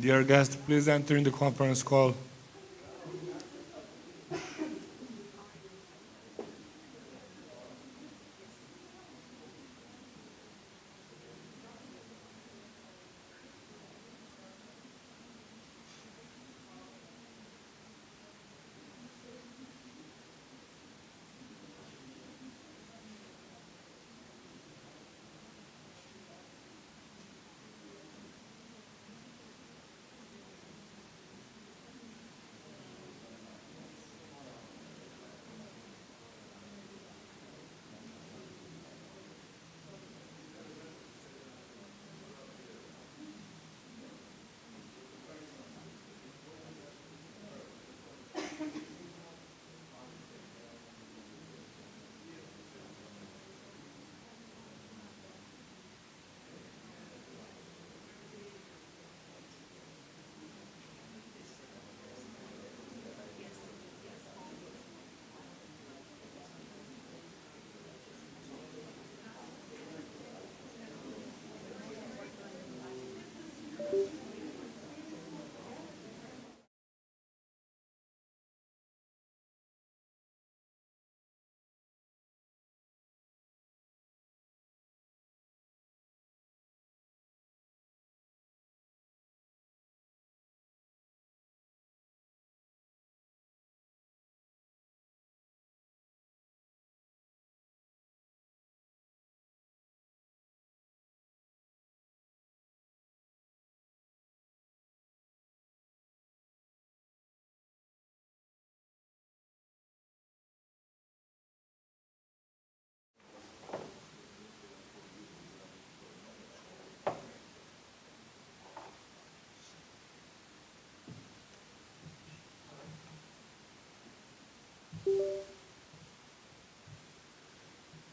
Dear guest, please enter in the conference call.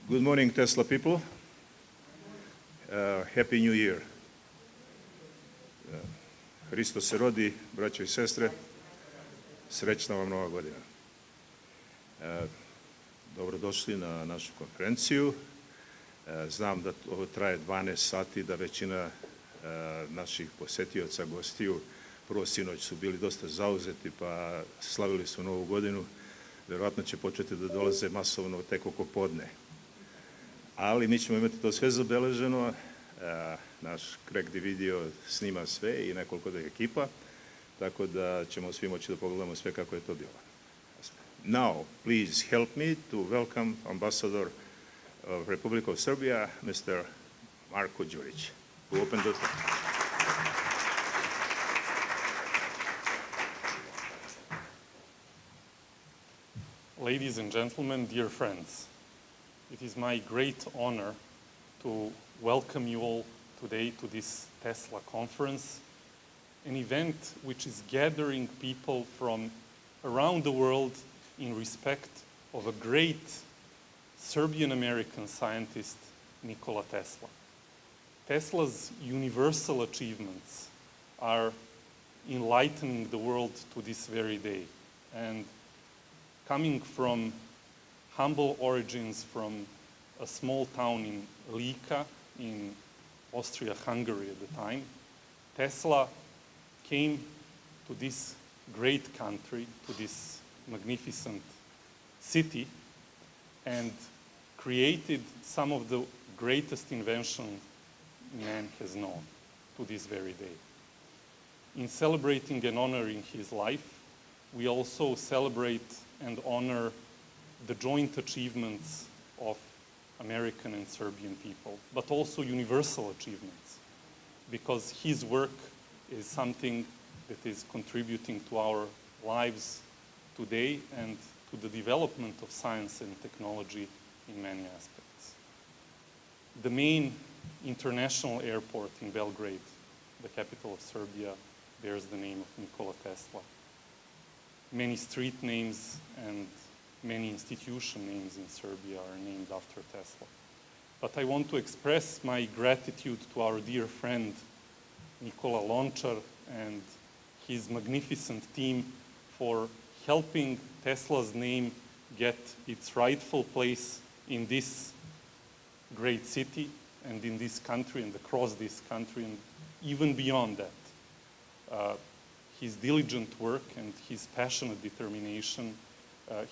Good morning, Tesla people. Happy New Year. Hristos se rodi, braćo i sestre. Srećna vam Nova godina. Dobrodošli na našu konferenciju. Znam da ovo traje 12 sati, da većina naših posetioca, gostiju, prvo sinoć su bili dosta zauzeti, pa slavili su Novu godinu. Verovatno će početi da dolaze masovno tek oko podne. Ali mi ćemo imati to sve zabeleženo. Naš Craig video snima sve i nekoliko ekipa, tako da ćemo svi moći da pogledamo sve kako je to bilo. Now, please help me to welcome Ambassador of Republic of Serbia, Mr. Marko Djuric, who opened the... Ladies and gentlemen, dear friends, it is my great honor to welcome you all today to this Tesla conference, an event which is gathering people from around the world in respect of a great Serbian-American scientist, Nikola Tesla. Tesla's universal achievements are enlightening the world to this very day. And coming from humble origins from a small town in Lika in Austria-Hungary at the time, Tesla came to this great country, to this magnificent city, and created some of the greatest inventions man has known to this very day. In celebrating and honoring his life, we also celebrate and honor the joint achievements of American and Serbian people, but also universal achievements, because his work is something that is contributing to our lives today and to the development of science and technology in many aspects. The main international airport in Belgrade, the capital of Serbia, bears the name of Nikola Tesla. Many street names and many institution names in Serbia are named after Tesla. But I want to express my gratitude to our dear friend NIKOLA Lonchar and his magnificent team for helping Tesla's name get its rightful place in this great city and in this country and across this country and even beyond that. his diligent work and his passionate determination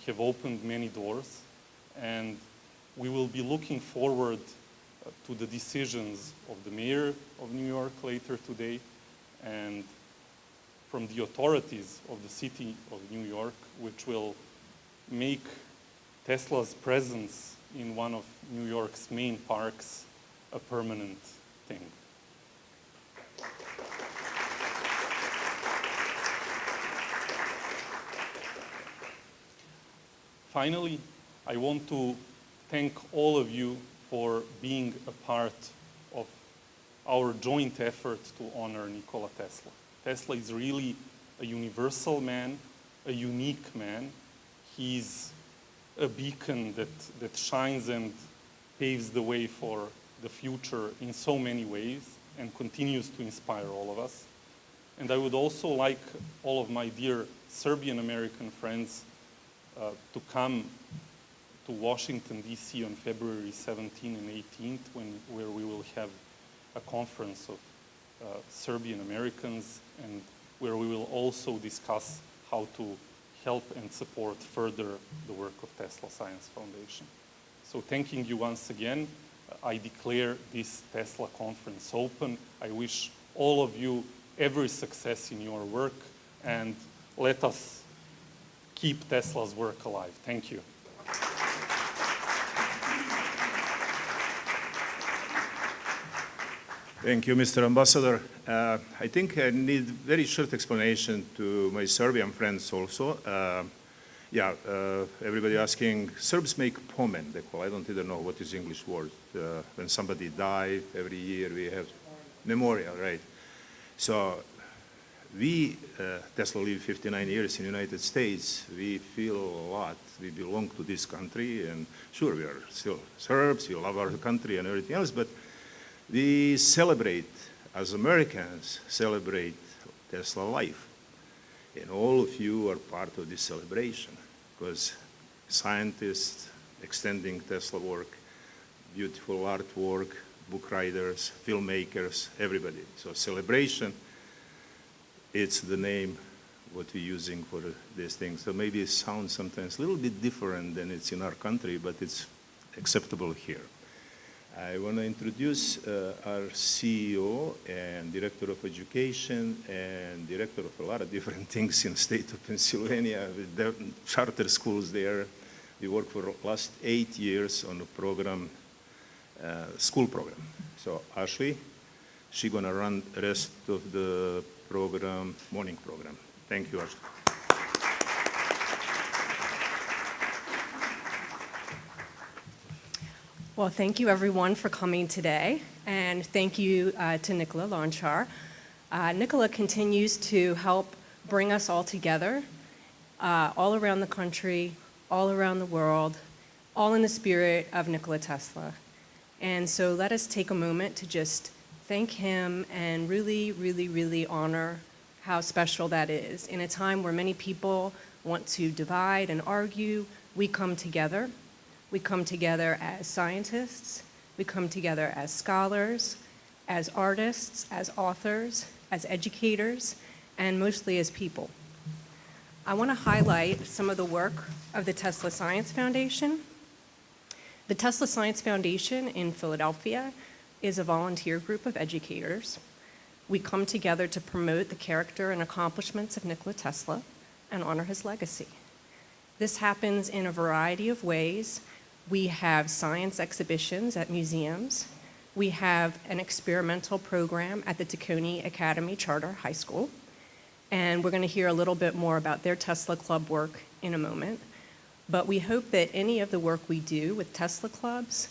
have opened many doors, and we will be looking forward to the decisions of the mayor of New York later today and from the authorities of the city of New York, which will make Tesla's presence in one of New York's main parks a permanent thing. Finally, I want to thank all of you for being a part of our joint effort to honor Nikola Tesla. Tesla is really a universal man, a unique man. He's a beacon that shines and paves the way for the future in so many ways and continues to inspire all of us. And I would also like all of my dear Serbian American friends to come to Washington, D.C. on February 17 and 18th, where we will have a conference of Serbian Americans and where we will also discuss how to help and support further the work of Tesla Science Foundation. So thanking you once again, I declare this Tesla conference open. I wish all of you every success in your work, and let us keep Tesla's work alive. Thank you. Thank you, Mr. Ambassador. I think I need very short explanation to my Serbian friends also. Everybody asking, Serbs make pomen, they call. I don't even know what is English word. When somebody died, every year we have memorial, right? So we, Tesla live 59 years in the United States. We feel a lot. We belong to this country, and sure, we are still Serbs. We love our country and everything else, but we celebrate, as Americans, celebrate Tesla life. And all of you are part of this celebration, because scientists extending Tesla work, beautiful artwork, book writers, filmmakers, everybody. So celebration, it's the name what we're using for these things. So maybe it sounds sometimes a little bit different than it's in our country, but it's acceptable here. I want to introduce our CEO and Director of Education and Director of a lot of different things in the state of Pennsylvania with the charter schools there. We worked for the last 8 years on a program, school program. So Ashley, she's going to run the rest of the program, morning program. Thank you, Ashley. Well, thank you everyone for coming today, and thank you to NIKOLA Lonchar. NIKOLA continues to help bring us all together, all around the country, all around the world, all in the spirit of Nikola Tesla. And so let us take a moment to just thank him and really, really, really honor how special that is. In a time where many people want to divide and argue, we come together. We come together as scientists, we come together as scholars, as artists, as authors, as educators, and mostly as people. I want to highlight some of the work of the Tesla Science Foundation. The Tesla Science Foundation in Philadelphia is a volunteer group of educators. We come together to promote the character and accomplishments of Nikola Tesla and honor his legacy. This happens in a variety of ways. We have science exhibitions at museums. We have an experimental program at the Tacony Academy Charter High School. And we're going to hear a little bit more about their Tesla Club work in a moment. But we hope that any of the work we do with Tesla Clubs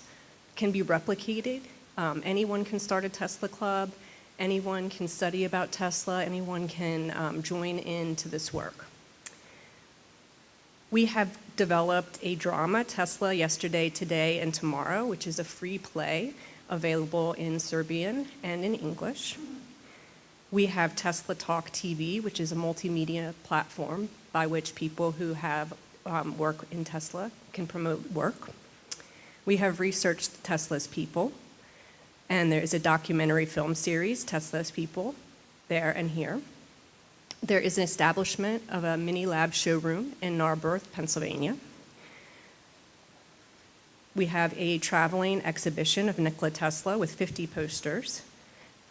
can be replicated. Anyone can start a Tesla Club. Anyone can study about Tesla. Anyone can join into this work. We have developed a drama, Tesla Yesterday, Today, and Tomorrow, which is a free play available in Serbian and in English. We have TeslaTalk TV, which is a multimedia platform by which people who have work in Tesla can promote work. We have researched Tesla's People, and there is a documentary film series, Tesla's People, there and here. There is an establishment of a mini lab showroom in Narberth, Pennsylvania. We have a traveling exhibition of Nikola Tesla with 50 posters.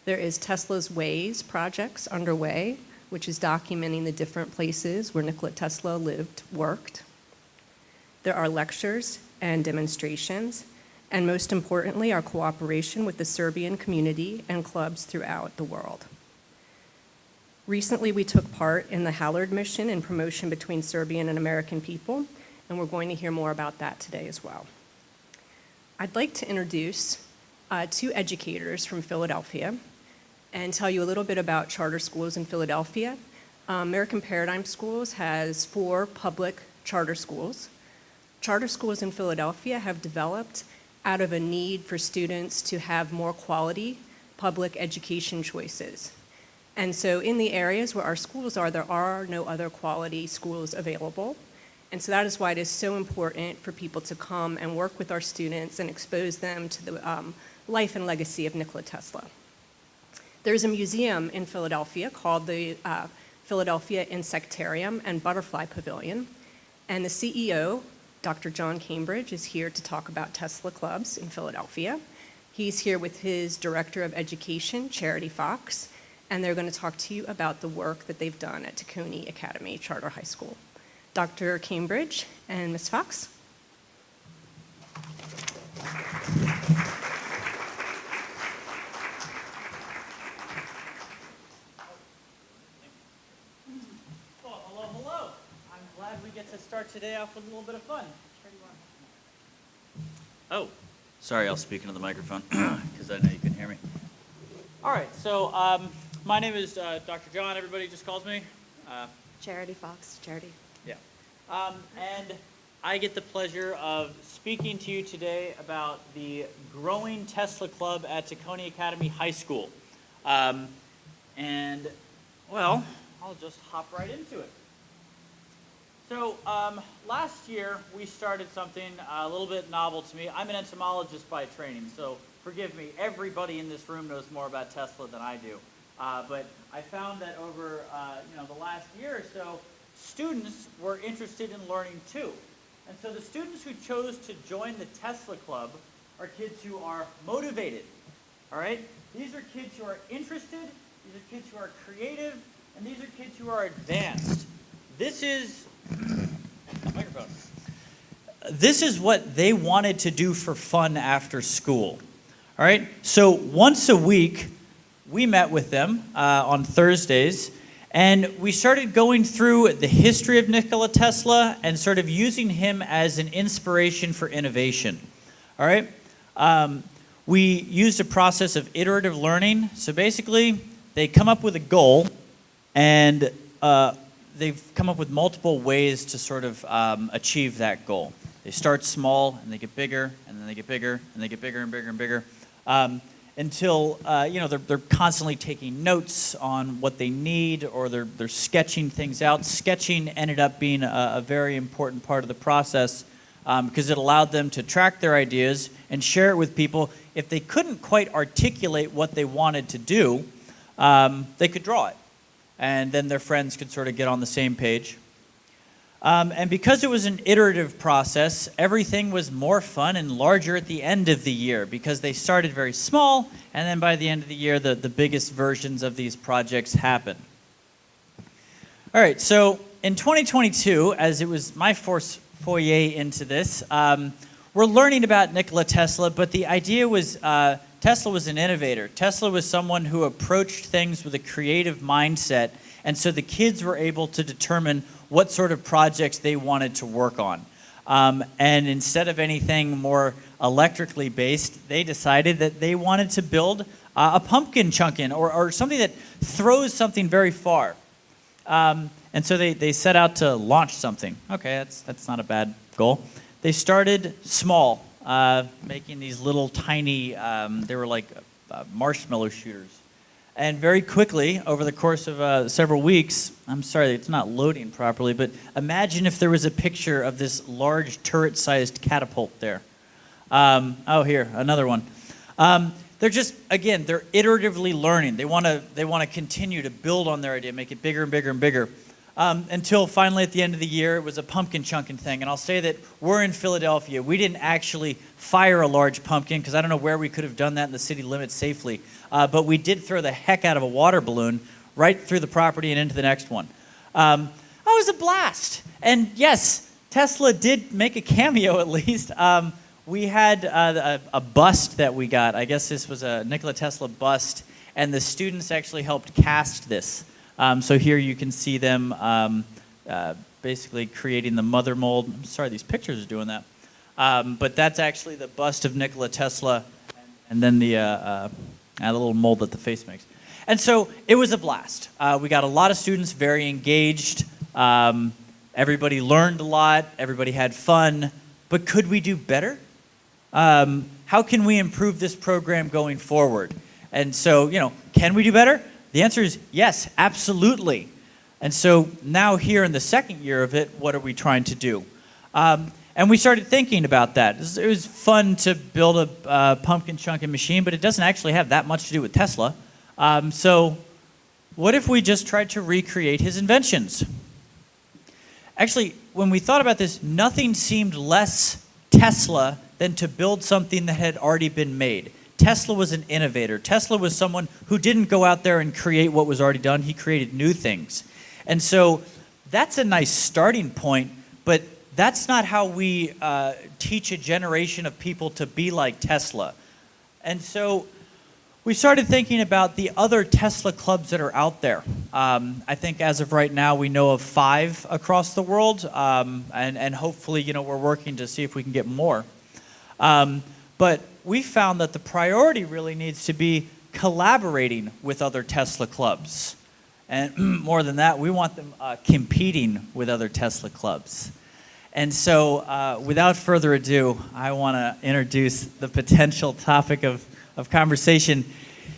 There is Tesla's Ways projects underway, which is documenting the different places where Nikola Tesla lived, worked. There are lectures and demonstrations, and most importantly, our cooperation with the Serbian community and clubs throughout the world. Recently, we took part in the Hallard mission in promotion between Serbian and American people, and we're going to hear more about that today as well. I'd like to introduce two educators from Philadelphia and tell you a little bit about charter schools in Philadelphia. American Paradigm Schools has 4 public charter schools. Charter schools in Philadelphia have developed out of a need for students to have more quality public education choices. And so in the areas where our schools are, there are no other quality schools available. And so that is why it is so important for people to come and work with our students and expose them to the life and legacy of Nikola Tesla. There's a museum in Philadelphia called the Philadelphia Insectarium and Butterfly Pavilion. And the CEO, Dr. John Cambridge, is here to talk about Tesla Clubs in Philadelphia. He's here with his Director of Education, Charity Fox, and they're going to talk to you about the work that they've done at Tacony Academy Charter High School. Dr. Cambridge and Ms. Fox. Well, hello. I'm glad we get to start today off with a little bit of fun. Oh, sorry, I'll speak into the microphone because I know you can hear me. All right, so my name is Dr. John. Everybody just calls me. Charity Fox, Charity. Yeah. And I get the pleasure of speaking to you today about the growing Tesla Club at Tacony Academy High School. And, well, I'll just hop right into it. So last year, we started something a little bit novel to me. I'm an entomologist by training, so forgive me. Everybody in this room knows more about Tesla than I do. But I found that over the last year or so, students were interested in learning too. And so the students who chose to join the Tesla Club are kids who are motivated, all right? These are kids who are interested, these are kids who are creative, and these are kids who are advanced. This is, microphone. This is what they wanted to do for fun after school, all right? So once a week, we met with them on Thursdays, and we started going through the history of Nikola Tesla and sort of using him as an inspiration for innovation. All right? We used a process of iterative learning. So basically, they come up with a goal, and they've come up with multiple ways to sort of achieve that goal. They start small, and they get bigger, and then they get bigger, and they get bigger and bigger and bigger. Until they're constantly taking notes on what they need, or they're sketching things out. Sketching ended up being a very important part of the process because it allowed them to track their ideas and share it with people. If they couldn't quite articulate what they wanted to do, they could draw it, and then their friends could sort of get on the same page. And because it was an iterative process, everything was more fun and larger at the end of the year because they started very small, and then by the end of the year, the biggest versions of these projects happen. All right, so in 2022, as it was my first foray into this, we're learning about Nikola Tesla, but the idea was Tesla was an innovator. Tesla was someone who approached things with a creative mindset, and so the kids were able to determine what sort of projects they wanted to work on. And instead of anything more electrically based, they decided that they wanted to build a pumpkin chunkin or something that throws something very far. And so they set out to launch something. Okay, that's not a bad goal. They started small, making these little tiny, they were like marshmallow shooters. And very quickly, over the course of several weeks, I'm sorry, it's not loading properly, but imagine if there was a picture of this large turret-sized catapult there. Oh, here, another one. they're just, again, they're iteratively learning. They want to continue to build on their idea, make it bigger and bigger and bigger. Until finally at the end of the year, it was a pumpkin chunking thing. And I'll say that we're in Philadelphia. We didn't actually fire a large pumpkin because I don't know where we could have done that in the city limits safely. But we did throw the heck out of a water balloon right through the property and into the next one. It was a blast. And yes, Tesla did make a cameo at least. We had a bust that we got. I guess this was a NIKOLA Tesla bust. And the students actually helped cast this. So here you can see them basically creating the mother mold. I'm sorry, these pictures are doing that. But that's actually the bust of NIKOLA Tesla, and then the little mold that the face makes. And so it was a blast. We got a lot of students very engaged. Everybody learned a lot. Everybody had fun. But could we do better? How can we improve this program going forward? And so, can we do better? The answer is yes, absolutely. And so now here in the second year of it, what are we trying to do? And we started thinking about that. It was fun to build a pumpkin chunking machine, but it doesn't actually have that much to do with Tesla. So what if we just tried to recreate his inventions? Actually, when we thought about this, nothing seemed less Tesla than to build something that had already been made. Tesla was an innovator. Tesla was someone who didn't go out there and create what was already done. He created new things. And so that's a nice starting point, but that's not how we teach a generation of people to be like Tesla. And so we started thinking about the other Tesla clubs that are out there. I think as of right now, we know of 5 across the world, and hopefully, we're working to see if we can get more. But we found that the priority really needs to be collaborating with other Tesla clubs. And more than that, we want them competing with other Tesla clubs. And so without further ado, I want to introduce the potential topic of conversation.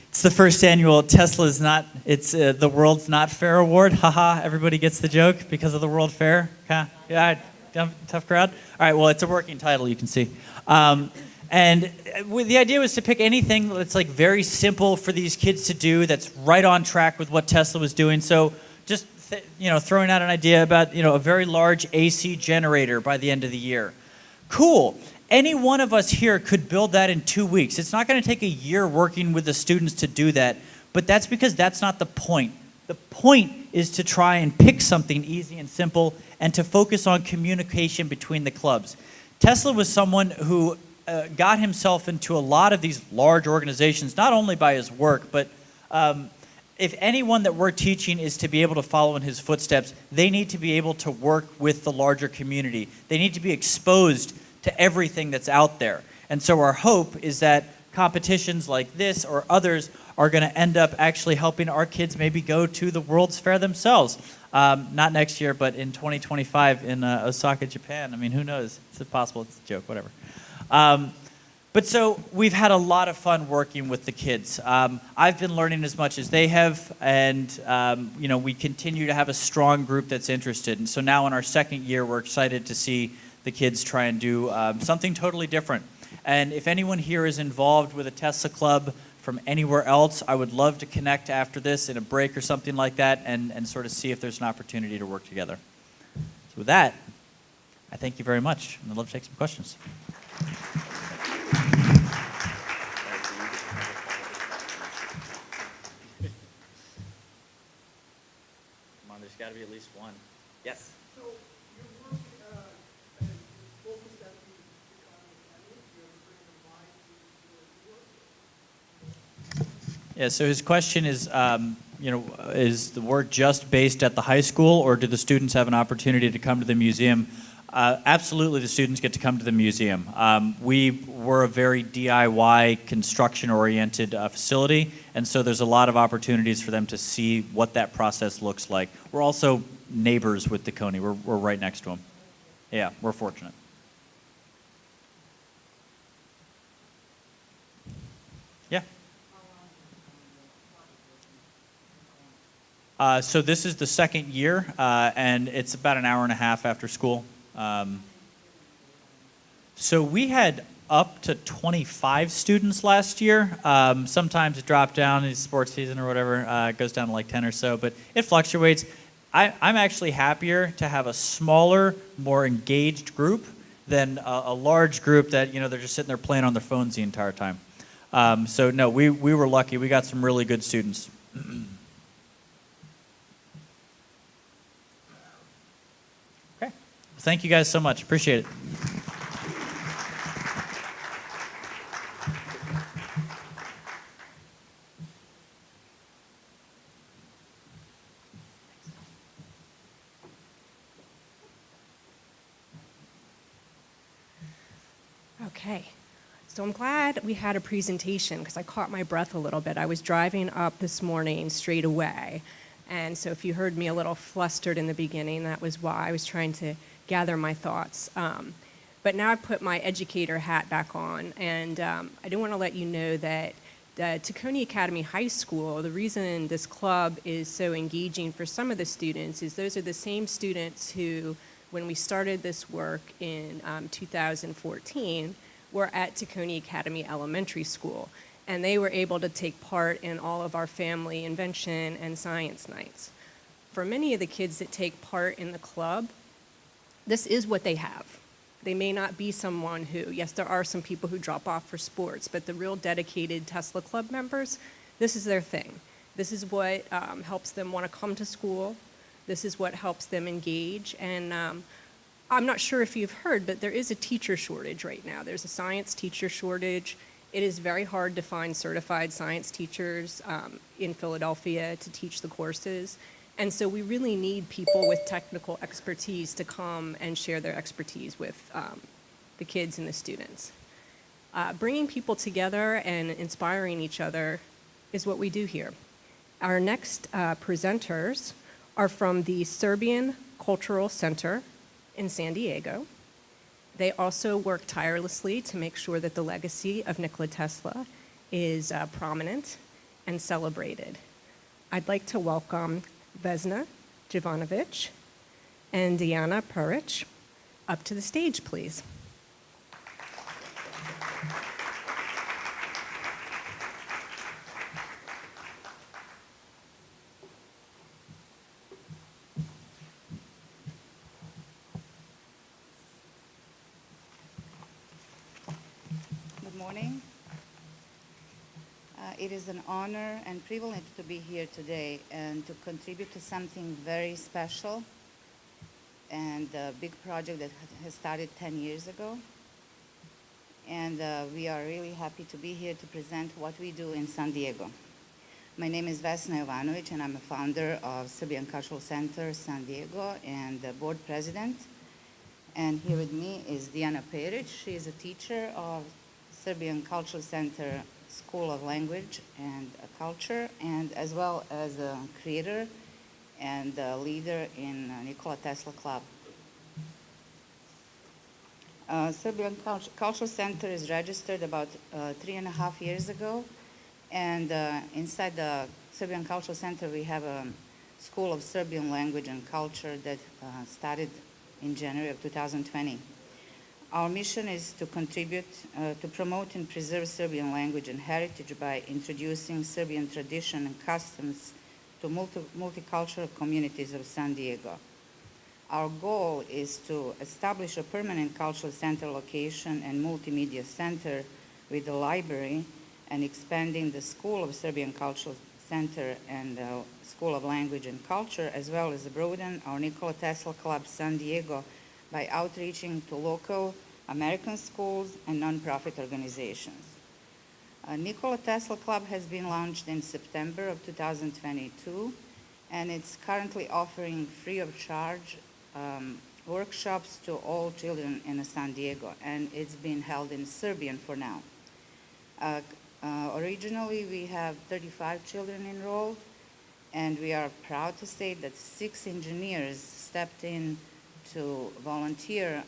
It's the first annual Tesla's Not, it's the World's Not Fair Award. Haha, everybody gets the joke because of the World Fair. Yeah, tough crowd. All right, well, it's a working title, you can see. And the idea was to pick anything that's like very simple for these kids to do that's right on track with what Tesla was doing. So just throwing out an idea about a very large AC generator by the end of the year. Cool. Any one of us here could build that in 2 weeks. It's not going to take a year working with the students to do that, but that's because that's not the point. The point is to try and pick something easy and simple and to focus on communication between the clubs. Tesla was someone who got himself into a lot of these large organizations, not only by his work, but if anyone that we're teaching is to be able to follow in his footsteps, they need to be able to work with the larger community. They need to be exposed to everything that's out there. And so our hope is that competitions like this or others are going to end up actually helping our kids maybe go to the World's Fair themselves. Not next year, but in 2025 in Osaka, Japan. I mean, who knows? It's possible. It's a joke, whatever. But so we've had a lot of fun working with the kids. I've been learning as much as they have, and we continue to have a strong group that's interested. And so now in our second year, we're excited to see the kids try and do something totally different. And if anyone here is involved with a Tesla club from anywhere else, I would love to connect after this in a break or something like that and sort of see if there's an opportunity to work together. So with that, I thank you very much, and I'd love to take some questions. Come on, there's got to be at least one. Yes? So your work is focused at the economic end. You're bringing the mind to your work. Yeah, so his question is, is the work just based at the high school, or do the students have an opportunity to come to the museum? Absolutely, the students get to come to the museum. We were a very DIY, construction-oriented facility, and so there's a lot of opportunities for them to see what that process looks like. We're also neighbors with DeConey. We're right next to them. Yeah, we're fortunate. Yeah. So this is the second year, and it's about an hour and a half after school. So we had up to 25 students last year. Sometimes it dropped down in sports season or whatever. It goes down to like 10 or so, but it fluctuates. I'm actually happier to have a smaller, more engaged group than a large group that, you know, they're just sitting there playing on their phones the entire time. So no, we were lucky. We got some really good students. Okay. Thank you guys so much. Appreciate it. Okay, so I'm glad we had a presentation because I caught my breath a little bit. I was driving up this morning straight away, and so if you heard me a little flustered in the beginning, that was why. I was trying to gather my thoughts. But now I've put my educator hat back on, and I do want to let you know that Tacony Academy High School, the reason this club is so engaging for some of the students is those are the same students who, when we started this work in 2014, were at Tacony Academy Elementary School. And they were able to take part in all of our family invention and science nights. For many of the kids that take part in the club, this is what they have. They may not be someone who, yes, there are some people who drop off for sports, but the real dedicated Tesla Club members, this is their thing. This is what helps them want to come to school. This is what helps them engage. And I'm not sure if you've heard, but there is a teacher shortage right now. There's a science teacher shortage. It is very hard to find certified science teachers in Philadelphia to teach the courses. And so we really need people with technical expertise to come and share their expertise with the kids and the students. Bringing people together and inspiring each other is what we do here. Our next presenters are from the Serbian Cultural Center in San Diego. They also work tirelessly to make sure that the legacy of Nikola Tesla is prominent and celebrated. I'd like to welcome Vesna, Jovanovich, and Dijana Perich up to the stage, please. Good morning. It is an honor and privilege to be here today and to contribute to something very special and a big project that has started 10 years ago. And we are really happy to be here to present what we do in San Diego. My name is Vesna Jovanovich, and I'm a founder of Serbian Cultural Center San Diego and the board president. And here with me is Dijana Perich. She is a teacher of Serbian Cultural Center School of Language and Culture, and as well as a creator and a leader in NIKOLA TESLA Club. Serbian Cultural Center is registered about 3.5 years ago, and inside the Serbian Cultural Center we have a School of Serbian Language and Culture that started in January of 2020. Our mission is to contribute to promote and preserve Serbian language and heritage by introducing Serbian tradition and customs to multicultural communities of San Diego. Our goal is to establish a permanent cultural center location and multimedia center with a library and expanding the School of Serbian Cultural Center and School of Language and Culture, as well as broaden our NIKOLA TESLA Club San Diego by outreaching to local American schools and nonprofit organizations. NIKOLA TESLA Club has been launched in September of 2022, and it's currently offering free of charge workshops to all children in San Diego, and it's been held in Serbian for now. Originally, we have 35 children enrolled, and we are proud to say that 6 engineers stepped in to volunteer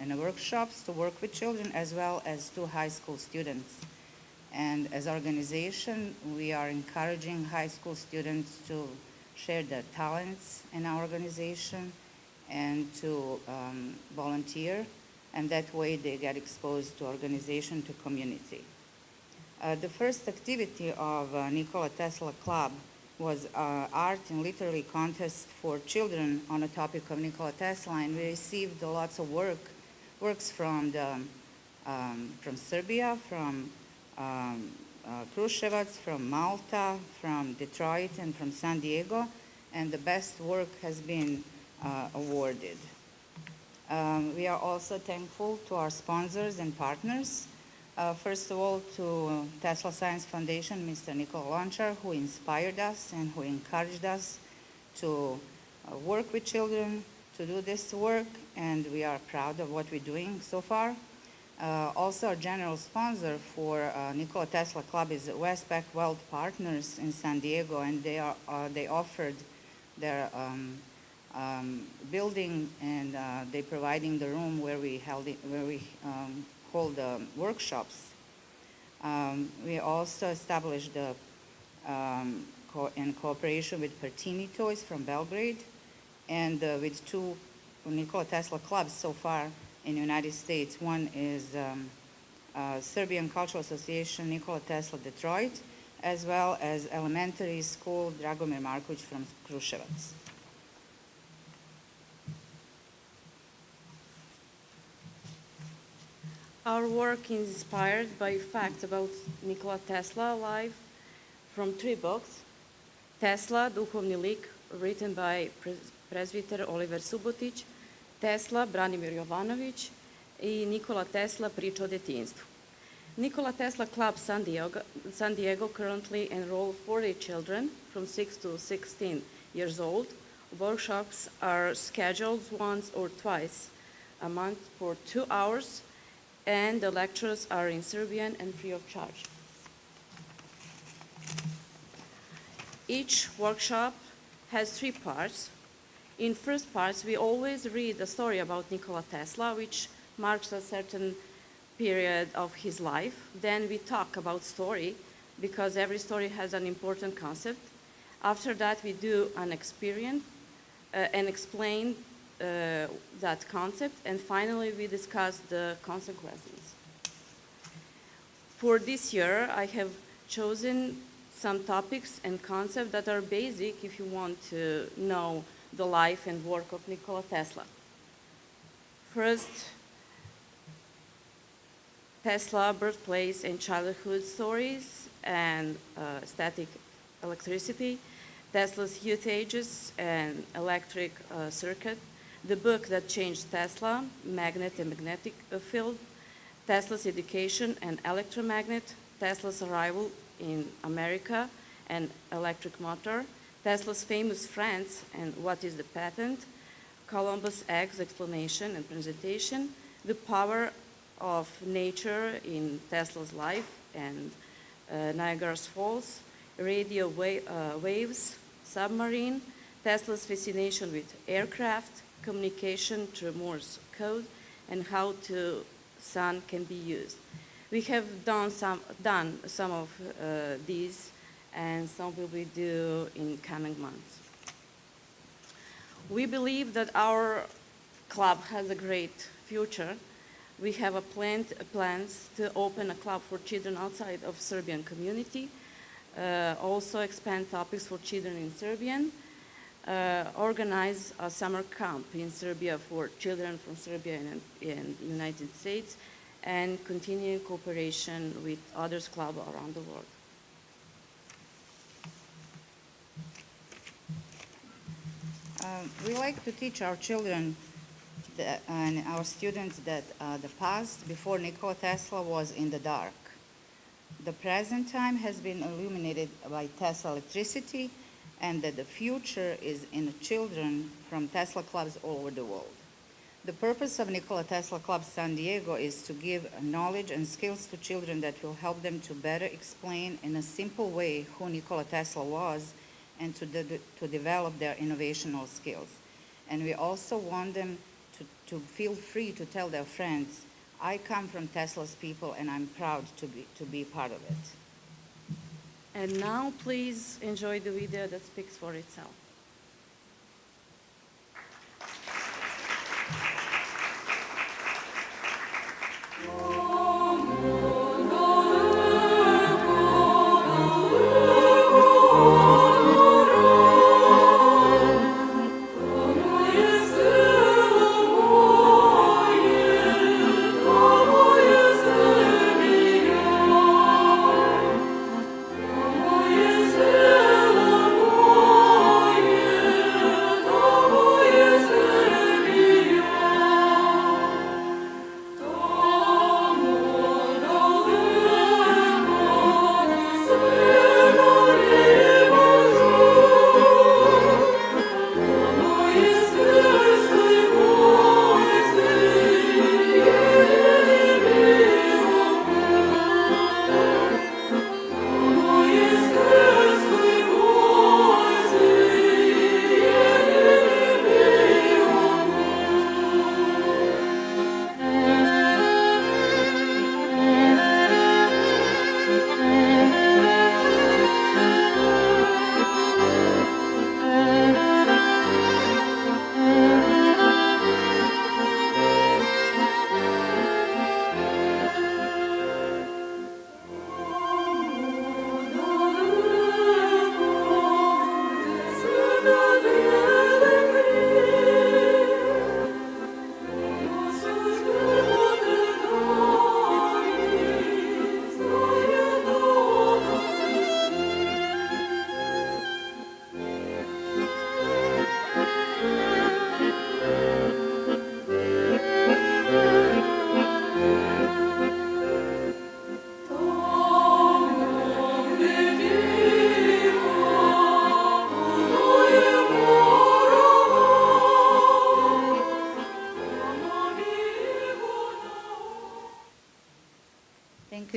in the workshops to work with children, as well as 2 high school students. And as an organization, we are encouraging high school students to share their talents in our organization and to volunteer and that way they get exposed to organization, to community. The first activity of NIKOLA TESLA Club was art and literary contest for children on a topic of Nikola Tesla, and we received lots of works from Serbia, from Kruševac, from Malta, from Detroit, and from San Diego, and the best work has been awarded. We are also thankful to our sponsors and partners. First of all, to Tesla Science Foundation, Mr. NIKOLA Lonchar, who inspired us and who encouraged us to work with children, to do this work, and we are proud of what we're doing so far. Also, our general sponsor for NIKOLA TESLA Club is Westpac Wealth Partners in San Diego, and they offered their building, and they providing the room where we hold workshops. We also established in cooperation with Pertini Toys from Belgrade, and with two NIKOLA TESLA clubs so far in the United States. One is Serbian Cultural Association NIKOLA TESLA Detroit, as well as elementary school Dragomir Marković from Kruševac. Our work is inspired by facts about Nikola Tesla life from 3 books. Tesla, duhovni lik, written by presbyter Oliver Subotić, Tesla, Branimir Jovanovich, i Nikola Tesla, priča o djetinjstvu. Nikola Tesla Club San Diego currently enroll 40 children from 6 to 16 years old. Workshops are scheduled once or twice a month for 2 hours, and the lectures are in Serbian and free of charge. Each workshop has 3 parts. In first parts, we always read a story about Nikola Tesla, which marks a certain period of his life. Then we talk about story, because every story has an important concept. After that, we do an experience and explain that concept, and finally we discuss the consequences. For this year, I have chosen some topics and concepts that are basic if you want to know the life and work of Nikola Tesla. First, Tesla birthplace and childhood stories and static electricity, Tesla's youth ages and electric circuit, the book that changed Tesla, magnet and magnetic field, Tesla's education and electromagnet, Tesla's arrival in America and electric motor, Tesla's famous friends and what is the patent, Columbus eggs explanation and presentation, the power of nature in Tesla's life and Niagara's Falls, radio waves, submarine, Tesla's fascination with aircraft, communication through Morse code, and how the sun can be used. We have done some of these, and some will be due in coming months. We believe that our club has a great future. We have plans to open a club for children outside of Serbian community, also expand topics for children in Serbian, organize a summer camp in Serbia for children from Serbia and United States, and continue cooperation with others clubs around the world. We like to teach our children and our students that the past before Nikola Tesla was in the dark. The present time has been illuminated by Tesla electricity, and that the future is in the children from Tesla clubs all over the world. The purpose of NIKOLA TESLA Club San Diego is to give knowledge and skills to children that will help them to better explain in a simple way who Nikola Tesla was, and to develop their innovational skills. And we also want them to feel free to tell their friends, I come from Tesla's people and I'm proud to be part of it. And now please enjoy the video that speaks for itself.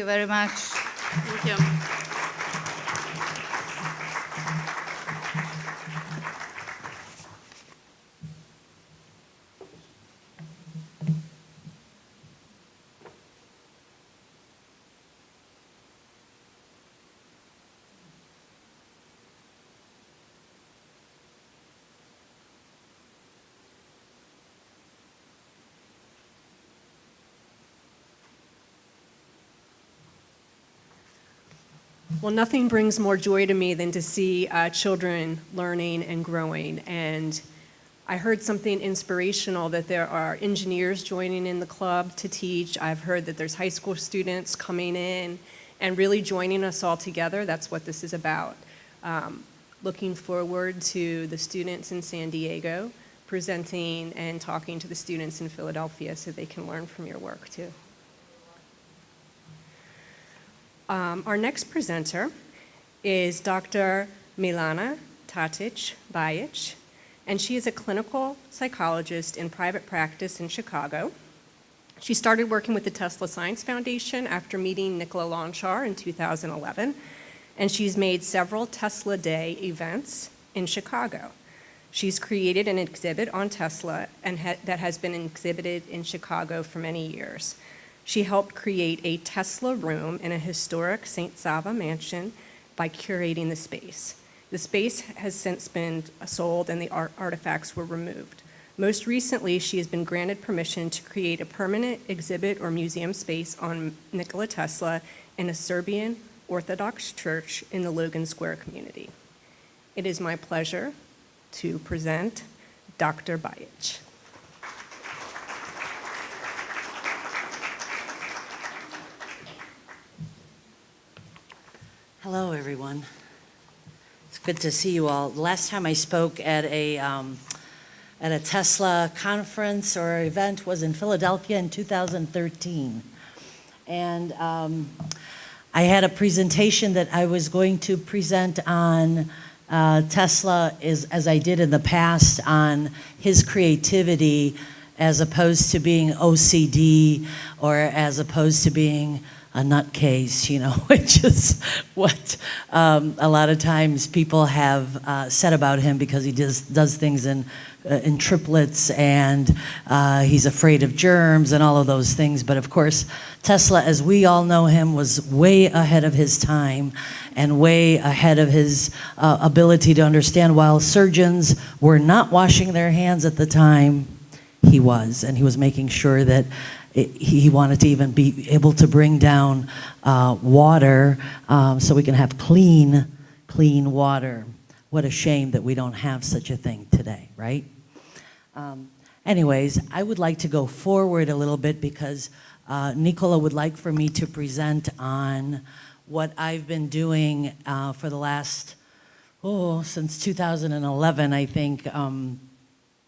very much. Thank you. Well, nothing brings more joy to me than to see children learning and growing. And I heard something inspirational that there are engineers joining in the club to teach. I've heard that there's high school students coming in and really joining us all together. That's what this is about. Looking forward to the students in San Diego presenting and talking to the students in Philadelphia so they can learn from your work too. Our next presenter is Dr. Milena Bajich, and she is a clinical psychologist in private practice in Chicago. She started working with the Tesla Science Foundation after meeting NIKOLA Lonchar in 2011, and she's made several Tesla Day events in Chicago. She's created an exhibit on Tesla and that has been exhibited in Chicago for many years. She helped create a Tesla room in a historic St. Sava mansion by curating the space. The space has since been sold and the artifacts were removed. Most recently, she has been granted permission to create a permanent exhibit or museum space on Nikola Tesla in a Serbian Orthodox church in the Logan Square community. It is my pleasure to present Dr. Bajich. Hello, everyone. It's good to see you all. The last time I spoke at a Tesla conference or event was in Philadelphia in 2013. And I had a presentation that I was going to present on Tesla, as I did in the past, on his creativity as opposed to being OCD or as opposed to being a nutcase, you know, which is what a lot of times people have said about him, because he does things in triplets, and he's afraid of germs and all of those things. But of course, Tesla, as we all know him, was way ahead of his time and way ahead of his ability to understand. While surgeons were not washing their hands at the time, he was, and he was making sure that he wanted to even be able to bring down water so we can have clean water. What a shame that we don't have such a thing today, right? Anyways, I would like to go forward a little bit because NIKOLA would like for me to present on what I've been doing for the last, since 2011, I think,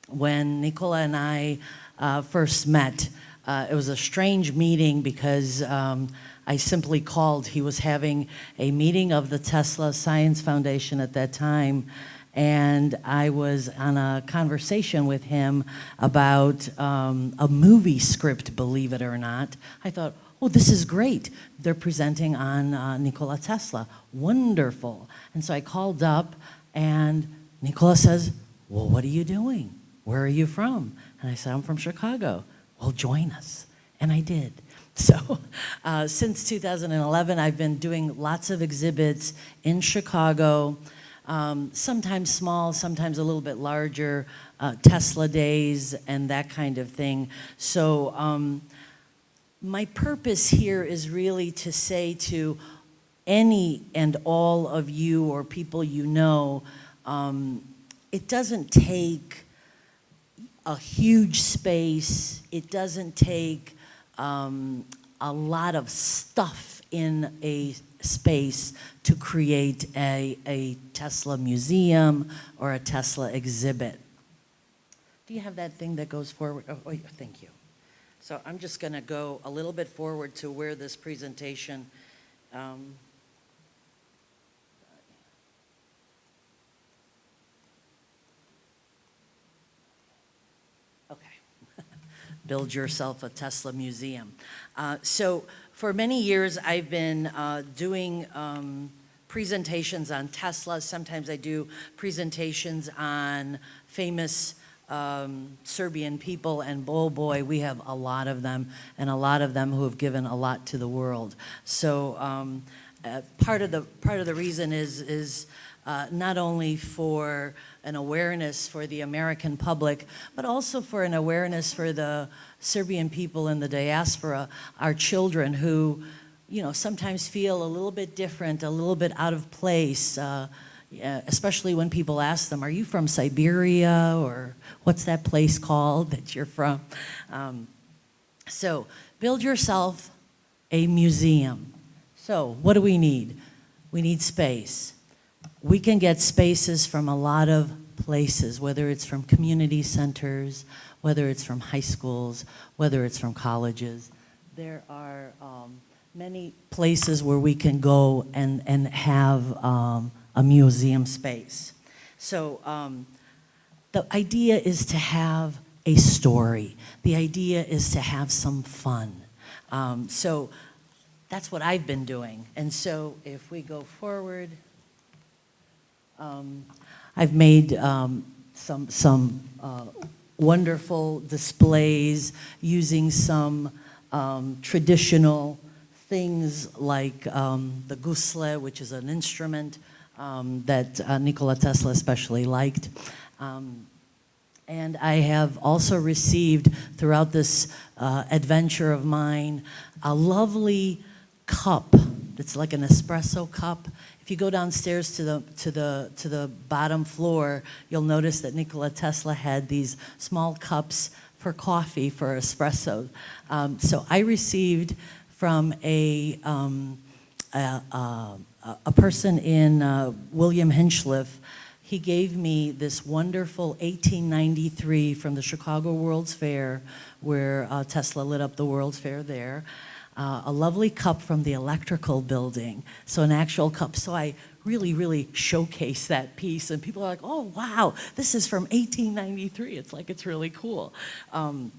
when NIKOLA and I first met. It was a strange meeting because I simply called. He was having a meeting of the Tesla Science Foundation at that time, and I was on a conversation with him about a movie script, believe it or not. I thought, oh, this is great. They're presenting on Nikola Tesla. Wonderful. And so I called up, and NIKOLA says, well, what are you doing? Where are you from? And I said, I'm from Chicago. Well, join us. And I did. So since 2011, I've been doing lots of exhibits in Chicago, sometimes small, sometimes a little bit larger, Tesla days and that kind of thing. So my purpose here is really to say to any and all of you or people you know, it doesn't take a huge space. It doesn't take a lot of stuff in a space to create a Tesla museum or a Tesla exhibit. Do you have that thing that goes forward? Oh, thank you. So I'm just going to go a little bit forward to where this presentation Build Yourself a Tesla Museum. So for many years, I've been doing presentations on Tesla. Sometimes I do presentations on famous Serbian people, and oh boy, we have a lot of them, and a lot of them who have given a lot to the world. So part of the reason is not only for an awareness for the American public, but also for an awareness for the Serbian people in the diaspora, our children who, you know, sometimes feel a little bit different, a little bit out of place, especially when people ask them, are you from Siberia, or what's that place called that you're from? So build yourself a museum. So what do we need? We need space. We can get spaces from a lot of places, whether it's from community centers, whether it's from high schools, whether it's from colleges. There are many places where we can go and have a museum space. So the idea is to have a story. The idea is to have some fun. So that's what I've been doing. And so if we go forward, I've made some wonderful displays using some traditional things like the gusle, which is an instrument that Nikola Tesla especially liked. And I have also received throughout this adventure of mine a lovely cup. It's like an espresso cup. If you go downstairs to the bottom floor, you'll notice that Nikola Tesla had these small cups for coffee, for espresso. So I received from a person in William Hinchliffe. He gave me this wonderful 1893 from the Chicago World's Fair, where Tesla lit up the World's Fair there. A lovely cup from the electrical building, so an actual cup. So I really showcase that piece, and people are like, oh wow, this is from 1893. It's like, it's really cool. And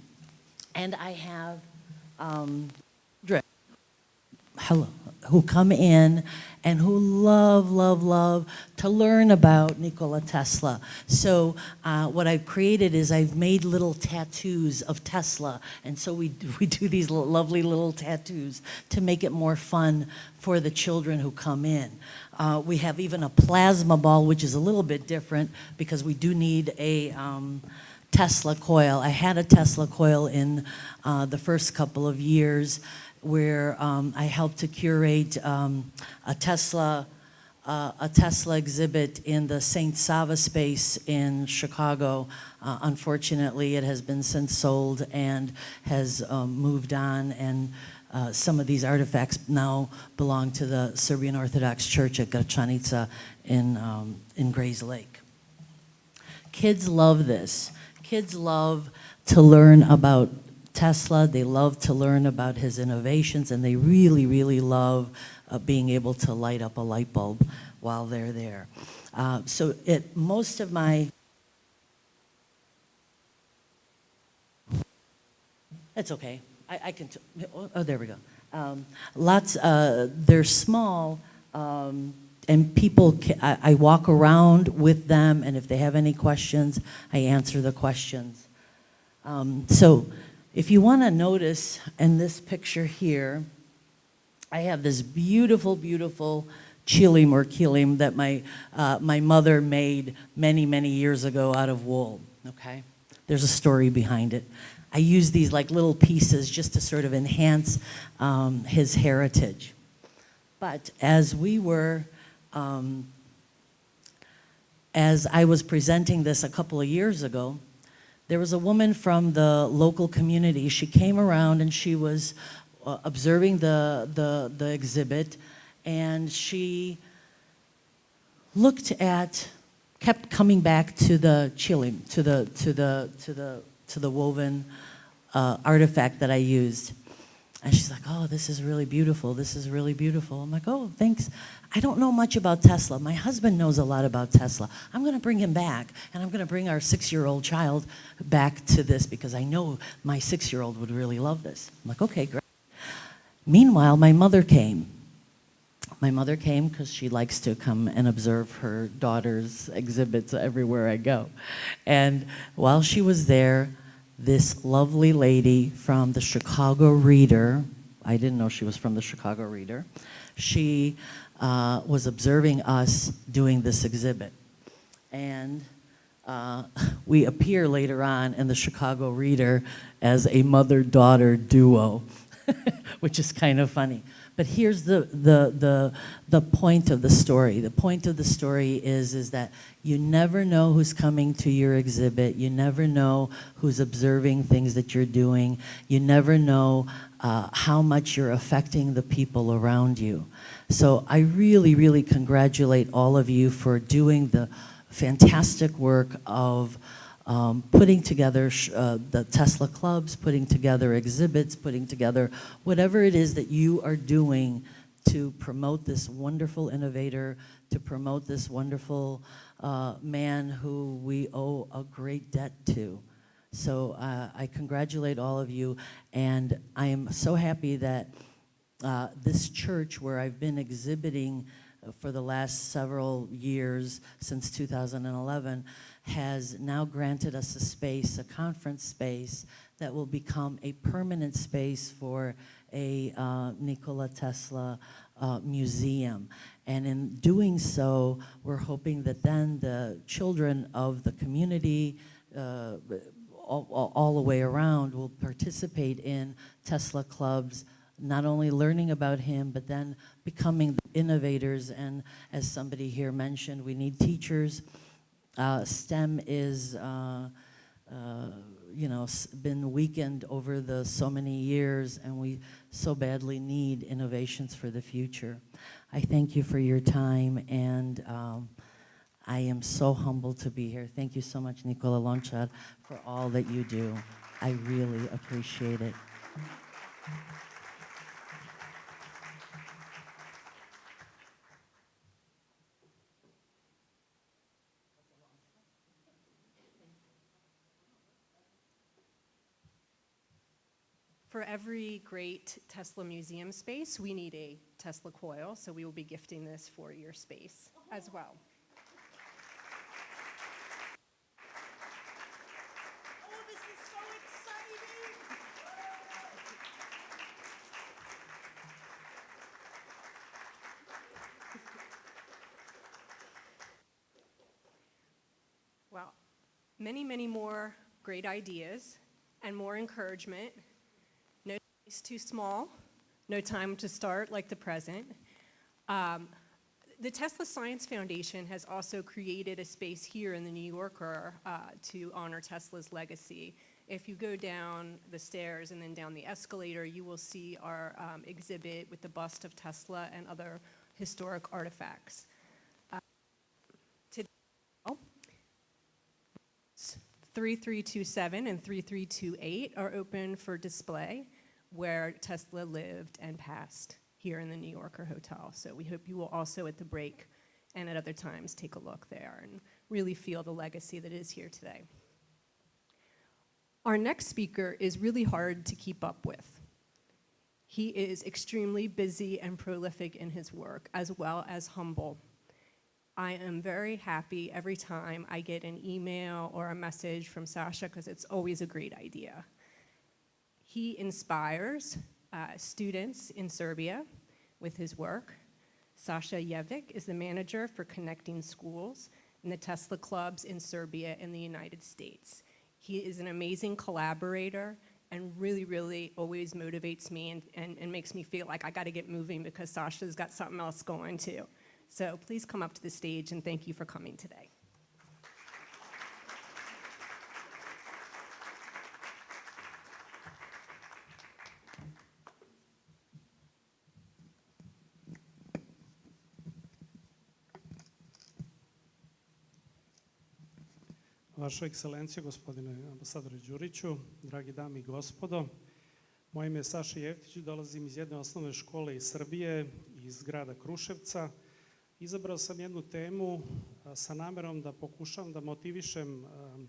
I have who come in and who love to learn about Nikola Tesla. So what I've created is I've made little tattoos of Tesla, and so we do these lovely little tattoos to make it more fun for the children who come in. We have even a plasma ball, which is a little bit different because we do need a Tesla coil. I had a Tesla coil in the first couple of years, where I helped to curate a Tesla exhibit in the St. Sava space in Chicago. Unfortunately, it has been since sold and has moved on, and some of these artifacts now belong to the Serbian Orthodox Church at Gračanica in Grays Lake. Kids love this. Kids love to learn about Tesla. They love to learn about his innovations, and they really love being able to light up a light bulb while they're there. So most of my, it's okay. I can, oh, there we go. They're small, and people, I walk around with them, and if they have any questions, I answer the questions. So if you want to notice in this picture here, I have this beautiful chilim or kilim that my mother made many years ago out of wool, okay? There's a story behind it. I use these like little pieces just to sort of enhance his heritage. But as I was presenting this a couple of years ago, there was a woman from the local community. She came around and she was observing the exhibit, and she kept coming back to the chilim, to the woven artifact that I used. And she's like, oh, this is really beautiful. This is really beautiful. I'm like, oh, thanks. I don't know much about Tesla. My husband knows a lot about Tesla. I'm going to bring him back, and I'm going to bring our 6-year-old child back to this because I know my 6-year-old would really love this. I'm like, okay, great. Meanwhile, my mother came. My mother came because she likes to come and observe her daughter's exhibits everywhere I go. And while she was there, this lovely lady from the Chicago Reader, I didn't know she was from the Chicago Reader, she was observing us doing this exhibit. And we appear later on in the Chicago Reader as a mother-daughter duo, which is kind of funny. But here's the point of the story. The point of the story is that you never know who's coming to your exhibit. You never know who's observing things that you're doing. You never know how much you're affecting the people around you. So I really, really congratulate all of you for doing the fantastic work of putting together the Tesla clubs, putting together exhibits, putting together whatever it is that you are doing to promote this wonderful innovator, to promote this wonderful man who we owe a great debt to. So I congratulate all of you, and I am so happy that this church where I've been exhibiting for the last several years, since 2011, has now granted us a space, a conference space, that will become a permanent space for a Nikola Tesla museum. And in doing so, we're hoping that then the children of the community, all the way around, will participate in Tesla clubs, not only learning about him, but then becoming innovators. And as somebody here mentioned, we need teachers. STEM is, been weakened over the so many years, and we so badly need innovations for the future. I thank you for your time, and I am so humbled to be here. Thank you so much, NIKOLA Lonchar, for all that you do. I really appreciate it. For every great Tesla museum space, we need a Tesla coil, so we will be gifting this for your space as well. Oh, this is so exciting! Well, many, many more great ideas and more encouragement. No space too small, no time to start like the present. The Tesla Science Foundation has also created a space here in the New Yorker to honor Tesla's legacy. If you go down the stairs and then down the escalator, you will see our exhibit with the bust of Tesla and other historic artifacts. Today, 3327 and 3328 are open for display, where Tesla lived and passed here in the New Yorker Hotel. So we hope you will also at the break and at other times take a look there and really feel the legacy that is here today. Our next speaker is really hard to keep up with. He is extremely busy and prolific in his work, as well as humble. I am very happy every time I get an email or a message from Sasha, because it's always a great idea. He inspires students in Serbia with his work. Sasha Jevic is the manager for connecting schools in the Tesla clubs in Serbia and the United States. He is an amazing collaborator and really, really always motivates me and makes me feel like I got to get moving because Sasha's got something else going too. So please come up to the stage, and thank you for coming today. Vaša ekscelencijo, gospodine ambasadore Djuriću, dragi dame i gospodo, Moje ime je Saša Jeftić, dolazim iz jedne osnovne škole iz Srbije, iz grada Kruševca. Izabrao sam jednu temu sa namerom da pokušam da motivišem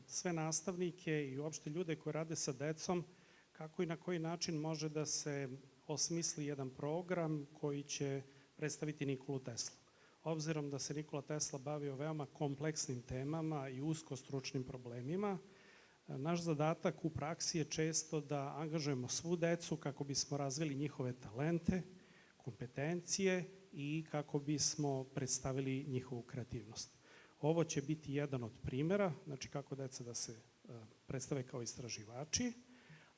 sve nastavnike i uopšte ljude koji rade sa decom kako i na koji način može da se osmisli jedan program koji će predstaviti Nikolu Teslu. Obzirom da se Nikola Tesla bavio veoma kompleksnim temama i usko stručnim problemima, naš zadatak u praksi je često da angažujemo svu decu kako bismo razvili njihove talente, kompetencije i kako bismo predstavili njihovu kreativnost. Ovo će biti jedan od primera, znači kako deca da se predstave kao istraživači,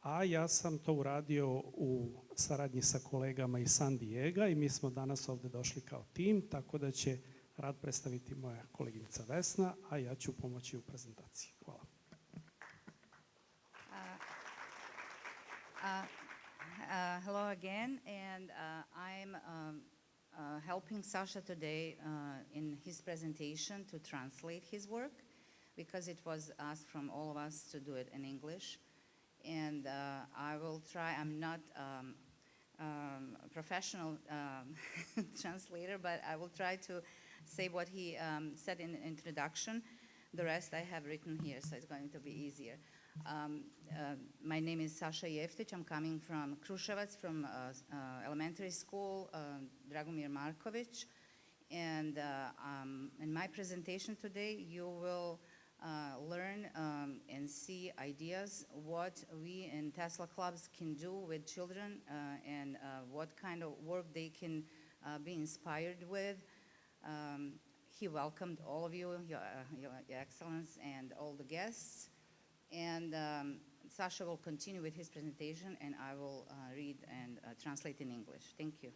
a ja sam to uradio u saradnji sa kolegama iz San Diega i mi smo danas ovde došli kao tim, tako da će rad predstaviti moja koleginica Vesna, a ja ću pomoći u prezentaciji. Hvala. Hello again, and I'm helping Sasha today in his presentation to translate his work because it was asked from all of us to do it in English. And I will try, I'm not a professional translator, but I will try to say what he said in the introduction. The rest I have written here, so it's going to be easier. My name is Sasha Jeftić. I'm coming from Kruševac, from elementary school, Dragomir Marković. And in my presentation today, you will learn and see ideas what we in Tesla Clubs can do with children and what kind of work they can be inspired with. He welcomed all of you, Your Excellence, and all the guests. And Sasha will continue with his presentation, and I will read and translate in English. Thank you.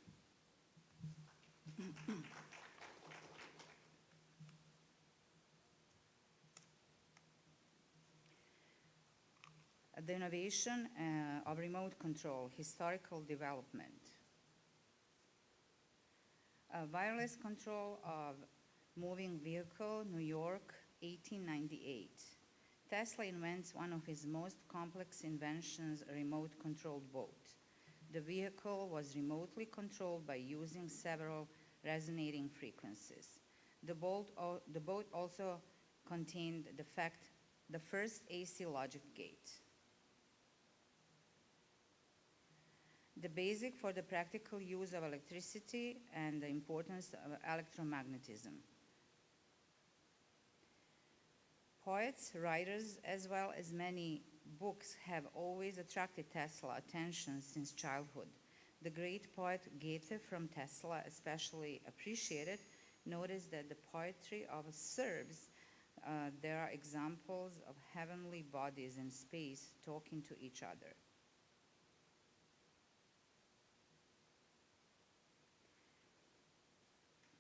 The innovation of remote control, historical development. Wireless control of moving vehicle, New York, 1898. Tesla invents one of his most complex inventions, a remote-controlled boat. The vehicle was remotely controlled by using several resonating frequencies. The boat also contained the first AC logic gate. The basic for the practical use of electricity and the importance of electromagnetism. Poets, writers, as well as many books have always attracted Tesla's attention since childhood. The great poet Goethe from Tesla especially appreciated, noticed that the poetry of Serbs, there are examples of heavenly bodies in space talking to each other.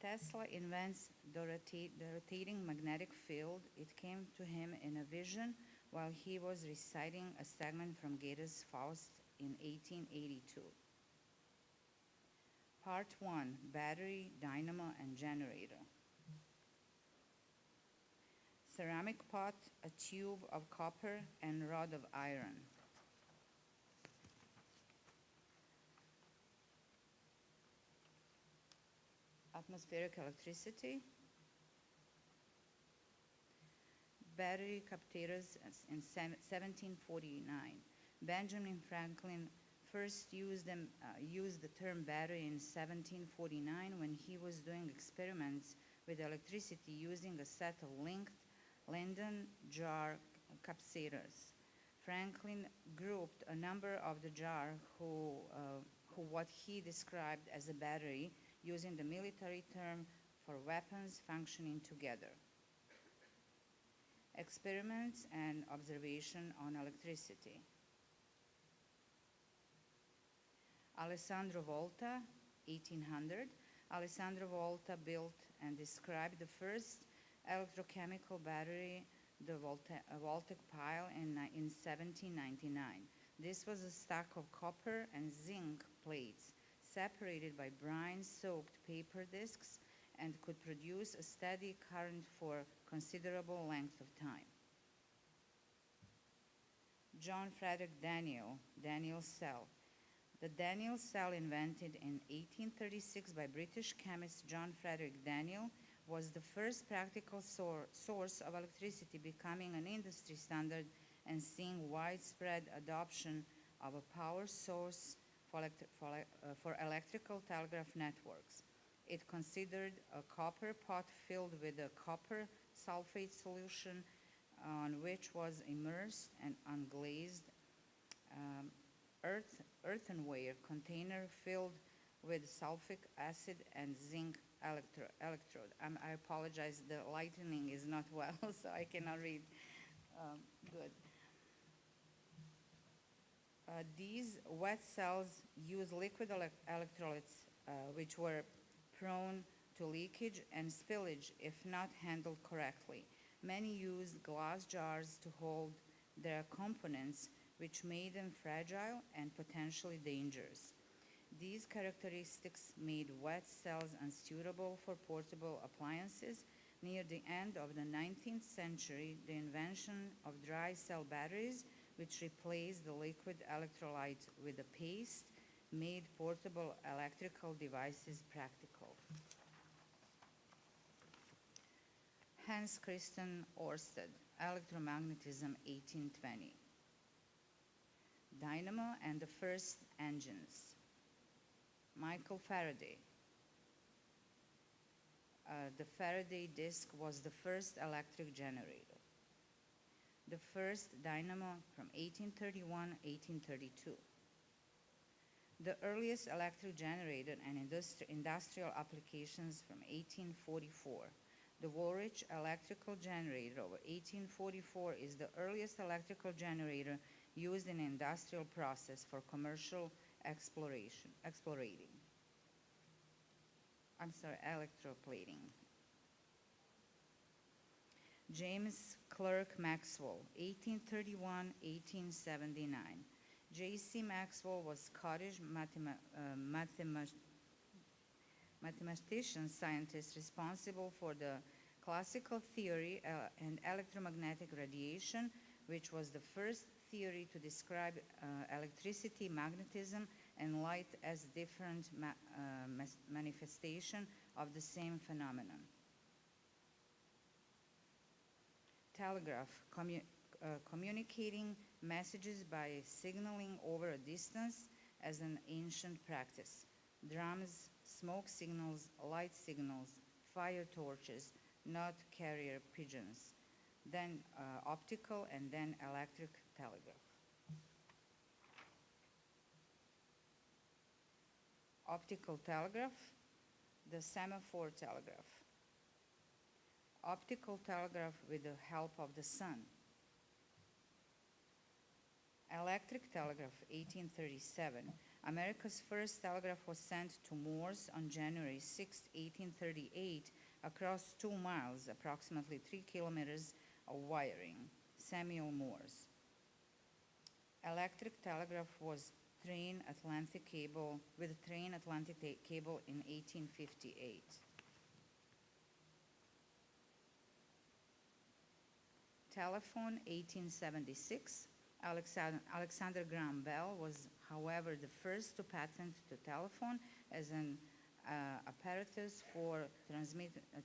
Tesla invents the rotating magnetic field. It came to him in a vision while he was reciting a segment from Goethe's Faust in 1882. Part 1, battery, dynamo, and generator. Ceramic pot, a tube of copper, and rod of iron. Atmospheric electricity, battery captators in 1749. Benjamin Franklin first used the term battery in 1749 when he was doing experiments with electricity using a set of linked Linden jar captators. Franklin grouped a number of the jar who what he described as a battery, using the military term for weapons functioning together. Experiments and observation on electricity. Alessandro Volta, 1800. Alessandro Volta built and described the first electrochemical battery, the Voltaic pile, in 1799. This was a stack of copper and zinc plates separated by brine-soaked paper discs and could produce a steady current for considerable length of time. John Frederick Daniel cell. The Daniell cell, invented in 1836 by British chemist John Frederick Daniell, was the first practical source of electricity, becoming an industry standard and seeing widespread adoption of a power source for electrical telegraph networks. It considered a copper pot filled with a copper sulfate solution on which was immersed an unglazed earthenware container filled with sulfuric acid and zinc electrode. I apologize, the lighting is not well, so I cannot read good. These wet cells use liquid electrolytes, which were prone to leakage and spillage if not handled correctly. Many used glass jars to hold their components, which made them fragile and potentially dangerous. These characteristics made wet cells unsuitable for portable appliances. Near the end of the 19th century, the invention of dry cell batteries, which replaced the liquid electrolyte with a paste, made portable electrical devices practical. Hans Christian Ørsted, Electromagnetism, 1820. Dynamo and the first engines. Michael Faraday. The Faraday disc was the first electric generator. The first dynamo from 1831-1832. The earliest electric generator and industrial applications from 1844. The Woolwich electrical generator of 1844 is the earliest electrical generator used in an industrial process for commercial electroplating. James Clerk Maxwell, 1831-1879. J.C. Maxwell was Scottish mathematician scientist responsible for the classical theory and electromagnetic radiation, which was the first theory to describe electricity, magnetism, and light as different manifestation of the same phenomenon. Telegraph, communicating messages by signaling over a distance as an ancient practice. Drums, smoke signals, light signals, fire torches, not carrier pigeons. Then optical and then electric telegraph. Optical telegraph, the semaphore telegraph. Optical telegraph with the help of the sun. Electric telegraph, 1837. America's first telegraph was sent to Morse on January 6, 1838, across 2 miles, approximately 3 kilometers of wiring. Samuel Morse. Electric telegraph was transatlantic cable in 1858. Telephone, 1876. Alexander Graham Bell was, however, the first to patent the telephone as an apparatus for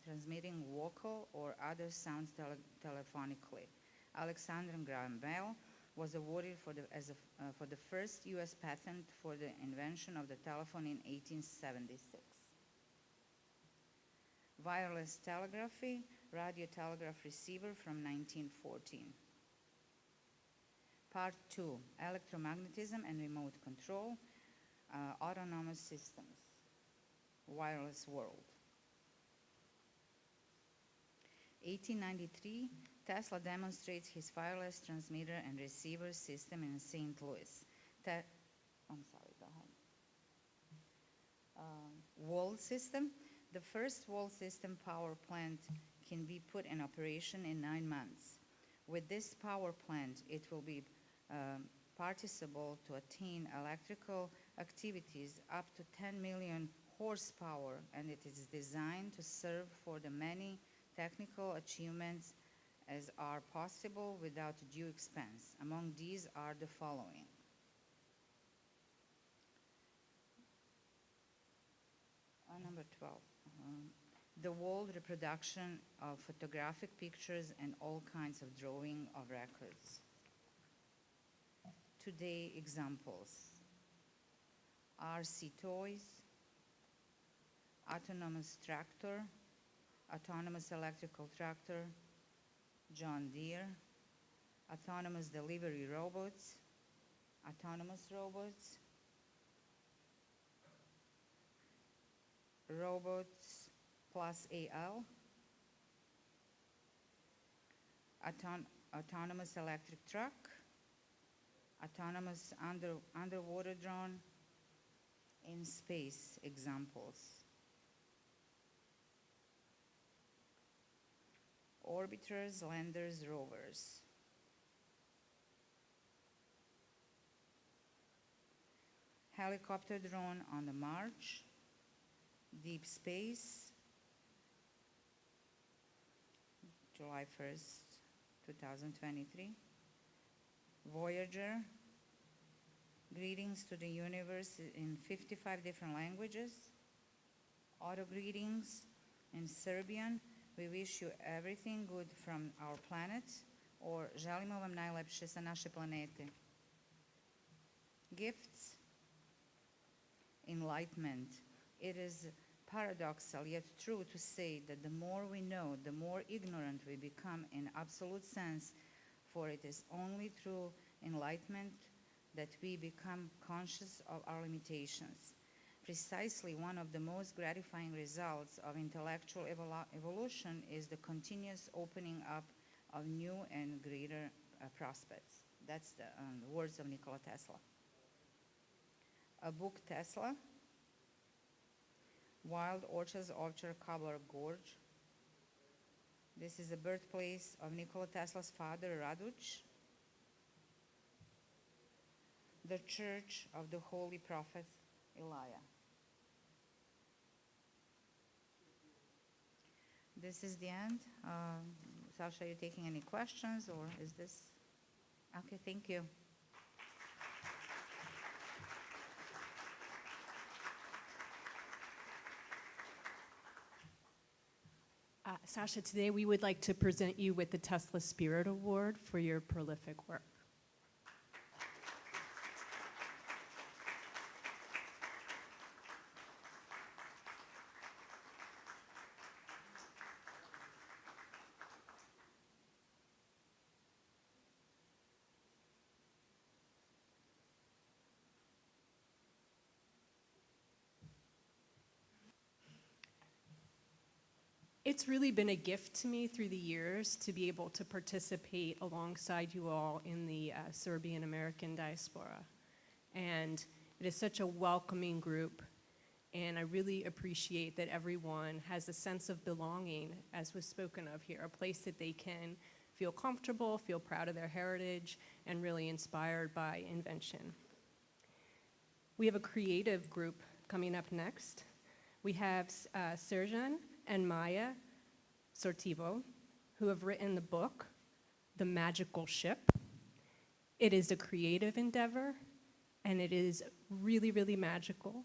transmitting vocal or other sounds telephonically. Alexander Graham Bell was awarded for the first U.S. patent for the invention of the telephone in 1876. Wireless telegraphy, radio telegraph receiver from 1914. Part 2, electromagnetism and remote control, autonomous systems, wireless world. 1893, Tesla demonstrates his wireless transmitter and receiver system in St. Louis. Wall system. The first wall system power plant can be put in operation in 9 months. With this power plant, it will be participle to attain electrical activities up to 10 million horsepower, and it is designed to serve for the many technical achievements as are possible without due expense. Among these are the following. Number 12. The world reproduction of photographic pictures and all kinds of drawing of records. Today, examples. RC toys, autonomous tractor, autonomous electrical tractor, John Deere, autonomous delivery robots, autonomous robots, robots plus AL, autonomous electric truck, autonomous underwater drone, in space examples. Orbiters, landers, rovers. Helicopter drone on the march, deep space, July 1st, 2023. Voyager, greetings to the universe in 55 different languages. Auto greetings in Serbian. We wish you everything good from our planet, or želimo vam najlepše sa naše planete. Gifts, enlightenment. It is paradoxal yet true to say that the more we know, the more ignorant we become in absolute sense, for it is only through enlightenment that we become conscious of our limitations. Precisely one of the most gratifying results of intellectual evolution is the continuous opening up of new and greater prospects. That's the words of Nikola Tesla. A book, Tesla, Wild Orchards, Ovčar, Kablar Gorge. This is the birthplace of Nikola Tesla's father, Raduc. The Church of the Holy Prophet, Elijah. This is the end. Sasha, are you taking any questions, or is this? Okay, thank you. Sasha, today we would like to present you with the Tesla Spirit Award for your prolific work. It's really been a gift to me through the years to be able to participate alongside you all in the Serbian American diaspora. And it is such a welcoming group, and I really appreciate that everyone has a sense of belonging, as was spoken of here, a place that they can feel comfortable, feel proud of their heritage, and really inspired by invention. We have a creative group coming up next. We have Serjan and Maya Sortivo, who have written the book, The Magical Ship. It is a creative endeavor, and it is really, really magical,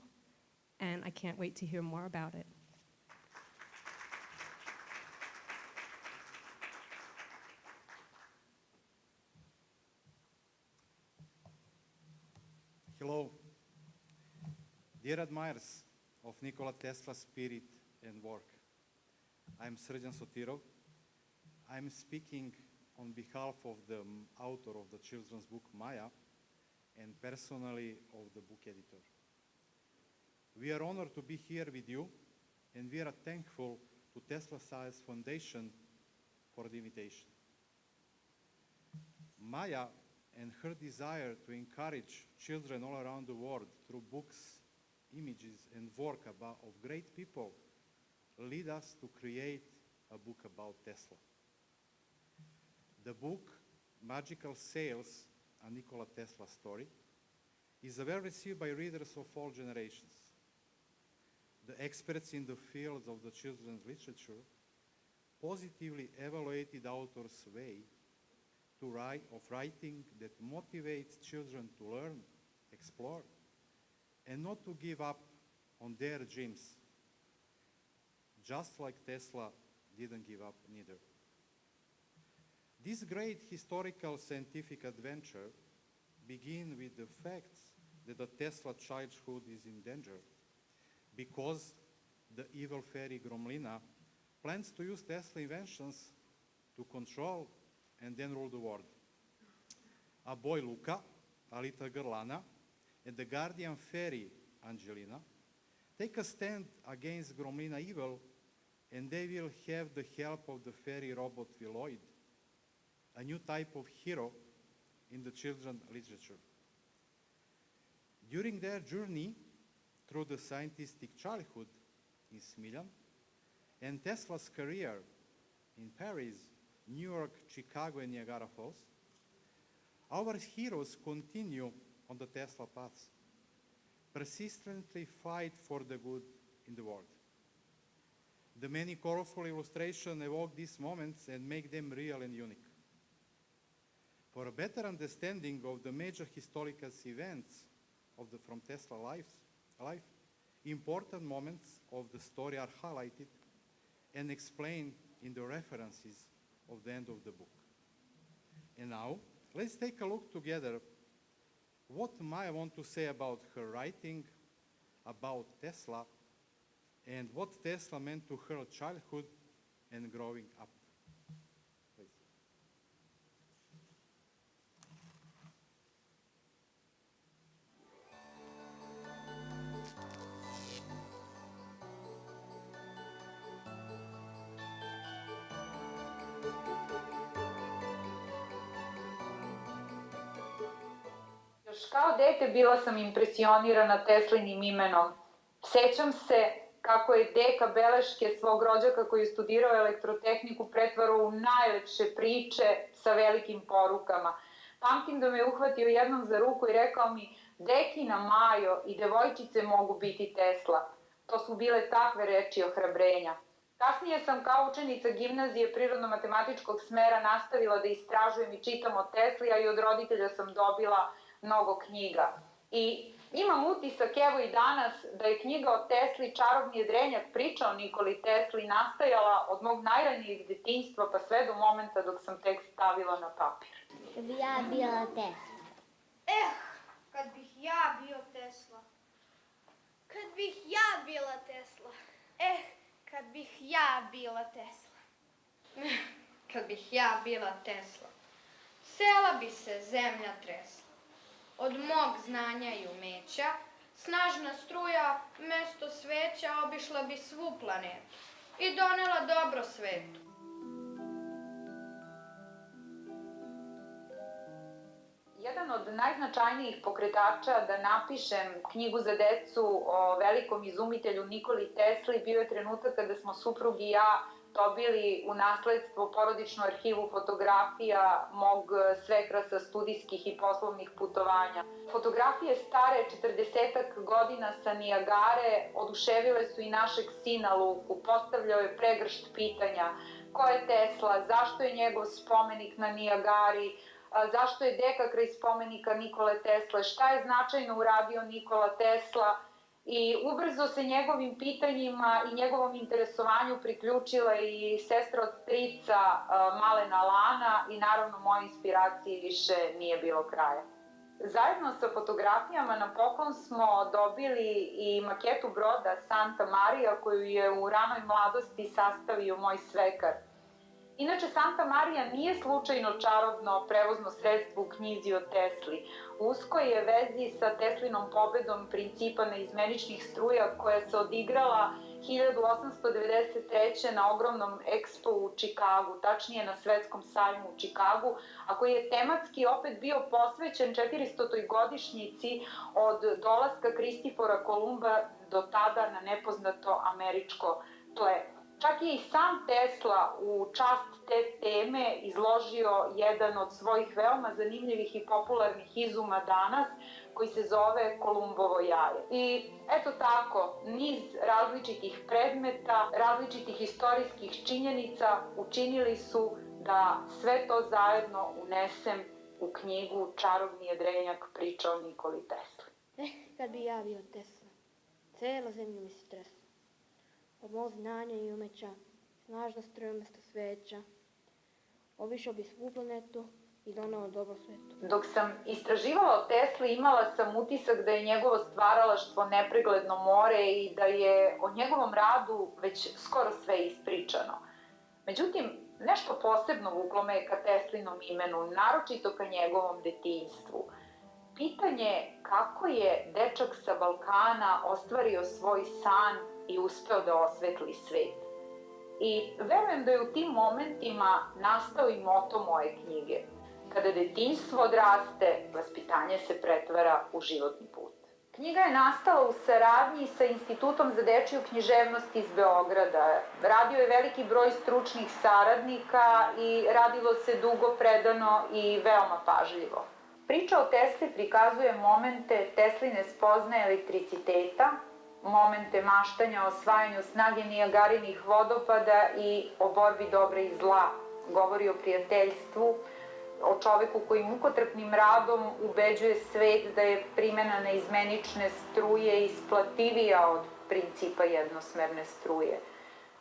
and I can't wait to hear more about it. Hello. Dear admirers of Nikola Tesla's spirit and work, I'm Srđan Sotirov. I'm speaking on behalf of the author of the children's book Maya and personally of the book editor. We are honored to be here with you, and we are thankful to Tesla Science Foundation for the invitation. Maya and her desire to encourage children all around the world through books, images, and work of great people lead us to create a book about Tesla. The book, Magical Sails, a Nikola Tesla story, is well received by readers of all generations. The experts in the field of the children's literature positively evaluated the author's way of writing that motivates children to learn, explore, and not to give up on their dreams just like Tesla didn't give up neither. This great historical scientific adventure begins with the facts that the Tesla childhood is in danger because the evil fairy Gromlina plans to use Tesla inventions to control and then rule the world. A boy Luca, a little girl Anna, and the guardian fairy Angelina take a stand against Gromlina evil, and they will have the help of the fairy robot Veloid, a new type of hero in the children's literature. During their journey through the scientific childhood in Smiljan and Tesla's career in Paris, New York, Chicago, and Niagara Falls, our heroes continue on the Tesla path, persistently fight for the good in the world. The many colorful illustrations evoke these moments and make them real and unique. For a better understanding of the major historical events from Tesla life, important moments of the story are highlighted and explained in the references of the end of the book. And now, let's take a look together what Maya wants to say about her writing, about Tesla, and what Tesla meant to her childhood and growing up. Please. Još kao dete bila sam impresionirana Teslinim imenom. Sećam se kako je deka beleške svog rođaka koji je studirao elektrotehniku pretvarao u najlepše priče sa velikim porukama. Pamtim da me uhvatio jednom za ruku i rekao mi: "Dekina Majo i devojčice mogu biti Tesla." To su bile takve reči ohrabrenja. Kasnije sam kao učenica gimnazije prirodno-matematičkog smera nastavila da istražujem i čitam o Tesli, a i od roditelja sam dobila mnogo knjiga. I imam utisak, evo i danas, da je knjiga o Tesli Čarobni jedrenjak priča o Nikoli Tesli nastajala od mog najranijeg detinjstva pa sve do momenta dok sam tekst stavila na papir. Kad bi ja bila Tesla. Kad bih ja bio Tesla. Kad bih ja bila Tesla. Kad bih ja bila Tesla. Kad bih ja bila Tesla. Sela bi se zemlja tresla. Od mog znanja i umeća, snažna struja, mesto sveća, obišla bi svu planetu i donela dobro svetu. Jedan od najznačajnijih pokretača da napišem knjigu za decu o velikom izumitelju Nikoli Tesli bio je trenutak kada smo suprug i ja dobili u nasledstvo porodičnu arhivu fotografija mog svekra sa studijskih i poslovnih putovanja. Fotografije stare 40-ak godina sa Nijagare oduševile su i našeg sina Luku. Postavljao je pregršt pitanja: ko je Tesla, zašto je njegov spomenik na Nijagari, zašto je deka kraj spomenika Nikole Tesle, šta je značajno uradio Nikola Tesla. I ubrzo se njegovim pitanjima i njegovom interesovanju priključila i sestra od strica Malena Lana i naravno moje inspiracije više nije bilo kraja. Zajedno sa fotografijama na poklon smo dobili i maketu broda Santa Maria koju je u ranoj mladosti sastavio moj svekar. Inače, Santa Maria nije slučajno čarobno prevozno sredstvo u knjizi o Tesli. U uskoj je vezi sa Teslinom pobedom principa neizmeničnih struja koja se odigrala 1893. na ogromnom ekspo u Čikagu, tačnije na Svetskom sajmu u Čikagu, a koji je tematski opet bio posvećen 400. godišnjici od dolaska Kristifora Kolumba do tada na nepoznato američko tle. Čak je i sam Tesla u čast te teme izložio jedan od svojih veoma zanimljivih i popularnih izuma danas, koji se zove Kolumbovo jaje. I eto tako, niz različitih predmeta, različitih istorijskih činjenica učinili su da sve to zajedno unesem u knjigu Čarobni jedrenjak priča o Nikoli Tesli. Kad bi ja bio Tesla, cela zemlja mi se tresla. od mog znanja i umeća, snažna struja umjesto sveća, obišao bi svu planetu i donao dobro svetu. Dok sam istraživala o Tesli, imala sam utisak da je njegovo stvaralaštvo nepregledno more i da je o njegovom radu već skoro sve ispričano. Međutim, nešto posebno vuklo me ka Teslinom imenu, naročito ka njegovom detinjstvu. Pitanje kako je dečak sa Balkana ostvario svoj san i uspeo da osvetli svet. I verujem da je u tim momentima nastao i moto moje knjige. Kada detinjstvo odraste, vaspitanje se pretvara u životni put. Knjiga je nastala u saradnji sa Institutom za dečiju književnost iz Beograda. Radio je veliki broj stručnih saradnika i radilo se dugo, predano i veoma pažljivo. Priča o Tesli prikazuje momente Tesline spoznaje elektriciteta, momente maštanja o osvajanju snage Nijagarinih vodopada i o borbi dobra i zla. Govori o prijateljstvu, o čoveku koji mukotrpnim radom ubeđuje svet da je primena neizmenične struje isplativija od principa jednosmerne struje.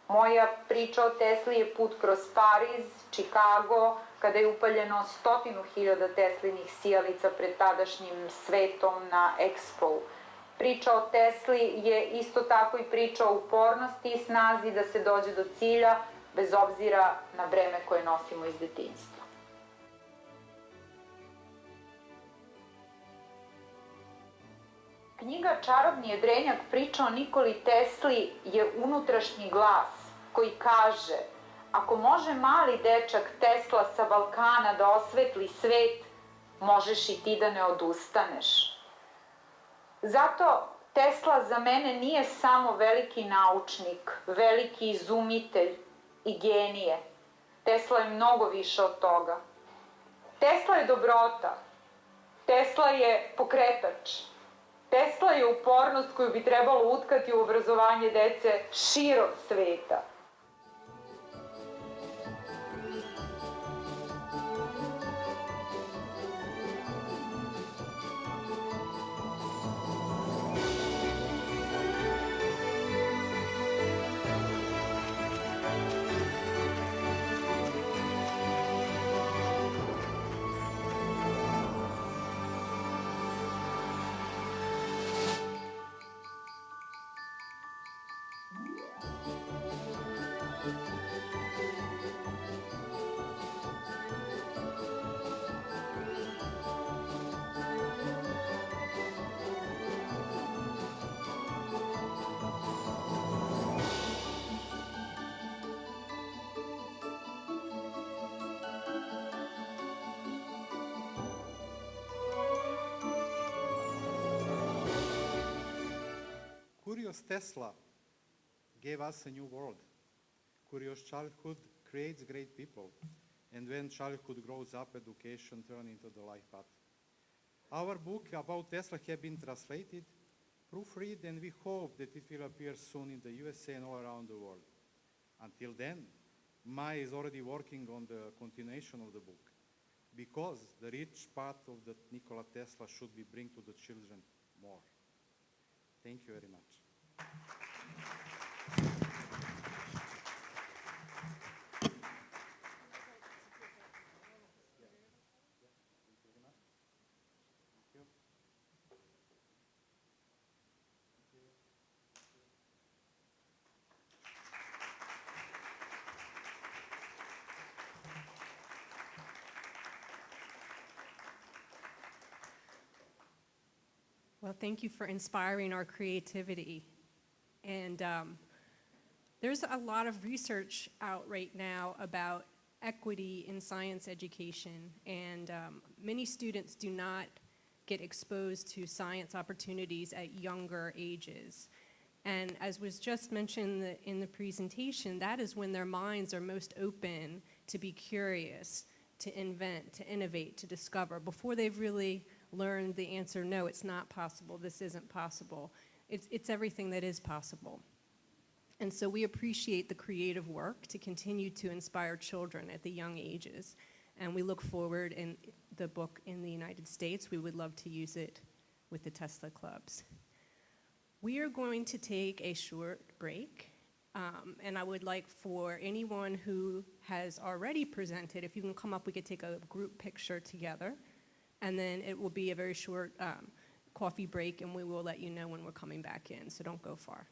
Moja priča o Tesli je put kroz Pariz, Čikago, kada je upaljeno 100.000 Teslinih sijalica pred tadašnjim svetom na Expo. Priča o Tesli je isto tako i priča o upornosti i snazi da se dođe do cilja, bez obzira na breme koje nosimo iz detinjstva. Knjiga Čarobni jedrenjak priča o Nikoli Tesli je unutrašnji glas koji kaže: ako može mali dečak Tesla sa Balkana da osvetli svet, možeš i ti da ne odustaneš. Zato Tesla za mene nije samo veliki naučnik, veliki izumitelj i genije. Tesla je mnogo više od toga. Tesla je dobrota. Tesla je pokretač. Tesla je upornost koju bi trebalo utkati u obrazovanje dece širom sveta. Curious Tesla gave us a new world. Curious childhood creates great people. And when childhood grows up, education turns into the life path. Our book about Tesla has been translated, proofread, and we hope that it will appear soon in the USA and all around the world. Until then, Maya is already working on the continuation of the book, because the rich path of the Nikola Tesla should be bring to the children more. Thank you very much. Well, thank you for inspiring our creativity. And there's a lot of research out right now about equity in science education, and many students do not get exposed to science opportunities at younger ages. And as was just mentioned in the presentation, that is when their minds are most open to be curious, to invent, to innovate, to discover, before they've really learned the answer, no, it's not possible, this isn't possible. It's everything that is possible. And so we appreciate the creative work to continue to inspire children at the young ages. And we look forward in the book in the United States. We would love to use it with the Tesla Clubs. We are going to take a short break, And I would like for anyone who has already presented, if you can come up, we could take a group picture together. And then it will be a very short coffee break, and we will let you know when we're coming back in, so don't go far.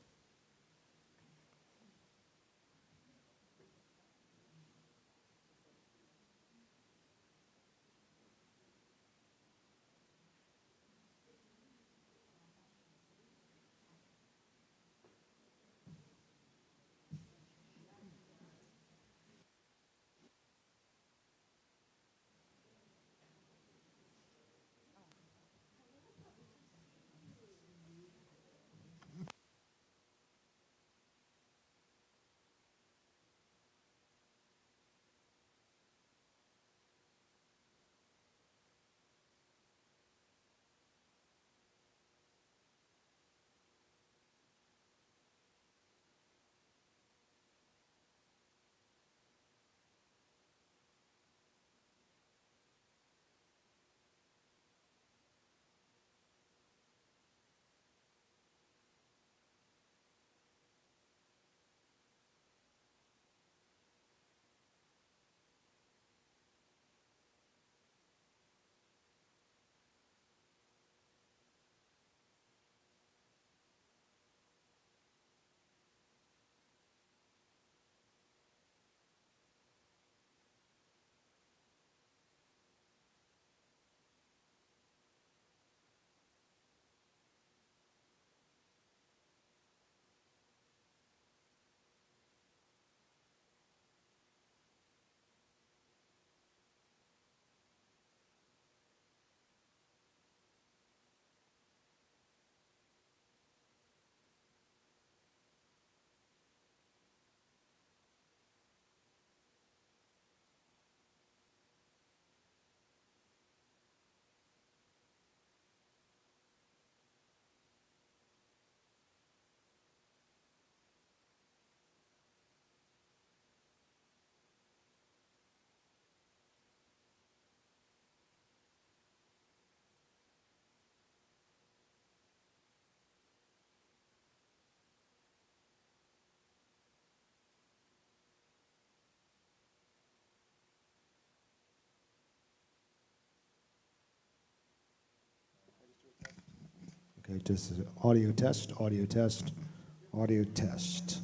Okay, just audio test, audio test, audio test.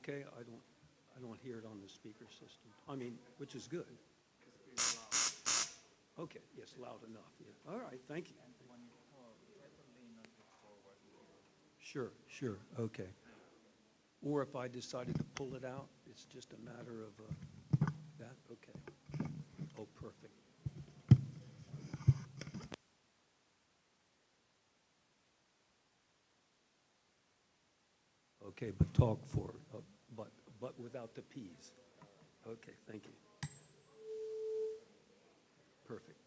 okay? I don't hear it on the speaker system. I mean, which is good. Okay, yes, loud enough, yeah. All right, thank you. Sure, okay. Or if I decided to pull it out, it's just a matter of that, okay. Oh, perfect. Okay, but talk for, but without the Ps. Okay, thank you. Perfect.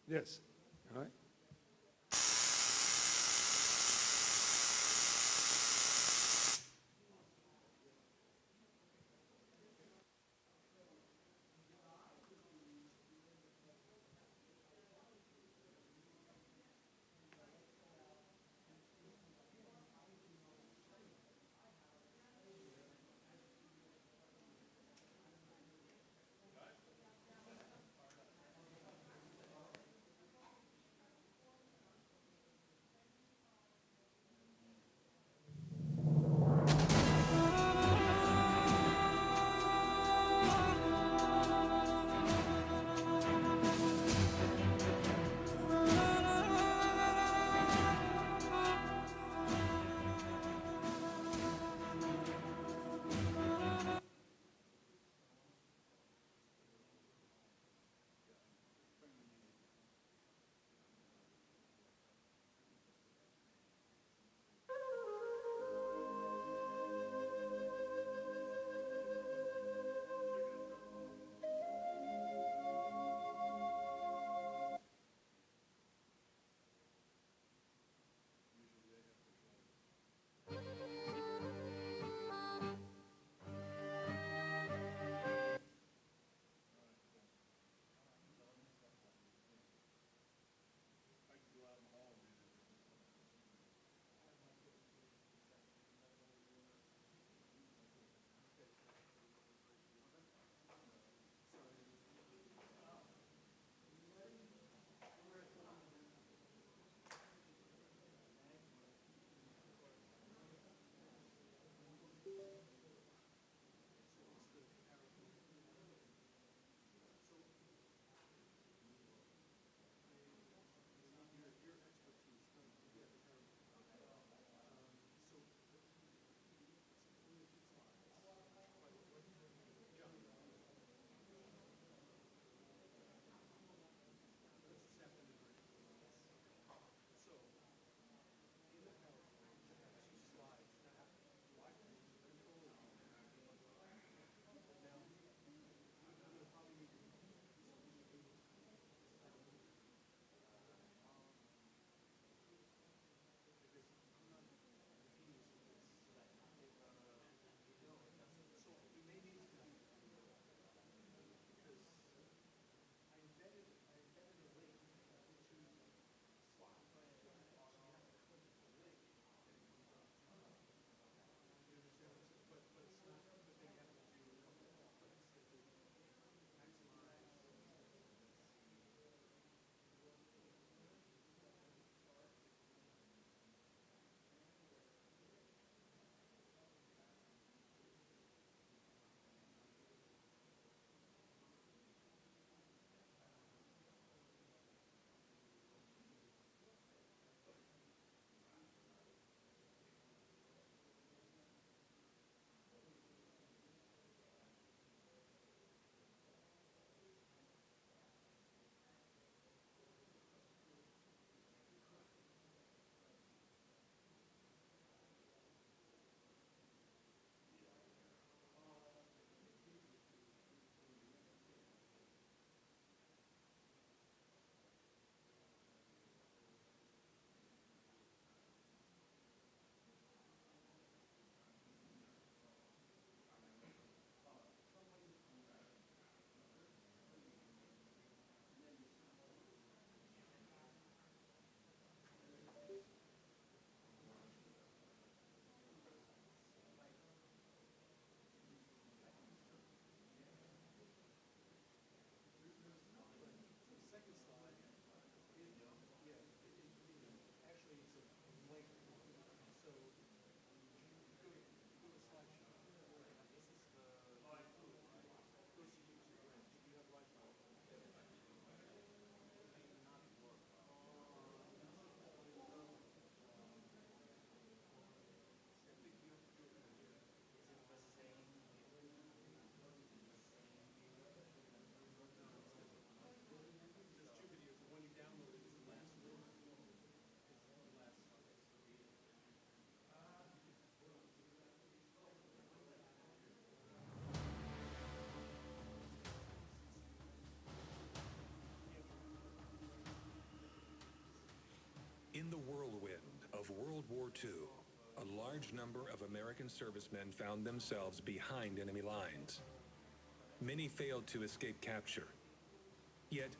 Yes, all right. the whirlwind of World War II, a large number of American servicemen found themselves behind enemy lines. Many failed to escape capture. Yet,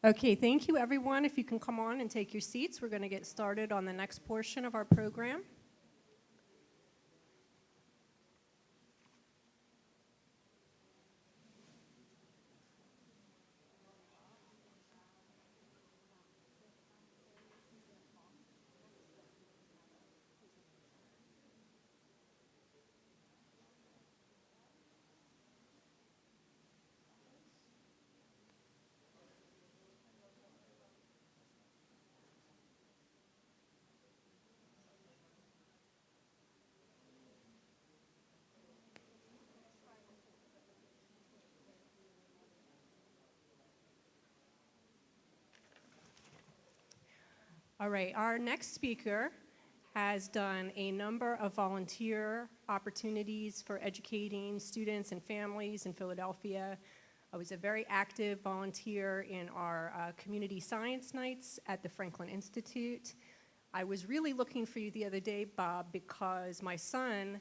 Okay, thank you everyone. If you can come on and take your seats, we're going to get started on the next portion of our program. All right, our next speaker has done a number of volunteer opportunities for educating students and families in Philadelphia. I was a very active volunteer in our community science nights at the Franklin Institute. I was really looking for you the other day, Bob, because my son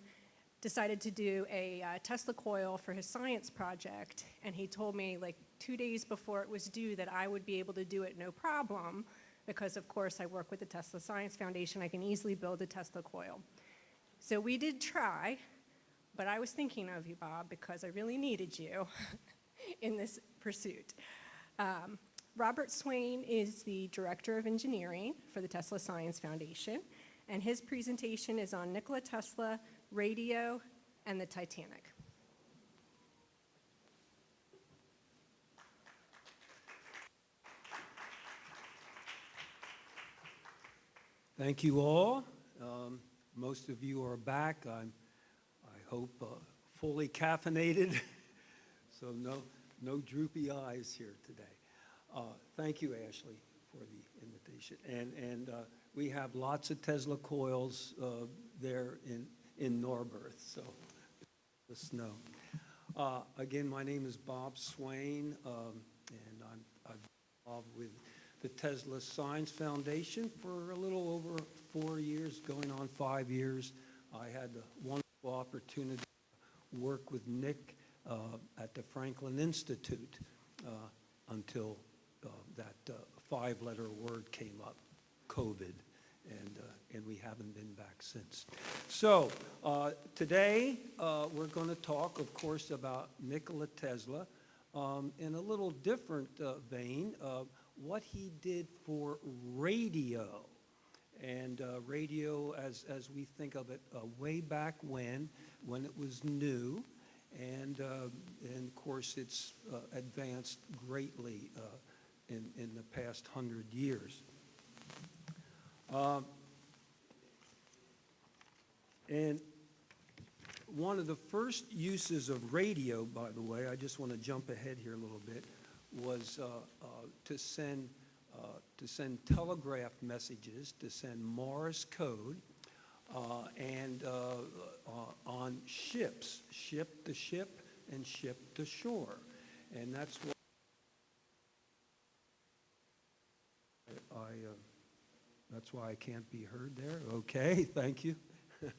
decided to do a Tesla coil for his science project, and he told me like 2 days before it was due that I would be able to do it no problem, because of course I work with the Tesla Science Foundation. I can easily build a Tesla coil. So we did try, but I was thinking of you, Bob, because I really needed you in this pursuit. Robert Swain is the Director of Engineering for the Tesla Science Foundation, and his presentation is on Nikola Tesla, radio, and the Titanic. Thank you all. Most of you are back. I hope fully caffeinated, so no droopy eyes here today. Thank you, Ashley, for the invitation. And we have lots of Tesla coils there in Norberth, so let us know. Again, my name is Bob Swain, and I'm involved with the Tesla Science Foundation for a little over 4 years, going on 5 years. I had the wonderful opportunity to work with Nick at the Franklin Institute until that five-letter word came up, COVID, and we haven't been back since. So today we're going to talk, of course, about Nikola Tesla in a little different vein. What he did for radio. And radio, as we think of it, way back when it was new. And of course, it's advanced greatly in the past 100 years. And one of the first uses of radio, by the way, I just want to jump ahead here a little bit, was to send telegraph messages, to send Morse code, and on ships, ship to ship and ship to shore, and that's what that's why I can't be heard there. Okay, thank you. I'll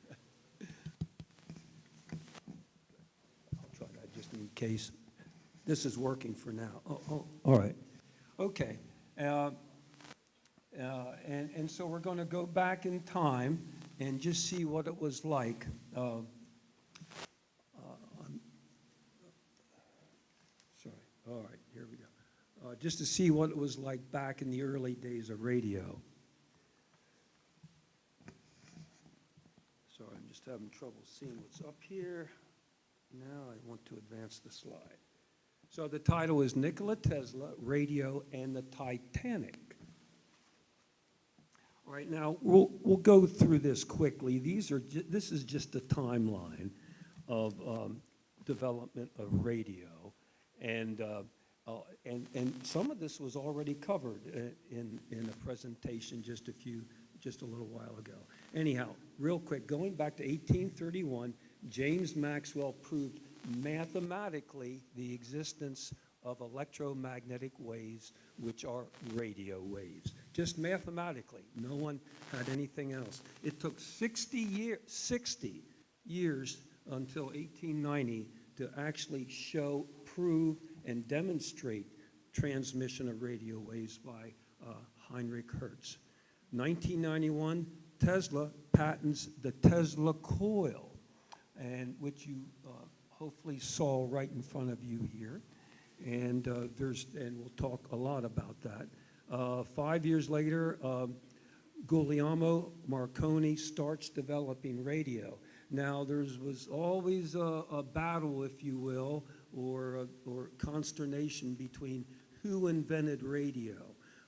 try that just in case. This is working for now. Oh, all right. Okay. And so we're going to go back in time and just see what it was like. Sorry. All right, here we go. Just to see what it was like back in the early days of radio. Sorry, I'm just having trouble seeing what's up here. Now I want to advance the slide. So the title is Nikola Tesla, Radio, and the Titanic. All right, now we'll go through this quickly. This is just a timeline of development of radio, and some of this was already covered in a presentation just a little while ago. Anyhow, real quick, going back to 1831, James Maxwell proved mathematically the existence of electromagnetic waves, which are radio waves. Just mathematically. No one had anything else. It took 60 years until 1890 to actually show, prove, and demonstrate transmission of radio waves by Heinrich Hertz. 1991, Tesla patents the Tesla coil, and which you hopefully saw right in front of you here. And we'll talk a lot about that. 5 years later, Guglielmo Marconi starts developing radio. Now, there was always a battle, if you will, or consternation between who invented radio.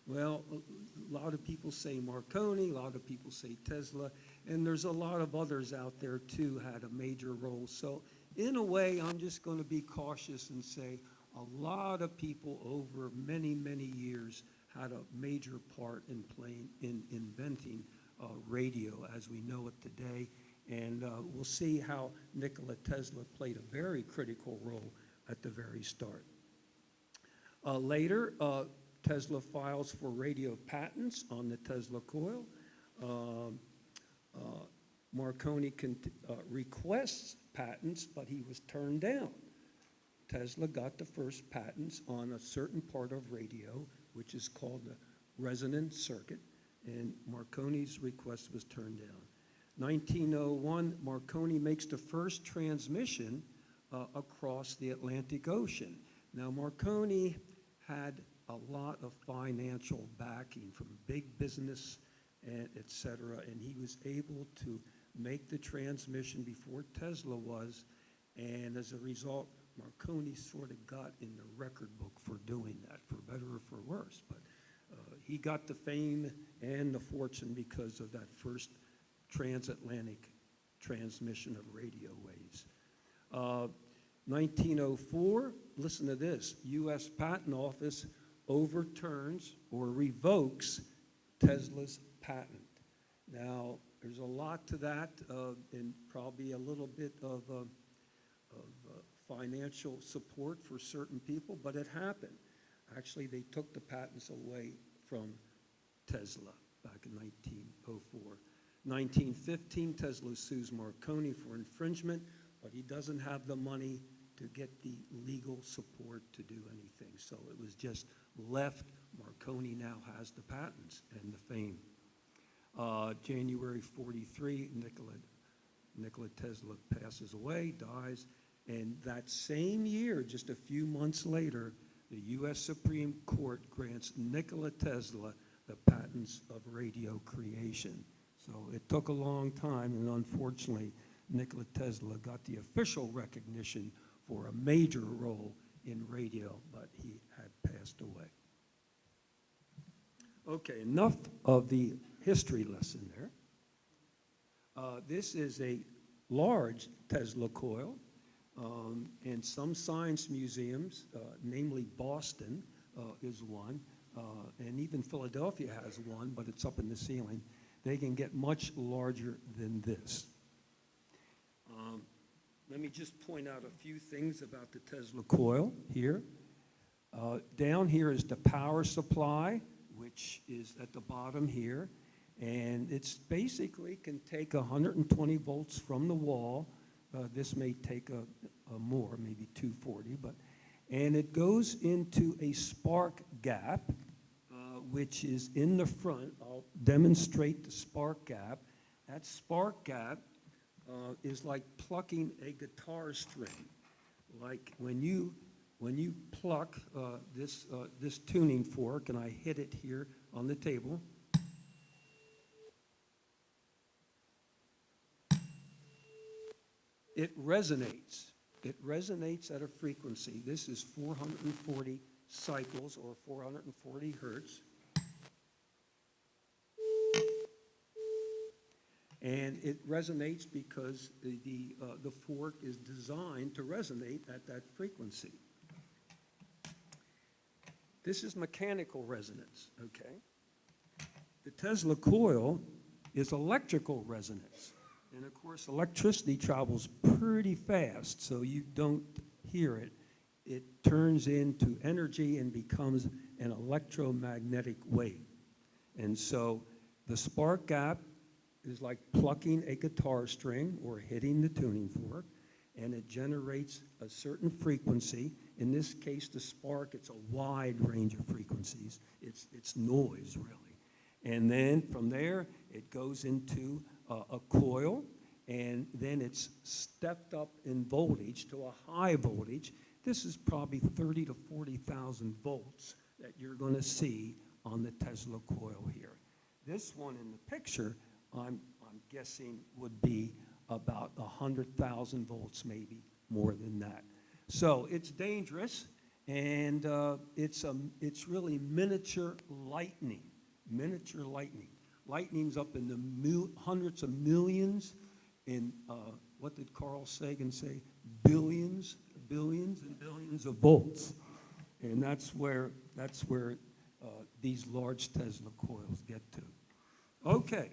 Well, a lot of people say Marconi, a lot of people say Tesla, and there's a lot of others out there too had a major role. So in a way, I'm just going to be cautious and say a lot of people over many, many years had a major part in inventing radio as we know it today. And we'll see how Nikola Tesla played a very critical role at the very start. Later, Tesla files for radio patents on the Tesla coil. Marconi requests patents, but he was turned down. Tesla got the first patents on a certain part of radio, which is called the resonant circuit, and Marconi's request was turned down. 1901, Marconi makes the first transmission across the Atlantic Ocean. Now, Marconi had a lot of financial backing from big business, and et cetera, and he was able to make the transmission before Tesla was, and as a result, Marconi sort of got in the record book for doing that, for better or for worse. But he got the fame and the fortune because of that first transatlantic transmission of radio waves. 1904, listen to this, U.S. Patent Office overturns or revokes Tesla's patent. Now, there's a lot to that and probably a little bit of financial support for certain people, but it happened. Actually, they took the patents away from Tesla back in 1904. 1915, Tesla sues Marconi for infringement, but he doesn't have the money to get the legal support to do anything. So it was just left. Marconi now has the patents and the fame. January 43, Nikola Tesla passes away, dies, and that same year, just a few months later, the U.S. Supreme Court grants Nikola Tesla the patents of radio creation. So it took a long time, and unfortunately, Nikola Tesla got the official recognition for a major role in radio, but he had passed away. Okay, enough of the history lesson there. This is a large Tesla coil, and some science museums, namely Boston is one, and even Philadelphia has one, but it's up in the ceiling. They can get much larger than this. Let me just point out a few things about the Tesla coil here. Down here is the power supply, which is at the bottom here. And it's basically can take 120 volts from the wall. This may take a more, maybe 240, and it goes into a spark gap, which is in the front. I'll demonstrate the spark gap. That spark gap is like plucking a guitar string. Like when you pluck this tuning fork, and I hit it here on the table, it resonates. It resonates at a frequency. This is 440 cycles or 440 hertz. And it resonates because the fork is designed to resonate at that frequency. This is mechanical resonance, okay? The Tesla coil is electrical resonance. And of course, electricity travels pretty fast, so you don't hear it. It turns into energy and becomes an electromagnetic wave. And so the spark gap is like plucking a guitar string or hitting the tuning fork, and it generates a certain frequency. In this case, the spark, it's a wide range of frequencies. It's noise, really. And then from there, it goes into a coil, and then it's stepped up in voltage to a high voltage. This is probably 30 to 40,000 volts that you're going to see on the Tesla coil here. This one in the picture, I'm guessing would be about 100,000 volts, maybe more than that. So it's dangerous, and it's really miniature lightning. Miniature lightning. Lightning's up in the hundreds of millions, in what did Carl Sagan say? Billions and billions of volts, and that's where these large Tesla coils get to. Okay.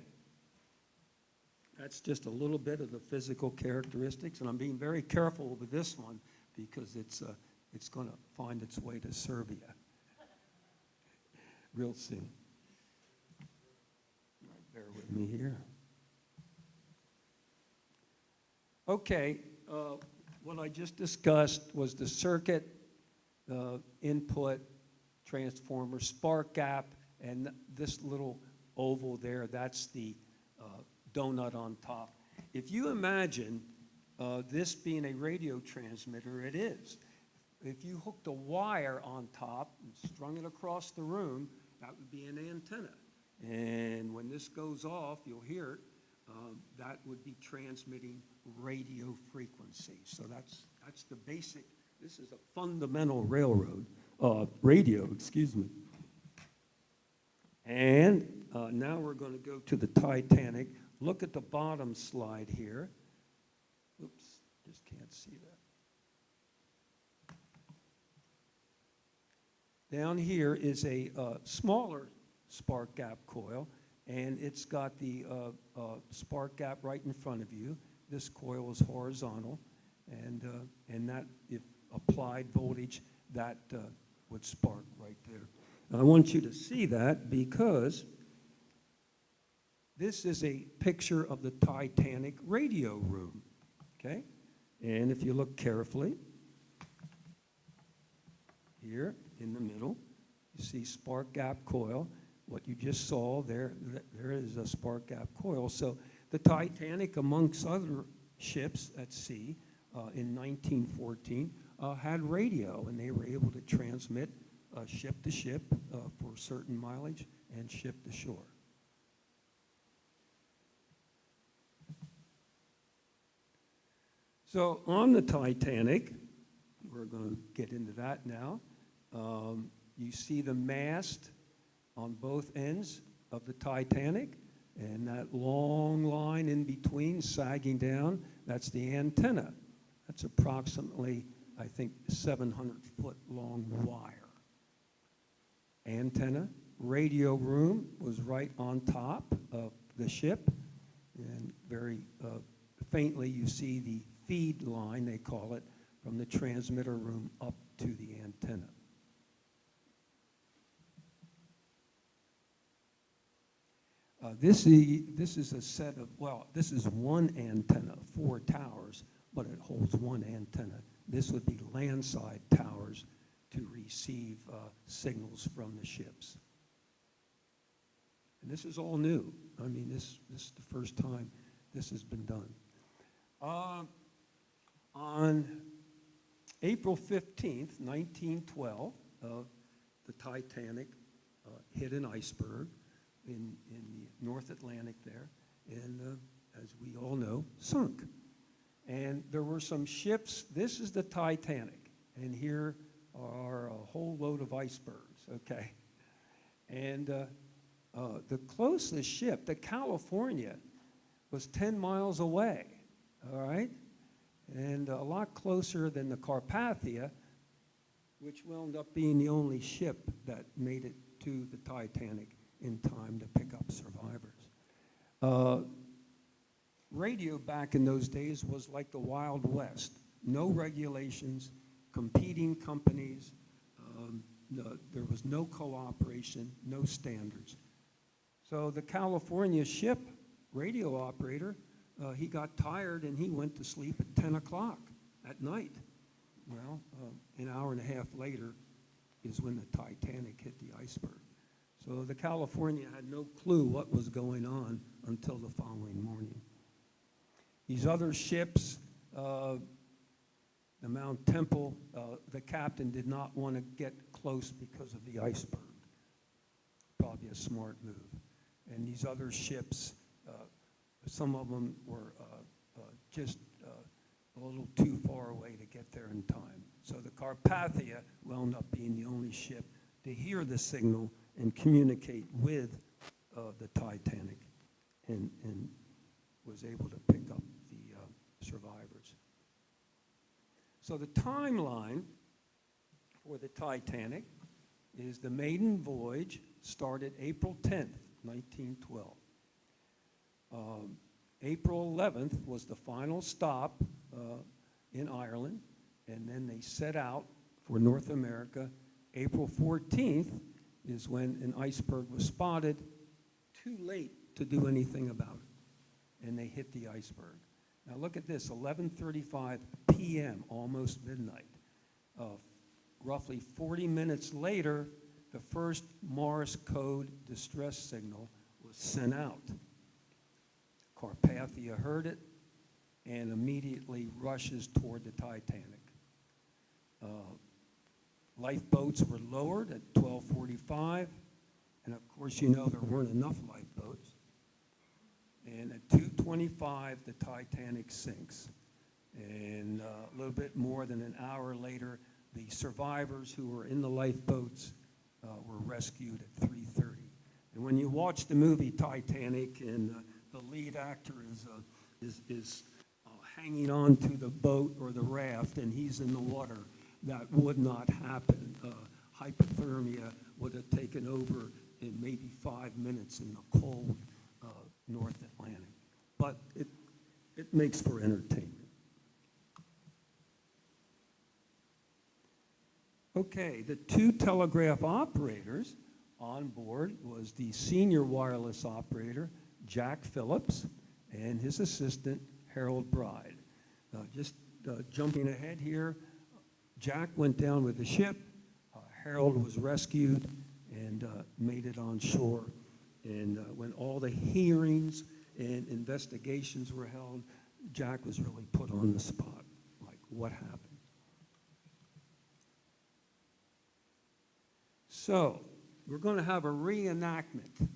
That's just a little bit of the physical characteristics, and I'm being very careful with this one because it's going to find its way to Serbia real soon. Bear with me here. Okay, what I just discussed was the circuit, input, transformer, spark gap, and this little oval there, that's the donut on top. If you imagine this being a radio transmitter, it is. If you hooked a wire on top and strung it across the room, that would be an antenna. And when this goes off, you'll hear it. That would be transmitting radio frequency. So that's the basic. This is a fundamental radio, excuse me. And now we're going to go to the Titanic. Look at the bottom slide here. Oops, just can't see that. Down here is a smaller spark gap coil, and it's got the spark gap right in front of you. This coil is horizontal, and that, if applied voltage, that would spark right there. Now, I want you to see that because this is a picture of the Titanic radio room, okay? And if you look carefully, here in the middle, you see spark gap coil. What you just saw there is a spark gap coil. So the Titanic, amongst other ships at sea in 1914, had radio, and they were able to transmit ship to ship for certain mileage and ship to shore. So on the Titanic, we're going to get into that now. You see the mast on both ends of the Titanic, and that long line in between sagging down, that's the antenna. That's approximately, I think, 700-foot long wire. Antenna. Radio room was right on top of the ship, and very faintly you see the feed line, they call it, from the transmitter room up to the antenna. This is a set of, well, this is one antenna, 4 towers, but it holds one antenna. This would be landside towers to receive signals from the ships. And this is all new. I mean, this is the first time this has been done. On April 15th, 1912, the Titanic hit an iceberg in the North Atlantic there, and as we all know, sunk. And there were some ships. This is the Titanic, and here are a whole load of icebergs, okay? And the closest ship, the California, was 10 miles away, all right? And a lot closer than the Carpathia, which wound up being the only ship that made it to the Titanic in time to pick up survivors. Radio back in those days was like the Wild West. No regulations, competing companies, there was no cooperation, no standards. So the California ship radio operator, he got tired and he went to sleep at 10 o'clock at night. Well, an hour and a half later is when the Titanic hit the iceberg. So the California had no clue what was going on until the following morning. These other ships, the Mount Temple, the captain did not want to get close because of the iceberg. Probably a smart move. And these other ships, some of them were just a little too far away to get there in time. So the Carpathia wound up being the only ship to hear the signal and communicate with the Titanic, and was able to pick up the survivors. So the timeline for the Titanic is the maiden voyage started April 10th, 1912. April 11th was the final stop in Ireland, and then they set out for North America. April 14th is when an iceberg was spotted, too late to do anything about it, and they hit the iceberg. Now look at this, 11:35 p.m., almost midnight. Roughly 40 minutes later, the first Morse code distress signal was sent out. Carpathia heard it and immediately rushes toward the Titanic. Lifeboats were lowered at 12:45, and of course you know there weren't enough lifeboats. And at 2:25 the Titanic sinks. And a little bit more than an hour later, the survivors who were in the lifeboats were rescued at 3:30. And when you watch the movie Titanic, and the lead actor is hanging on to the boat or the raft, and he's in the water, that would not happen. Hypothermia would have taken over in maybe 5 minutes in the cold North Atlantic. But it makes for entertainment. Okay, the two telegraph operators on board was the senior wireless operator, Jack Phillips, and his assistant, Harold Bride. Just jumping ahead here, Jack went down with the ship. Harold was rescued and made it on shore. And when all the hearings and investigations were held, Jack was really put on the spot, like what happened. So we're going to have a reenactment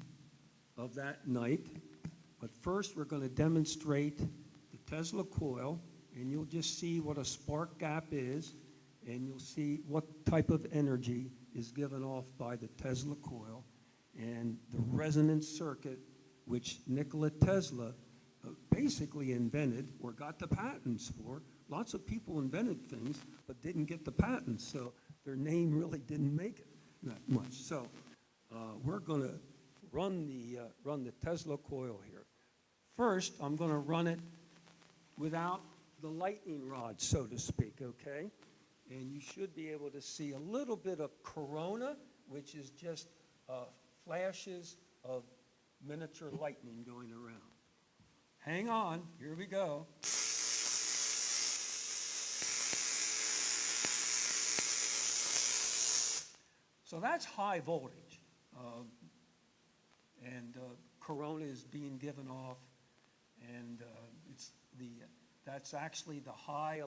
of that night, but first we're going to demonstrate the Tesla coil, and you'll just see what a spark gap is, and you'll see what type of energy is given off by the Tesla coil, and the resonance circuit, which Nikola Tesla basically invented or got the patents for. Lots of people invented things but didn't get the patents, so their name really didn't make it that much. So we're going to run the Tesla coil here. First, I'm going to run it without the lightning rod, so to speak, okay? And you should be able to see a little bit of corona, which is just flashes of miniature lightning going around. Hang on, here we go. So that's high voltage, and corona is being given off, and that's actually the high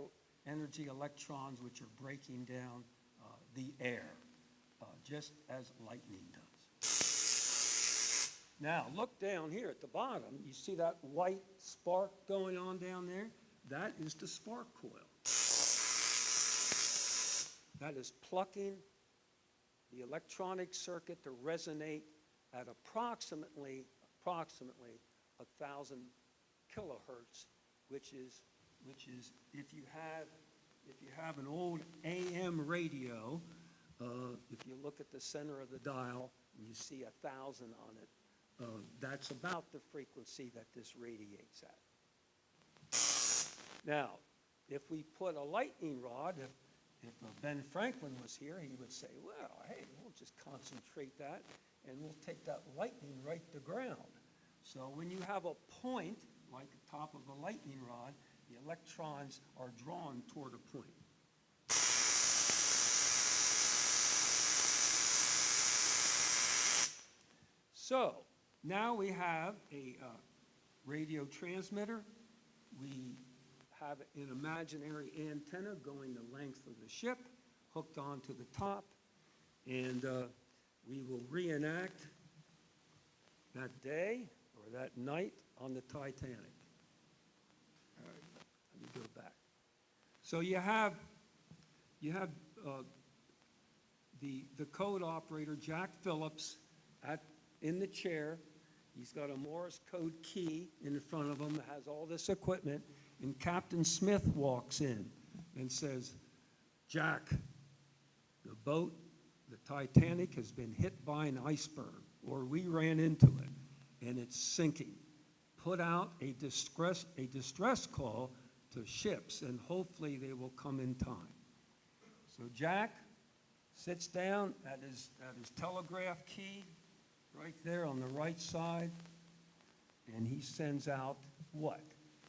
energy electrons which are breaking down the air, just as lightning does. Now look down here at the bottom. You see that white spark going on down there? That is the spark coil. That is plucking the electronic circuit to resonate at approximately 1,000 kilohertz, which is if you have an old AM radio, if you look at the center of the dial and you see 1,000 on it, that's about the frequency that this radiates at. Now, if we put a lightning rod, if Ben Franklin was here, he would say, well, hey, we'll just concentrate that and we'll take that lightning right to ground. So when you have a point, like the top of a lightning rod, the electrons are drawn toward a point. So now we have a radio transmitter. We have an imaginary antenna going the length of the ship, hooked onto the top, and we will reenact that day or that night on the Titanic. All right, let me go back. So you have the code operator, Jack Phillips, in the chair. He's got a Morse code key in front of him that has all this equipment, and Captain Smith walks in and says, Jack, the boat, the Titanic, has been hit by an iceberg, or we ran into it, and it's sinking. Put out a distress call to ships, and hopefully they will come in time. So Jack sits down at his telegraph key, right there on the right side, and he sends out what?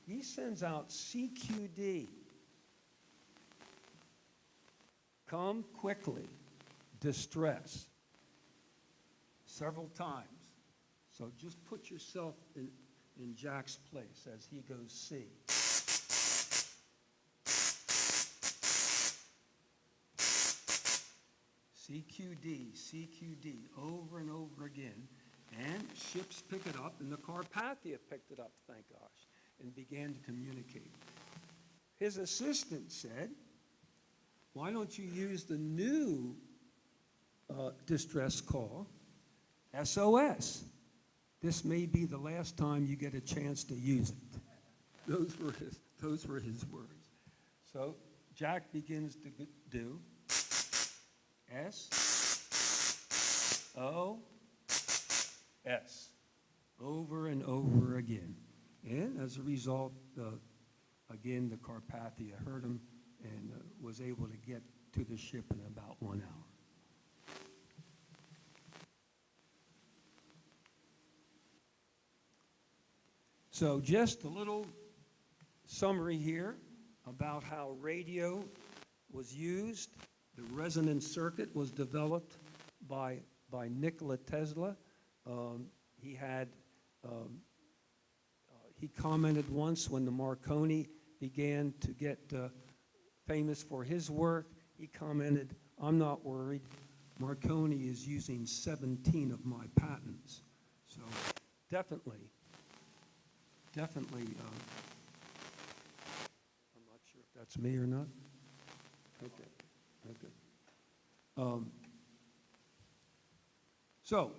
He sends out CQD. Come quickly, distress, several times. So just put yourself in Jack's place as he goes C. CQD, CQD, over and over again. And ships pick it up, and the Carpathia picked it up, thank gosh, and began to communicate. His assistant said, why don't you use the new distress call, SOS? This may be the last time you get a chance to use it. Those were his words. So Jack begins to do SOS over and over again. And as a result, again, the Carpathia heard him and was able to get to the ship in about 1 hour. So just a little summary here about how radio was used. The resonance circuit was developed by Nikola Tesla. He commented once when the Marconi began to get famous for his work, he commented, I'm not worried. Marconi is using 17 of my patents. So definitely, I'm not sure if that's me or not. Okay. So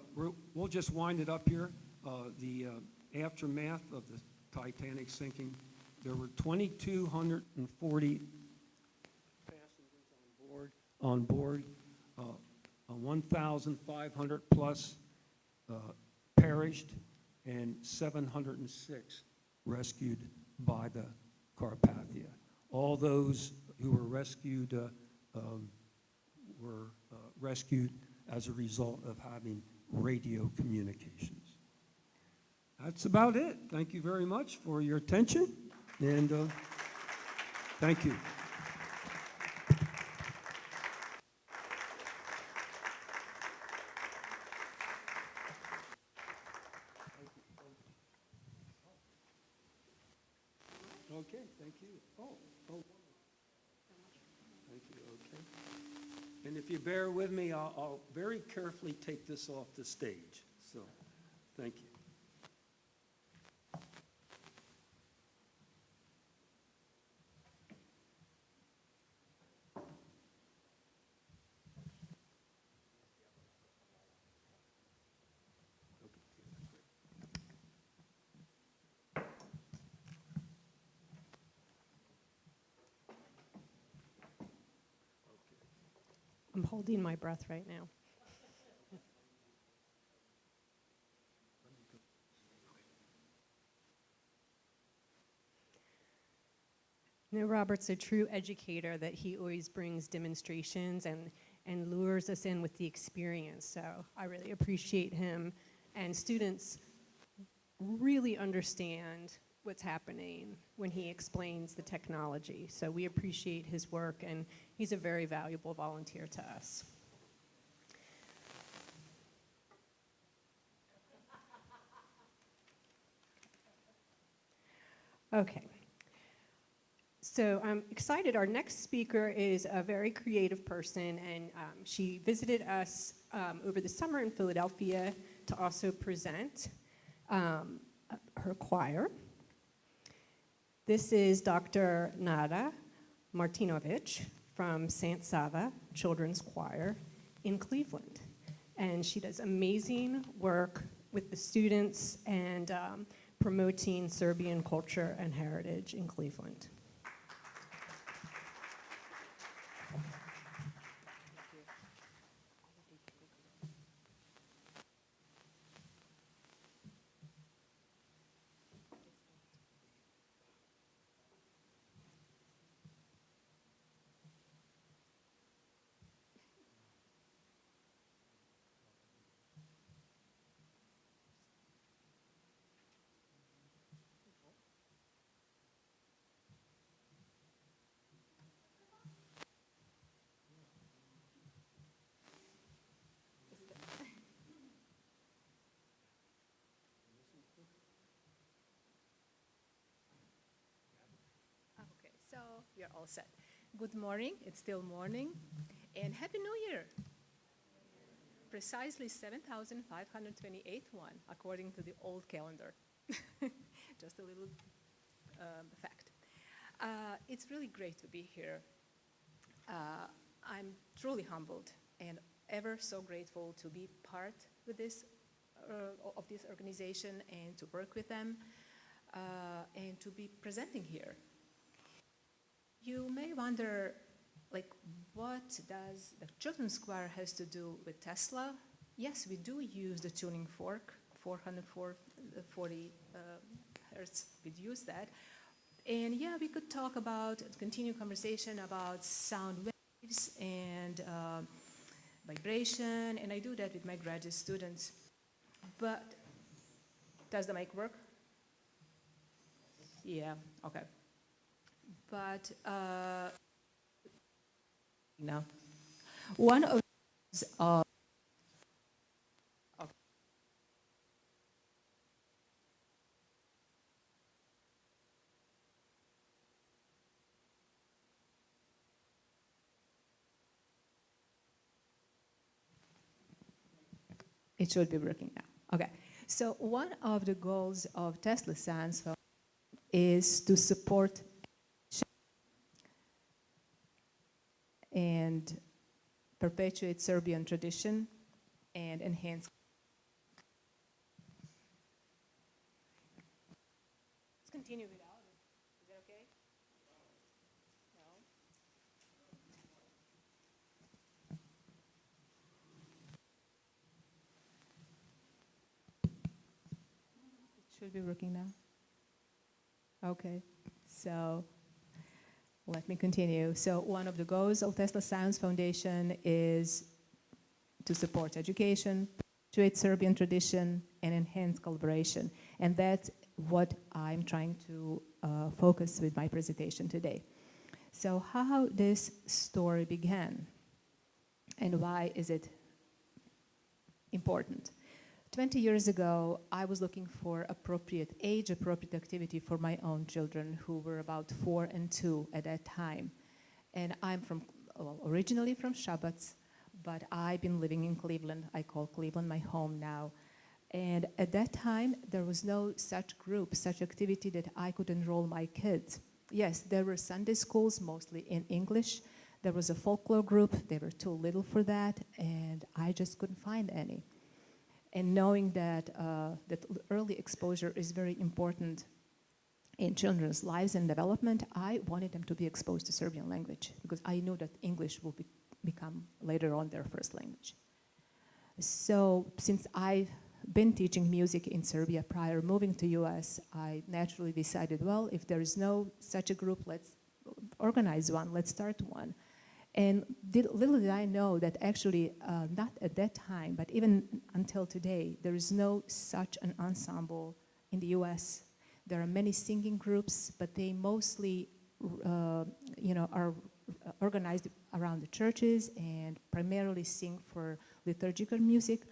we'll just wind it up here. The aftermath of the Titanic sinking, there were 2,240 passengers on board, 1,500 plus perished, and 706 rescued by the Carpathia. All those who were rescued were rescued as a result of having radio communications. That's about it. Thank you very much for your attention, and thank you. Okay, thank you. Oh. Thank you, okay. And if you bear with me, I'll very carefully take this off the stage. So, thank you. I'm holding my breath right now. You know, Robert's a true educator, that he always brings demonstrations and lures us in with the experience. So I really appreciate him. And students really understand what's happening when he explains the technology. So we appreciate his work, and he's a very valuable volunteer to us. Okay. So I'm excited. Our next speaker is a very creative person, and she visited us over the summer in Philadelphia to also present her choir. This is Dr. Nada Martinovich from St. Sava Children's Choir in Cleveland. And she does amazing work with the students and promoting Serbian culture and heritage in Cleveland. So we are all set. Good morning, it's still morning, and Happy New Year! Precisely 7,528 one, according to the old calendar. Just a little fact. It's really great to be here. I'm truly humbled and ever so grateful to be part with this, of this organization and to work with them and to be presenting here. You may wonder, like, what does the children's choir has to do with Tesla? Yes, we do use the tuning fork, 440 hertz, we'd use that. And yeah, we could talk about, continue conversation about sound waves and vibration, and I do that with my graduate students. But does the mic work? Yeah, okay. But no. One of those okay. It should be working now. Okay. So one of the goals of Tesla Science is to support and perpetuate Serbian tradition and enhance. Let's continue without it. Is that okay? No? It should be working now. Okay, so let me continue. So one of the goals of Tesla Science Foundation is to support education, perpetuate Serbian tradition, and enhance collaboration. And that's what I'm trying to focus with my presentation today. So how this story began and why is it important? 20 years ago, I was looking for age-appropriate activity for my own children who were about 4 and 2 at that time. And I'm originally from Shabac, but I've been living in Cleveland. I call Cleveland my home now. And at that time, there was no such group, such activity that I could enroll my kids. Yes, there were Sunday schools, mostly in English. There was a folklore group. They were too little for that, and I just couldn't find any. And knowing that, that early exposure is very important in children's lives and development, I wanted them to be exposed to Serbian language because I knew that English will become later on their first language. So since I've been teaching music in Serbia prior moving to US, I naturally decided, well, if there is no such a group, let's organize one, let's start one. And little did I know that actually, not at that time, but even until today, there is no such an ensemble in the US There are many singing groups, but they mostly, are organized around the churches and primarily sing for liturgical music.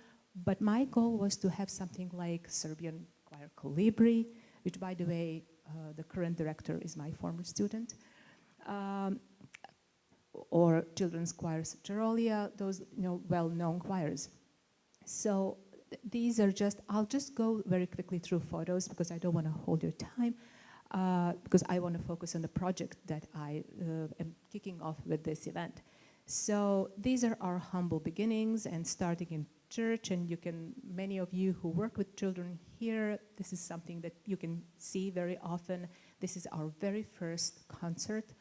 But my goal was to have something like Serbian choir Kolibri, which, by the way, the current director is my former student, or children's choirs Charolia, those well-known choirs. So these are I'll just go very quickly through photos because I don't want to hold your time, because I want to focus on the project that I am kicking off with this event. So these are our humble beginnings and starting in church, and many of you who work with children here, this is something that you can see very often. This is our very first concert.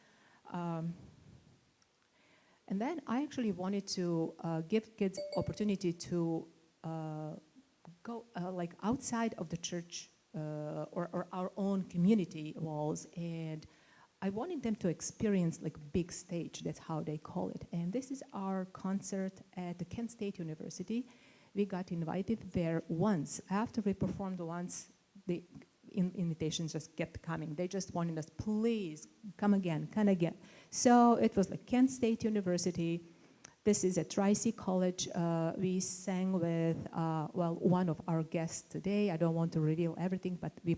And then I actually wanted to give kids opportunity to go outside of the church or our own community walls, and I wanted them to experience big stage. That's how they call it. And this is our concert at the Kent State University. We got invited there once. After we performed once, the invitations just kept coming. They just wanted us, please, come again, come again. So it was Kent State University. This is at Tri-C College. We sang with, one of our guests today. I don't want to reveal everything, but we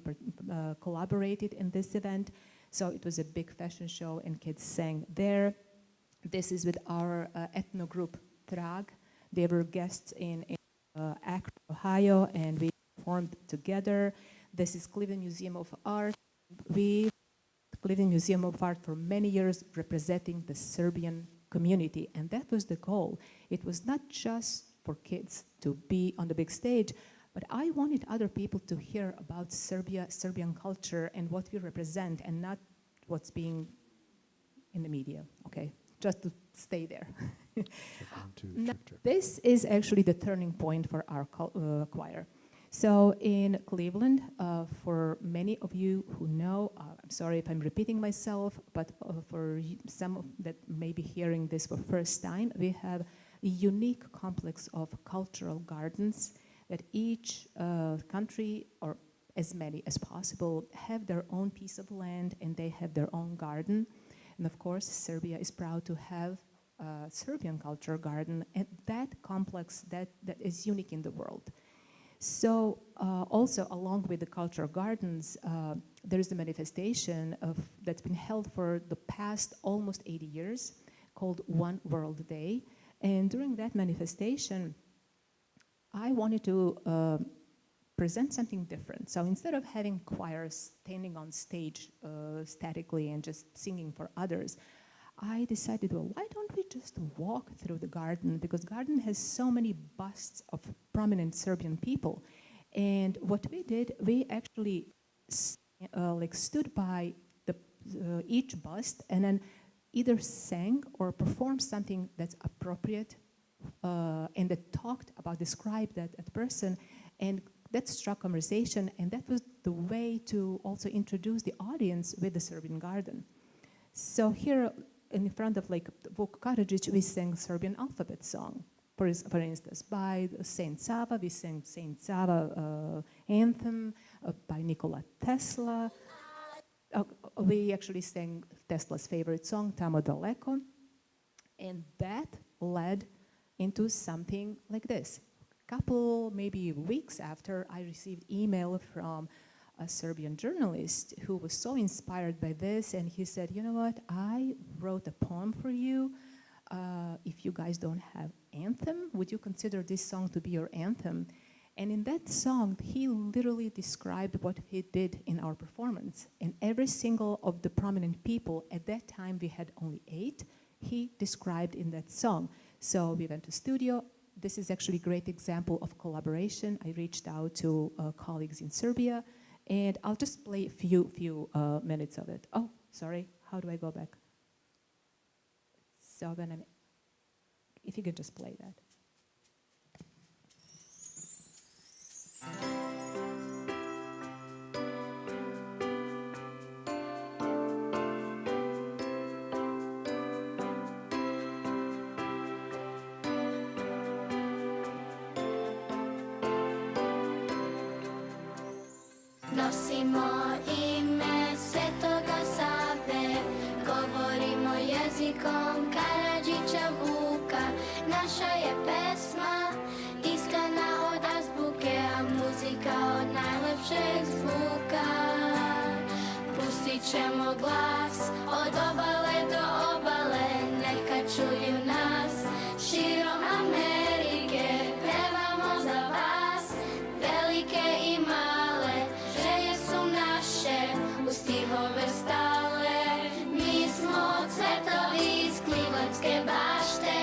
collaborated in this event. So it was a big fashion show, and kids sang there. This is with our ethno group, Trag. They were guests in Akron, Ohio, and we performed together. This is Cleveland Museum of Art. Cleveland Museum of Art for many years representing the Serbian community, and that was the goal. It was not just for kids to be on the big stage, but I wanted other people to hear about Serbia, Serbian culture, and what we represent, and not what's being in the media, okay? Just to stay there. Now, this is actually the turning point for our choir. So in Cleveland, for many of you who know, I'm sorry if I'm repeating myself, but for some that may be hearing this for first time, we have a unique complex of cultural gardens that each country, or as many as possible, have their own piece of land and they have their own garden. And of course, Serbia is proud to have a Serbian culture garden, and that complex that is unique in the world. So also along with the cultural gardens, there is a manifestation that's been held for the past almost 80 years called One World Day. And during that manifestation, I wanted to present something different. So instead of having choirs standing on stage statically and just singing for others, I decided, well, why don't we just walk through the garden? Because garden has so many busts of prominent Serbian people. And what we did, we actually stood by each bust and then either sang or performed something that's appropriate and that described that person, and that struck conversation, and that was the way to also introduce the audience with the Serbian garden. So here in front of Vuk Karadžić, we sang Serbian alphabet song. For instance, by Saint Sava, we sang Saint Sava anthem by Nikola Tesla. We actually sang Tesla's favorite song, Tamo Daleko, and that led into something like this. Couple, maybe weeks after, I received email from a Serbian journalist who was so inspired by this, and he said, you know what, I wrote a poem for you. If you guys don't have anthem, would you consider this song to be your anthem? And in that song, he literally described what he did in our performance. And every single of the prominent people, at that time we had only 8, he described in that song. So we went to studio. This is actually a great example of collaboration. I reached out to colleagues in Serbia, and I'll just play a few minutes of it. Oh, sorry, how do I go back? So then if you could just play that. Na Prosimo ime Svetoga Save, govorimo jezikom Karadžića Vuka. Naša je pesma tiskana od azbuke, a muzika od najlepšeg zvuka. Pustit ćemo glas od obale do obale, neka čuju nas širom Amerike. Pevamo za vas, velike i male, želje su naše u stihove stale. Mi smo cvetovi iz Klivlepske bašte,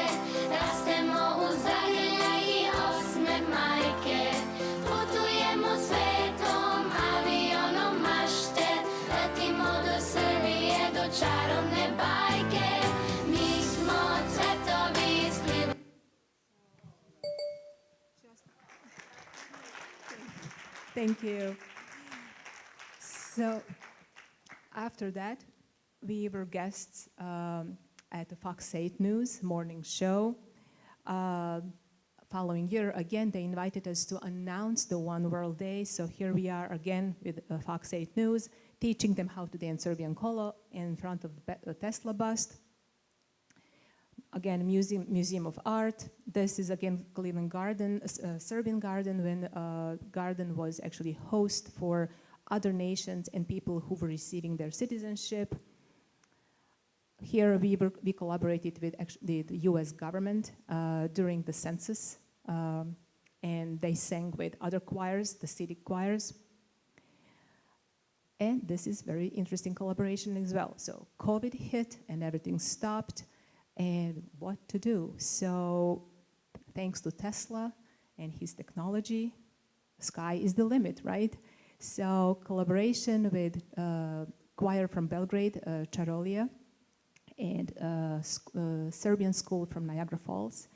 rastemo u zagrljaj i osmeh majke. Putujemo svetom avionom mašte, letimo do Srbije, do čarovne bajke. Mi smo cvetovi iz Klivlepske. Thank you. So after that, we were guests at the Fox 8 News morning show. Following year, again, they invited us to announce the One World Day. So here we are again with Fox 8 News, teaching them how to dance Serbian kolo in front of the Tesla bust. Again, Museum of Art. This is again Cleveland Garden, Serbian garden, when garden was actually host for other nations and people who were receiving their citizenship. Here we collaborated with the US government during the census, and they sang with other choirs, the city choirs. And this is very interesting collaboration as well. So COVID hit and everything stopped, and what to do? So thanks to Tesla and his technology, sky is the limit, right? So collaboration with choir from Belgrade, Charolia, and Serbian school from Niagara Falls.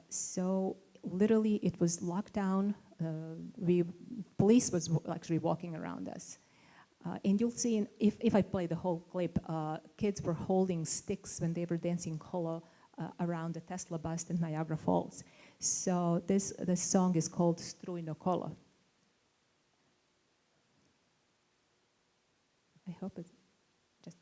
So literally it was lockdown. Police was actually walking around us. And you'll see, if I play the whole clip, kids were holding sticks when they were dancing kolo around the Tesla bust in Niagara Falls. So this song is called Strujno kolo. I hope it's just...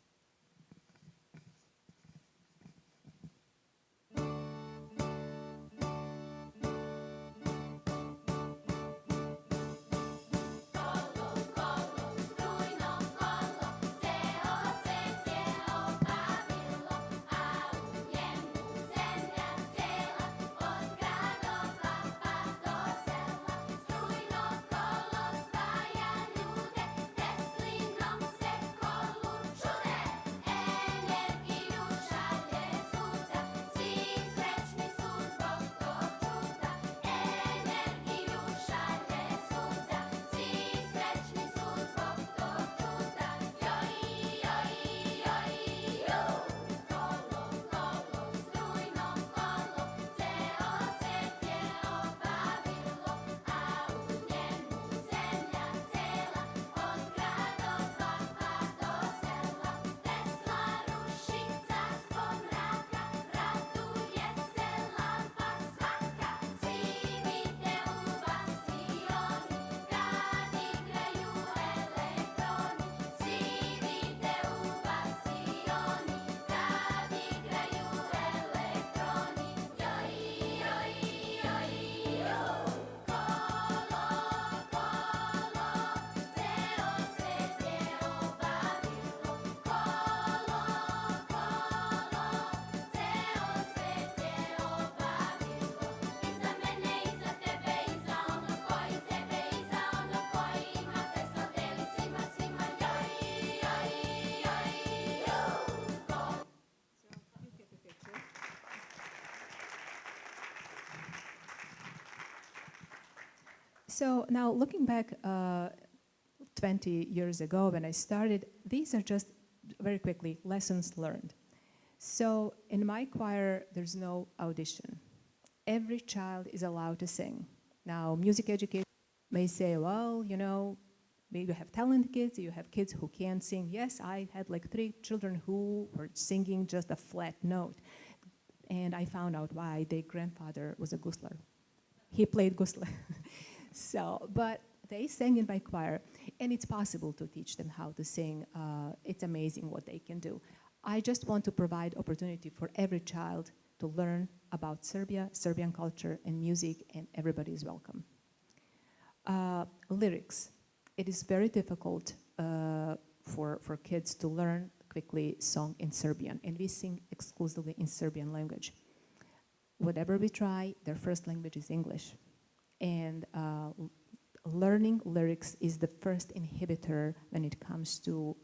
So now looking back 20 years ago when I started, these are just very quickly lessons learned. So in my choir, there's no audition. Every child is allowed to sing. Now, music education may say, well, you know, maybe you have talented kids, you have kids who can't sing. Yes, I had like 3 children who were singing just a flat note. And I found out why. Their grandfather was a guslar. He played guslar. So, but they sang in my choir, and it's possible to teach them how to sing. It's amazing what they can do. I just want to provide opportunity for every child to learn about Serbia, Serbian culture and music, and everybody is welcome. Lyrics. It is very difficult for kids to learn quickly song in Serbian, and we sing exclusively in Serbian language. Whatever we try, their first language is English. And learning lyrics is the first inhibitor when it comes to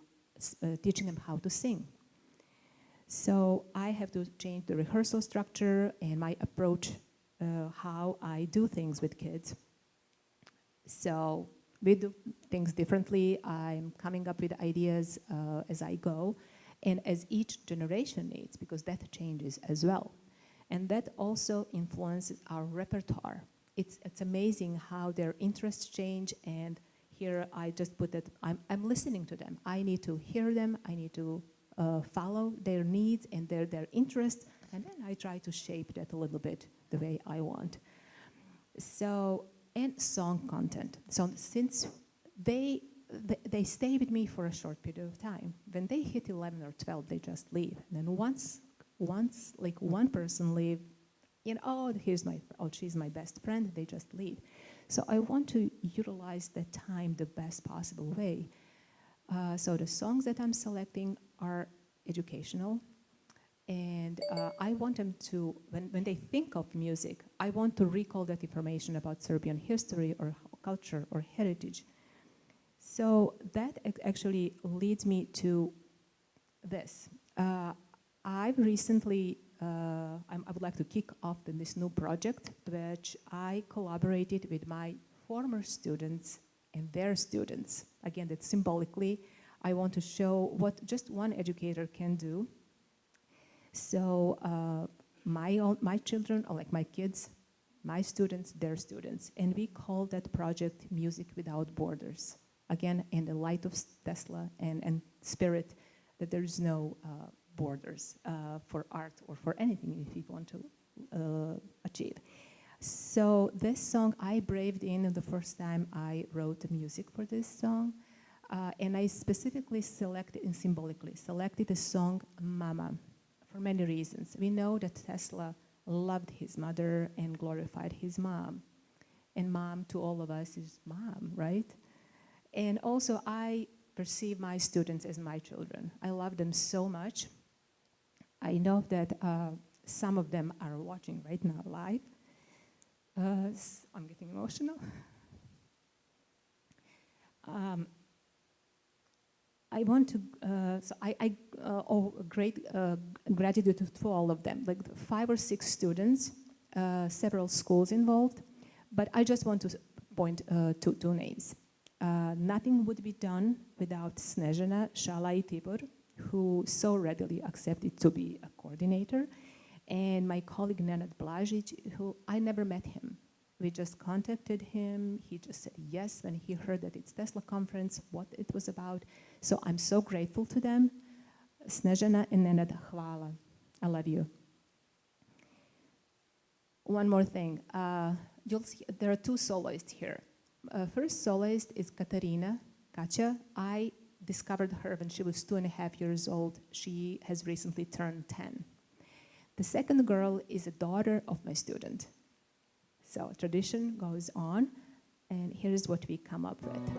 teaching them how to sing. So I have to change the rehearsal structure and my approach, how I do things with kids. So we do things differently. I'm coming up with ideas as I go, and as each generation needs, because that changes as well. And that also influences our repertoire. It's amazing how their interests change, and here I just put that I'm listening to them. I need to hear them, I need to follow their needs and their interests, and then I try to shape that a little bit the way I want. So, and song content. So since they stay with me for a short period of time, when they hit 11 or 12, they just leave. And then once like one person leave, oh, she's my best friend, they just leave. So I want to utilize that time the best possible way. So the songs that I'm selecting are educational, and I want them to, when they think of music, I want to recall that information about Serbian history or culture or heritage. So that actually leads me to this. I've recently, I would like to kick off this new project, which I collaborated with my former students and their students. Again, that symbolically, I want to show what just one educator can do. So my children are like my kids, my students, their students, and we call that project Music Without Borders. Again, in the light of Tesla and spirit, that there is no borders for art or for anything if you want to achieve. So this song I braved in the first time I wrote the music for this song, and I specifically selected and symbolically selected the song Mama for many reasons. We know that Tesla loved his mother and glorified his mom, and mom to all of us is mom, right? And also I perceive my students as my children. I love them so much. I know that some of them are watching right now live. I'm getting emotional. I want to, so I owe great gratitude to all of them, like 5 or 6 students, several schools involved, but I just want to point to 2 names. Nothing would be done without Snežana, Šala i Tibor, who so readily accepted to be a coordinator, and my colleague Nenad Bajich, who I never met him. We just contacted him. He just said yes when he heard that it's Tesla conference, what it was about. So I'm so grateful to them. Snežana and Nenad, hvala. I love you. One more thing. You'll see there are 2 soloists here. First soloist is Katarina Kacha. I discovered her when she was 2.5 years old. She has recently turned 10. The second girl is a daughter of my student. So tradition goes on, and here's what we come up with.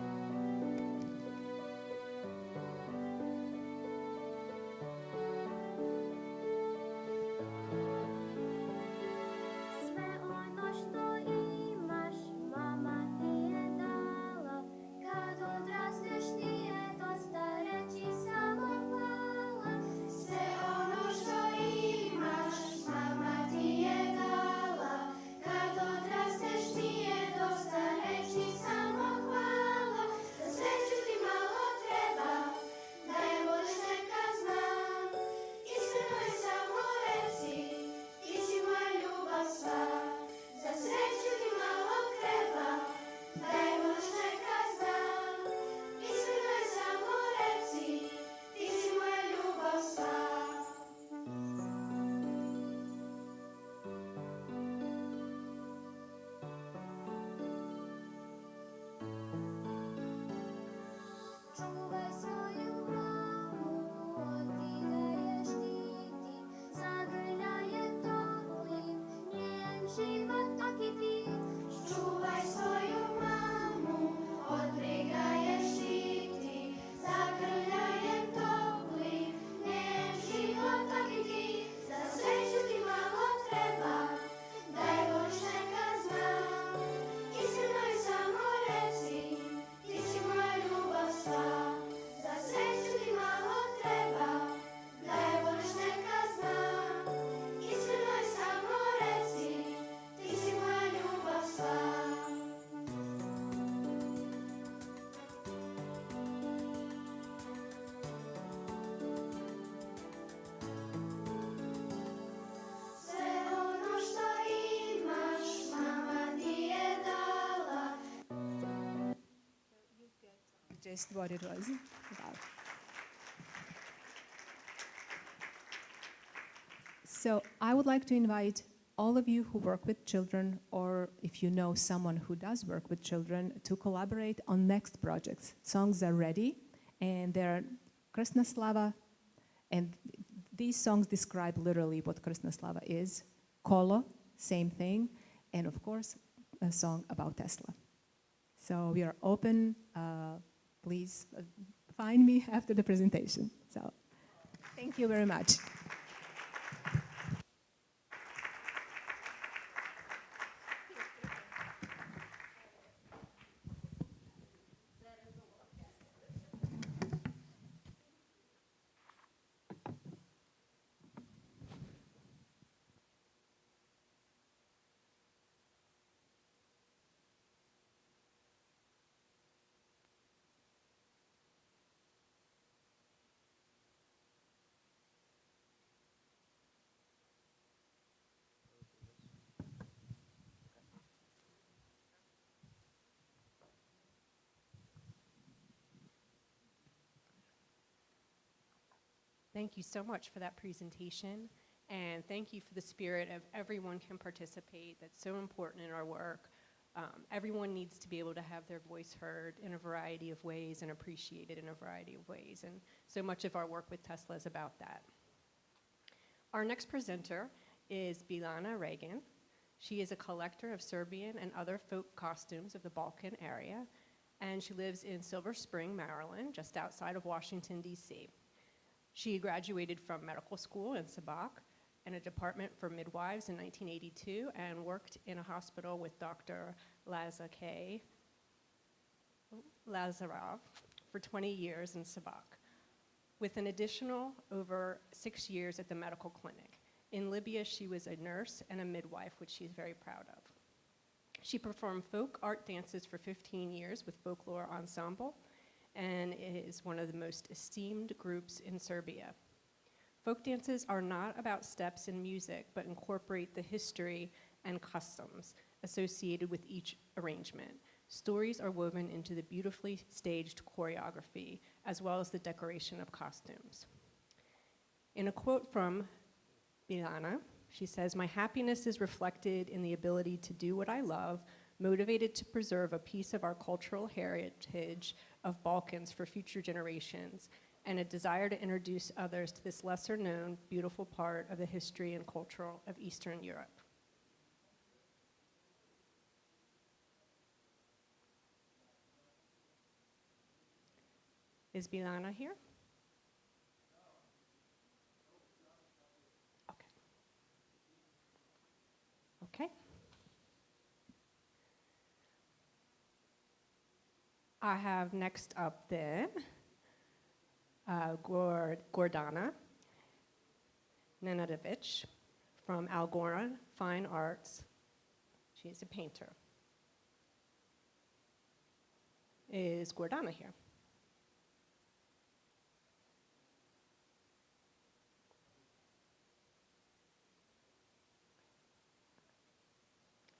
stvorilo. So I would like to invite all of you who work with children, or if you know someone who does work with children, to collaborate on next projects. Songs are ready, and they're Krsna Slava, and these songs describe literally what Krsna Slava is. Kolo, same thing, and of course, a song about Tesla. So we are open. Please find me after the presentation. So thank you very much. Thank you so much for that presentation, and thank you for the spirit of everyone can participate. That's so important in our work. Everyone needs to be able to have their voice heard in a variety of ways and appreciated in a variety of ways, and so much of our work with Tesla is about that. Our next presenter is Milena Regan. She is a collector of Serbian and other folk costumes of the Balkan area, and she lives in Silver Spring, Maryland, just outside of Washington, D.C. She graduated from medical school in Sabak and a department for midwives in 1982 and worked in a hospital with Dr. Lazarov for 20 years in Sabak, with an additional over 6 years at the medical clinic. In Libya, she was a nurse and a midwife, which she's very proud of. She performed folk art dances for 15 years with Folklore Ensemble, and is one of the most esteemed groups in Serbia. Folk dances are not about steps and music, but incorporate the history and customs associated with each arrangement. Stories are woven into the beautifully staged choreography, as well as the decoration of costumes. In a quote from Milena, she says, "My happiness is reflected in the ability to do what I love, motivated to preserve a piece of our cultural heritage of Balkans for future generations, and a desire to introduce others to this lesser known, beautiful part of the history and culture of Eastern Europe." Is Milena here? Okay. Okay. I have next up then Gordana Nenadovich from Algora Fine Arts. She's a painter. Is Gordana here?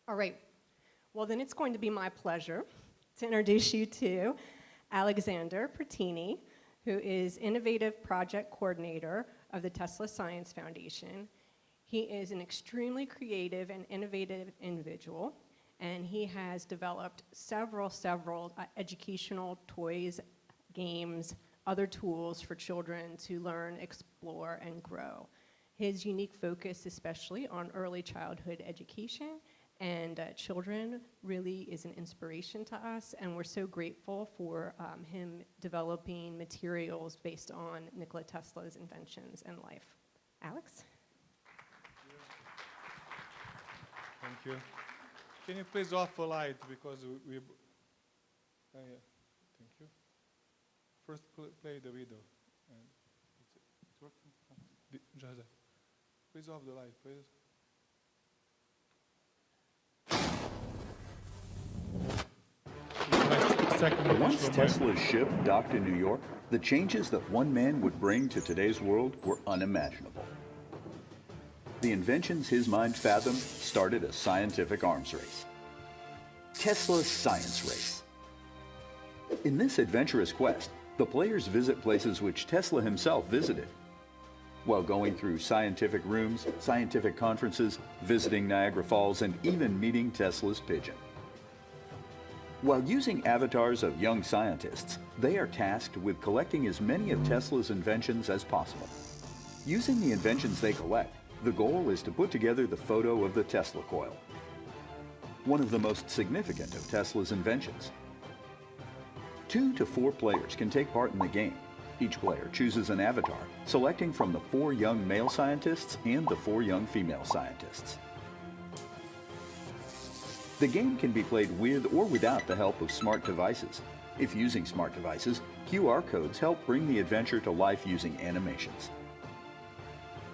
All right. Well, then it's going to be my pleasure to introduce you to Alexander Pertini, who is Innovative Project Coordinator of the Tesla Science Foundation. He is an extremely creative and innovative individual, and he has developed several educational toys, games, other tools for children to learn, explore, and grow. His unique focus, especially on early childhood education and children, really is an inspiration to us, and we're so grateful for him developing materials based on Nikola Tesla's inventions and life. Alex? Thank you. Can you please off the light, because we yeah. Thank you. First play the video. It's working? Jose, please off the light, please. Once Tesla's ship docked in New York, the changes that one man would bring to today's world were unimaginable. The inventions his mind fathomed started a scientific arms race. Tesla's Science Race. In this adventurous quest, the players visit places which Tesla himself visited. While going through scientific rooms, scientific conferences, visiting Niagara Falls, and even meeting Tesla's pigeon. While using avatars of young scientists, they are tasked with collecting as many of Tesla's inventions as possible. Using the inventions they collect, the goal is to put together the photo of the Tesla coil, one of the most significant of Tesla's inventions. 2 to 4 players can take part in the game. Each player chooses an avatar, selecting from the 4 young male scientists and the 4 young female scientists. The game can be played with or without the help of smart devices. If using smart devices, QR codes help bring the adventure to life using animations.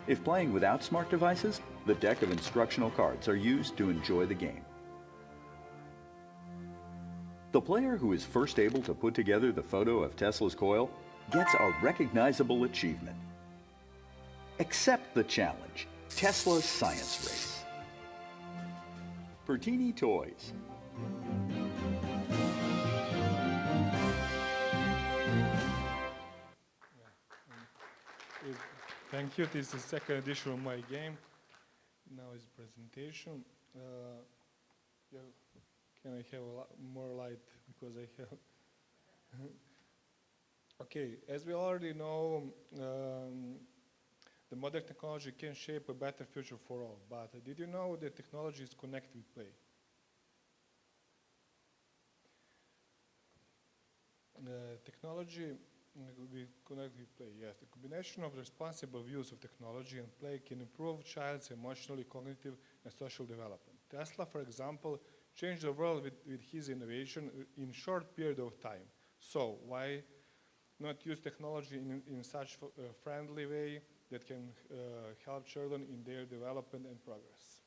If playing without smart devices, the deck of instructional cards are used to enjoy the game. The player who is first able to put together the photo of Tesla's coil gets a recognizable achievement. Accept the challenge, Tesla's Science Race. Pertini Toys. Thank you. This is the second edition of my game. Now is presentation. Yeah, can I have more light because I have. Okay, as we already know, the modern technology can shape a better future for all. But did you know that technology is connected with play? Technology we connect with play, yes. The combination of responsible use of technology and play can improve child's emotional, cognitive, and social development. Tesla, for example, changed the world with his innovation in a short period of time. So why not use technology in such a friendly way that can help children in their development and progress?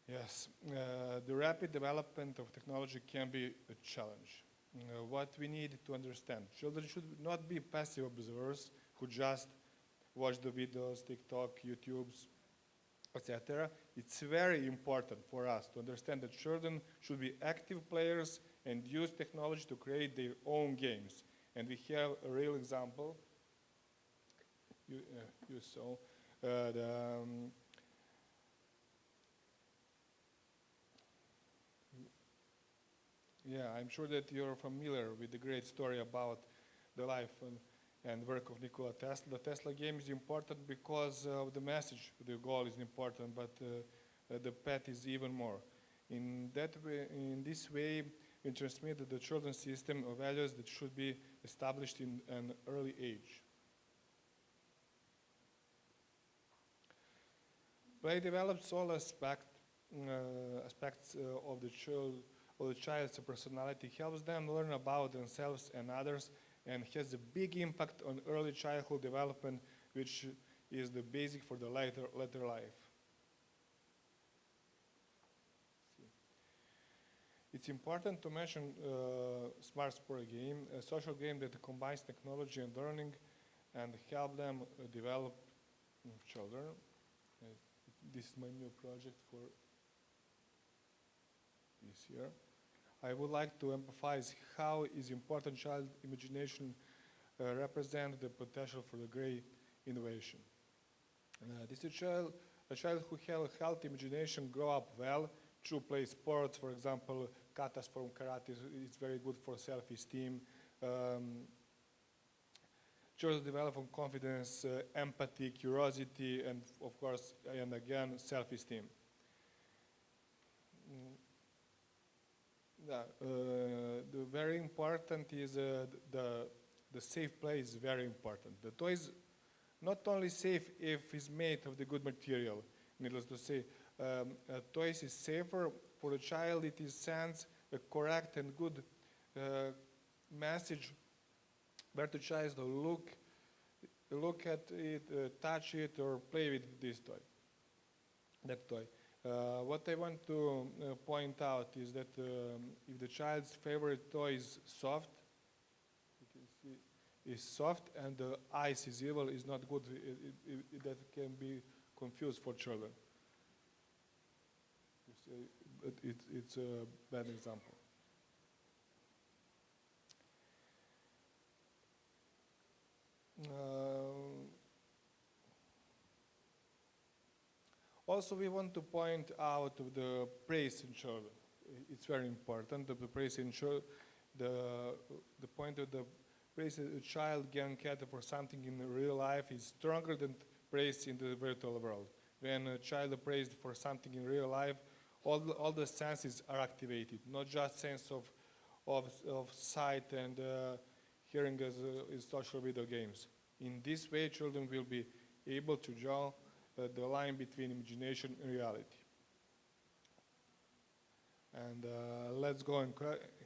Yes, the rapid development of technology can be a challenge. What we need to understand, children should not be passive observers who just watch the videos, TikTok, YouTubes, etc. It's very important for us to understand that children should be active players and use technology to create their own games. And we have a real example. You saw yeah, I'm sure that you're familiar with the great story about the life and work of Nikola Tesla. The Tesla game is important because of the message. The goal is important, but the path is even more. In this way, we transmit the children's system of values that should be established in an early age. Play develops all aspects of the child's personality, helps them learn about themselves and others, and has a big impact on early childhood development, which is the basic for the later life. It's important to mention Smart Sport game, a social game that combines technology and learning and help them develop children. This is my new project for this year. I would like to emphasize how is important child imagination represent the potential for the great innovation. This is a child who has a healthy imagination grow up well, to play sports, for example, katas from karate is very good for self-esteem. Children develop confidence, empathy, curiosity, and of course, and again, self-esteem. The very important is the safe play is very important. The toy is not only safe if it's made of the good material, needless to say, a toy is safer for the child. It sends a correct and good message where the child look at it, touch it, or play with this toy, that toy. What I want to point out is that if the child's favorite toy is soft, you can see is soft, and the ice is evil, is not good. That can be confused for children. It's a bad example. Also, we want to point out the praise in children. It's very important that the praise in children, the point of the praise a child can get for something in real life is stronger than praise in the virtual world. When a child praised for something in real life, all the senses are activated, not just sense of sight and hearing as in social video games. In this way, children will be able to draw the line between imagination and reality. And let's go and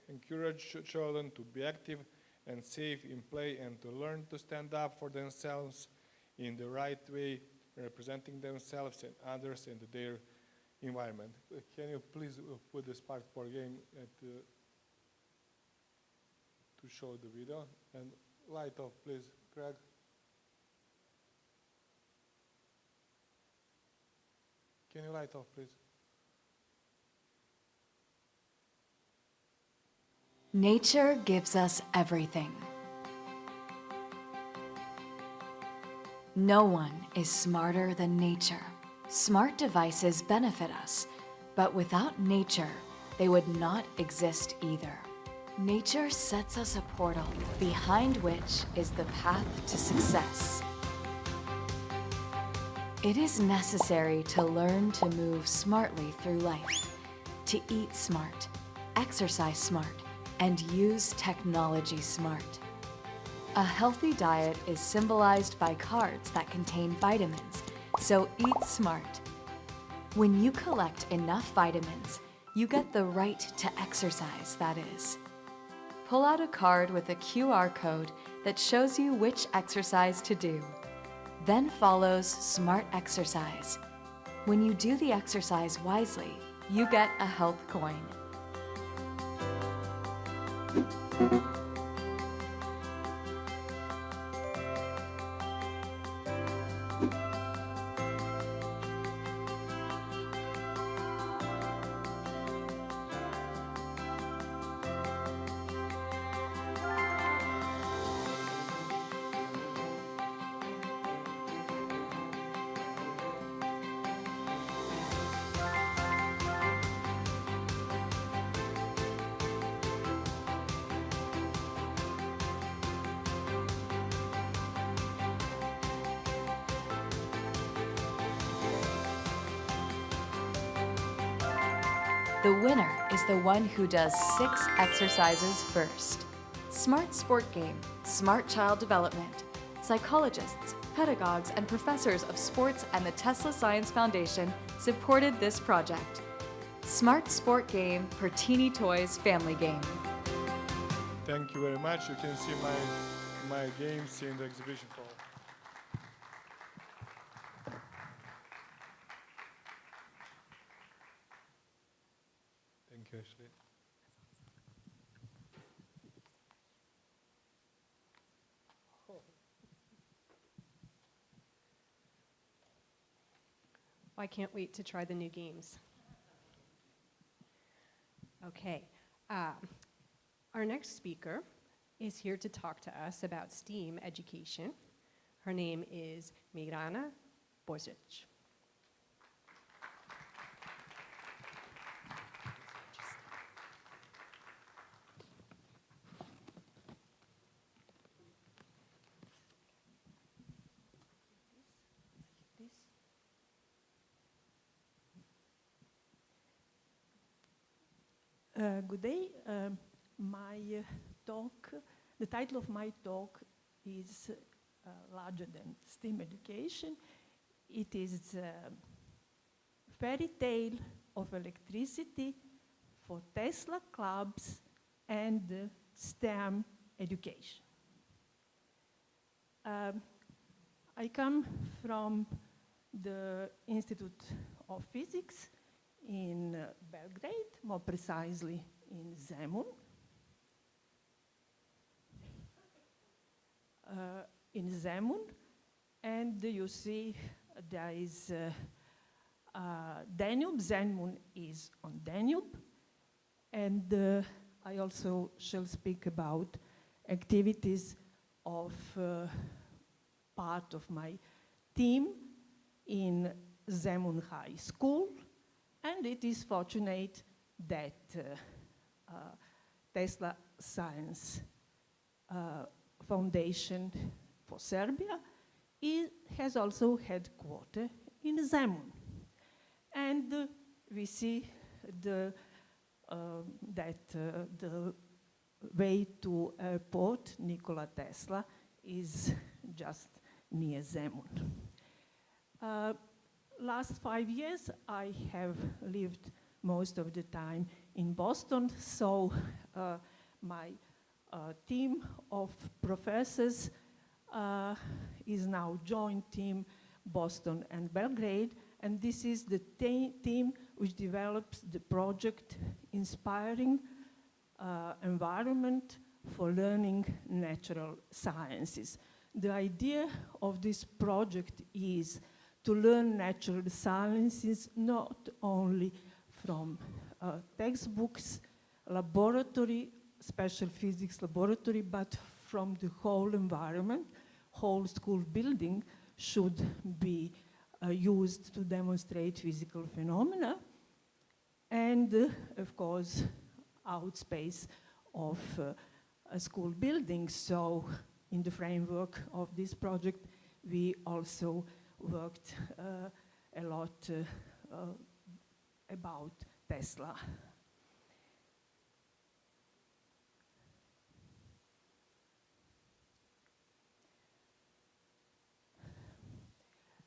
encourage children to be active and safe in play and to learn to stand up for themselves in the right way, representing themselves and others and their environment. Can you please put the Spark Sport game to show the video? And light off, please, Craig. Can you light off, please? Nature gives us everything. No one is smarter than nature. Smart devices benefit us, but without nature, they would not exist either. Nature sets us a portal behind which is the path to success. It is necessary to learn to move smartly through life, to eat smart, exercise smart, and use technology smart. A healthy diet is symbolized by cards that contain vitamins, so eat smart. When you collect enough vitamins, you get the right to exercise, that is. Pull out a card with a QR code that shows you which exercise to do. Then follows smart exercise. When you do the exercise wisely, you get a health coin. The winner is the one who does 6 exercises first. Smart Sport Game, Smart Child Development. Psychologists, pedagogues, and professors of sports and the Tesla Science Foundation supported this project. Smart Sport Game per Teeny Toys Family Game. Thank you very much. You can see my games in the exhibition hall. Thank you, Ashley. I can't wait to try the new games. Okay. Our next speaker is here to talk to us about STEAM education. Her name is Milena Bajich. Good day. My talk, the title of my talk is larger than STEAM education. It is fairy tale of electricity for Tesla clubs and STEM education. I come from the Institute of Physics in Belgrade, more precisely in Zemun. And you see there is Danube. Zemun is on Danube, and I also shall speak about activities of part of my team in Zemun High School, and it is fortunate that Tesla Science Foundation for Serbia has also headquarters in Zemun. And we see that the way to airport Nikola Tesla is just near Zemun. Last 5 years, I have lived most of the time in Boston, so my team of professors is now joint team Boston and Belgrade, and this is the team which develops the project Inspiring Environment for Learning Natural Sciences. The idea of this project is to learn natural sciences not only from textbooks, laboratory, special physics laboratory, but from the whole environment. Whole school building should be used to demonstrate physical phenomena, and of course, outspace of a school building. So in the framework of this project, we also worked a lot about Tesla.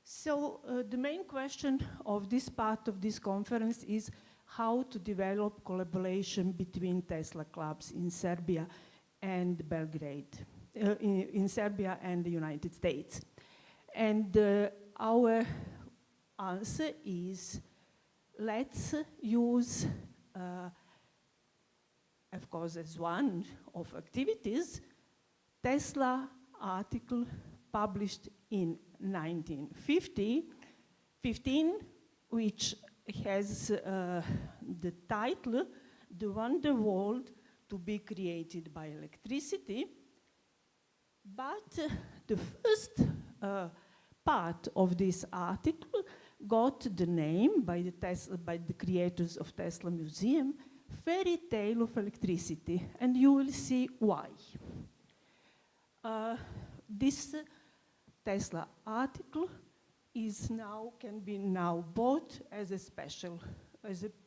So the main question of this part of this conference is how to develop collaboration between Tesla clubs in Serbia and Belgrade, in Serbia and the United States. And our answer is, let's use, of course, as one of activities, Tesla article published in 1915, which has the title, "The Wonder World to be Created by Electricity." But the first part of this article got the name by the creators of Tesla Museum, Fairy Tale of Electricity, and you will see why. This Tesla article can be now bought as a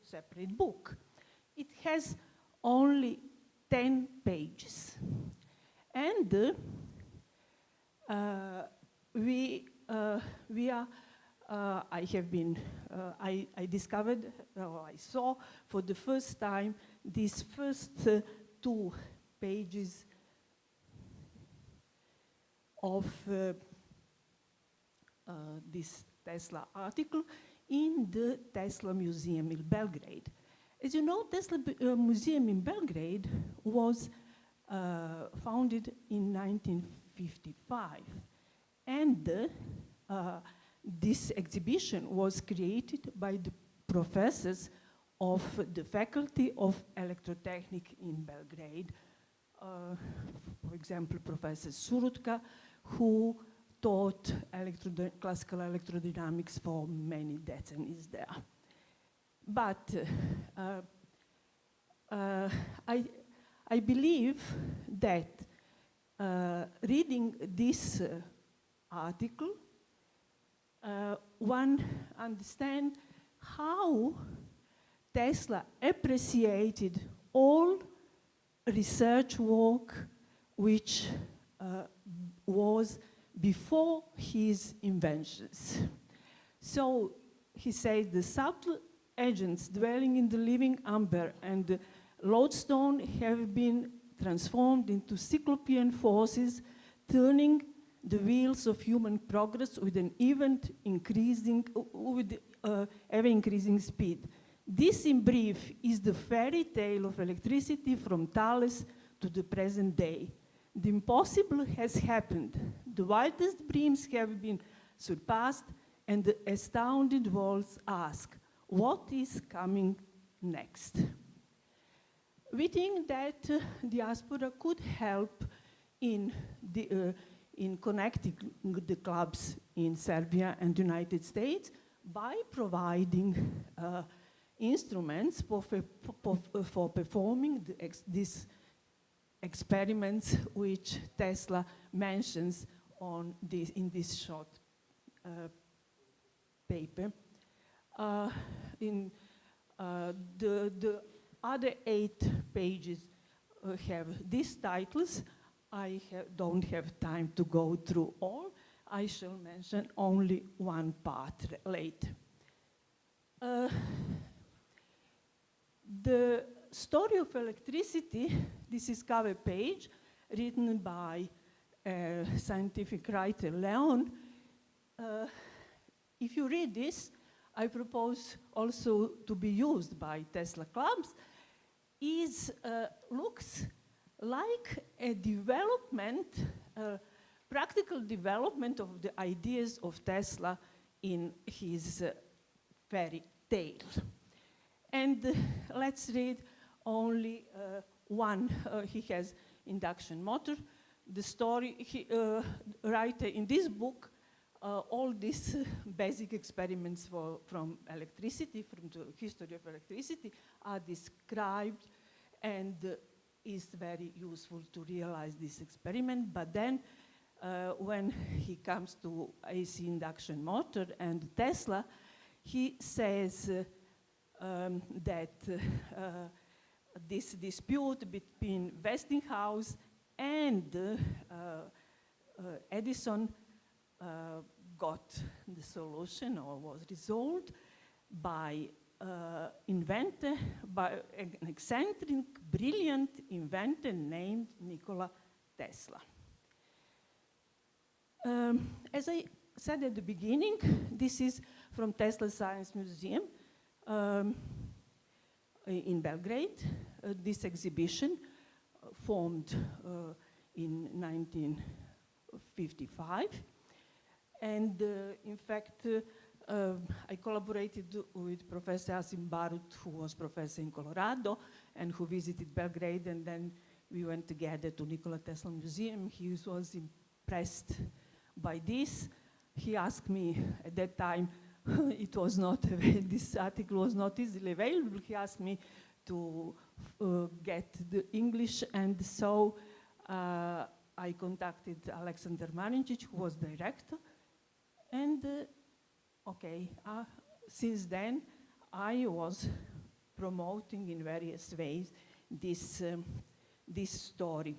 separate book. It has only 10 pages. And I discovered, or I saw for the first time, these first 2 pages of this Tesla article in the Tesla Museum in Belgrade. As you know, Tesla Museum in Belgrade was founded in 1955, and this exhibition was created by the professors of the Faculty of Electrotechnic in Belgrade. For example, Professor Surutka, who taught classical electrodynamics for many decennies there. But I believe that reading this article, one understands how Tesla appreciated all research work which was before his inventions. So he said the subtle agents dwelling in the living amber and the lodestone have been transformed into cyclopean forces, turning the wheels of human progress with an ever-increasing speed. This, in brief, is the fairy tale of electricity from Thales to the present day. The impossible has happened. The wildest dreams have been surpassed, and the astounded worlds ask, what is coming next? We think that diaspora could help in connecting the clubs in Serbia and the United States by providing instruments for performing these experiments which Tesla mentions in this short paper. The other 8 pages have these titles. I don't have time to go through all. I shall mention only one part later. The story of electricity, this is cover page, written by scientific writer Leon. If you read this, I propose also to be used by Tesla clubs, looks like a development, practical development of the ideas of Tesla in his fairy tale. And let's read only one. He has induction motor. The story, writer in this book, all these basic experiments from electricity, from the history of electricity, are described, and is very useful to realize this experiment. But then when he comes to AC induction motor and Tesla, he says that this dispute between Westinghouse and Edison got the solution, or was resolved by an eccentric, brilliant inventor named Nikola Tesla. As I said at the beginning, this is from Tesla Science Museum in Belgrade. This exhibition formed in 1955. And in fact, I collaborated with Professor Asim Barut, who was professor in Colorado and who visited Belgrade, and then we went together to Nikola Tesla Museum. He was impressed by this. He asked me at that time, it was not, this article was not easily available. He asked me to get the English, and so I contacted Alexander Marinčić, who was director, and since then I was promoting in various ways this story.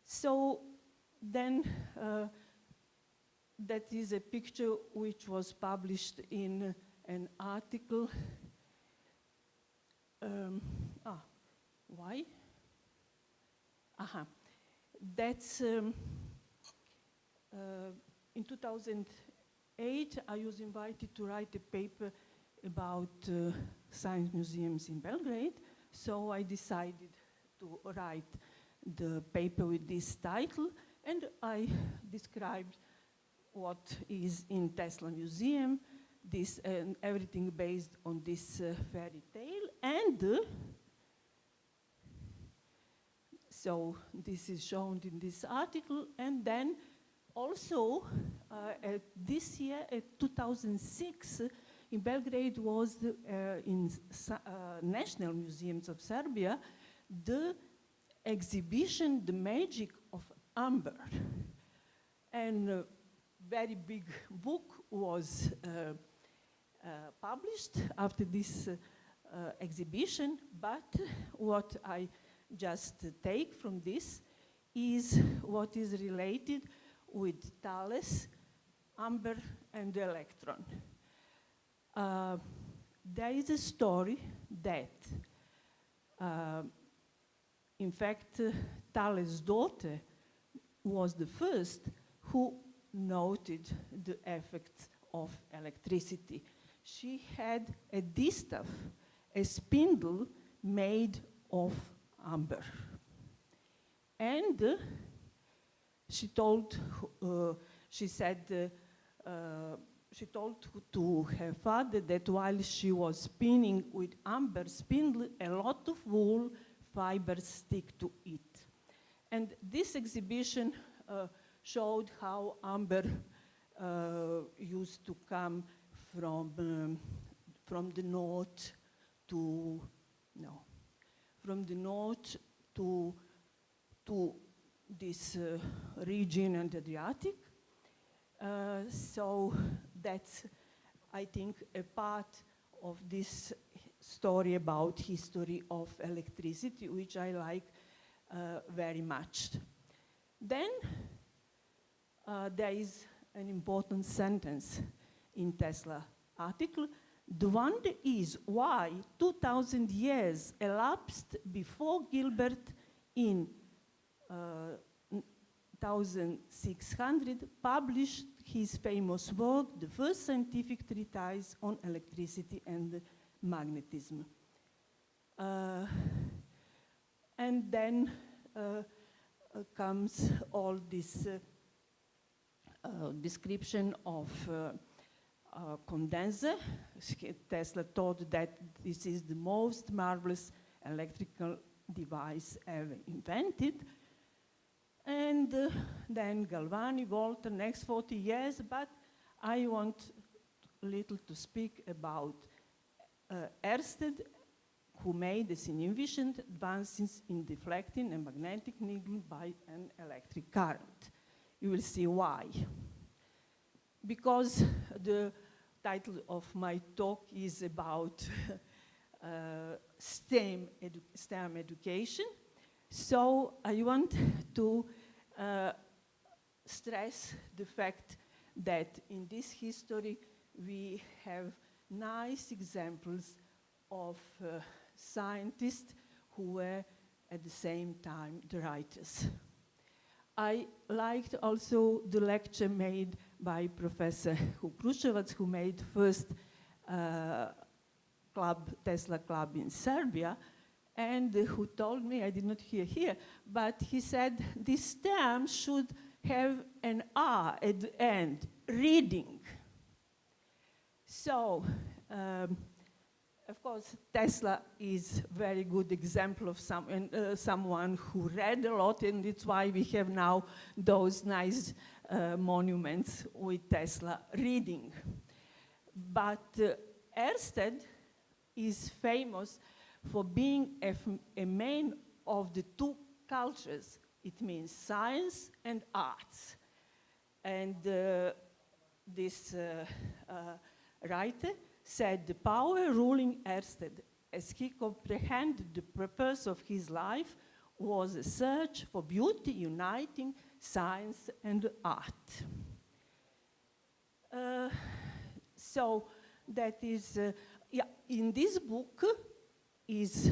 So then that is a picture which was published in an article. Why? That's in 2008, I was invited to write a paper about science museums in Belgrade, so I decided to write the paper with this title, and I described what is in Tesla Museum, this and everything based on this fairy tale, and so this is shown in this article, and then also this year, 2006, in Belgrade was in National Museums of Serbia, the exhibition, The Magic of Amber. And a very big book was published after this exhibition, but what I just take from this is what is related with Thales, amber, and the electron. There is a story that, in fact, Thales' daughter was the first who noted the effects of electricity. She had a distaff, a spindle made of amber. And she told to her father that while she was spinning with amber spindle, a lot of wool fibers stick to it. And this exhibition showed how amber used to come from the north to, no, from the north to this region and Adriatic. So that's, I think, a part of this story about history of electricity, which I like very much. Then there is an important sentence in Tesla article. The wonder is why 2,000 years elapsed before Gilbert in 1600 published his famous work, the first scientific treatise on electricity and magnetism. And then comes all this description of condenser. Tesla thought that this is the most marvelous electrical device ever invented. And then Galvani, Volta, next 40 years, but I want a little to speak about Ørsted, who made the significant advances in deflecting a magnetic needle by an electric current. You will see why. Because the title of my talk is about STEM education. So I want to stress the fact that in this history we have nice examples of scientists who were at the same time the writers. I liked also the lecture made by Professor Kruševac, who made first Tesla club in Serbia, and who told me, I did not hear here, but he said this term should have an R at the end, reading. So, of course, Tesla is a very good example of someone who read a lot, and it's why we have now those nice monuments with Tesla reading. But Ørsted is famous for being a man of the two cultures. It means science and arts. And this writer said the power ruling Ørsted, as he comprehended the purpose of his life, was a search for beauty uniting science and art. So that is, in this book is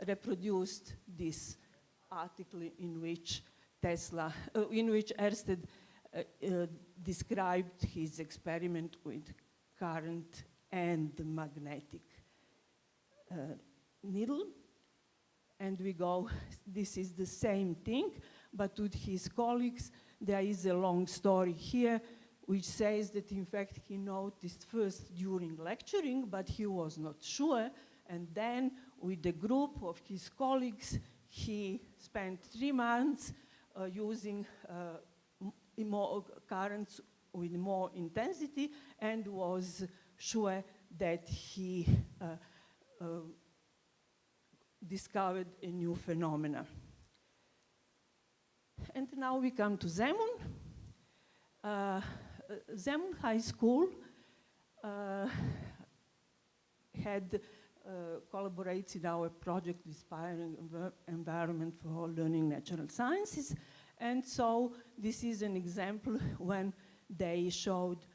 reproduced this article in which Ørsted described his experiment with current and the magnetic needle. And we go, this is the same thing, but with his colleagues, there is a long story here which says that in fact he noticed first during lecturing, but he was not sure. And then with a group of his colleagues, he spent 3 months using more currents with more intensity and was sure that he discovered a new phenomena. And now we come to Zemun. Zemun High School had collaborates in our project Inspiring Environment for Learning Natural Sciences. And so this is an example when they showed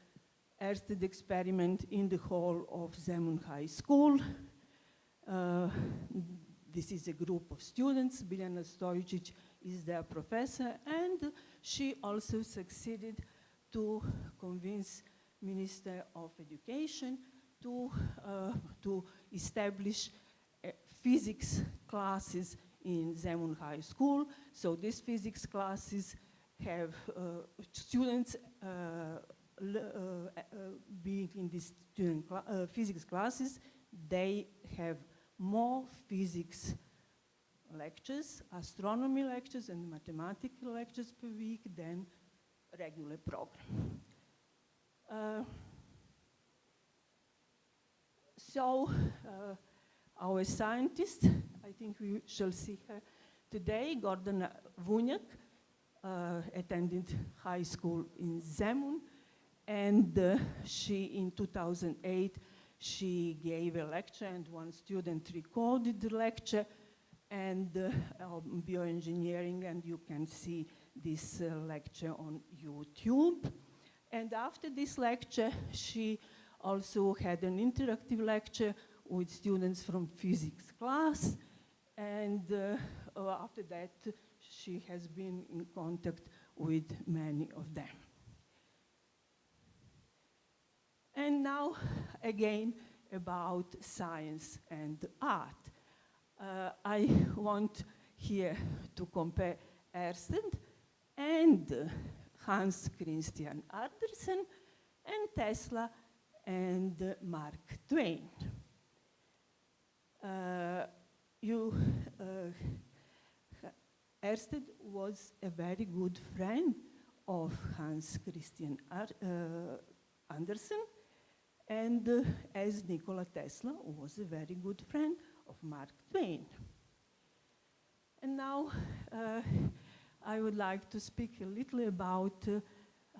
Ørsted experiment in the hall of Zemun High School. This is a group of students. Milena is their professor, and she also succeeded to convince Minister of Education to establish physics classes in Zemun High School. So these physics classes have students being in these physics classes, they have more physics lectures, astronomy lectures, and mathematical lectures per week than regular program. So, our scientist, I think we shall see her today, Gordana Vunjak, attended high school in Zemun, and she, in 2008, she gave a lecture, and one student recorded the lecture, and bioengineering, and you can see this lecture on YouTube. And after this lecture, she also had an interactive lecture with students from physics class, and after that, she has been in contact with many of them. And now, again, about science and art. I want here to compare Ørsted and Hans Christian Andersen and Tesla and Mark Twain. Ørsted was a very good friend of Hans Christian Andersen, and as Nikola Tesla was a very good friend of Mark Twain. And now I would like to speak a little about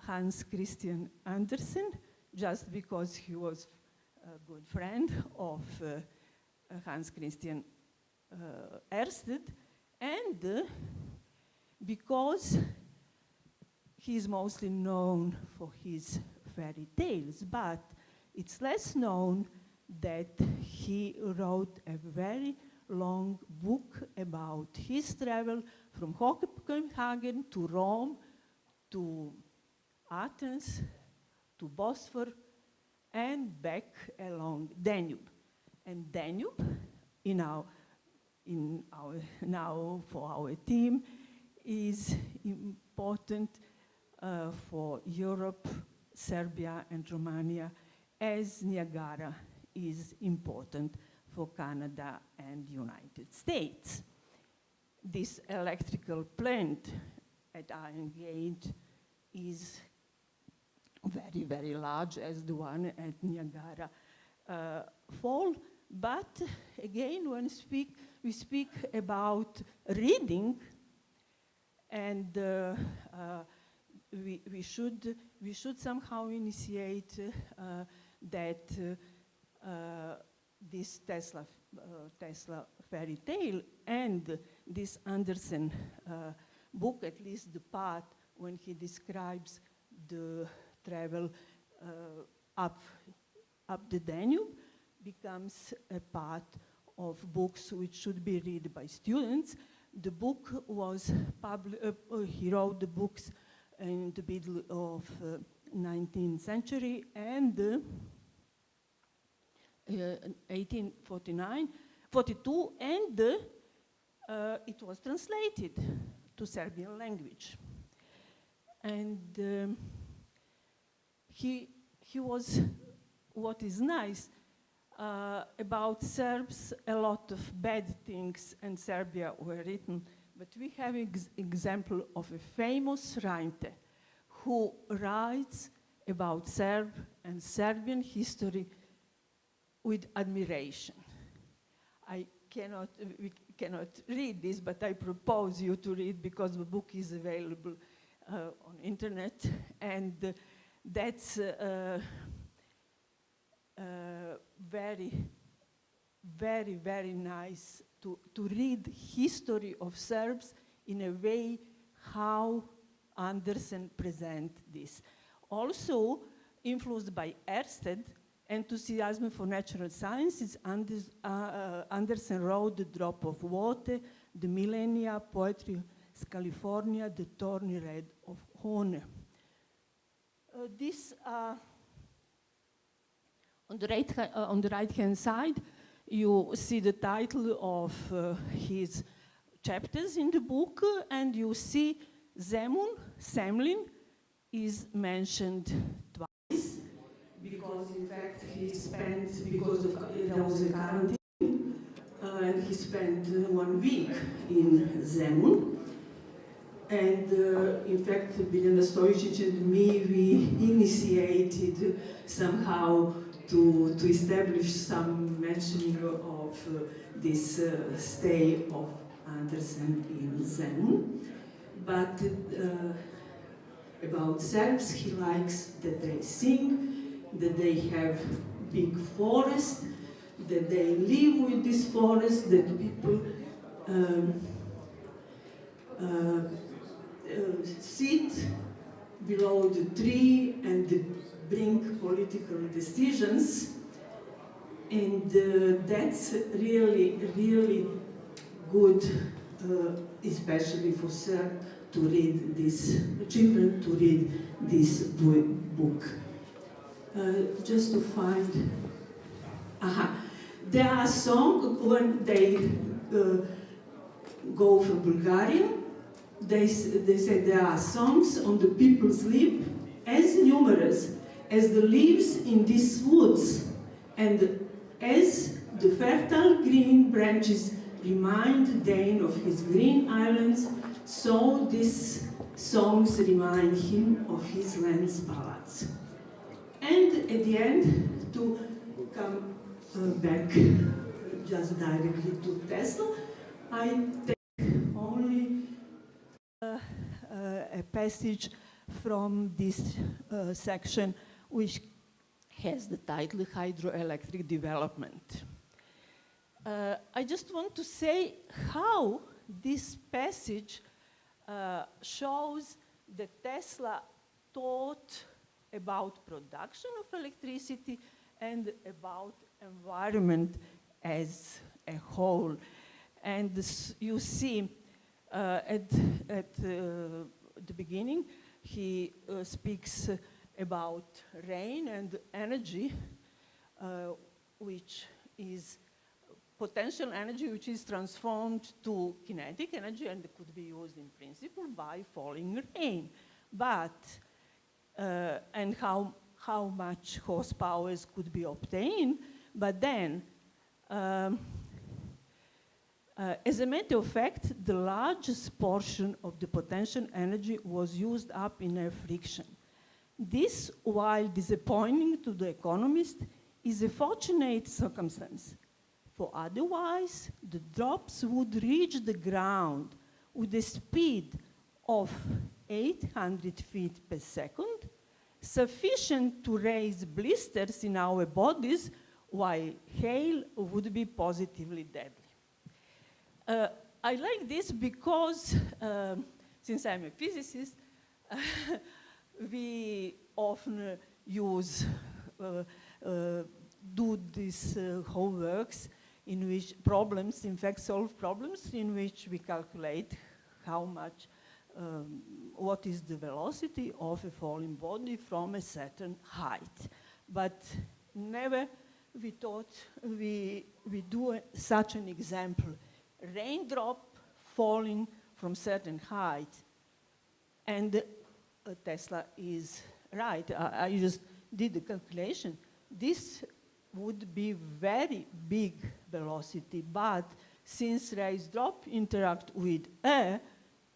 Hans Christian Andersen, just because he was a good friend of Hans Christian Ørsted, and because he is mostly known for his fairy tales, but it's less known that he wrote a very long book about his travel from Copenhagen to Rome, to Athens, to Bosphorus, and back along Danube. And Danube, now for our team, is important for Europe, Serbia, and Romania, as Niagara is important for Canada and United States. This electrical plant at Iron Gate is very, very large as the one at Niagara Falls. But again, when we speak about reading, and we should somehow initiate that this Tesla fairy tale and this Andersen book, at least the part when he describes the travel up the Danube, becomes a part of books which should be read by students. The book was he wrote the books in the middle of 19th century, and 1842, and it was translated to Serbian language. And he was, what is nice, about Serbs, a lot of bad things in Serbia were written, but we have an example of a famous writer who writes about Serb and Serbian history with admiration. We cannot read this, but I propose you to read, because the book is available on internet, and that's very, very, very nice to read history of Serbs in a way how Andersen present this. Also, influenced by Ørsted, enthusiasm for natural sciences, Andersen wrote The Drop of Water, The Millennia, Poetry of California, The Thorny Red of Honor. On the right-hand side, you see the title of his chapters in the book, and you see Zemun, Semlin, is mentioned twice, because in fact because there was a quarantine, and he spent 1 week in Zemun. And in fact, Biljana Stojičić and me, we initiated somehow to establish some mentioning of this stay of Andersen in Zemun. But about Serbs, he likes that they sing, that they have big forest, that they live with this forest, that people sit below the tree and bring political decisions. And that's really, really good, especially for Serbs to read this, children to read this book. Just to find, there are songs when they go from Bulgaria. They say there are songs on the people's lip as numerous as the leaves in these woods, and as the fertile green branches remind Dane of his green islands, so these songs remind him of his land's ballads. And at the end, to come back just directly to Tesla, I take only a passage from this section which has the title Hydroelectric Development. I just want to say how this passage shows that Tesla thought about production of electricity and about environment as a whole. And you see at the beginning, he speaks about rain and energy, which is potential energy which is transformed to kinetic energy and could be used in principle by falling rain. But, and how much horsepower could be obtained, but then, as a matter of fact, the largest portion of the potential energy was used up in air friction. This, while disappointing to the economist, is a fortunate circumstance, for otherwise the drops would reach the ground with a speed of 800 feet per second, sufficient to raise blisters in our bodies, while hail would be positively deadly. I like this because, since I'm a physicist, we often use, do these homeworks in which problems, in fact solve problems in which we calculate how much, what is the velocity of a falling body from a certain height. But never we thought we do such an example. Raindrop falling from certain height, and Tesla is right. I just did the calculation. This would be very big velocity, but since raindrop interact with air,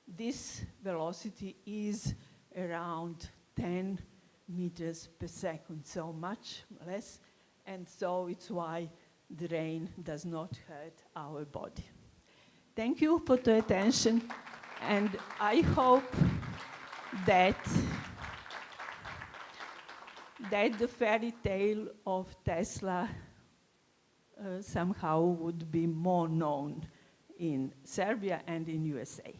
this velocity is around 10 meters per second, so much less, and so it's why the rain does not hurt our body. Thank you for the attention, and I hope that the fairy tale of Tesla somehow would be more known in Serbia and in USA.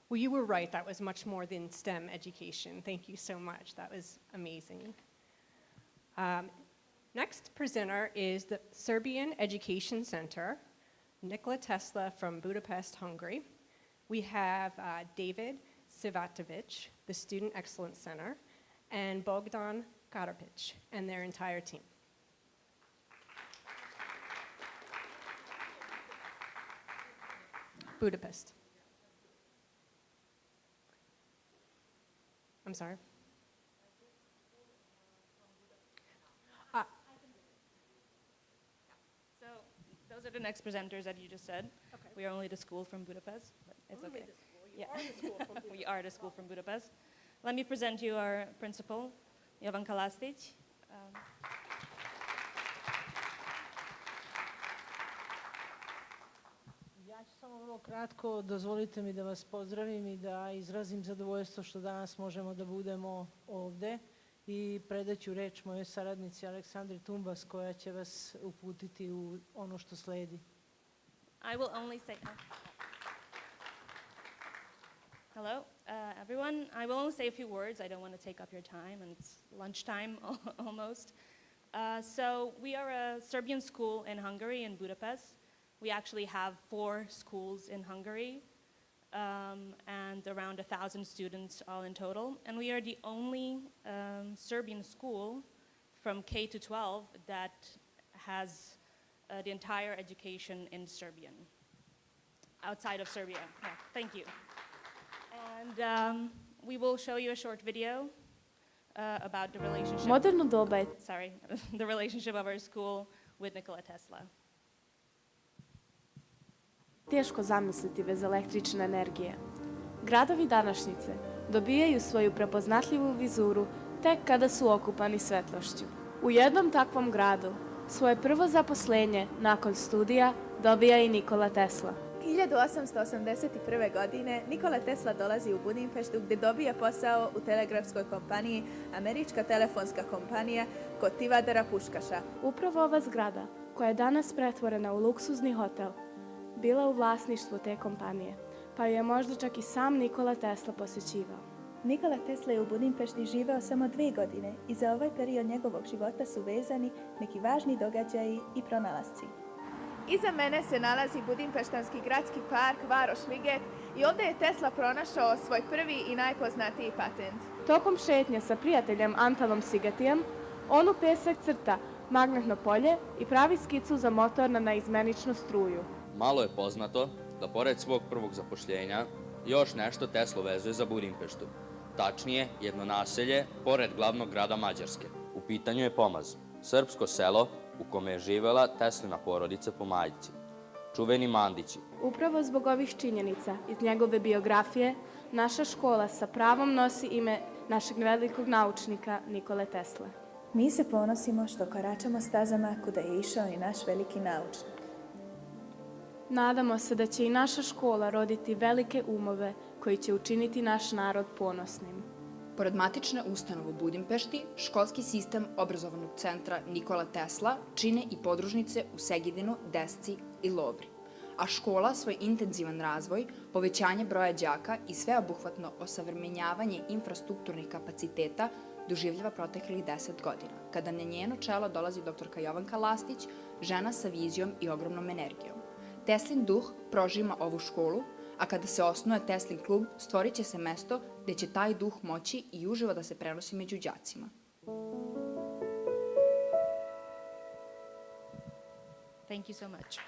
Well, you were right. That was much more than STEM education. Thank you so much. That was amazing. Next presenter is the Serbian Education Center, NIKOLA Tesla from Budapest, Hungary. We have David Sivatovic, the Student Excellence Center, and Bogdan Karapic and their entire team. Budapest. I'm sorry. So those are the next presenters that you just said. Okay. We are only the school from Budapest, but it's Only okay. the school. You are the school from We are the school from Budapest. Let me present you our principal, Jovanka Lastic. Ja ću samo vrlo kratko, dozvolite mi da vas pozdravim i da izrazim zadovoljstvo što danas možemo da budemo ovde i predaću reč mojoj saradnici Aleksandri Tumbas koja će vas uputiti u ono što sledi. I will only say, hello, everyone. I will only say a few words. I don't want to take up your time, and it's lunchtime almost. So we are a Serbian school in Hungary, in Budapest. We actually have 4 schools in Hungary and around 1,000 students all in total. And we are the only Serbian school from K to 12 that has the entire education in Serbian, outside of Serbia. Yeah, thank you. And we will show you a short video about the relationship. Moderno doba je Sorry, the relationship of our school with Nikola Tesla. teško zamisliti bez električne energije. Gradovi današnjice dobijaju svoju prepoznatljivu vizuru tek kada su okupani svetlošću. U jednom takvom gradu svoje prvo zaposlenje nakon studija dobija i Nikola Tesla. 1881. godine Nikola Tesla dolazi u Budimpeštu gdje dobija posao u telegrafskoj kompaniji Američka telefonska kompanija kod Tivadara Puškaša. Upravo ova zgrada, koja je danas pretvorena u luksuzni hotel, bila u vlasništvu te kompanije, pa ju je možda čak i sam Nikola Tesla posjećivao. Nikola Tesla je u Budimpešti živeo samo 2 godine i za ovaj period njegovog života su vezani neki važni događaji i pronalasci. Iza mene se nalazi Budimpeštanski gradski park Varoš Liget i ovdje je Tesla pronašao svoj prvi i najpoznatiji patent. Tokom šetnje sa prijateljem Antalom Sigetijem, on u pesak crta magnetno polje i pravi skicu za motor na naizmeničnu struju. Malo je poznato da pored svog prvog zapošljenja još nešto Tesla vezuje za Budimpeštu. Tačnije, jedno naselje pored glavnog grada Mađarske. U pitanju je Pomaz, srpsko selo u kome je živela Teslina porodica po majci, čuveni Mandići. Upravo zbog ovih činjenica iz njegove biografije, naša škola sa pravom nosi ime našeg velikog naučnika Nikole Tesle. Mi se ponosimo što koračamo stazama kuda je išao i naš veliki naučnik. Nadamo se da će i naša škola roditi velike umove koji će učiniti naš narod ponosnim. Pored matične ustanove u Budimpešti, školski sistem obrazovnog centra Nikola Tesla čine i podružnice u Segedinu, Desci i Lovri. A škola svoj intenzivan razvoj, povećanje broja đaka i sveobuhvatno osavremenjavanje infrastrukturnih kapaciteta doživljava proteklih 10 godina, kada na njeno čelo dolazi doktorka Jovanka Lastić, žena sa vizijom i ogromnom energijom. Teslin duh prožima ovu školu, a kada se osnuje Teslin klub, stvorit će se mesto gde će taj duh moći i uživo da se prenosi među đacima. Thank you so much.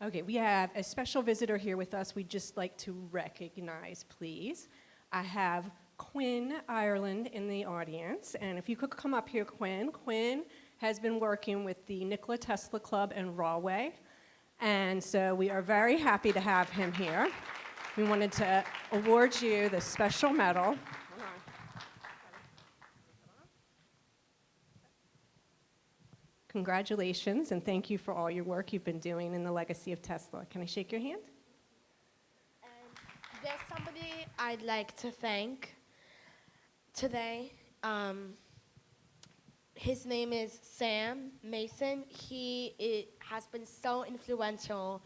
Okay, we have a special visitor here with us we'd just like to recognize, please. I have Quinn Ireland in the audience, and if you could come up here, Quinn. Quinn has been working with the NIKOLA Tesla Club in Rahway. And so we are very happy to have him here. We wanted to award you the special medal. Congratulations, and thank you for all your work you've been doing in the legacy of Tesla. Can I shake your hand? There's somebody I'd like to thank today. His name is Sam Mason. He has been so influential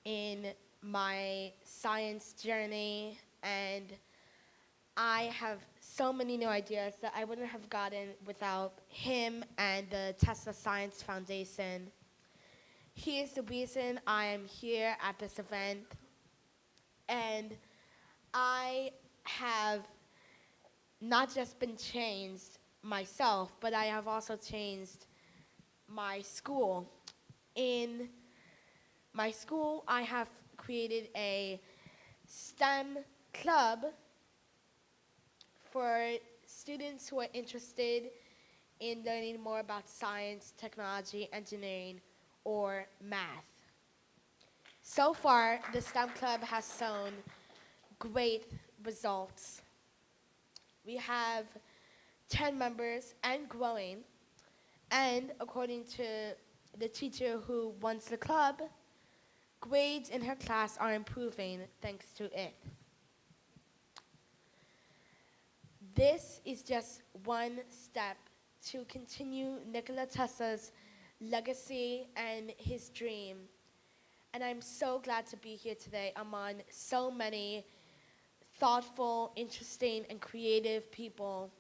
in my science journey, and I have so many new ideas that I wouldn't have gotten without him and the Tesla Science Foundation. He is the reason I am here at this event, and I have not just been changed myself, but I have also changed my school. In my school, I have created a STEM club for students who are interested in learning more about science, technology, engineering, or math. So far, the STEM club has shown great results. We have 10 members and growing, and according to the teacher who runs the club, grades in her class are improving thanks to it. This is just one step to continue Nikola Tesla's legacy and his dream. And I'm so glad to be here today among so many thoughtful, interesting, and creative people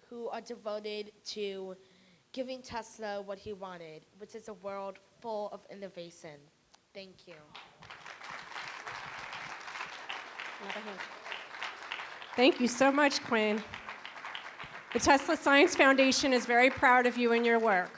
who are devoted to giving Tesla what he wanted, which is a world full of innovation. Thank you. Thank you so much, Quinn. The Tesla Science Foundation is very proud of you and your work.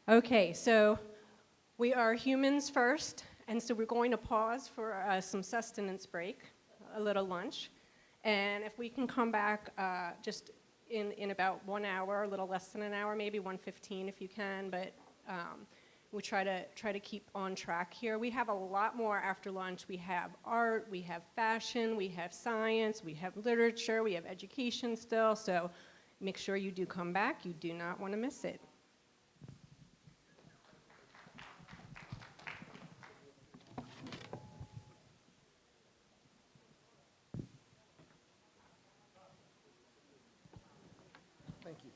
Okay, so we are humans first, and so we're going to pause for some sustenance break, a little lunch. And if we can come back just in about 1 hour, a little less than an hour, maybe 1:15 if you can, but we try to keep on track here. We have a lot more after lunch. We have art, we have fashion, we have science, we have literature, we have education still, so make sure you do come back. You do not want to miss it. Thank you.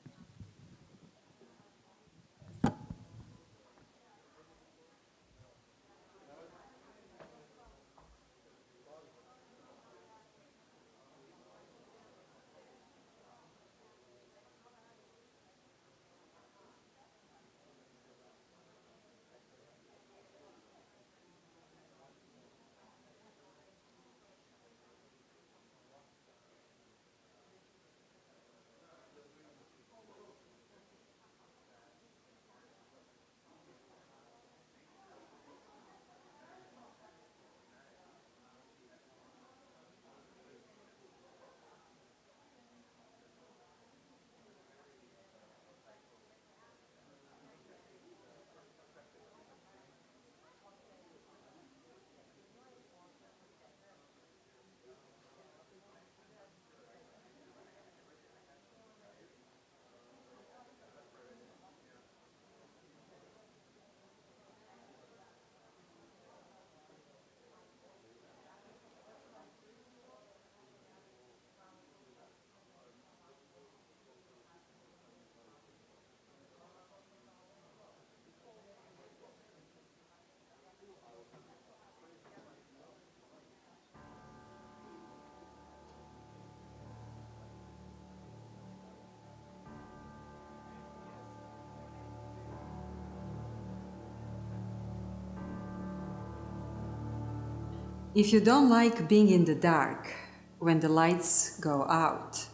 If you don't like being in the dark when the lights go out,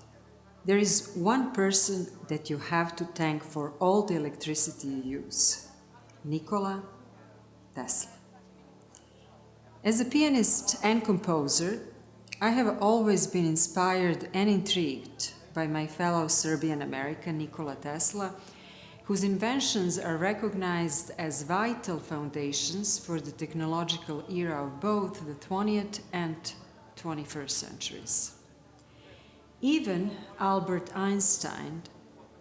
There is one person that you have to thank for all the electricity you use, NIKOLA TESLA. As a pianist and composer, I have always been inspired and intrigued by my fellow Serbian American NIKOLA TESLA, whose inventions are recognized as vital foundations for the technological era of both the 20th and 21st centuries. Even Albert Einstein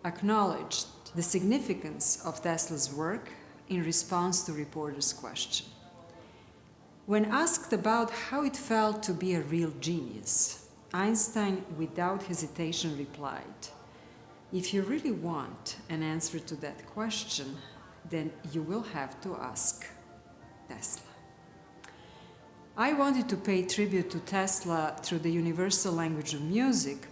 acknowledged the significance of Tesla's work in response to reporters' question. When asked about how it felt to be a real genius, Einstein without hesitation replied, "If you really want an answer to that question, then you will have to ask Tesla." I wanted to pay tribute to Tesla through the universal language of music,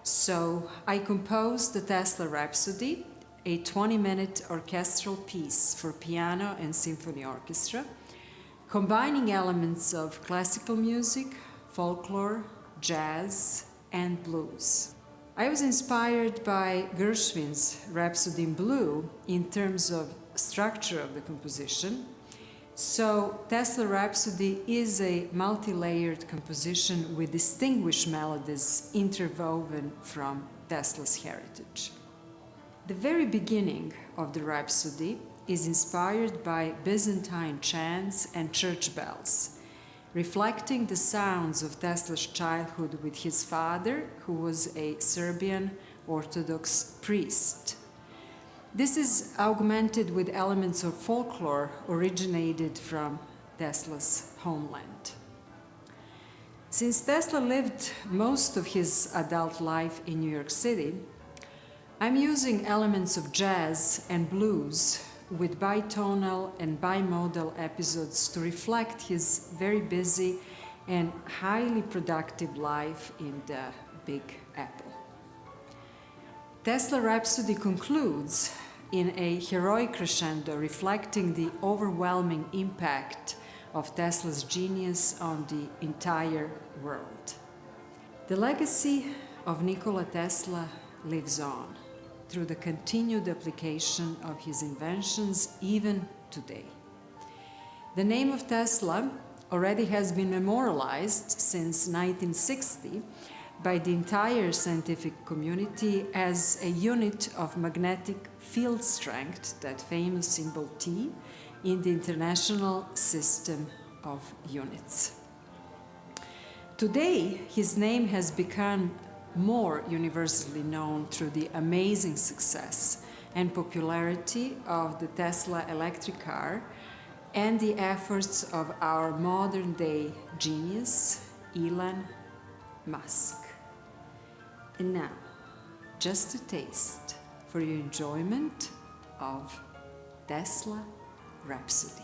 so I composed the Tesla Rhapsody, a 20-minute orchestral piece for piano and symphony orchestra, combining elements of classical music, folklore, jazz, and blues. I was inspired by Gershwin's Rhapsody in Blue in terms of structure of the composition, so Tesla Rhapsody is a multi-layered composition with distinguished melodies interwoven from Tesla's heritage. The very beginning of the Rhapsody is inspired by Byzantine chants and church bells, reflecting the sounds of Tesla's childhood with his father, who was a Serbian Orthodox priest. This is augmented with elements of folklore originated from Tesla's homeland. Since Tesla lived most of his adult life in New York City, I'm using elements of jazz and blues with bitonal and bimodal episodes to reflect his very busy and highly productive life in the Big Apple. Tesla Rhapsody concludes in a heroic crescendo reflecting the overwhelming impact of Tesla's genius on the entire world. The legacy of Nikola Tesla lives on through the continued application of his inventions even today. The name of Tesla already has been memorialized since 1960 by the entire scientific community as a unit of magnetic field strength, that famous symbol T, in the International System of Units. Today, his name has become more universally known through the amazing success and popularity of the Tesla electric car and the efforts of our modern-day genius, Elon Musk. And now, just a taste for your enjoyment of Tesla Rhapsody.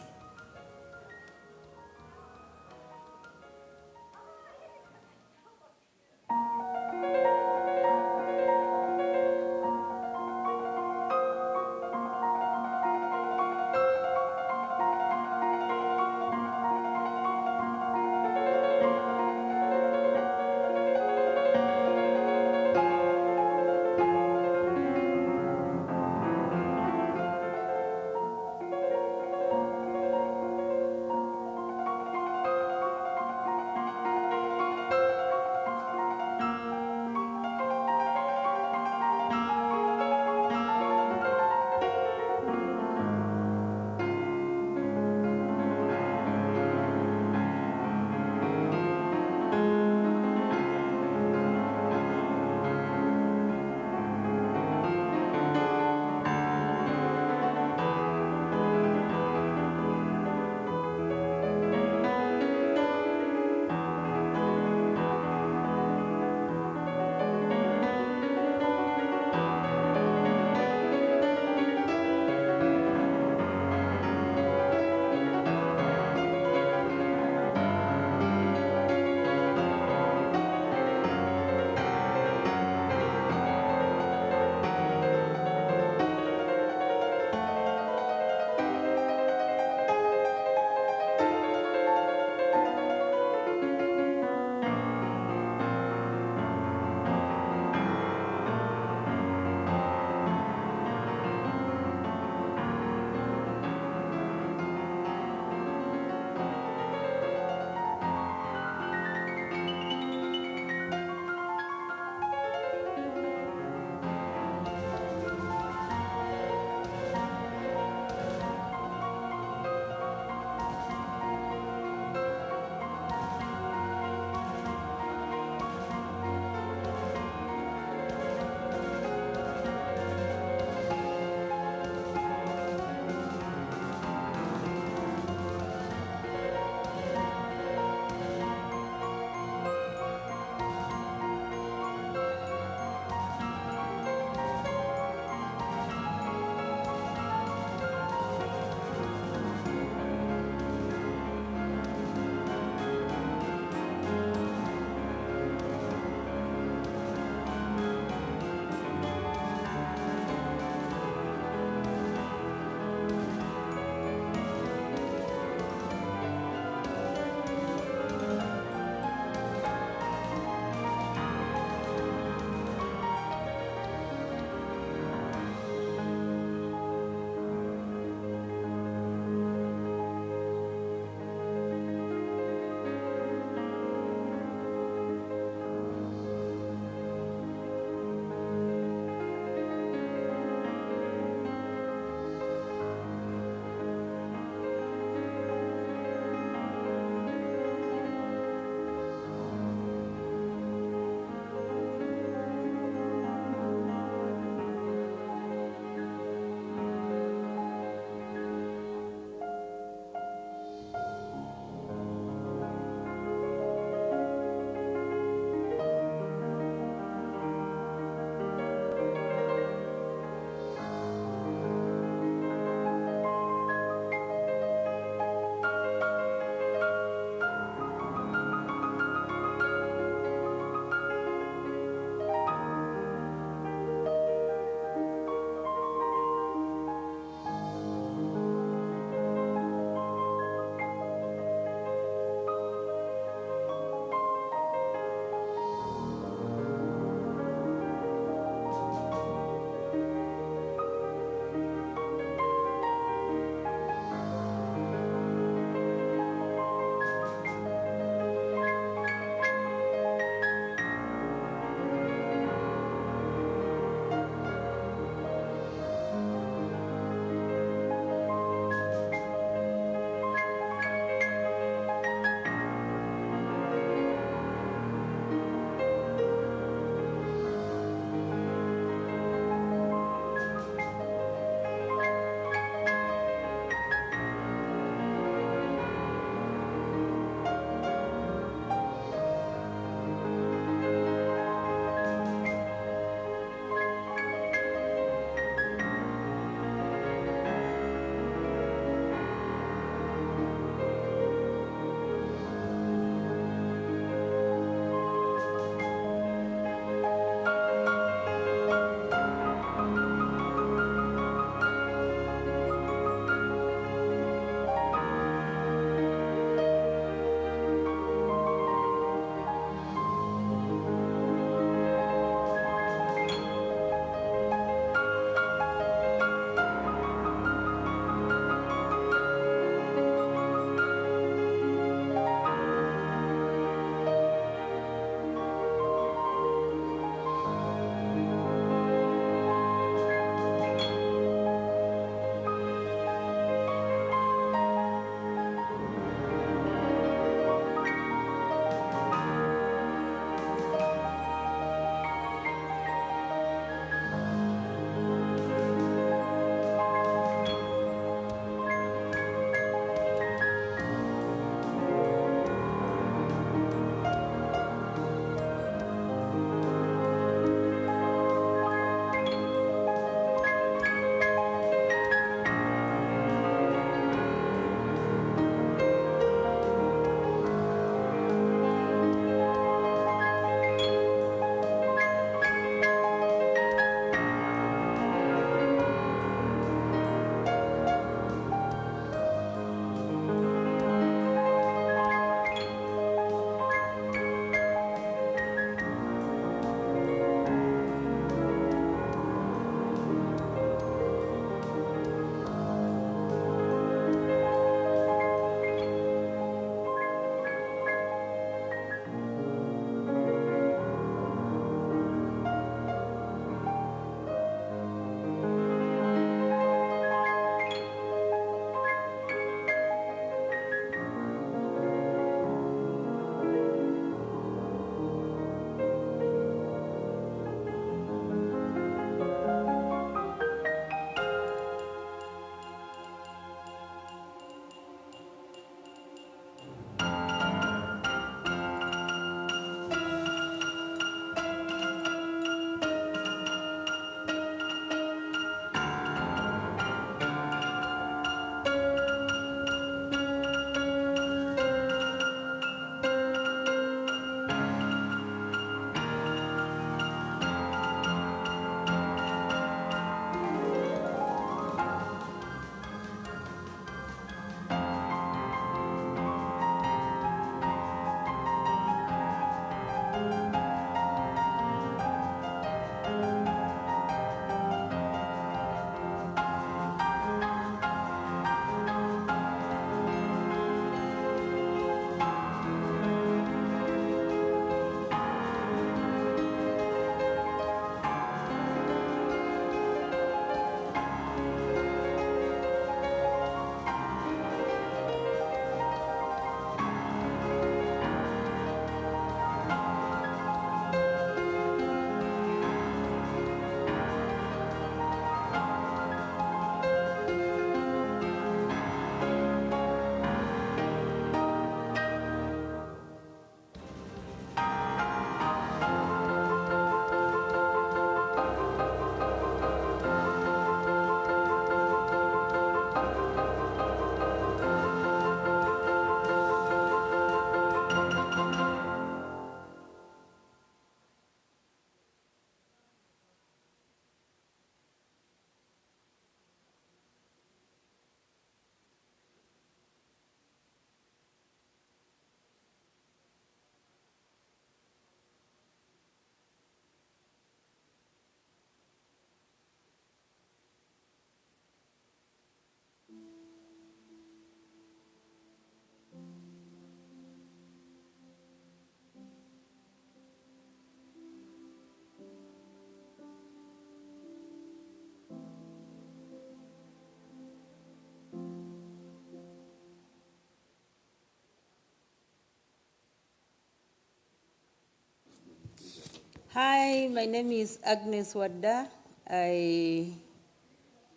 Hi, my name is Agnes Wadda. I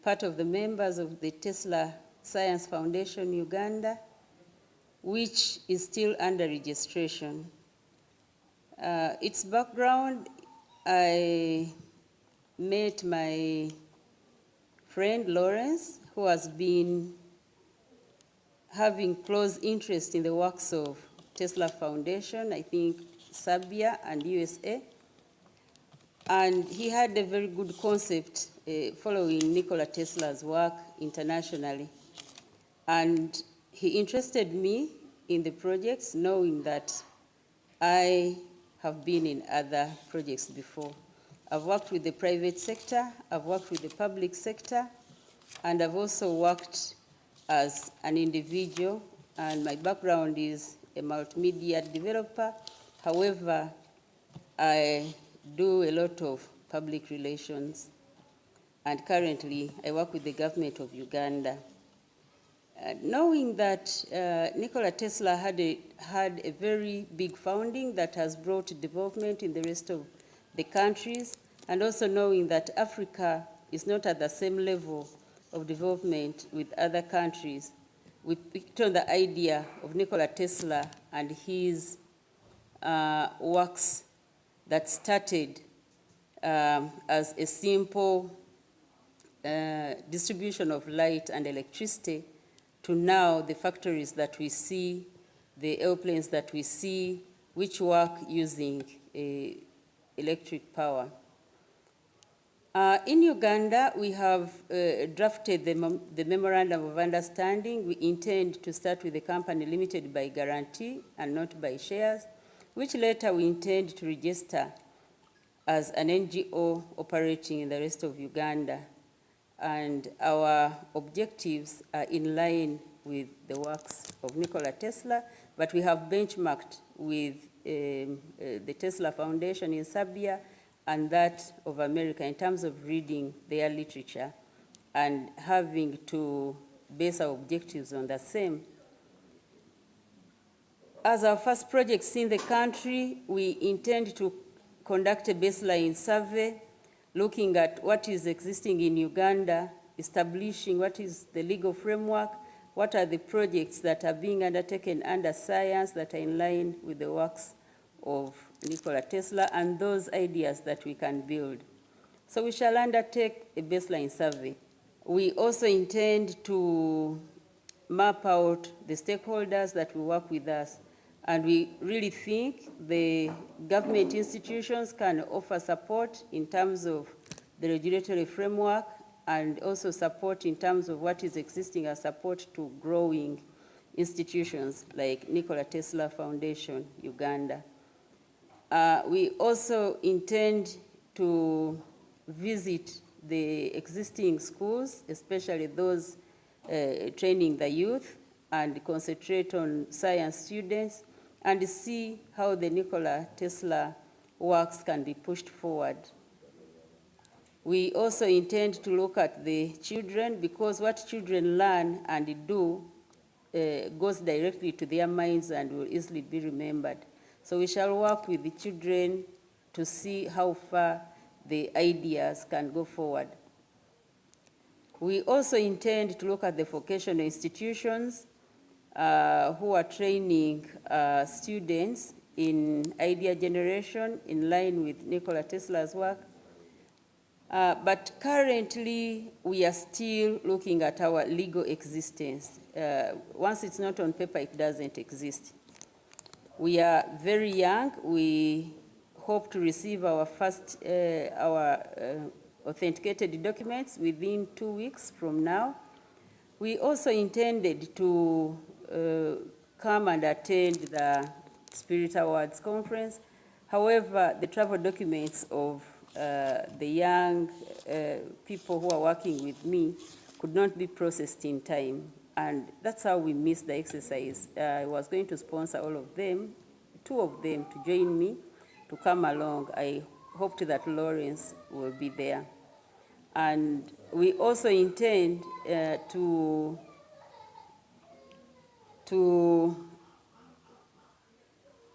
part of the members of the Tesla Science Foundation Uganda, which is still under registration. Its background, I met my friend Lawrence, who has been having close interest in the works of Tesla Foundation, I think Serbia and USA. And he had a very good concept following Nikola Tesla's work internationally. And he interested me in the projects, knowing that I have been in other projects before. I've worked with the private sector, I've worked with the public sector, and I've also worked as an individual, and my background is a multimedia developer. However, I do a lot of public relations, and currently I work with the government of Uganda. Knowing that Nikola Tesla had a very big founding that has brought development in the rest of the countries, and also knowing that Africa is not at the same level of development with other countries, we picked on the idea of Nikola Tesla and his works that started as a simple distribution of light and electricity to now the factories that we see, the airplanes that we see, which work using electric power. In Uganda, we have drafted the Memorandum of Understanding. We intend to start with a company limited by guarantee and not by shares, which later we intend to register as an NGO operating in the rest of Uganda. And our objectives are in line with the works of Nikola Tesla, but we have benchmarked with the Tesla Foundation in Serbia and that of America in terms of reading their literature and having to base our objectives on the same. As our first projects in the country, we intend to conduct a baseline survey looking at what is existing in Uganda, establishing what is the legal framework, what are the projects that are being undertaken under science that are in line with the works of Nikola Tesla and those ideas that we can build. So we shall undertake a baseline survey. We also intend to map out the stakeholders that will work with us. And we really think the government institutions can offer support in terms of the regulatory framework and also support in terms of what is existing as support to growing institutions like Nikola Tesla Foundation, Uganda. We also intend to visit the existing schools, especially those training the youth, and concentrate on science students and see how the Nikola Tesla works can be pushed forward. We also intend to look at the children, because what children learn and do goes directly to their minds and will easily be remembered. So we shall work with the children to see how far the ideas can go forward. We also intend to look at the vocational institutions who are training students in idea generation in line with Nikola Tesla's work. But currently, we are still looking at our legal existence. Once it's not on paper, it doesn't exist. We are very young. We hope to receive our first, authenticated documents within 2 weeks from now. We also intended to come and attend the Spirit Awards conference. However, the travel documents of the young people who are working with me could not be processed in time. And that's how we missed the exercise. I was going to sponsor all of them, 2 of them to join me to come along. I hoped that Lawrence will be there. And we also intend to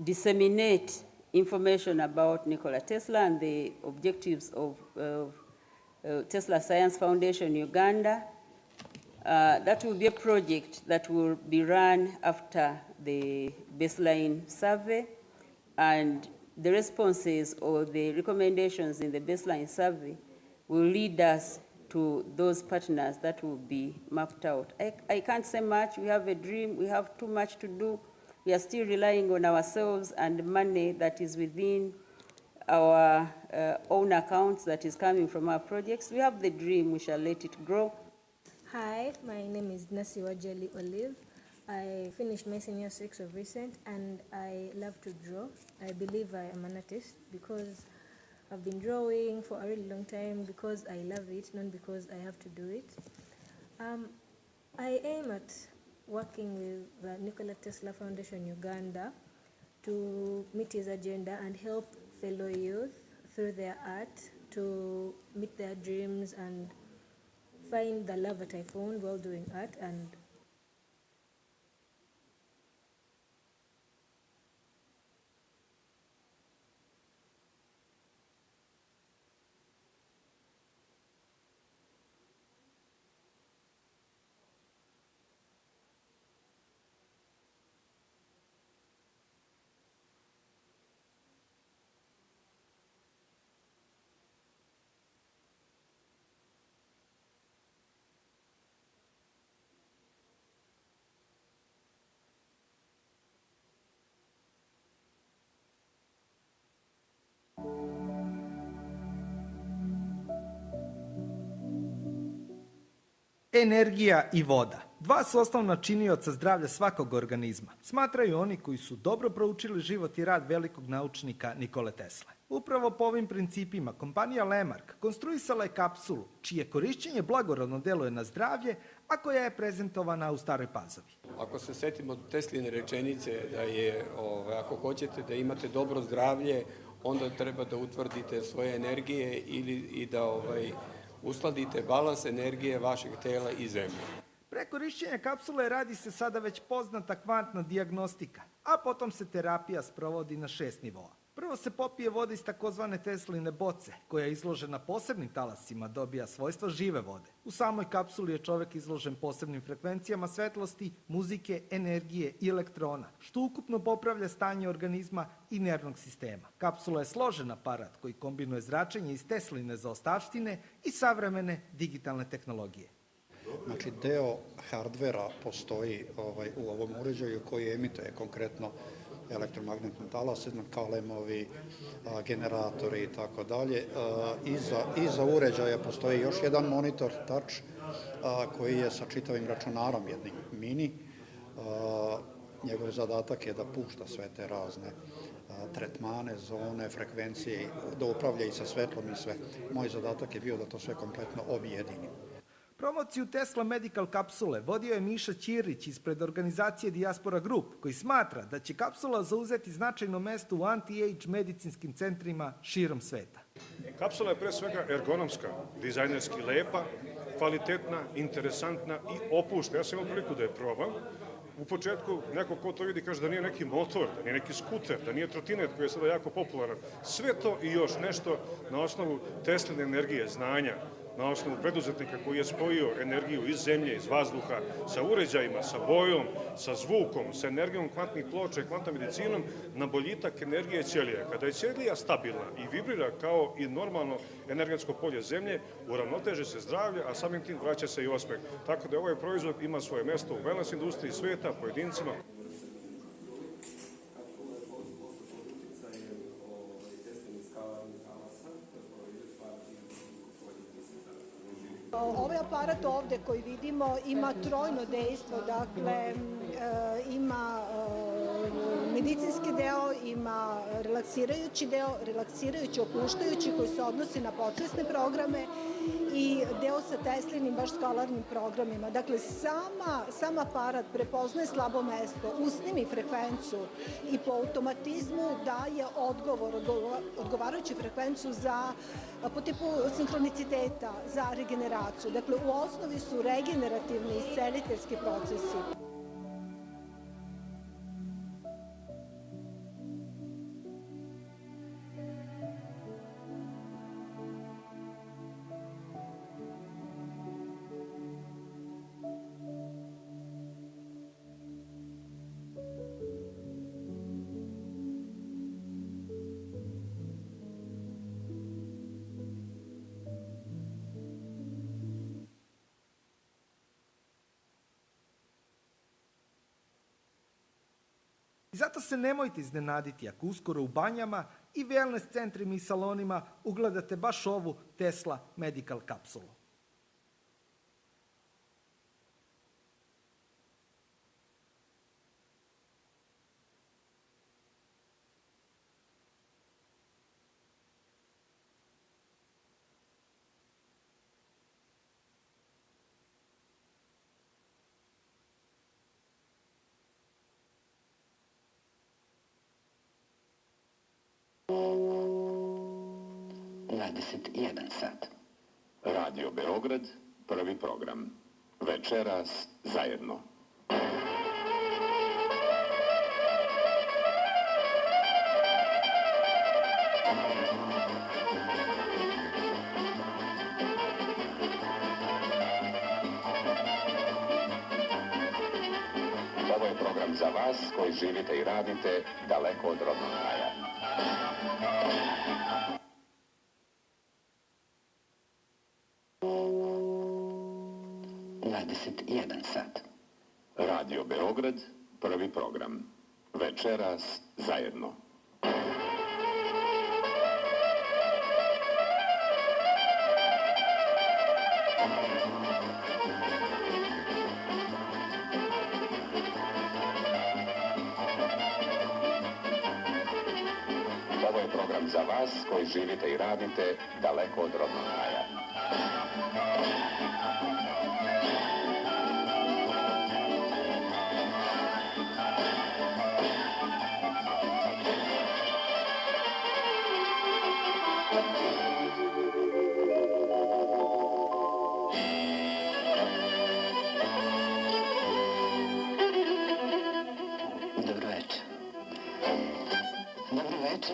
disseminate information about Nikola Tesla and the objectives of Tesla Science Foundation Uganda. That will be a project that will be run after the baseline survey, and the responses or the recommendations in the baseline survey will lead us to those partners that will be mapped out. I can't say much. We have a dream. We have too much to do. We are still relying on ourselves and money that is within our own accounts that is coming from our projects. We have the dream. We shall let it grow. Hi, my name is Nasiwajeli Olive. I finished my senior 6 of recent, and I love to draw. I believe I am an artist because I've been drawing for a really long time because I love it, not because I have to do it. I aim at working with the Nikola Tesla Foundation Uganda to meet his agenda and help fellow youth through their art to meet their dreams and find the love that I found while doing art. And Energija i voda. Dva su osnovna činioca zdravlja svakog organizma, smatraju oni koji su dobro proučili život i rad velikog naučnika Nikole Tesle. Upravo po ovim principima kompanija Lemark konstruisala je kapsulu, čije korišćenje blagorodno deluje na zdravlje, a koja je prezentovana u Staroj Pazovi. Ako se setimo Tesline rečenice da je, ako hoćete da imate dobro zdravlje, onda treba da utvrdite svoje energije i da uskladite balans energije vašeg tela i zemlje. Pre korišćenja kapsule radi se sada već poznata kvantna dijagnostika, a potom se terapija sprovodi na 6 nivoa. Prvo se popije voda iz takozvane Tesline boce, koja je izložena posebnim talasima, dobija svojstva žive vode. U samoj kapsuli je čovek izložen posebnim frekvencijama svetlosti, muzike, energije i elektrona, što ukupno popravlja stanje organizma i nervnog sistema. Kapsula je složen aparat koji kombinuje zračenje iz Tesline zaostavštine i savremene digitalne tehnologije. Znači, deo hardvera postoji u ovom uređaju koji emituje konkretno elektromagnetne talase, kalemovi, generatori i tako dalje. Iza uređaja postoji još jedan monitor touch koji je sa čitavim računarom jednim mini. Njegov zadatak je da pušta sve te razne tretmane, zone, frekvencije, da upravlja i sa svetlom i sve. Moj zadatak je bio da to sve kompletno objedinim. Promociju Tesla Medical kapsule vodio je Miša Ćirić ispred organizacije Diaspora Group, koji smatra da će kapsula zauzeti značajno mesto u anti-age medicinskim centrima širom sveta. Kapsula je pre svega ergonomska, dizajnerski lepa, kvalitetna, interesantna i opušta. Ja sam imao priliku da je probam. U početku neko ko to vidi kaže da nije neki motor, da nije neki skuter, da nije trotinet koji je sada jako popularan. Sve to i još nešto na osnovu Tesline energije, znanja, na osnovu preduzetnika koji je spojio energiju iz zemlje, iz vazduha, sa uređajima, sa bojom, sa zvukom, sa energijom kvantnih ploča i kvantnom medicinom na boljitak energije ćelija. Kada je ćelija stabilna i vibrira kao i normalno energetsko polje zemlje, uravnoteže se zdravlje, a samim tim vraća se i osmeh. Tako da ovaj proizvod ima svoje mesto u wellness industriji sveta, pojedincima. Ovaj aparat ovde koji vidimo ima trojno dejstvo, dakle ima medicinski deo, ima relaksirajući deo, relaksirajući, opuštajući koji se odnosi na podsvesne programe i deo sa Teslinim baš skalarnim programima. Dakle, sam aparat prepoznaje slabo mesto, usnimi frekvencu i po automatizmu daje odgovarajuću frekvencu po tipu sinhroniciteta za regeneraciju. Dakle, u osnovi su regenerativni i isceliteljski procesi. I zato se nemojte iznenaditi ako uskoro u banjama i wellness centrima i salonima ugledate baš ovu Tesla Medical kapsulu. sat. Radio Beograd, prvi program. Večeras zajedno. Ovo je program za vas koji živite i radite daleko od rodnog kraja. Sat. Radio Beograd, prvi program. Večeras zajedno. Ovo je program za vas koji živite i radite daleko od rodnog kraja.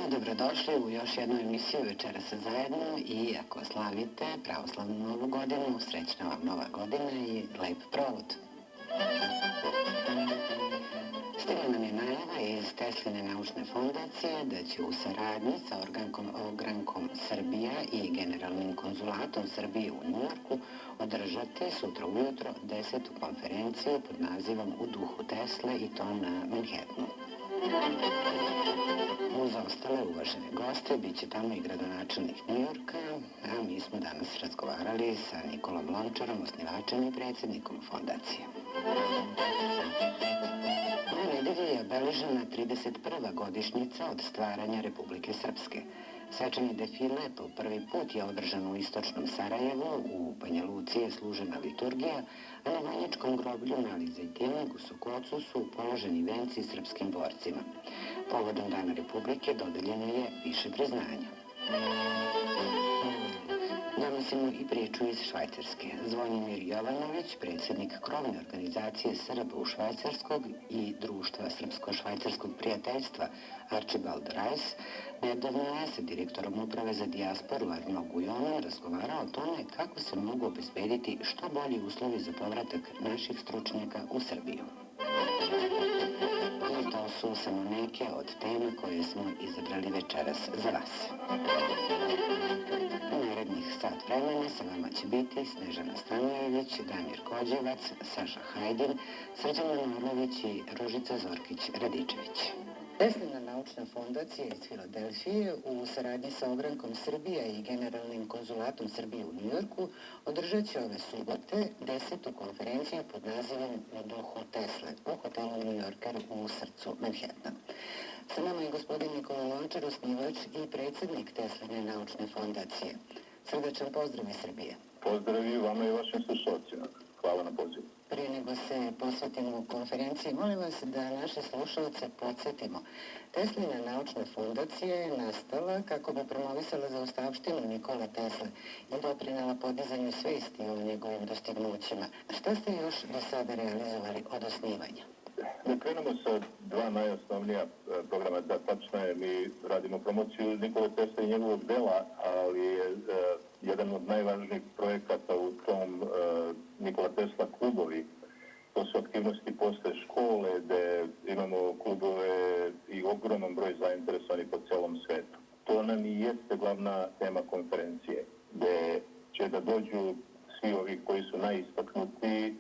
Dobrodošli u još jednu emisiju Večeras zajedno i ako slavite pravoslavnu novu godinu, srećna vam nova godina i lep provod. Stigla nam je najava iz Tesline naučne fondacije da će u saradnji sa ogrankom Serbija i Generalnim konzulatom Srbije u Njujorku održati sutra ujutro 10. konferenciju pod nazivom U duhu Tesle i to na Manhattanu. Uz ostale uvažene goste bit će tamo i gradonačelnik Njujorka, a mi smo danas razgovarali sa Nikolom Lončarom, osnivačem i predsjednikom fondacije. Ove nedelje je obeležena 31. godišnjica od stvaranja Republike Srpske. Svečani defile po prvi put je održan u istočnom Sarajevu, u Banja Luci je služena liturgija, a na Banjičkom groblju na Zajtilnik u Sokocu su položeni venci srpskim borcima. Povodom Dana Republike dodeljeno je više priznanja. Donosimo i priču iz Švajcarske. Zvonimir Jovanović, predsjednik krovne organizacije Srba u Švajcarskog i društva Srpsko-švajcarskog prijateljstva Archibald Rice, nedavno je sa direktorom uprave za dijasporu Arno Gujonom razgovarao o tome kako se mogu obezbediti što bolji uslovi za povratak naših stručnjaka u Srbiju. I to su samo neke od tema koje smo izabrali večeras za vas. U narednih sat vremena sa vama će biti Snežana Stanojević, Damir Kođevac, Saša Hajdin, Srđan Manojlović i Ružica Zorkić-Radičević. Teslina naučna fondacija iz Filadelfije u saradnji sa ogrankom Srbija i Generalnim konzulatom Srbije u Njujorku održat će ove subote 10. konferenciju pod nazivom U duhu Tesle u hotelu New Yorker u srcu Manhattana. Sa nama je gospodin Nikola Lončar, osnivač i predsjednik Tesline naučne fondacije. Srdačan pozdrav iz Srbije. Pozdrav i vama i vašim slušalcima. Hvala na pozivu. Prije nego se posvetimo konferenciji, molim vas da naše slušalce podsjetimo. Teslina naučna fondacija je nastala kako bi promovisala zaostavštinu Nikole Tesle i doprinela podizanju svesti o njegovim dostignućima. Šta ste još do sada realizovali od osnivanja? Da krenemo sa dva najosnovnija programa. Da, tačno je, mi radimo promociju Nikole Tesle i njegovog dela, ali je jedan od najvažnijih projekata u tom Nikola Tesla klubovi. To su aktivnosti posle škole gde imamo klubove i ogroman broj zainteresovanih po celom svetu. To nam i jeste glavna tema konferencije, gde će da dođu svi ovi koji su najistaknuti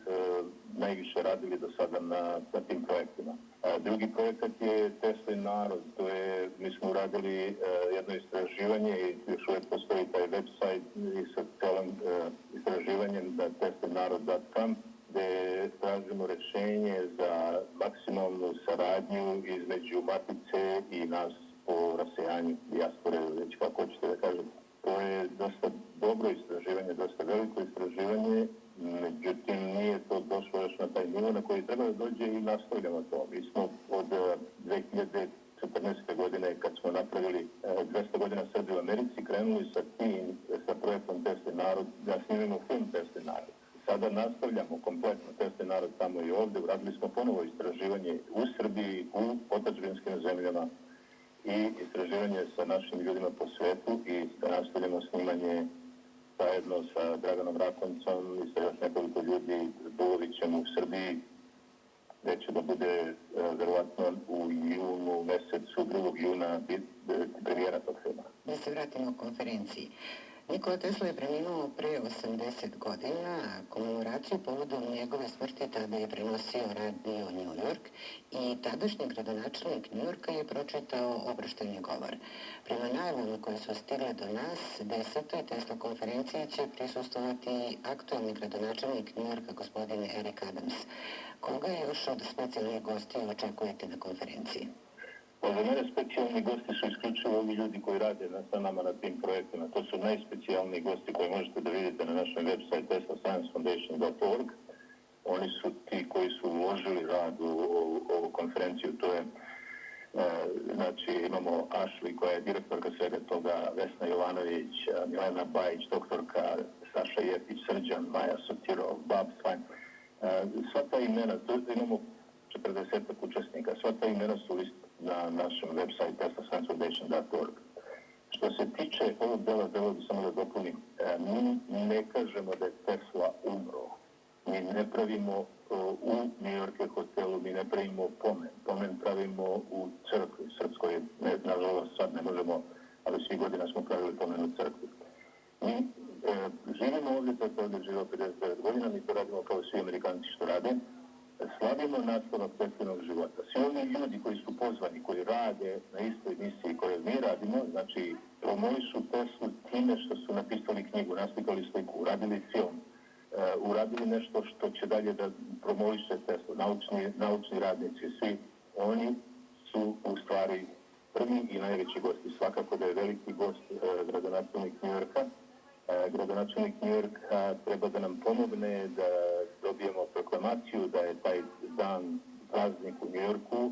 najviše radili do sada na tim projektima. Drugi projekat je Teslin narod. Mi smo uradili jedno istraživanje i još uvijek postoji taj website i sa celim istraživanjem da teslinarod.com gde tražimo rešenje za maksimalnu saradnju između Matice i nas po rasejanju dijaspore, već kako hoćete da kažem. To je dosta dobro istraživanje, dosta veliko istraživanje, međutim nije to došlo još na taj nivo na koji treba da dođe i nastavljamo to. Mi smo od 2014. godine, kad smo napravili 200 godina Srbije u Americi, krenuli sa projektom Teslin narod, da snimimo film Teslin narod. Sada nastavljamo kompletno Teslin narod tamo i ovde. Uradili smo ponovo istraživanje u Srbiji, u otadžbinskim zemljama i istraživanje sa našim ljudima po svetu i nastavljamo snimanje zajedno sa Draganom Rakoncom i sa još nekoliko ljudi, Dulovićem u Srbiji, gde će da bude verovatno u junu mesecu, 2. juna, premijera tog filma. Da se vratimo konferenciji. Nikola Tesla je preminuo pre 80 godina, komemoraciju povodom njegove smrti tada je prenosio radio New York i tadašnji gradonačelnik New Yorka je pročitao oproštajni govor. Prema najavama koje su stigle do nas, 10. Tesla konferencije će prisustovati aktualni gradonačelnik New Yorka, gospodin Eric Adams. Koga još od specijalnih gostiju očekujete na konferenciji? Za mene specijalni gosti su isključivo ovi ljudi koji rade sa nama na tim projektima. To su najspecijalniji gosti koje možete da vidite na našem website TeslaScienceFoundation.org. Oni su ti koji su uložili rad u ovu konferenciju. To je, znači, imamo Ashley koja je direktorka svega toga, Vesna Jovanović, Milena Bajich, doktorka, Saša Jefić, Srđan, Maja Sotirov, Bob Svein. Sva ta imena, imamo 40 učesnika, sva ta imena su na našem website TeslaScienceFoundation.org. Što se tiče ovog dela bi samo da dopunim. Mi ne kažemo da je Tesla umro. Mi ne pravimo u New York hotelu, mi ne pravimo pomen. Pomen pravimo u crkvi srpskoj. Nažalost, sad ne možemo, ali svi godina smo pravili pomen u crkvi. Mi živimo ovdje, to je ovdje živio 59 godina, mi to radimo kao svi Amerikanci što rade. Slavimo nastavak Teslinog života. Svi oni ljudi koji su pozvani, koji rade na istoj misiji koje mi radimo, znači promovišu Teslu time što su napisali knjigu, naslikali sliku, uradili film, uradili nešto što će dalje da promoviše Teslu, naučni radnici, svi oni su u stvari prvi i najveći gosti. Svakako da je veliki gost gradonačelnik New Yorka. Gradonačelnik New Yorka treba da nam pomogne da dobijemo proklamaciju da je taj dan praznik u New Yorku.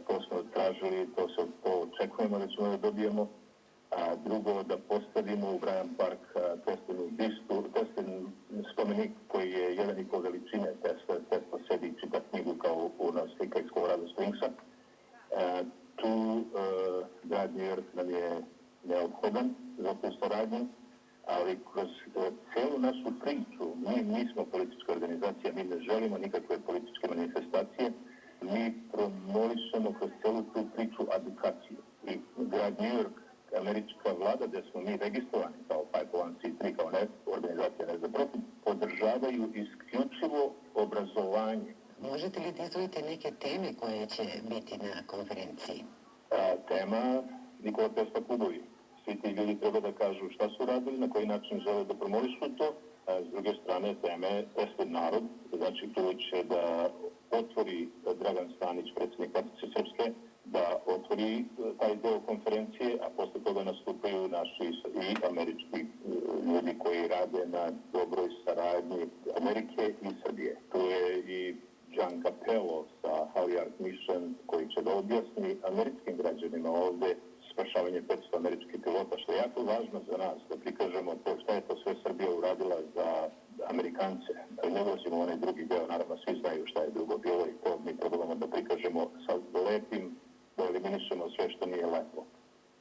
To smo tražili, to očekujemo da ćemo da dobijemo. A drugo, da postavimo u Bryant Park Teslinu bistu, Teslin spomenik koji je 1,5 veličine Tesla. Tesla sedi i čita knjigu kao u nas slika iz Colorado Springsa. Tu grad New York nam je neophodan za tu saradnju. Ali kroz celu našu priču, mi nismo politička organizacija, mi ne želimo nikakve političke manifestacije, mi promovišemo kroz celu tu priču edukaciju. I grad New York, američka vlada, gde smo mi registrovani kao 501c3, kao organizacija ne za profit, podržavaju isključivo obrazovanje. Možete li da izdvojite neke teme koje će biti na konferenciji? Tema Nikola Tesla klubovi. Svi ti ljudi treba da kažu šta su radili, na koji način žele da promovišu to. S druge strane, teme Teslin narod, znači tu će da otvori Dragan Stanić, predsjednik Matice Srpske, da otvori taj deo konferencije, a posle toga nastupaju naši i američki ljudi koji rade na dobroj saradnji Amerike i Srbije. Tu je i John Capello sa Halyard Mission koji će da objasni američkim građanima ovde spašavanje 500 američkih pilota, što je jako važno za nas, da prikažemo to šta je to sve Srbija uradila za Amerikance. Ne ulazimo u onaj drugi deo, naravno svi znaju šta je drugo bilo i to mi probamo da prikažemo sa lepim, da eliminišemo sve što nije lepo.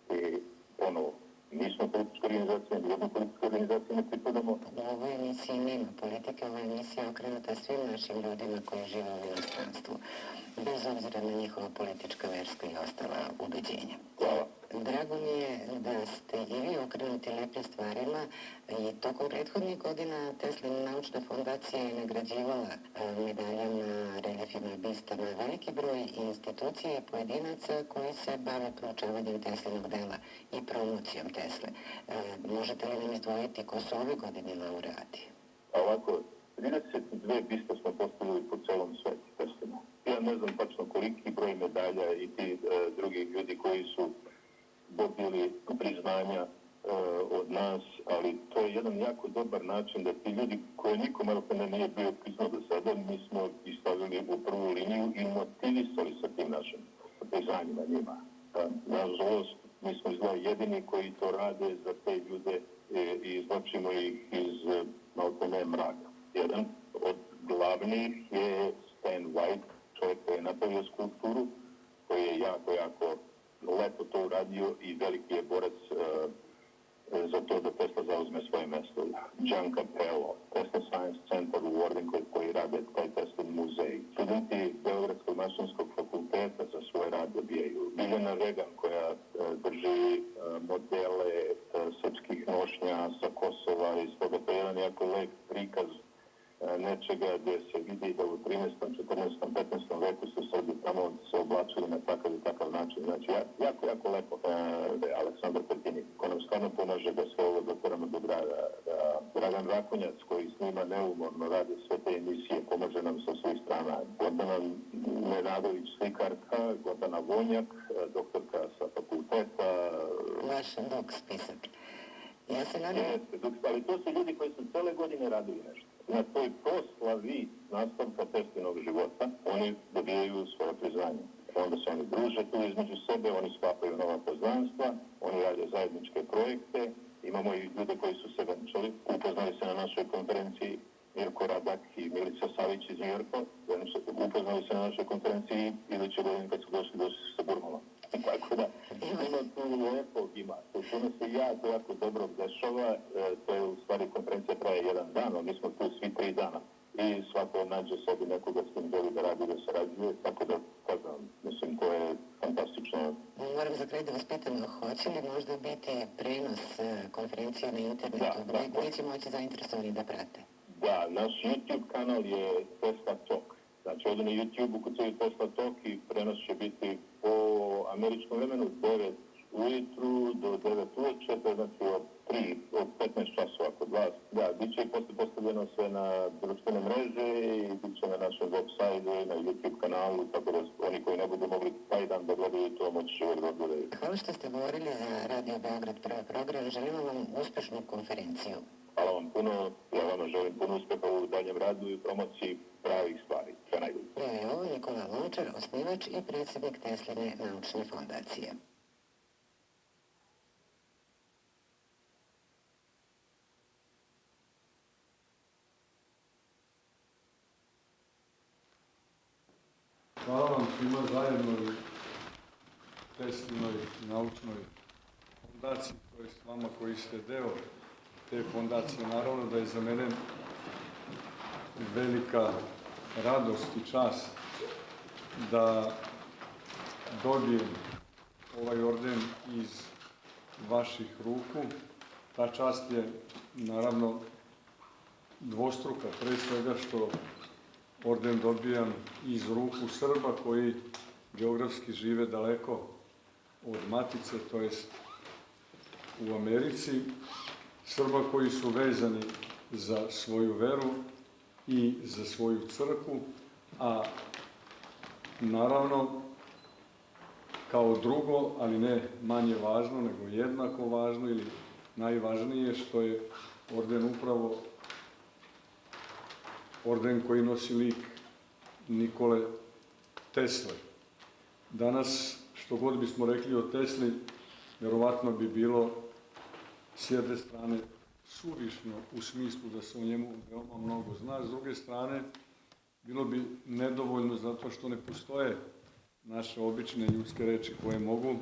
I ponovo, nismo politička organizacija, nijednu političku organizaciju ne pripadamo. U ovoj emisiji nema politike, ova emisija je okrenuta svim našim ljudima koji žive u inostranstvu, bez obzira na njihova politička, verska i ostala ubeđenja. Hvala. Drago mi je da ste i vi okrenuti lepim stvarima i tokom prethodnih godina Teslina naučna fondacija je nagrađivala medaljama, reljefima, bistama veliki broj institucija i pojedinaca koji se bave proučavanjem Teslinog dela i promocijom Tesle. Možete li nam izdvojiti ko su ove godine laureati? Ovako, 32 biste smo postavili po celom svetu Teslina. Ja ne znam tačno koliki broj medalja i ti drugi ljudi koji su dobili priznanja od nas, ali to je jedan jako dobar način da ti ljudi koje niko malo ne nije bio priznao do sada, mi smo ih stavili u prvu liniju i motivisali sa tim našim priznanjima njima. Nažalost, mi smo izgleda jedini koji to rade za te ljude i izvlačimo ih iz maltene mraka. Jedan od glavnih je Stan White, čovjek koji je napravio skulpturu, koji je jako lepo to uradio i veliki je borac za to da Tesla zauzme svoje mesto. John Capello, Tesla Science Center u Wardinkoj koji rade taj Teslin muzej. Studenti Beogradskog mašinskog fakulteta za svoj rad dobijaju. Milena Regan koja drži modele srpskih nošnja sa Kosova i stoga to je jedan jako lep prikaz nečega gdje se vidi da u 13., 14., 15. veku su Srbi tamo se oblačili na takav i takav način. Znači, jako lepo da je Aleksandar Petini, ko nam stvarno pomaže da sve ovo doteramo do grada. Dragan Rakonjac, koji snima neumorno, radi sve te emisije, pomaže nam sa svih strana. Gordana Nenadović, slikarka, Gordana Vonjak, doktorka sa fakulteta. Vaš dug spisak. Ja se nadam... Ali to su ljudi koji su cele godine radili nešto. Na toj proslavi nastavka Teslinog života oni dobijaju svoje priznanje. Onda se oni druže tu između sebe, oni sklapaju nova poznanstva, oni rade zajedničke projekte. Imamo i ljude koji su se venčali, upoznali se na našoj konferenciji Mirko Radak i Milica Savić iz Njujorka. Oni su upoznali se na našoj konferenciji iduće godine kad su došli sa Burmala. Tako da, ima tu lepog ima. Puno se jako dobro dešava. To je u stvari konferencija traje jedan dan, ali mi smo tu svi 3 dana. I svako nađe sebi nekoga s kim želi da radi, da sarađuje. Tako da, mislim, to je fantastično. Moram za kraj da vas pitam, hoće li možda biti prenos konferencije na internetu? Gdje će moći zainteresovani da prate? Da, naš YouTube kanal je TeslaTalk. Znači, ovdje na YouTube ukucaju TeslaTalk i prenos će biti po američkom vremenu 9 ujutru do 9 uveče, to je znači od 15 časova kod vas. Da, bit će i posle postavljeno sve na društvene mreže i bit će na našem web sajtu i na YouTube kanalu, tako da oni koji ne budu mogli taj dan da gledaju to, moći će da gledaju. Hvala što ste govorili za Radio Beograd prvi program. Želimo vam uspešnu konferenciju. Hvala vam puno, ja vama želim puno uspeha u daljem radu i promociji pravih stvari. Sve najbolje. Bio je ovo Nikola Lonchar, osnivač i predsjednik Tesline naučne fondacije. Hvala vam svima zajedno u Teslinoj naučnoj fondaciji, to je s vama koji ste deo te fondacije. Naravno da je za mene velika radost i čast da dobijem ovaj orden iz vaših ruku. Ta čast je naravno dvostruka, pre svega što orden dobijam iz ruku Srba koji geografski žive daleko od matice, to jest u Americi, Srba koji su vezani za svoju veru i za svoju crkvu, a naravno kao drugo, ali ne manje važno, nego jednako važno ili najvažnije, što je orden upravo orden koji nosi lik Nikole Tesle. Danas, što god bismo rekli o Tesli, verovatno bi bilo s jedne strane suvišno u smislu da se o njemu veoma mnogo zna, s druge strane bilo bi nedovoljno zato što ne postoje naše obične ljudske reči koje mogu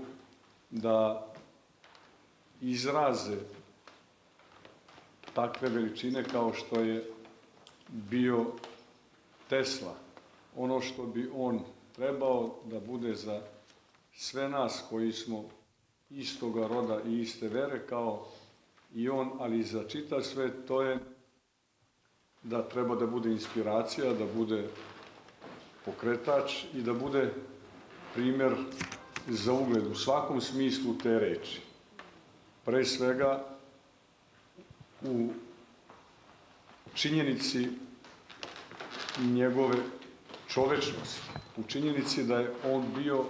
da izraze takve veličine kao što je bio Tesla. Ono što bi on trebao da bude za sve nas koji smo istoga roda i iste vere kao i on, ali i za čitav svet, to je da treba da bude inspiracija, da bude pokretač i da bude primer za ugled u svakom smislu te reči. Pre svega u činjenici njegove čovečnosti, u činjenici da je on bio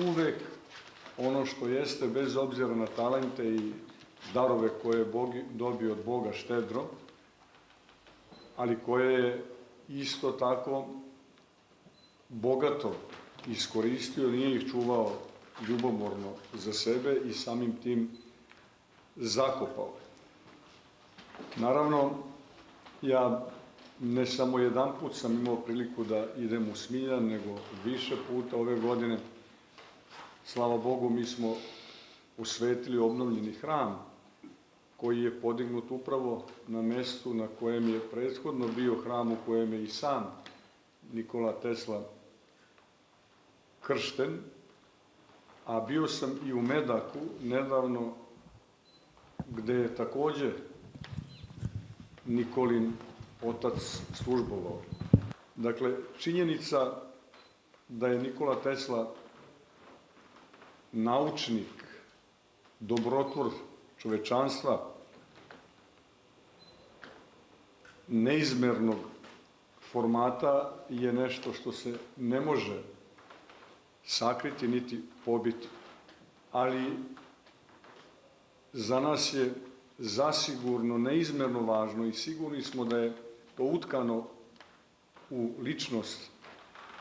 uvek ono što jeste, bez obzira na talente i darove koje je dobio od Boga štedro, ali koje je isto tako bogato iskoristio, nije ih čuvao ljubomorno za sebe i samim tim zakopao. Naravno, ja ne samo jedan put sam imao priliku da idem u Smiljan, nego više puta ove godine. Slava Bogu, mi smo osvetili obnovljeni hram koji je podignut upravo na mestu na kojem je prethodno bio hram u kojem je i sam Nikola Tesla kršten, a bio sam i u Medaku nedavno, gde je takođe Nikolin otac službovao. Dakle, činjenica da je Nikola Tesla naučnik, dobrotvor čovečanstva, neizmernog formata je nešto što se ne može sakriti niti pobiti. Ali za nas je zasigurno neizmerno važno i sigurni smo da je to utkano u ličnost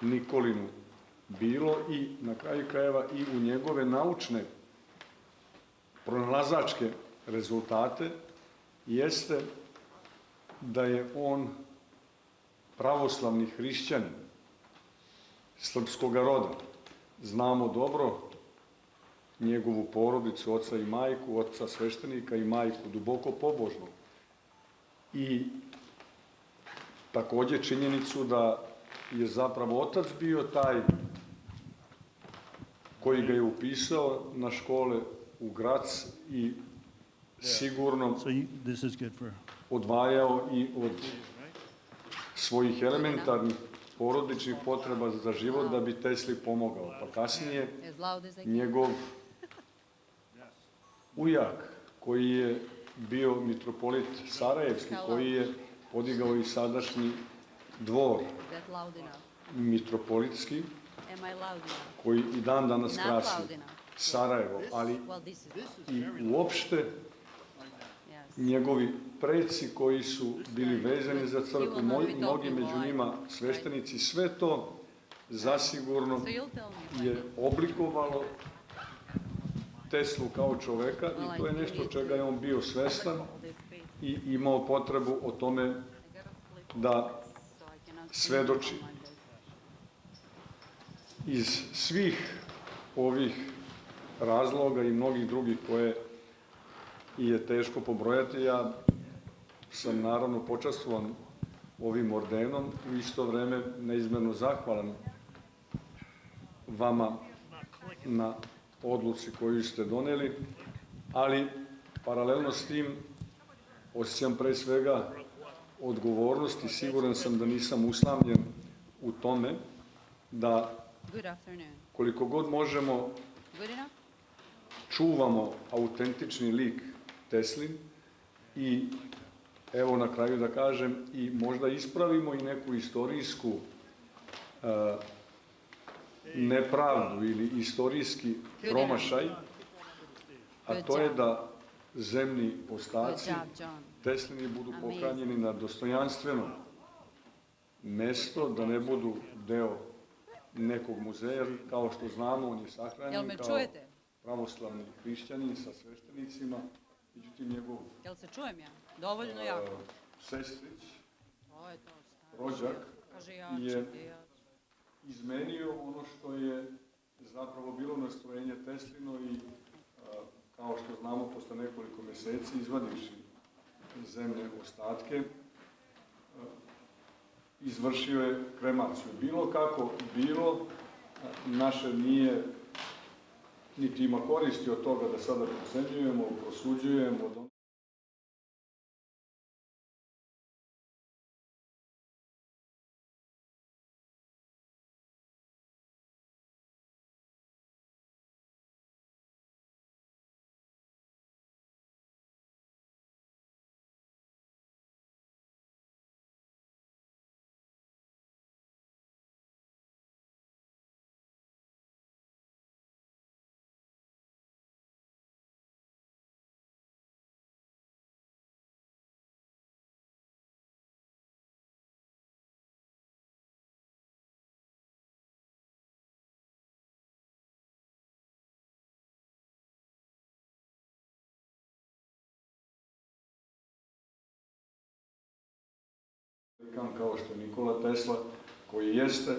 Nikolinu bilo i na kraju krajeva i u njegove naučne pronalazačke rezultate, jeste da je on pravoslavni hrišćanin srpskog roda. Znamo dobro njegovu porodicu, oca i majku, oca sveštenika i majku duboko pobožnu. I takođe činjenicu da je zapravo otac bio taj koji ga je upisao na škole u Grac i sigurno odvajao i od svojih elementarnih porodičnih potreba za život da bi Tesli pomogao. Pa kasnije njegov ujak koji je bio mitropolit Sarajevski, koji je podigao i sadašnji dvor mitropolitski, koji i dan danas krasi Sarajevo, ali i uopšte njegovi preci koji su bili vezani za crkvu, mnogi među njima sveštenici, sve to zasigurno je oblikovalo Teslu kao čoveka i to je nešto čega je on bio svestan i imao potrebu o tome da svedoči. Iz svih ovih razloga i mnogih drugih koje je teško pobrojati, ja sam naravno počastvovan ovim ordenom, u isto vreme neizmerno zahvalan vama na odluci koju ste doneli, ali paralelno s tim osjećam pre svega odgovornost i siguran sam da nisam usamljen u tome da koliko god možemo čuvamo autentični lik Teslin i evo na kraju da kažem i možda ispravimo i neku istorijsku nepravdu ili istorijski promašaj, a to je da zemni ostaci Teslini budu pohranjeni na dostojanstveno mesto, da ne budu deo nekog muzeja, kao što znamo, on je sahranjen kao pravoslavni hrišćanin sa sveštenicima, međutim njegov sestrić, rođak, je izmenio ono što je zapravo bilo nastrojenje Teslino i kao što znamo, posle nekoliko meseci izvadivši zemne ostatke, izvršio je kremaciju. Bilo kako bilo, naše nije niti ima koristi od toga da sada procenjujemo, prosuđujemo. Kao što je Nikola Tesla, koji jeste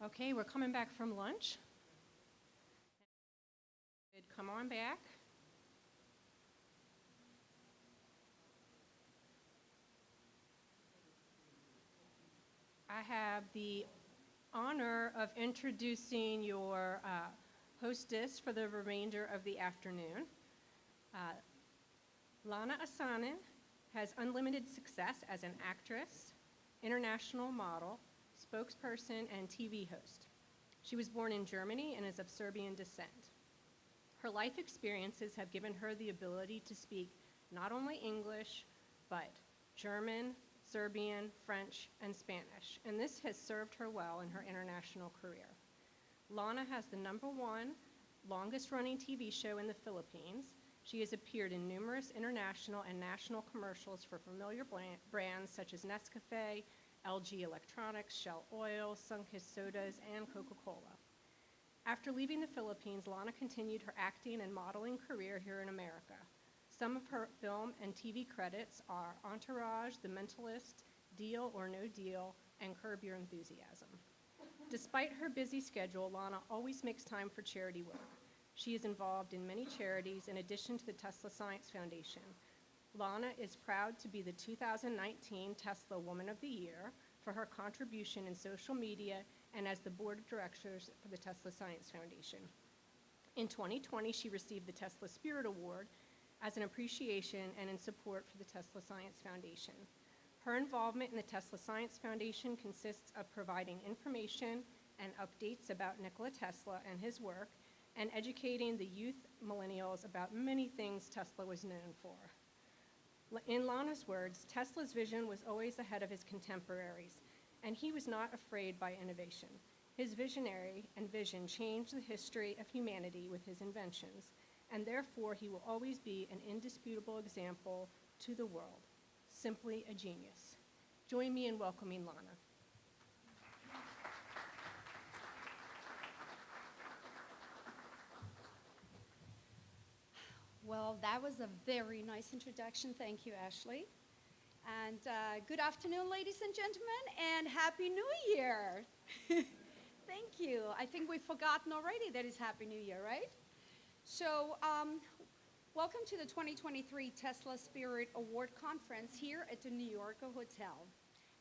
Okay, we're coming back from lunch. Come on back. I have the honor of introducing your hostess for the remainder of the afternoon. Lana Asanen has unlimited success as an actress, international model, spokesperson, and TV host. She was born in Germany and is of Serbian descent. Her life experiences have given her the ability to speak not only English, but German, Serbian, French, and Spanish, and this has served her well in her international career. Lana has the #1 longest-running TV show in the Philippines. She has appeared in numerous international and national commercials for familiar brands such as Nescafe, LG Electronics, Shell Oil, Sunkist Sodas, and Coca-Cola. After leaving the Philippines, Lana continued her acting and modeling career here in America. Some of her film and TV credits are Entourage, The Mentalist, Deal or No Deal, and Curb Your Enthusiasm. Despite her busy schedule, Lana always makes time for charity work. She is involved in many charities in addition to the Tesla Science Foundation. Lana is proud to be the 2019 Tesla Woman of the Year for her contribution in social media and as the board of directors for the Tesla Science Foundation. In 2020, she received the Tesla Spirit Award as an appreciation and in support for the Tesla Science Foundation. Her involvement in the Tesla Science Foundation consists of providing information and updates about Nikola Tesla and his work, and educating the youth millennials about many things Tesla was known for. In Lana's words, Tesla's vision was always ahead of his contemporaries, and he was not afraid by innovation. His visionary and vision changed the history of humanity with his inventions, and therefore he will always be an indisputable example to the world. Simply a genius. Join me in welcoming Lana. Well, that was a very nice introduction. Thank you, Ashley. And good afternoon, ladies and gentlemen, and Happy New Year. Thank you. I think we've forgotten already that it's Happy New Year, right? So welcome to the 2023 Tesla Spirit Award Conference here at the New Yorker Hotel.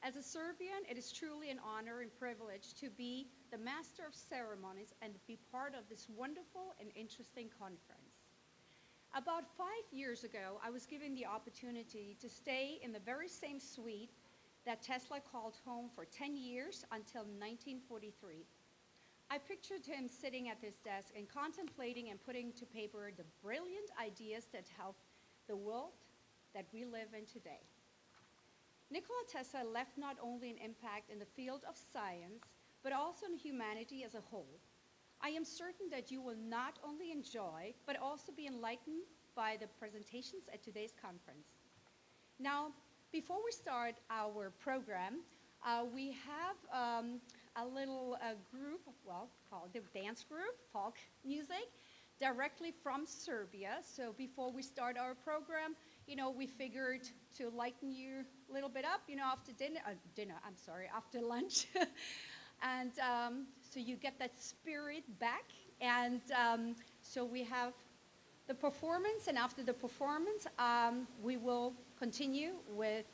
As a Serbian, it is truly an honor and privilege to be the master of ceremonies and be part of this wonderful and interesting conference. About 5 years ago, I was given the opportunity to stay in the very same suite that Tesla called home for 10 years until 1943. I pictured him sitting at his desk and contemplating and putting to paper the brilliant ideas that help the world that we live in today. Nikola Tesla left not only an impact in the field of science, but also in humanity as a whole. I am certain that you will not only enjoy, but also be enlightened by the presentations at today's conference. Now, before we start our program, we have a little group, well, called the dance group, folk music, directly from Serbia. So before we start our program, we figured to lighten you a little bit up, after after lunch. And so you get that spirit back. And so we have the performance, and after the performance, we will continue with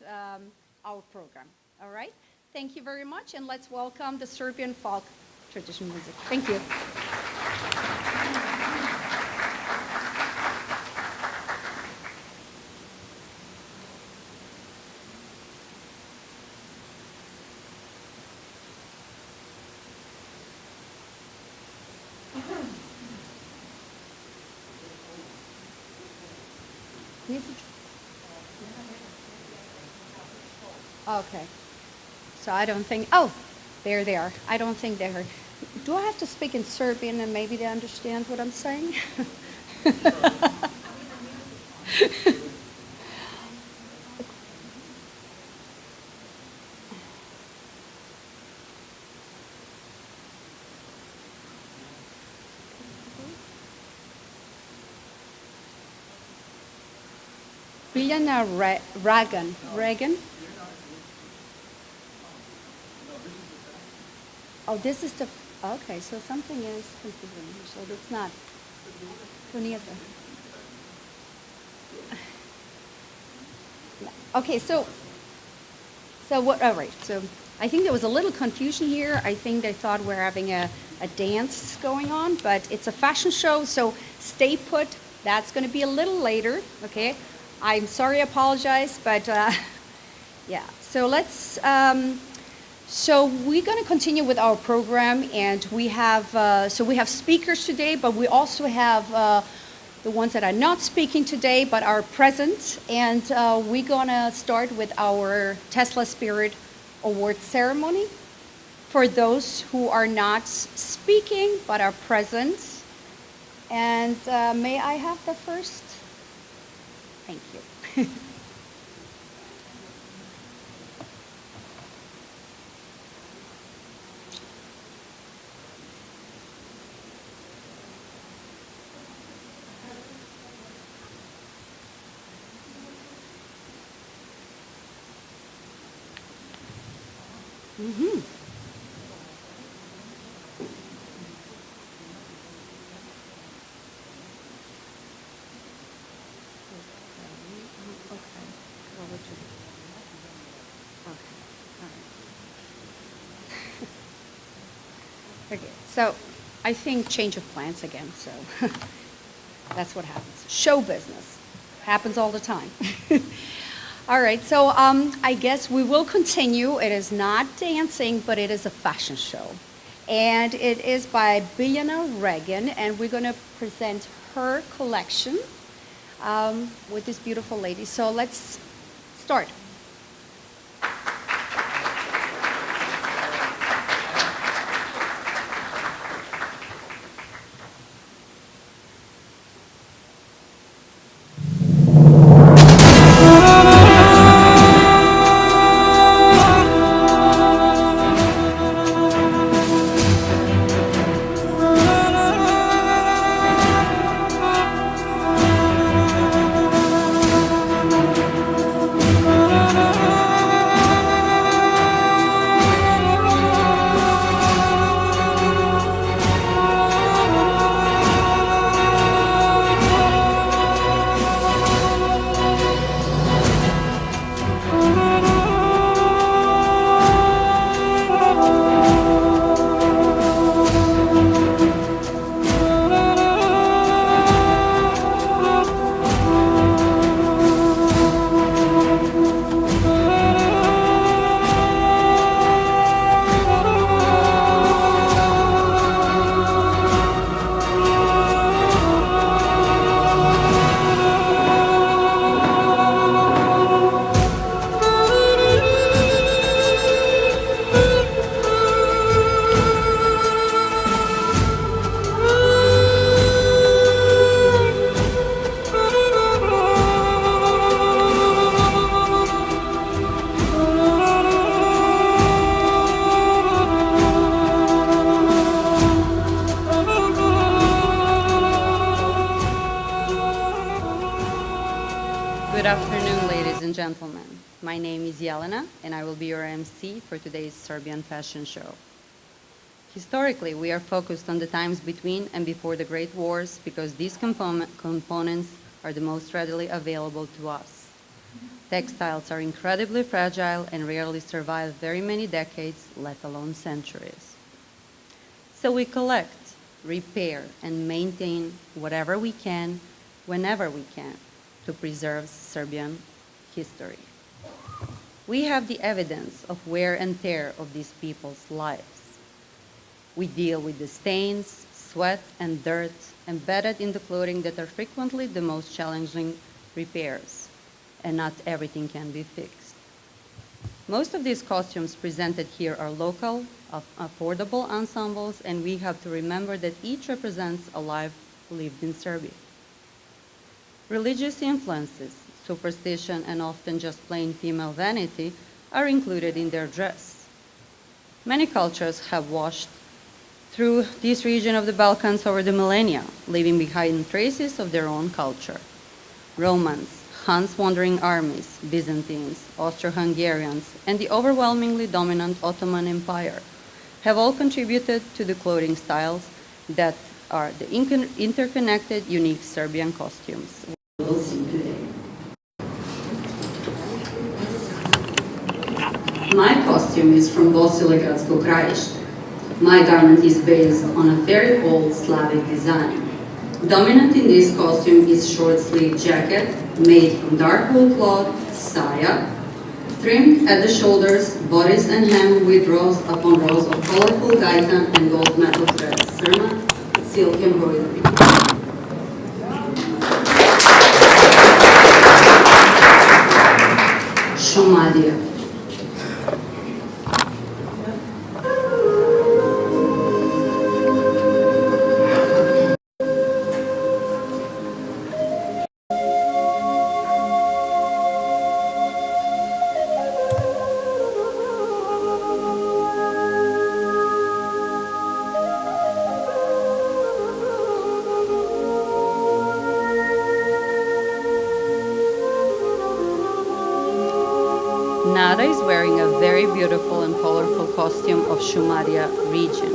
our program. All right? Thank you very much, and let's welcome the Serbian folk traditional music. Thank you. Okay. So I don't think, there they are. I don't think they heard. Do I have to speak in Serbian and maybe they understand what I'm saying? Milena Reagan. Oh, this is the, okay, so something is confusing here, so that's not. Okay, so what, all right, so I think there was a little confusion here. I think they thought we're having a dance going on, but it's a fashion show, so stay put. That's going to be a little later, okay? I'm sorry, I apologize, but yeah. So let's, so we're going to continue with our program, and we have, so we have speakers today, but we also have the ones that are not speaking today, but are present, and we're going to start with our Tesla Spirit Award ceremony for those who are not speaking, but are present. And may I have the first? Thank you. Mm-hmm. Okay, so I think change of plans again, so that's what happens. Show business happens all the time. All right, so I guess we will continue. It is not dancing, but it is a fashion show. And it is by Bijana Regan, and we're going to present her collection with this beautiful lady. So let's start. Good afternoon, ladies and gentlemen. My name is Jelena, and I will be your MC for today's Serbian fashion show. Historically, we are focused on the times between and before the Great Wars because these components are the most readily available to us. Textiles are incredibly fragile and rarely survive very many decades, let alone centuries. So we collect, repair, and maintain whatever we can, whenever we can, to preserve Serbian history. We have the evidence of wear and tear of these people's lives. We deal with the stains, sweat, and dirt embedded in the clothing that are frequently the most challenging repairs, and not everything can be fixed. Most of these costumes presented here are local, affordable ensembles, and we have to remember that each represents a life lived in Serbia. Religious influences, superstition, and often just plain female vanity are included in their dress. Many cultures have washed through this region of the Balkans over the millennia, leaving behind traces of their own culture. Romans, Hun's wandering armies, Byzantines, Austro-Hungarians, and the overwhelmingly dominant Ottoman Empire have all contributed to the clothing styles that are the interconnected, unique Serbian costumes we will see today. My costume is from Bosilegradsko krajište. My garment is based on a very old Slavic design. Dominant in this costume is short-sleeved jacket made from dark wool cloth, saya, trimmed at the shoulders, bodice and hem with rows upon rows of colorful gaitan and gold metal threads, sirma, silk embroidery. Shomadija. Nada is wearing a very beautiful and colorful costume of Shumaria region.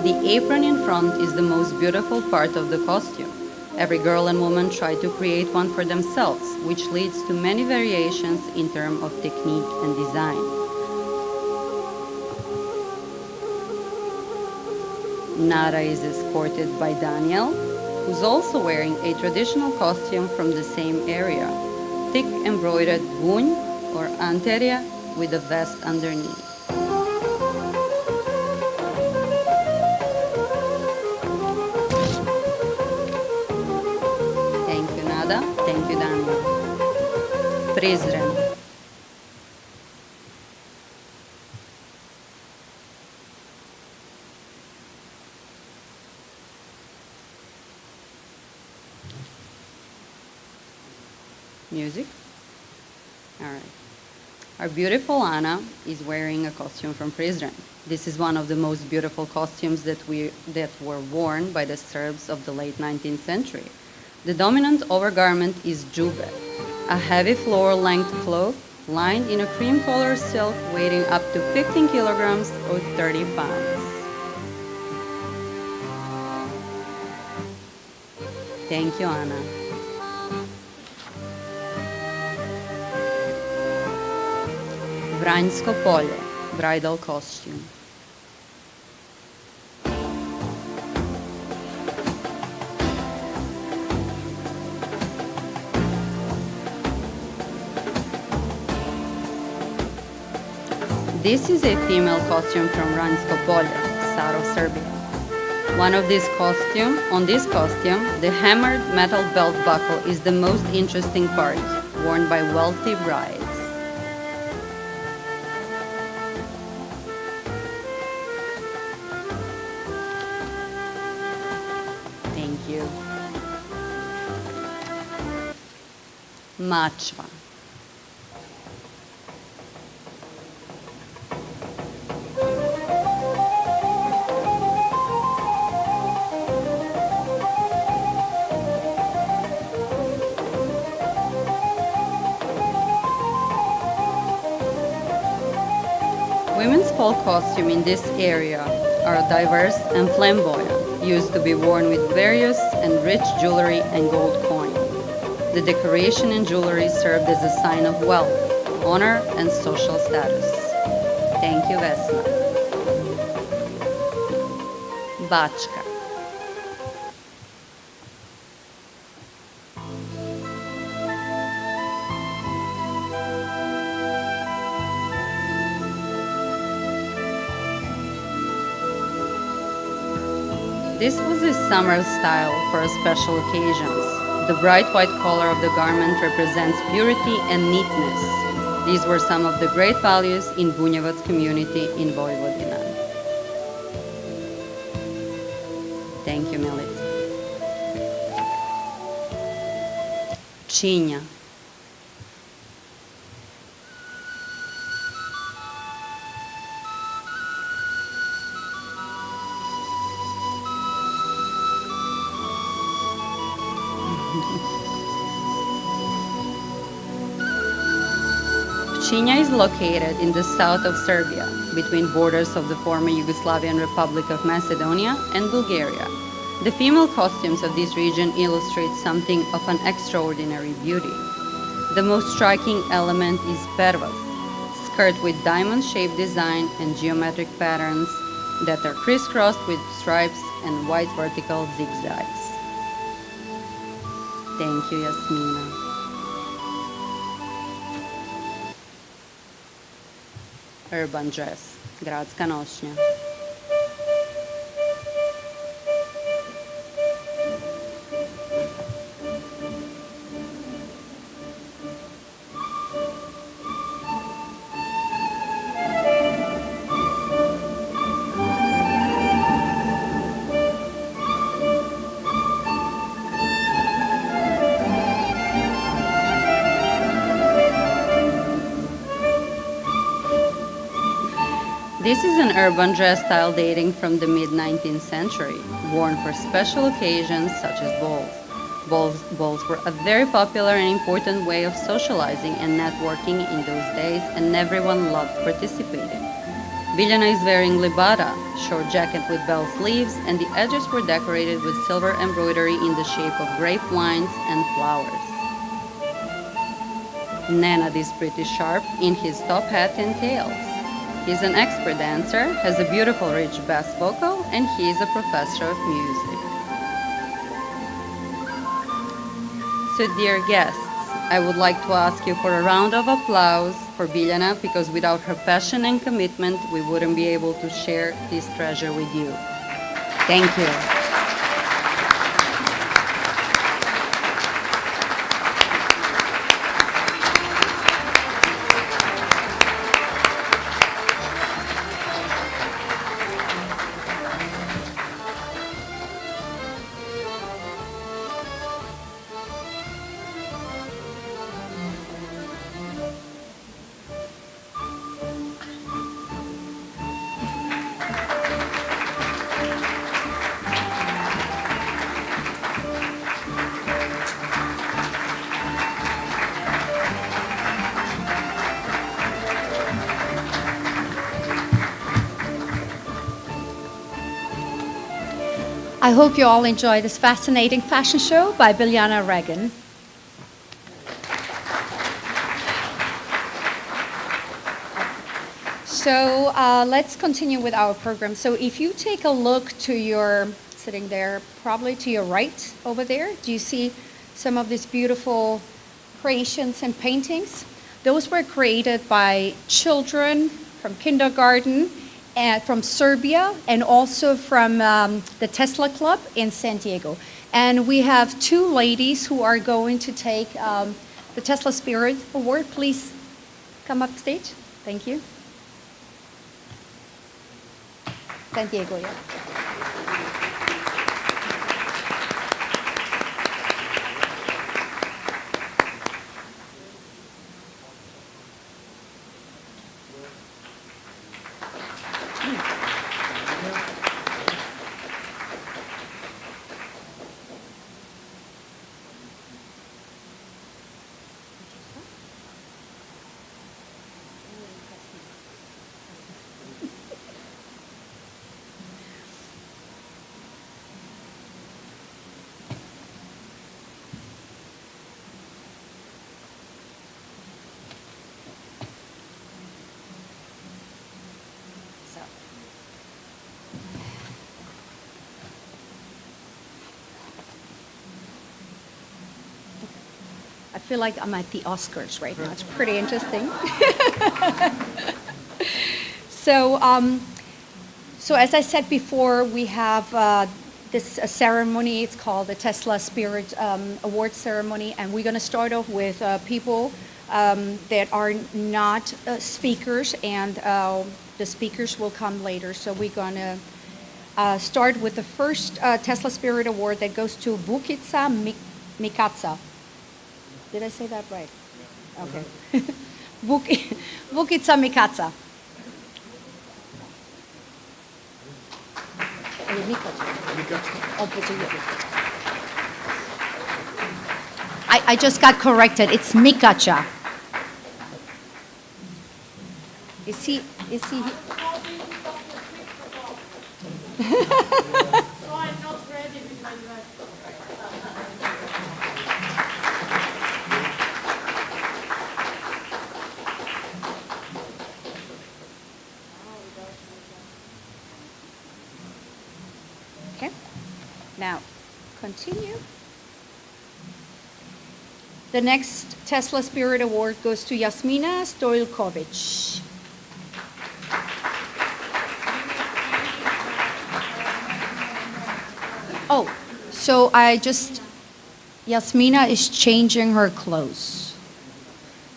The apron in front is the most beautiful part of the costume. Every girl and woman try to create one for themselves, which leads to many variations in terms of technique and design. Nada is escorted by Daniel, who's also wearing a traditional costume from the same area, thick embroidered gunj or anterija with a vest underneath. Thank you, Nada. Thank you, Daniel. Prizren. Music? All right. Our beautiful Anna is wearing a costume from Prizren. This is one of the most beautiful costumes that were worn by the Serbs of the late 19th century. The dominant overgarment is džube, a heavy floor-length cloak lined in a cream-colored silk weighing up to 15 kilograms or 30 pounds. Thank you, Anna. Vranjsko polje, bridal costume. This is a female costume from Vranjsko polje, south of Serbia. On this costume, the hammered metal belt buckle is the most interesting part, worn by wealthy brides. Thank you. Mačva. Women's fall costume in this area are diverse and flamboyant, used to be worn with various and rich jewelry and gold coin. The decoration and jewelry served as a sign of wealth, honor, and social status. Thank you, Vesna. Bačka. This was a summer style for special occasions. The bright white color of the garment represents purity and neatness. These were some of the great values in Bunjevac community in Vojvodina. Thank you, Milica. Činja. Pčinja is located in the south of Serbia. between borders of the former Yugoslavian Republic of Macedonia and Bulgaria. The female costumes of this region illustrate something of an extraordinary beauty. The most striking element is pervaz, skirt with diamond-shaped design and geometric patterns that are crisscrossed with stripes and white vertical zigzags. Thank you, Jasmina. Urban dress, gradska nošnja. This is an urban dress style dating from the mid-19th century, worn for special occasions such as balls. Balls were a very popular and important way of socializing and networking in those days, and everyone loved participating. Biljana is wearing libada, short jacket with bell sleeves, and the edges were decorated with silver embroidery in the shape of grape vines and flowers. Nenad is pretty sharp in his top hat and tails. He's an expert dancer, has a beautiful rich bass vocal, and he is a professor of music. So dear guests, I would like to ask you for a round of applause for Biljana, because without her passion and commitment, we wouldn't be able to share this treasure with you. Thank you. I hope you all enjoy this fascinating fashion show by Biljana Regan. So let's continue with our program. So if you take a look to your, sitting there, probably to your right over there, do you see some of these beautiful creations and paintings? Those were created by children from kindergarten and from Serbia, and also from the Tesla Club in San Diego. And we have two ladies who are going to take the Tesla Spirit Award. Please come up stage. Thank you. San Diego, yeah. I feel like I'm at the Oscars right now. It's pretty interesting. So as I said before, we have this ceremony. It's called the Tesla Spirit Award ceremony, and we're going to start off with people that are not speakers, and the speakers will come later. So we're going to start with the first Tesla Spirit Award that goes to Vukica Mikaca. Did I say that right? Okay. Vukica Mikaca. I just got corrected. It's Mikaca. Is he? I'm not ready with my dress. Okay. Now, continue. The next Tesla Spirit Award goes to Jasmina Stojkovic. Oh, so Jasmina is changing her clothes.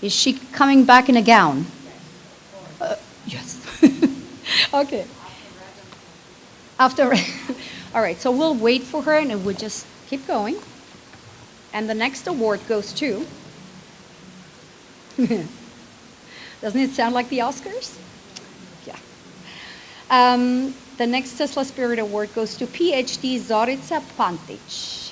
Is she coming back in a gown? Yes. Okay. After, all right, so we'll wait for her and we'll just keep going. And the next award goes to, doesn't it sound like the Oscars? Yeah. The next Tesla Spirit Award goes to PhD Zorica Pantic.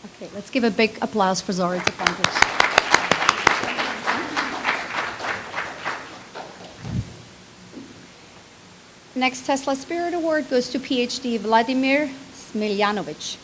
Okay, let's give a big applause for Zorica Pantic. Next Tesla Spirit Award goes to PhD Vladimir Smiljanovic.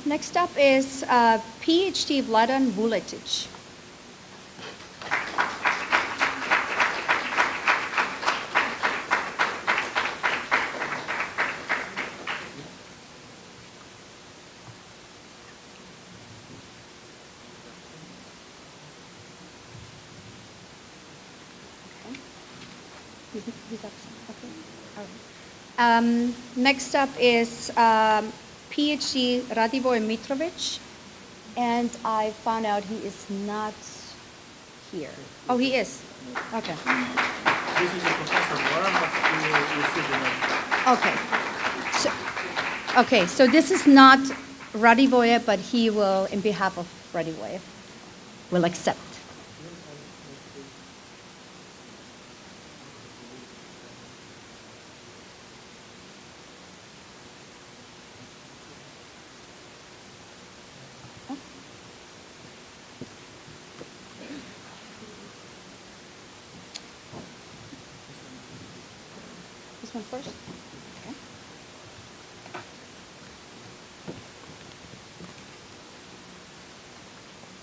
Next up is PhD Vladan Vuletic. He's absent. Okay. All right. Next up is PhD Radivoj Mitrovic, and I found out he is not here. Oh, he is. Okay. This is a professor Warren, but we'll see the next. Okay. So this is not Radivoj, but he will, in behalf of Radivoj, will accept. This one first? Okay.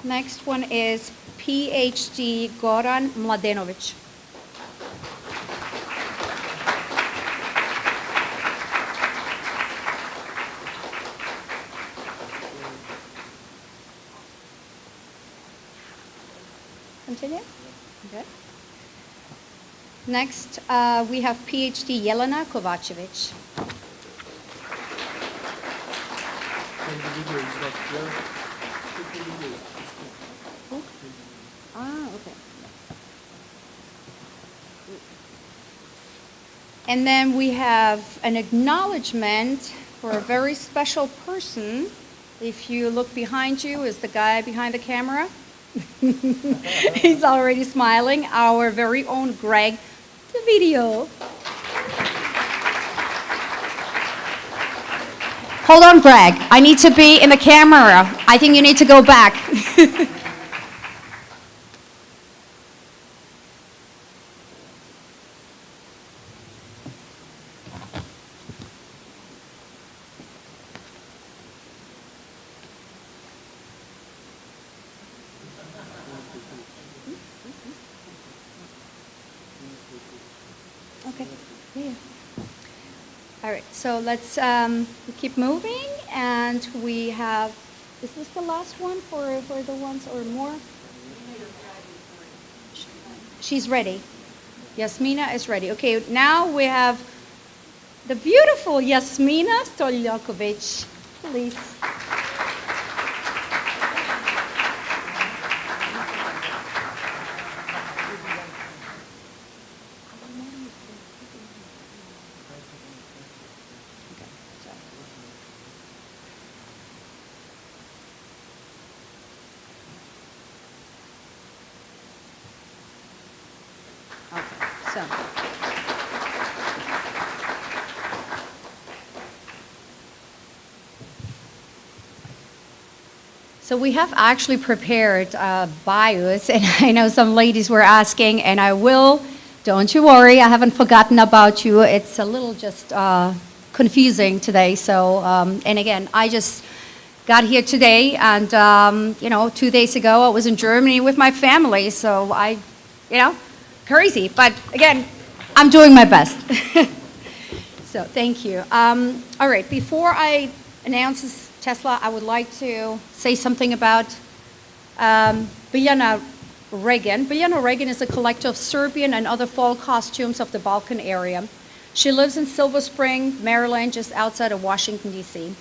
Next one is PhD Goran Mladenovic. Continue? Okay. Next, we have PhD Jelena Kovacevic. Okay. And then we have an acknowledgement for a very special person. If you look behind you, is the guy behind the camera. He's already smiling. Our very own Greg, the video. Hold on, Greg. I need to be in the camera. I think you need to go back. Okay. Yeah. All right, so let's keep moving, and we have, is this the last one for the ones or more? She's ready. Yasmina is ready. Okay, now we have the beautiful Yasmina Stoljakovic. Please. So we have actually prepared bios, and I know some ladies were asking, and I will, don't you worry, I haven't forgotten about you. It's a little just confusing today. So, and again, I just got here today, and 2 days ago I was in Germany with my family, so crazy. But again, I'm doing my best. So thank you. All right, before I announce this Tesla, I would like to say something about Bijana Regan. Bijana Regan is a collector of Serbian and other fall costumes of the Balkan area. She lives in Silver Spring, Maryland, just outside of Washington, D.C.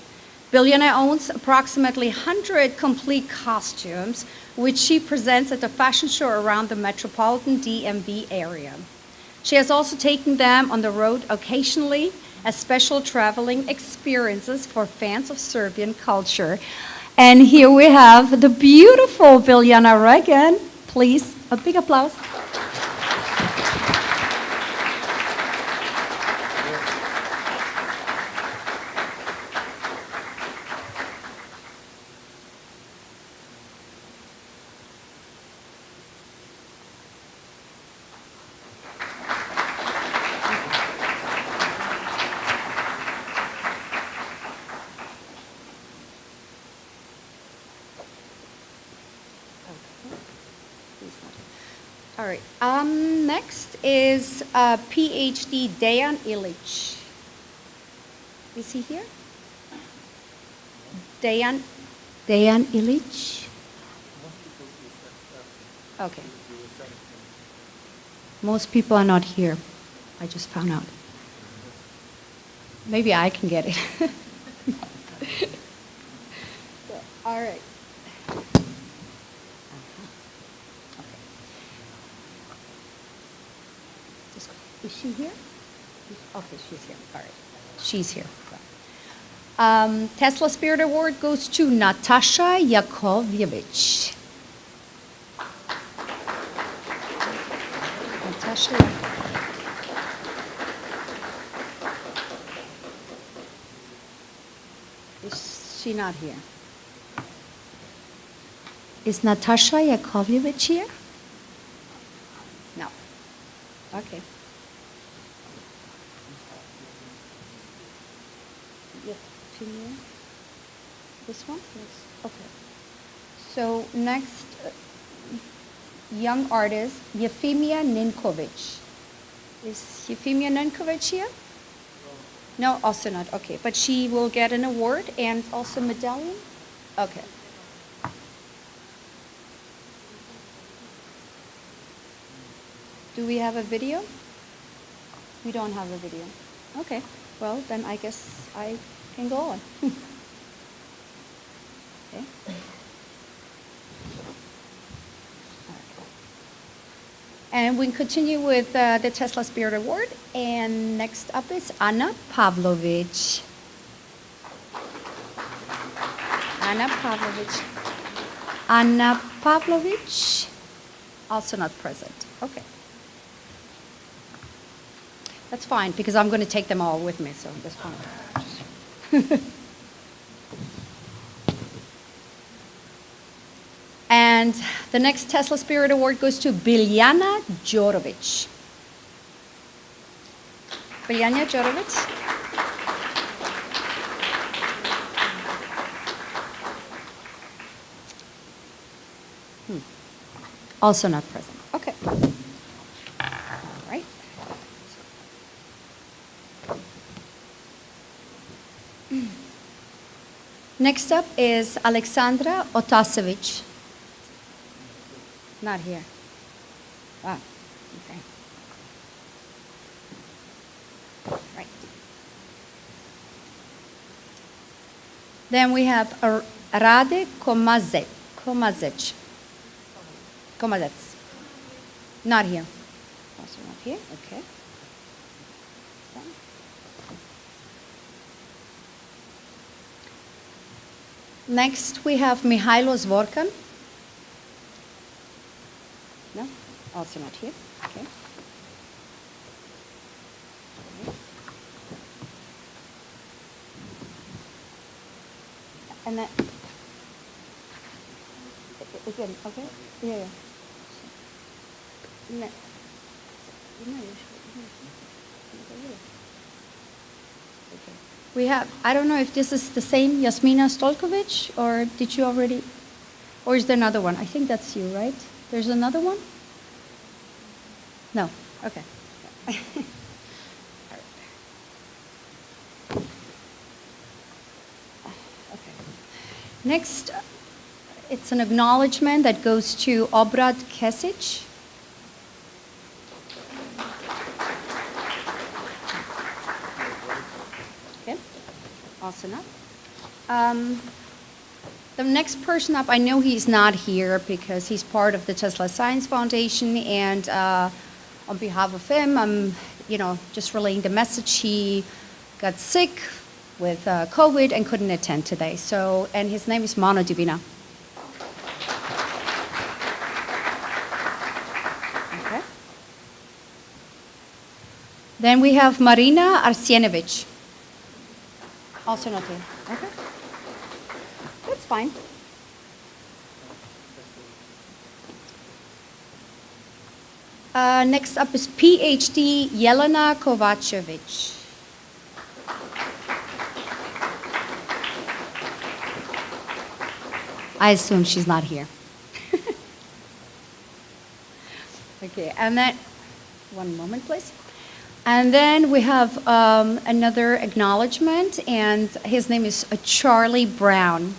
Bijana owns approximately 100 complete costumes, which she presents at the fashion show around the metropolitan DMV area. She has also taken them on the road occasionally as special traveling experiences for fans of Serbian culture. And here we have the beautiful Bijana Regan. Please, a big applause. All right. Next is PhD Dejan Ilic. Is he here? Dejan Ilic? Okay. Most people are not here. I just found out. Maybe I can get it. All right. Is she here? Okay, she's here. All right. She's here. Tesla Spirit Award goes to Natasha Yakovlevich. Natasha. Is she not here? Is Natasha Yakovlevich here? No. Okay. This one? Yes. Okay. So next, young artist, Yefimia Ninkovic. Is Yefimia Ninkovic here? No, also not. Okay, but she will get an award and also medallion? Okay. Do we have a video? We don't have a video. Okay, well, then I guess I can go on. Okay. And we continue with the Tesla Spirit Award. And next up is Anna Pavlovich. Anna Pavlovich. Anna Pavlovich, also not present. Okay. That's fine, because I'm going to take them all with me, so that's fine. And the next Tesla Spirit Award goes to Biljana Djuric. Biljana Djuric. Also not present. Okay. All right. Next up is Aleksandra Otasević. Not here. Ah, okay. Right. Then we have Rade Komazec. Not here. Also not here. Okay. Next, we have Mihailo Zvorkan. No, also not here. Okay. And that, again, okay? Yeah. No. We have, I don't know if this is the same Jasmina Stolkovic, or did you already, or is there another one? I think that's you, right? There's another one? No, okay. Next, it's an acknowledgement that goes to Obrad Kesic. Okay, also not. The next person up, I know he's not here because he's part of the Tesla Science Foundation, and on behalf of him, I'm, just relaying the message. He got sick with COVID and couldn't attend today. So, and his name is Mano Divina. Okay. Then we have Marina Arsenovich. Also not here. Okay. That's fine. Next up is PhD Jelena Kovacevic. I assume she's not here. Okay, and then, one moment, please. And then we have another acknowledgement, and his name is Charlie Brown.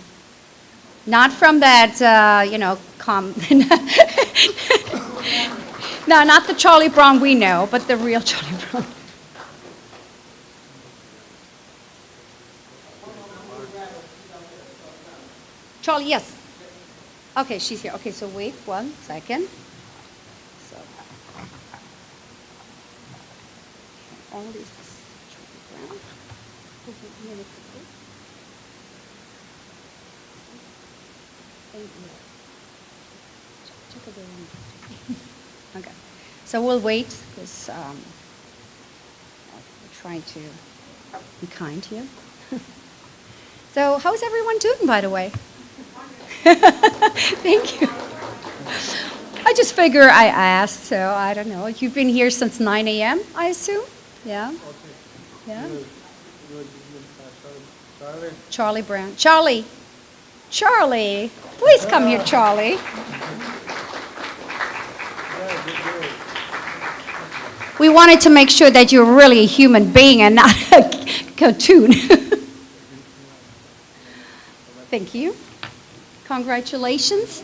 Not from that, no, not the Charlie Brown we know, but the real Charlie Brown. Charlie, yes. Okay, she's here. Okay, so wait 1 second. So, all these Charlie Brown. Okay, so we'll wait because we're trying to be kind here. So, how's everyone doing, by the way? Thank you. I just figure I asked, so I don't know. You've been here since 9 a.m., I assume? Yeah? Yeah? Charlie Brown. Charlie! Charlie! Please come here, Charlie. We wanted to make sure that you're really a human being and not a cartoon. Thank you. Congratulations.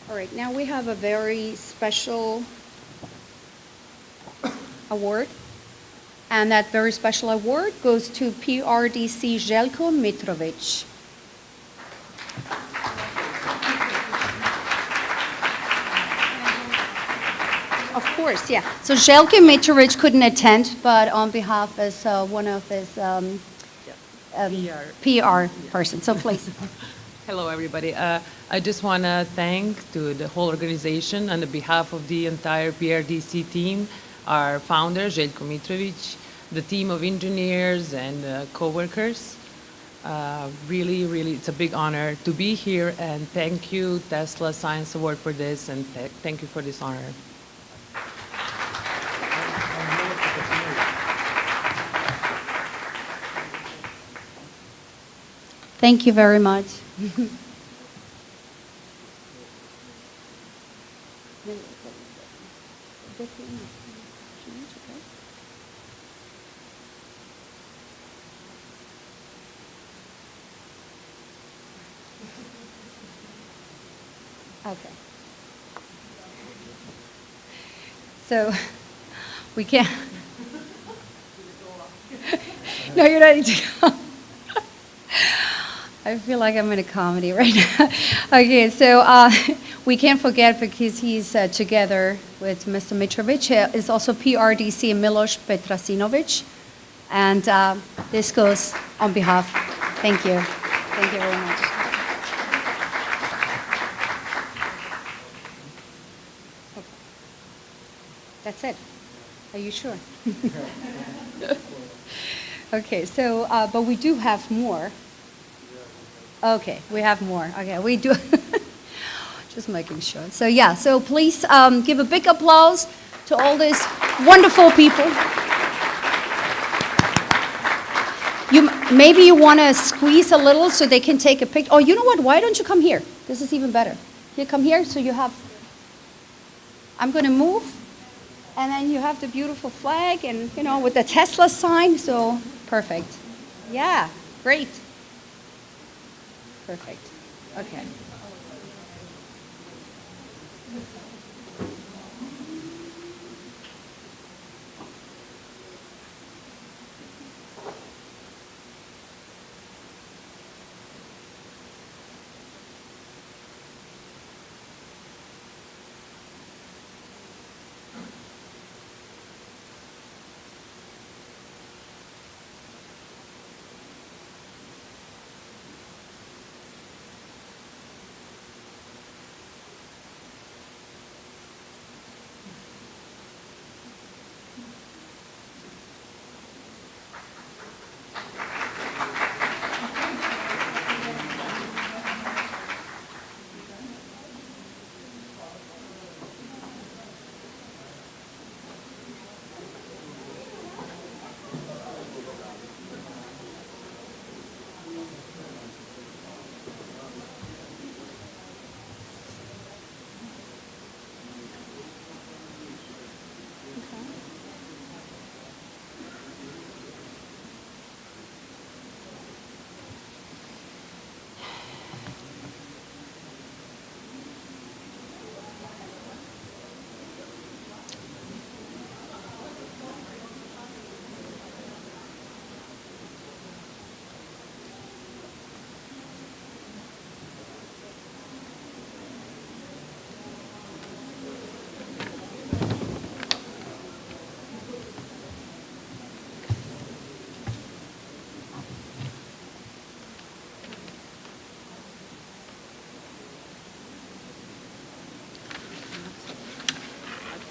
All right, now we have a very special award. And that very special award goes to PRDC Željko Mitrović. Of course, yeah. So Željko Mitrović couldn't attend, but on behalf of one of his PR person. So please. Hello, everybody. I just want to thank to the whole organization on the behalf of the entire PRDC team, our founder, Željko Mitrović, the team of engineers and co-workers. Really, it's a big honor to be here, and thank you, Tesla Science Award, for this, and thank you for this honor. Thank you very much. Okay. So we can't. No, you're not need to go. I feel like I'm in a comedy right now. Okay, so we can't forget because he's together with Mr. Mitrovic. Is also PRDC Miloš Petrasinovic. And this goes on behalf. Thank you. Thank you very much. Okay. That's it. Are you sure? Okay, so, but we do have more. Okay, we have more. Okay, we do. Just making sure. So yeah, so please give a big applause to all these wonderful people. Maybe you want to squeeze a little so they can take a picture. Oh, you know what? Why don't you come here? This is even better. Here, come here so you have. I'm going to move. And then you have the beautiful flag and, you know, with the Tesla sign. So perfect. Yeah, great. Perfect. Okay.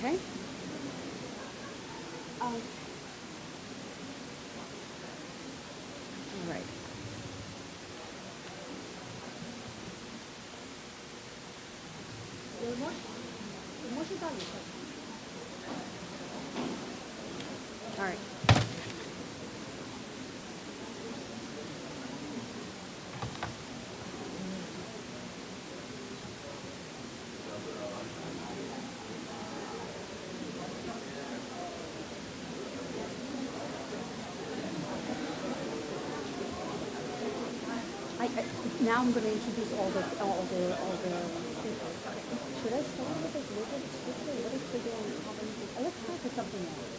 Okay. All right. All right. Now I'm going to introduce all the people. Should I start with this little quickly? What is the let's start with something else.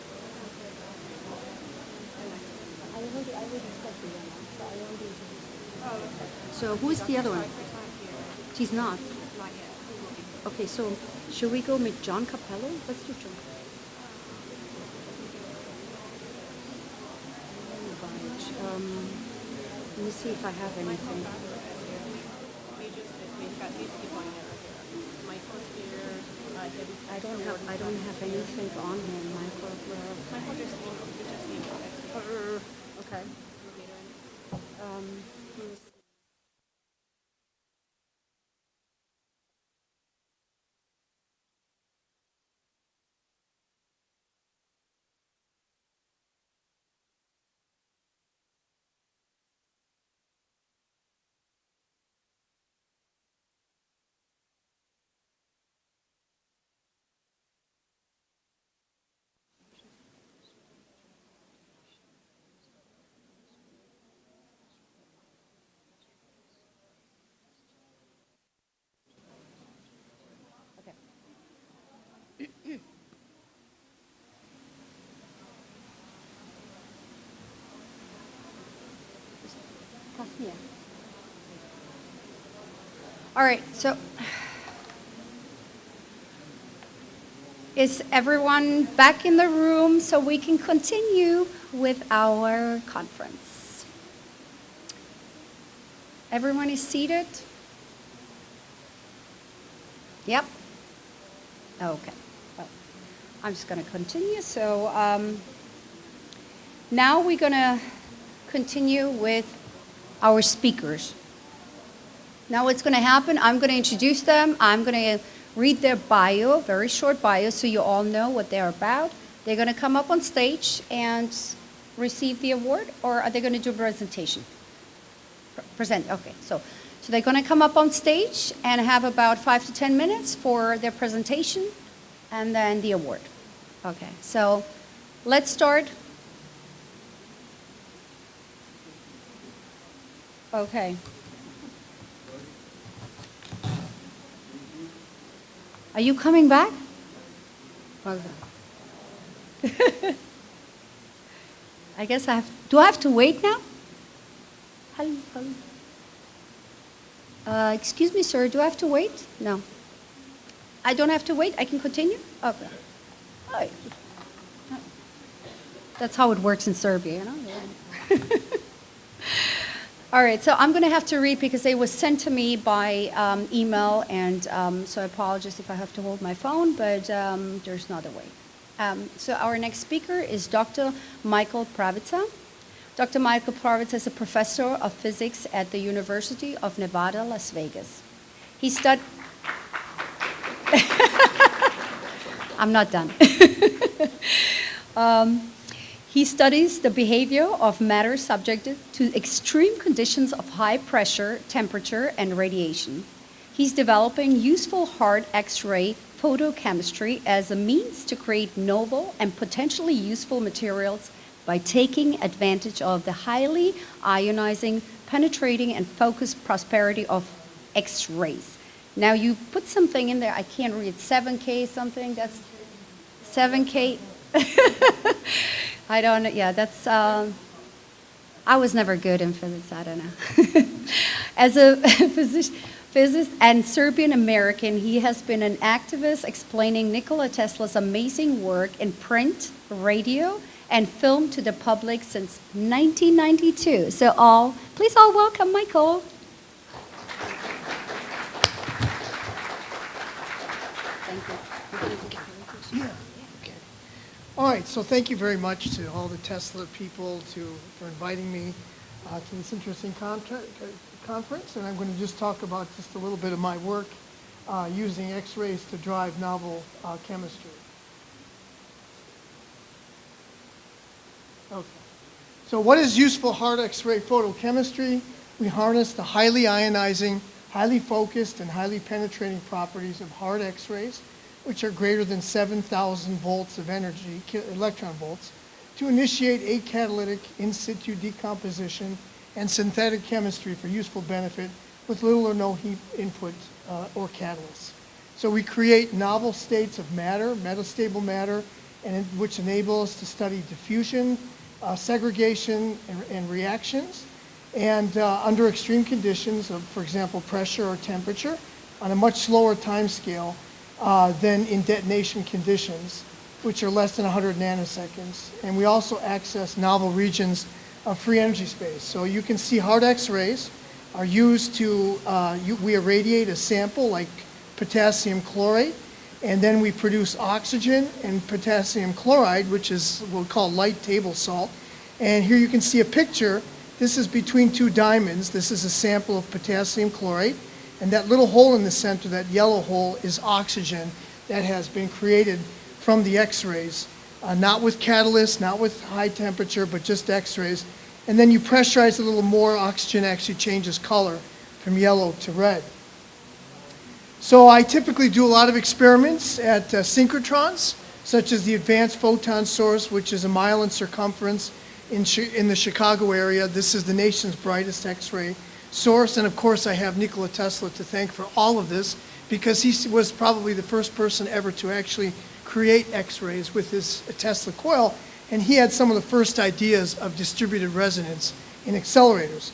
I already said Dijana, so I already introduced. Oh, okay. So who is the other one? She's not. Not yet. Okay, so should we go with John Capello? Let's do John. Bajich. Let me see if I have anything. I don't have anything on him, Michael. Okay. Yeah. All right, so is everyone back in the room so we can continue with our conference? Everyone is seated? Yep. Okay. Well, I'm just going to continue. So now we're going to continue with our speakers. Now what's going to happen, I'm going to introduce them. I'm going to read their bio, very short bio, so you all know what they're about. They're going to come up on stage and receive the award, or are they going to do a presentation? Present, okay. So they're going to come up on stage and have about 5 to 10 minutes for their presentation and then the award. Okay, so let's start. Okay. Are you coming back? Okay. I guess do I have to wait now? Hello, hello. Excuse me, sir, do I have to wait? No. I don't have to wait? I can continue? Okay. All right. That's how it works in Serbia, you know? All right, so I'm going to have to read because they was sent to me by email, and so I apologize if I have to hold my phone, but there's no other way. So our next speaker is Dr. Michael Pravica. Dr. Michael Pravica is a professor of physics at the University of Nevada, Las Vegas. He studied... I'm not done. He studies the behavior of matter subjected to extreme conditions of high pressure, temperature, and radiation. He's developing useful hard X-ray photochemistry as a means to create novel and potentially useful materials by taking advantage of the highly ionizing, penetrating, and focused prosperity of X-rays. Now you put something in there, I can't read, 7K something, that's 7K. I don't know, yeah, that's, I was never good in physics, I don't know. As a physicist and Serbian American, he has been an activist explaining Nikola Tesla's amazing work in print, radio, and film to the public since 1992. So please all welcome Michael. Thank you. Yeah. Okay. All right, so thank you very much to all the Tesla people for inviting me to this interesting conference, and I'm going to just talk about just a little bit of my work using X-rays to drive novel chemistry. Okay. So what is useful hard X-ray photochemistry? We harness the highly ionizing, highly focused, and highly penetrating properties of hard X-rays, which are greater than 7,000 volts of energy, electron volts, to initiate acatalytic in situ decomposition and synthetic chemistry for useful benefit with little or no heat input or catalysts. So we create novel states of matter, metastable matter, which enable us to study diffusion, segregation, and reactions, and under extreme conditions of, for example, pressure or temperature, on a much slower time scale than in detonation conditions, which are less than 100 nanoseconds. And we also access novel regions of free energy space. So you can see hard X-rays are used to, we irradiate a sample like potassium chlorate, and then we produce oxygen and potassium chloride, which is what we call light table salt. And here you can see a picture. This is between two diamonds. This is a sample of potassium chlorate. And that little hole in the center, that yellow hole, is oxygen that has been created from the X-rays, not with catalysts, not with high temperature, but just X-rays. And then you pressurize a little more, oxygen actually changes color from yellow to red. So I typically do a lot of experiments at synchrotrons, such as the Advanced Photon Source, which is a mile in circumference in the Chicago area. This is the nation's brightest X-ray source. And of course, I have Nikola Tesla to thank for all of this, because he was probably the first person ever to actually create X-rays with his Tesla coil. And he had some of the first ideas of distributed resonance in accelerators.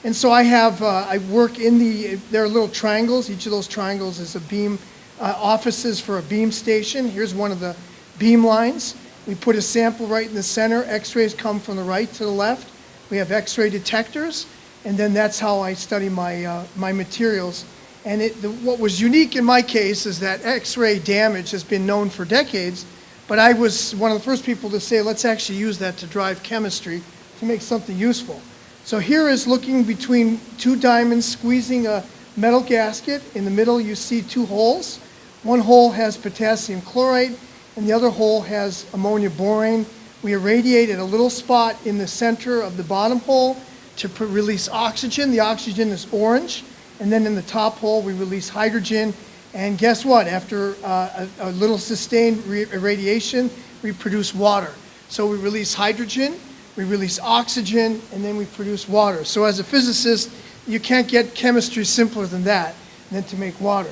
And so I work in there are little triangles. Each of those triangles is a beam, offices for a beam station. Here's one of the beam lines. We put a sample right in the center. X-rays come from the right to the left. We have X-ray detectors, and then that's how I study my materials. And what was unique in my case is that X-ray damage has been known for decades, but I was one of the first people to say, let's actually use that to drive chemistry to make something useful. So here is looking between two diamonds, squeezing a metal gasket. In the middle you see two holes. One hole has potassium chloride, and the other hole has ammonia borane. We irradiated a little spot in the center of the bottom hole to release oxygen. The oxygen is orange. And then in the top hole, we release hydrogen. And guess what? After a little sustained irradiation, we produce water. So we release hydrogen, we release oxygen, and then we produce water. So as a physicist, you can't get chemistry simpler than that, than to make water.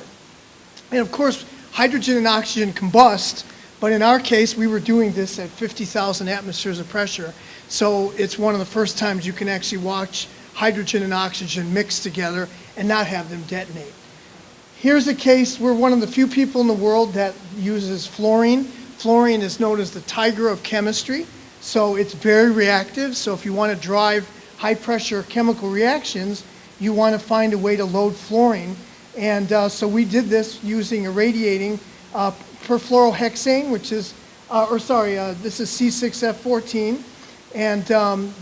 And of course, hydrogen and oxygen combust, but in our case, we were doing this at 50,000 atmospheres of pressure. So it's one of the first times you can actually watch hydrogen and oxygen mix together and not have them detonate. Here's a case, we're one of the few people in the world that uses fluorine. Fluorine is known as the tiger of chemistry, so it's very reactive. So if you want to drive high pressure chemical reactions, you want to find a way to load fluorine. And so we did this using irradiating perfluorohexane, which is, this is C6F14. And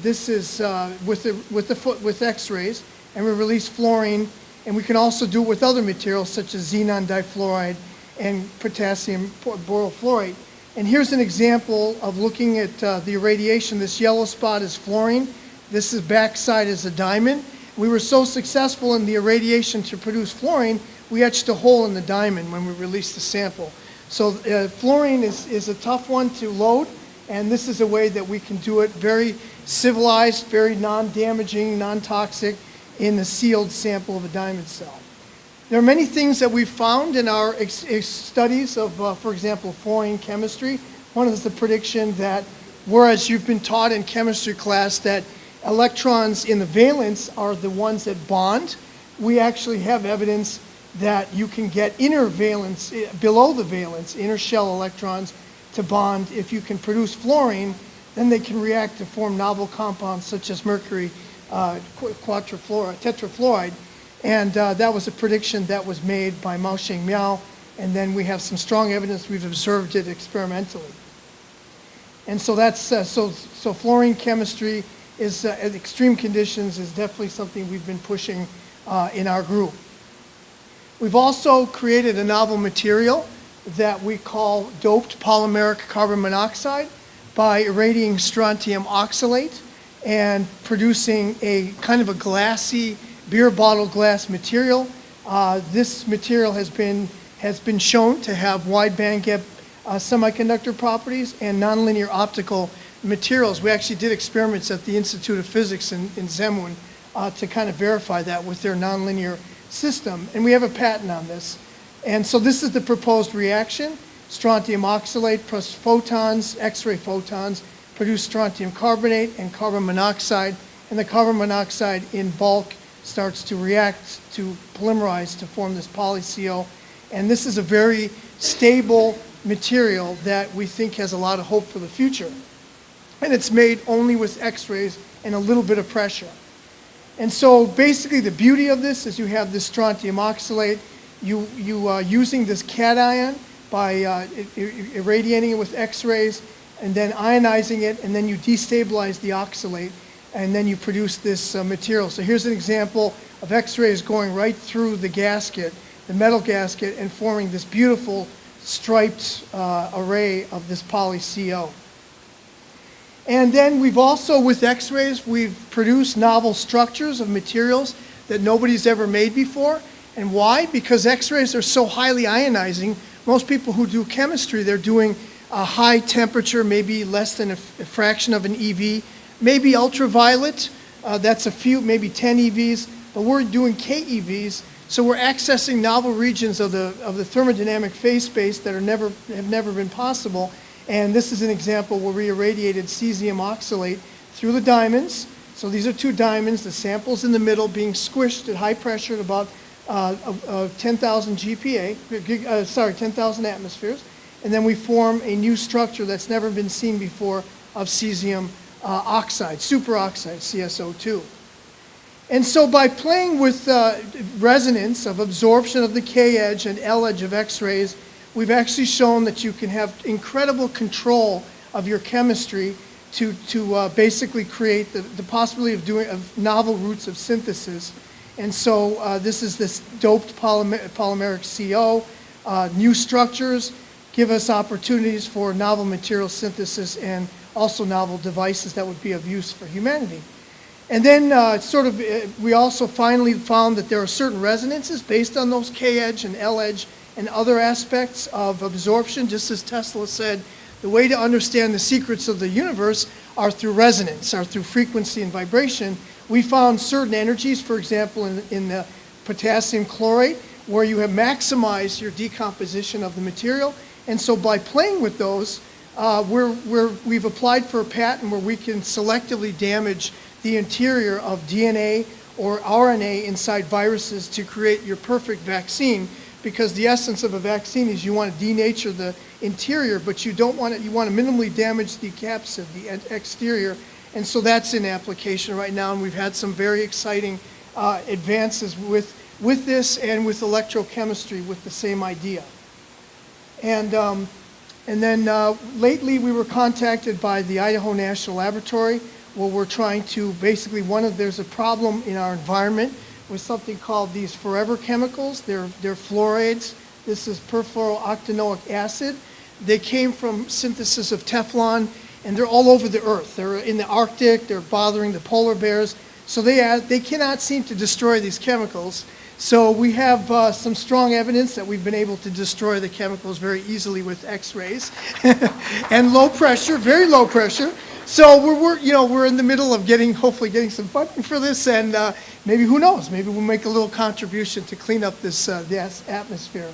this is with X-rays, and we release fluorine, and we can also do it with other materials such as xenon difluoride and potassium boryl fluoride. And here's an example of looking at the irradiation. This yellow spot is fluorine. This is backside is a diamond. We were so successful in the irradiation to produce fluorine, we etched a hole in the diamond when we released the sample. So fluorine is a tough one to load. And this is a way that we can do it very civilized, very non-damaging, non-toxic in the sealed sample of a diamond cell. There are many things that we've found in our studies of, for example, fluorine chemistry. One is the prediction that whereas you've been taught in chemistry class that electrons in the valence are the ones that bond, we actually have evidence that you can get inner valence, below the valence, inner shell electrons to bond. If you can produce fluorine, then they can react to form novel compounds such as mercury tetrafluoride. And that was a prediction that was made by Maosheng Miao, and then we have some strong evidence we've observed it experimentally. And so that's so fluorine chemistry is at extreme conditions is definitely something we've been pushing in our group. We've also created a novel material that we call doped polymeric carbon monoxide by irradiating strontium oxalate and producing a kind of a glassy beer bottle glass material. This material has been shown to have wide bandgap semiconductor properties and nonlinear optical materials. We actually did experiments at the Institute of Physics in Zemun to kind of verify that with their nonlinear system, and we have a patent on this. And so this is the proposed reaction. Strontium oxalate plus photons, X-ray photons, produce strontium carbonate and carbon monoxide, and the carbon monoxide in bulk starts to react to polymerize to form this polyCO. And this is a very stable material that we think has a lot of hope for the future. And it's made only with X-rays and a little bit of pressure. And so basically the beauty of this is you have this strontium oxalate, you using this cation by irradiating it with X-rays and then ionizing it, and then you destabilize the oxalate, and then you produce this material. So here's an example of X-rays going right through the gasket, the metal gasket, and forming this beautiful striped array of this polyCO. And then we've also, with X-rays, we've produced novel structures of materials that nobody's ever made before. And why? Because X-rays are so highly ionizing. Most people who do chemistry, they're doing a high temperature, maybe less than a fraction of an EV, maybe ultraviolet, that's a few, maybe 10 EVs, but we're doing KEVs, so we're accessing novel regions of the thermodynamic phase space that have never been possible. And this is an example where we irradiated cesium oxalate through the diamonds, So these are two diamonds, the sample's in the middle being squished at high pressure at about 10,000 GPa, 10,000 atmospheres. And then we form a new structure that's never been seen before of cesium oxide, superoxide, CSO2. And so by playing with resonance of absorption of the K-edge and L-edge of X-rays, we've actually shown that you can have incredible control of your chemistry to basically create the possibility of novel routes of synthesis. And so this is this doped polymeric CO. New structures give us opportunities for novel material synthesis and also novel devices that would be of use for humanity. And then we also finally found that there are certain resonances based on those K-edge and L-edge and other aspects of absorption. Just as Tesla said, the way to understand the secrets of the universe are through resonance, are through frequency and vibration. We found certain energies, for example, in the potassium chlorate, where you have maximized your decomposition of the material. And so by playing with those, we've applied for a patent where we can selectively damage the interior of DNA or RNA inside viruses to create your perfect vaccine, because the essence of a vaccine is you want to denature the interior, but you don't want it, you want to minimally damage the capsid, the exterior. And so that's in application right now, and we've had some very exciting advances with this and with electrochemistry with the same idea. And then lately we were contacted by the Idaho National Laboratory, where we're trying to basically, there's a problem in our environment with something called these forever chemicals. They're fluorides. This is perfluorooctanoic acid. They came from synthesis of Teflon, and they're all over the earth. They're in the Arctic, they're bothering the polar bears. So they cannot seem to destroy these chemicals. So we have some strong evidence that we've been able to destroy the chemicals very easily with X-rays and low pressure, very low pressure. So we're in the middle of hopefully getting some funding for this, and maybe, who knows, maybe we'll make a little contribution to clean up this atmosphere.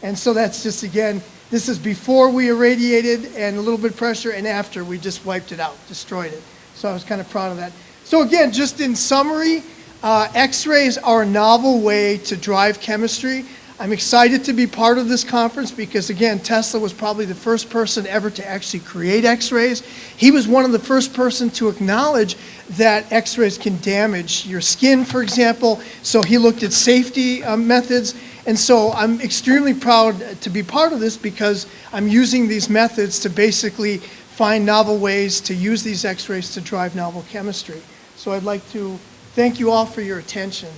And so that's just, again, this is before we irradiated and a little bit of pressure, and after we just wiped it out, destroyed it. So I was kind of proud of that. So again, just in summary, X-rays are a novel way to drive chemistry. I'm excited to be part of this conference because, again, Tesla was probably the first person ever to actually create X-rays. He was one of the first person to acknowledge that X-rays can damage your skin, for example. So he looked at safety methods. And so I'm extremely proud to be part of this because I'm using these methods to basically find novel ways to use these X-rays to drive novel chemistry. So I'd like to thank you all for your attention.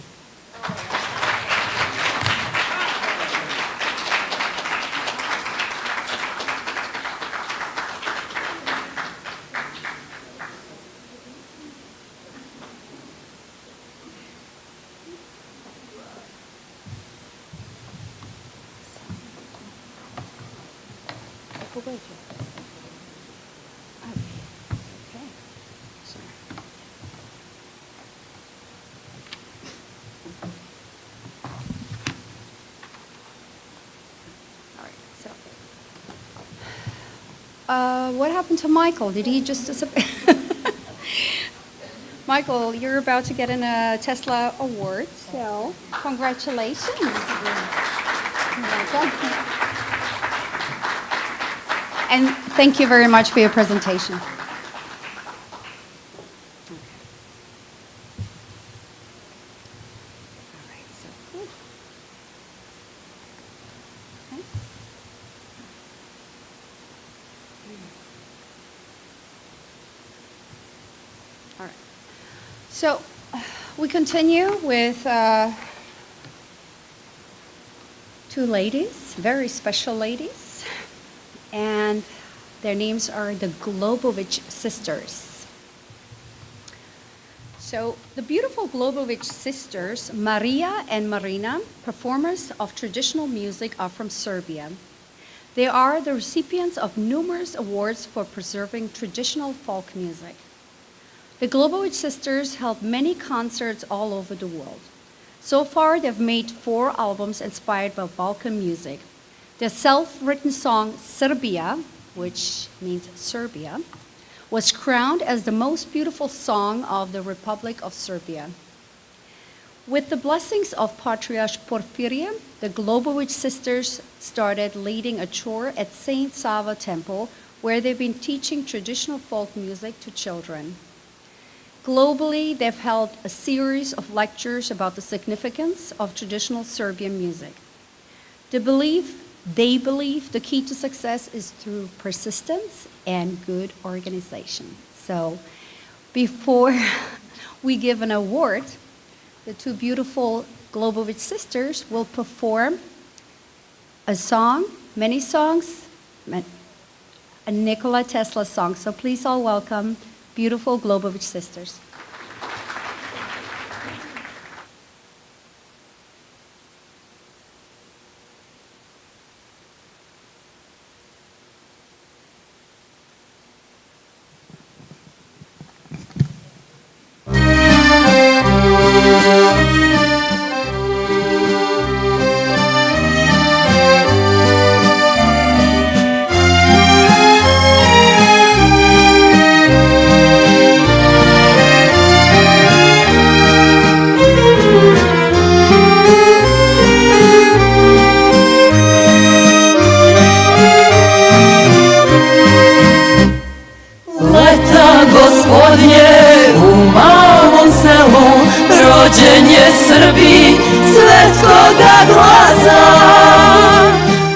What happened to Michael? Did he just disappear? Michael, you're about to get a Tesla award, so congratulations. And thank you very much for your presentation. So we continue with two ladies, very special ladies, and their names are the Globovich sisters. So the beautiful Globovich sisters, Maria and Marina, performers of traditional music, are from Serbia. They are the recipients of numerous awards for preserving traditional folk music. The Globovich sisters held many concerts all over the world. So far, they've made 4 albums inspired by Balkan music. Their self-written song, Serbia, which means Serbia, was crowned as the most beautiful song of the Republic of Serbia. With the blessings of Patriarch Porphyria, the Globovich sisters started leading a chore at St. Sava Temple, where they've been teaching traditional folk music to children. Globally, they've held a series of lectures about the significance of traditional Serbian music. They believe the key to success is through persistence and good organization. So before we give an award, the two beautiful Globovich sisters will perform a song, many songs, a NIKOLA Tesla song. So please all welcome beautiful Globovich sisters. rođen je Srbi svetskoga glasa.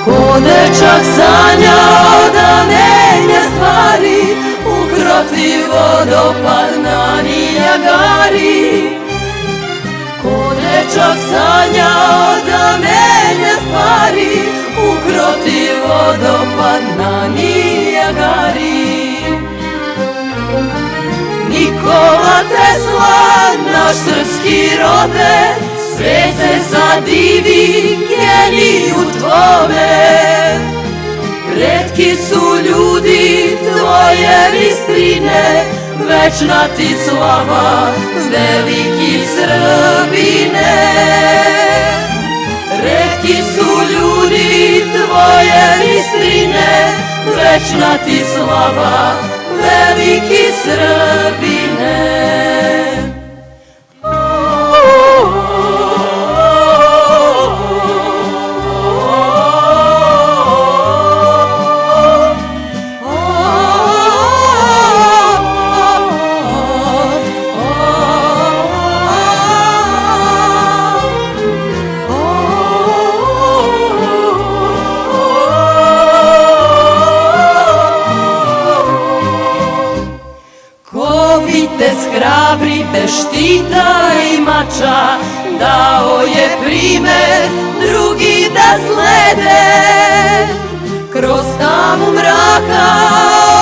Ko dečak sanjao da menja stvari, ukroti vodopad na Nijagari. Ko dečak sanjao da menja stvari, ukroti vodopad na Nijagari. Nikola Tesla, naš srpski rode, svet se zadivi geniju tvome. Retki su ljudi tvoje bistrine, večna ti slava, veliki Srbine. Retki su ljudi tvoje bistrine, večna ti slava, veliki Srbine. Hrabri bez štita i mača, dao je primer drugi da slede. Kroz tamu mraka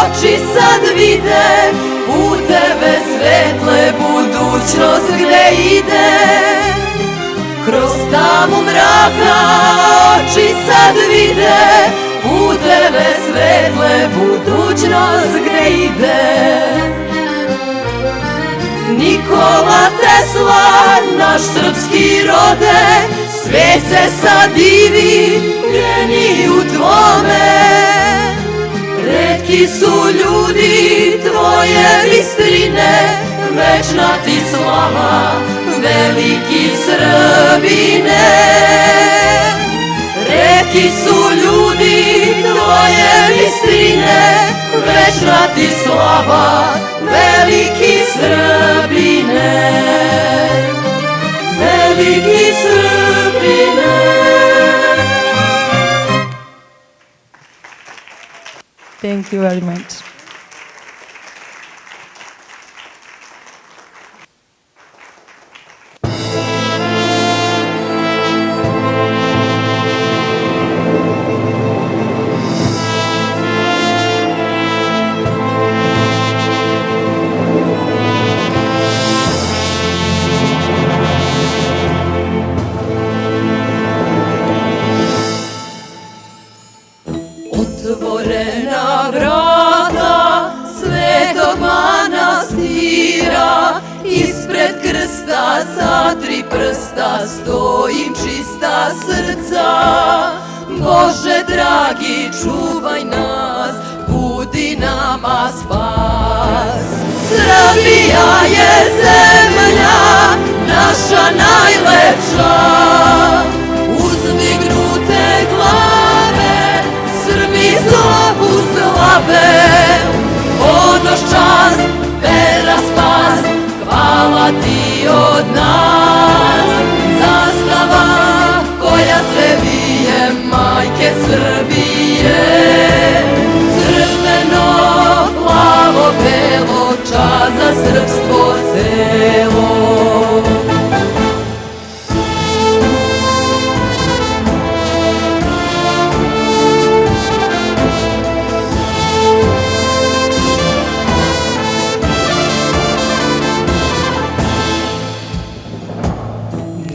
oči sad vide, puteve svetle, budućnost gde ide. Kroz tamu mraka oči sad vide, puteve svetle, budućnost gde ide. Nikola Tesla, naš srpski rode, svet se sad divi geniju tvome. Retki su ljudi tvoje bistrine, večna ti slava, veliki Srbine. Retki su ljudi tvoje bistrine, večna ti slava, veliki Srbine. Veliki Srbine. Thank you very much. Otvorena vrata svetog manastira, ispred krsta sa 3 prsta stojim čista srca. Bože dragi, čuvaj nas, budi nama spas. čas. Srbija je zemlja naša najlepša, uzdignute glave, Srbi slavu slave, ponos, čast, vera, spas, hvala ti od nas. Zastava koja se vije, majke Srbije, crveno, plavo, belo, čast za srpstvo celo.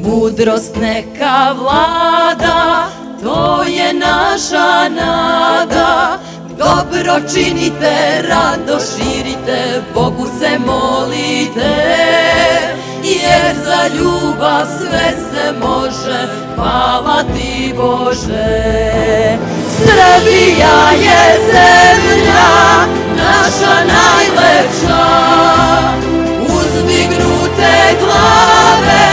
Mudrost neka vlada, to je naša nada. Dobro činite, rado širite, Bogu se molite, jer za ljubav sve se može, hvala ti Bože. Srbija je zemlja naša najlepša, uzdignute glave,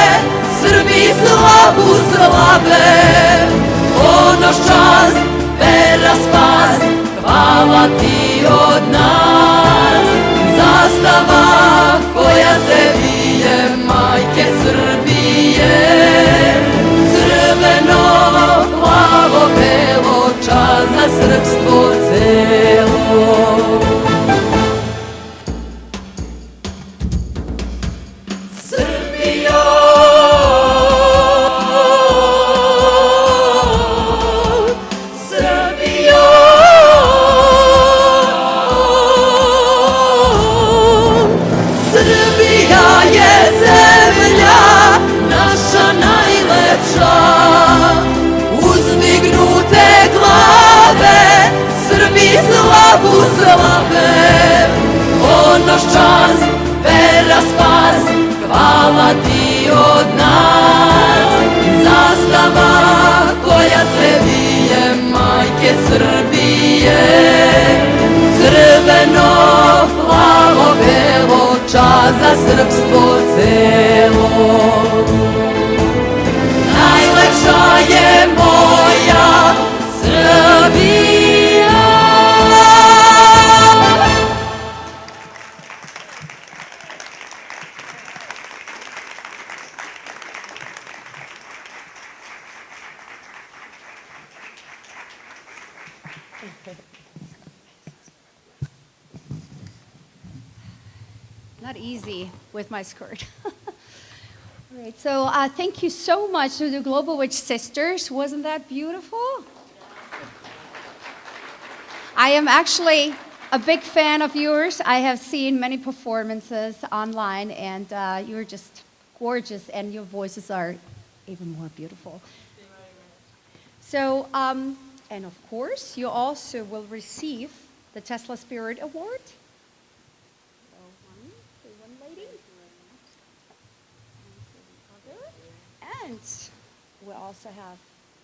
Srbi slavu slave, ponos, čast, vera, spas, hvala ti od nas. Zastava koja se vije, majke Srbije, crveno, plavo, belo, čast za srpstvo celo. Slavu slave, ponos, čast, vera, spas, hvala ti od nas. Zastava koja se vije, majke Srbije, crveno, plavo, belo, čast za srpstvo celo. Najlepša je moja Srbija. Not easy with my skirt. All right, so thank you so much to the Global Witch Sisters. Wasn't that beautiful? I am actually a big fan of yours. I have seen many performances online, and you're just gorgeous, and your voices are even more beautiful. So, and of course, you also will receive the Tesla Spirit Award. One lady. And we also have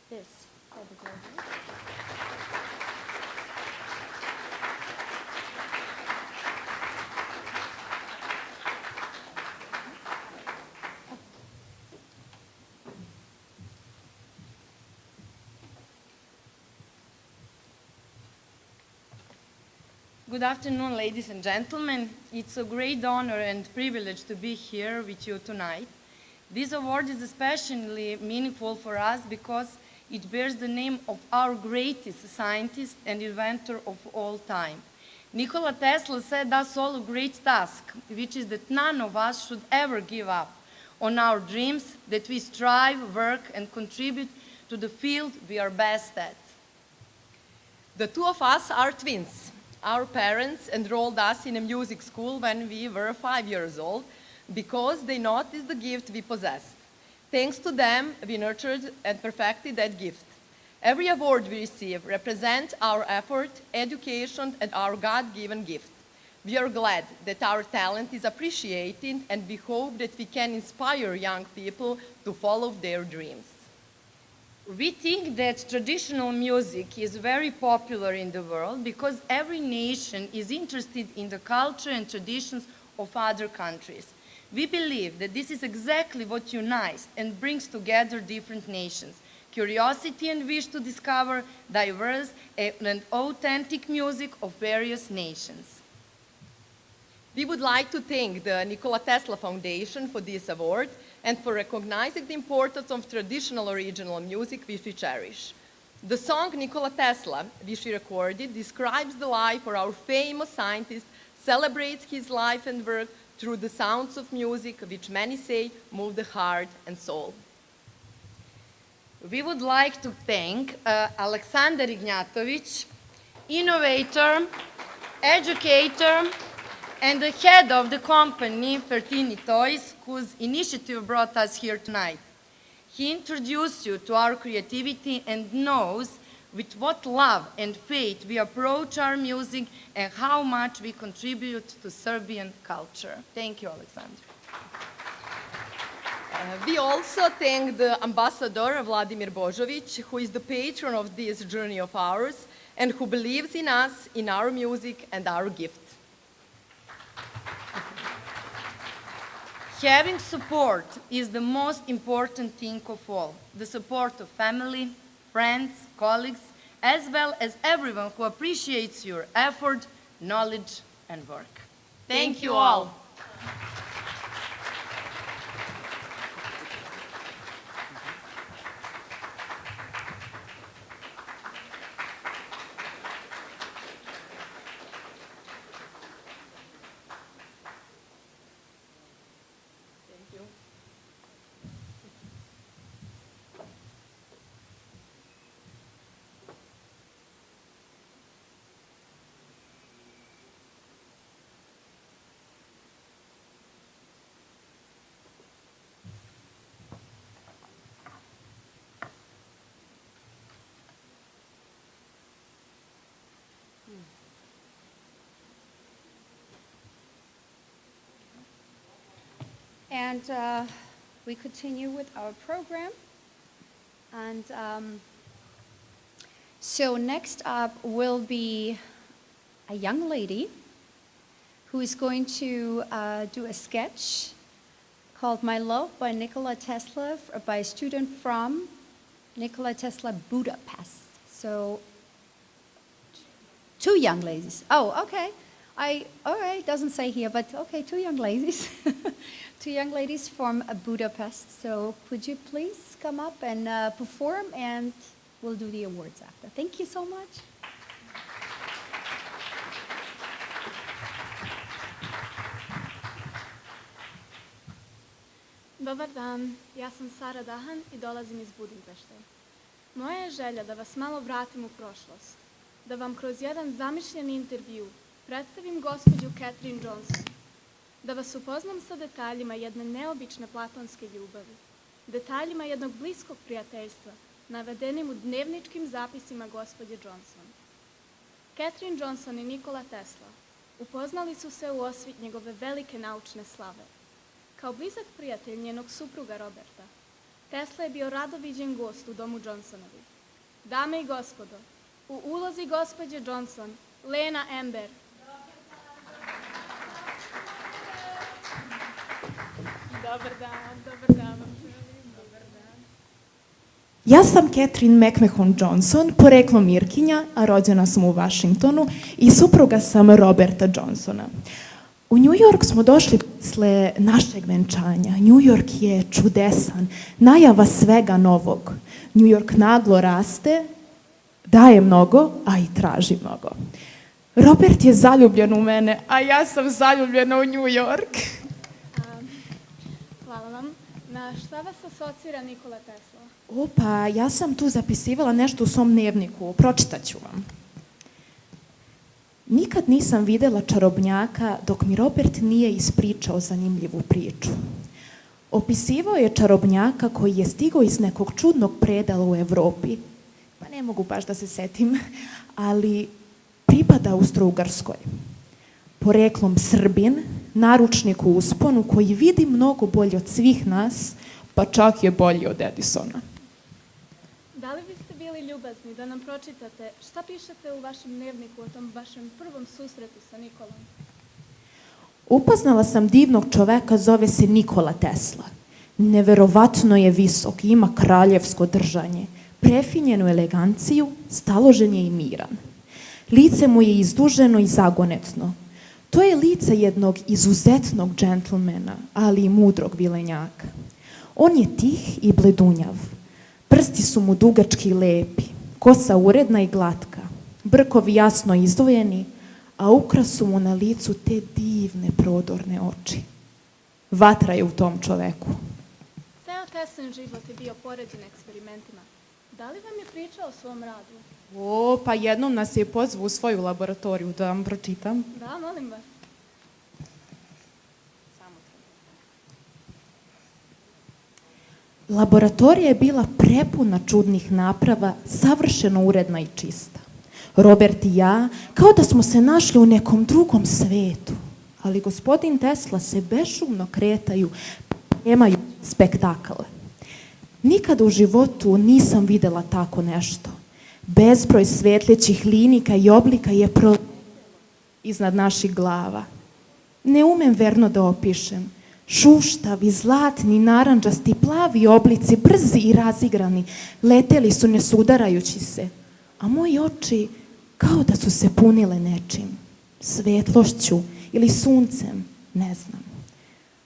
this for the global. Good afternoon, ladies and gentlemen. It's a great honor and privilege to be here with you tonight. This award is especially meaningful for us because it bears the name of our greatest scientist and inventor of all time. Nikola Tesla set us all a great task, which is that none of us should ever give up on our dreams, that we strive, work, and contribute to the field we are best at. The two of us are twins. Our parents enrolled us in a music school when we were 5 years old because they noticed the gift we possessed. Thanks to them, we nurtured and perfected that gift. Every award we receive represents our effort, education, and our God-given gift. We are glad that our talent is appreciated, and we hope that we can inspire young people to follow their dreams. We think that traditional music is very popular in the world because every nation is interested in the culture and traditions of other countries. We believe that this is exactly what unites and brings together different nations: curiosity and wish to discover diverse and authentic music of various nations. We would like to thank the NIKOLA TESLA Foundation for this award and for recognizing the importance of traditional original music which we cherish. The song NIKOLA TESLA, which we recorded, describes the life of our famous scientist, celebrates his life and work through the sounds of music, which many say move the heart and soul. We would like to thank Aleksandar Ignjatović, innovator, educator, and the head of the company, Pertini Toys, whose initiative brought us here tonight. He introduced you to our creativity and knows with what love and faith we approach our music and how much we contribute to Serbian culture. Thank you, Aleksandar. We also thank the ambassador, Vladimir Božović, who is the patron of this journey of ours and who believes in us, in our music, and our gift. Having support is the most important thing of all. The support of family, friends, colleagues, as well as everyone who appreciates your effort, knowledge, and work. Thank you all. And we continue with our program. And so next up will be a young lady who is going to do a sketch called My Love by Nikola Tesla by a student from Nikola Tesla Budapest. So two young ladies. Oh, okay. All right, doesn't say here, but okay, two young ladies. Two young ladies from Budapest. So could you please come up and perform, and we'll do the awards after. Thank you so much. Dobar dan, ja sam Sara Dahan I dolazim iz Budimpešte. Moja je želja da vas malo vratim u prošlost, da vam kroz jedan zamišljen intervju predstavim gospođu Catherine Johnson, da vas upoznam sa detaljima jedne neobične platonske ljubavi, detaljima jednog bliskog prijateljstva, navedenim u dnevničkim zapisima gospođe Johnson. Catherine Johnson I Nikola Tesla upoznali su se u osvit njegove velike naučne slave. Kao blizak prijatelj njenog supruga Roberta, Tesla je bio rado viđen gost u domu Johnsonovi. Dame I gospodo, u ulozi gospođe Johnson, Lena Ember. Dobar dan vam želim, dobar dan. Ja sam Catherine McMahon Johnson, poreklom Irkinja, a rođena sam u Washingtonu I supruga sam Roberta Johnsona. U New York smo došli posle našeg venčanja. New York je čudesan, najava svega novog. New York naglo raste, daje mnogo, a I traži mnogo. Robert je zaljubljen u mene, a ja sam zaljubljena u New York. Hvala vam. Na šta vas asocira Nikola Tesla? Pa ja sam tu zapisivala nešto u svom dnevniku, pročitat ću vam. Nikad nisam videla čarobnjaka dok mi Robert nije ispričao zanimljivu priču. Opisivao je čarobnjaka koji je stigao iz nekog čudnog predela u Evropi, pa ne mogu baš da se setim, ali pripada Austro-Ugarskoj. Poreklom Srbin, naručnik u usponu koji vidi mnogo bolje od svih nas, pa čak je bolji od Edisona. Da li biste bili ljubazni da nam pročitate šta pišete u vašem dnevniku o tom vašem prvom susretu sa Nikolom? Upoznala sam divnog čoveka, zove se Nikola Tesla. Neverovatno je visok, ima kraljevsko držanje, prefinjenu eleganciju, staložen je i miran. Lice mu je izduženo i zagonetno. To je lice jednog izuzetnog džentlmena, ali i mudrog vilenjaka. On je tih i bledunjav. Prsti su mu dugački i lepi, kosa uredna i glatka, brkovi jasno izdvojeni, a ukras su mu na licu te divne prodorne oči. Vatra je u tom čoveku. Ceo Teslin život je bio poređen eksperimentima. Da li vam je pričao o svom radu? Pa jednom nas je pozvao u svoju laboratoriju, da vam pročitam. Da, molim vas. Laboratorija je bila prepuna čudnih naprava, savršeno uredna i čista. Robert i ja, kao da smo se našli u nekom drugom svetu. Ali gospodin Tesla se bešumno kretaju, pripremaju spektakle. Nikada u životu nisam videla tako nešto. Bezbroj svetlećih linika i oblika je iznad naših glava. Ne umem verno da opišem. Šuštavi, zlatni, narandžasti, plavi oblici, brzi i razigrani, leteli su nesudarajući se, a moji oči kao da su se punile nečim, svetlošću ili suncem, ne znam.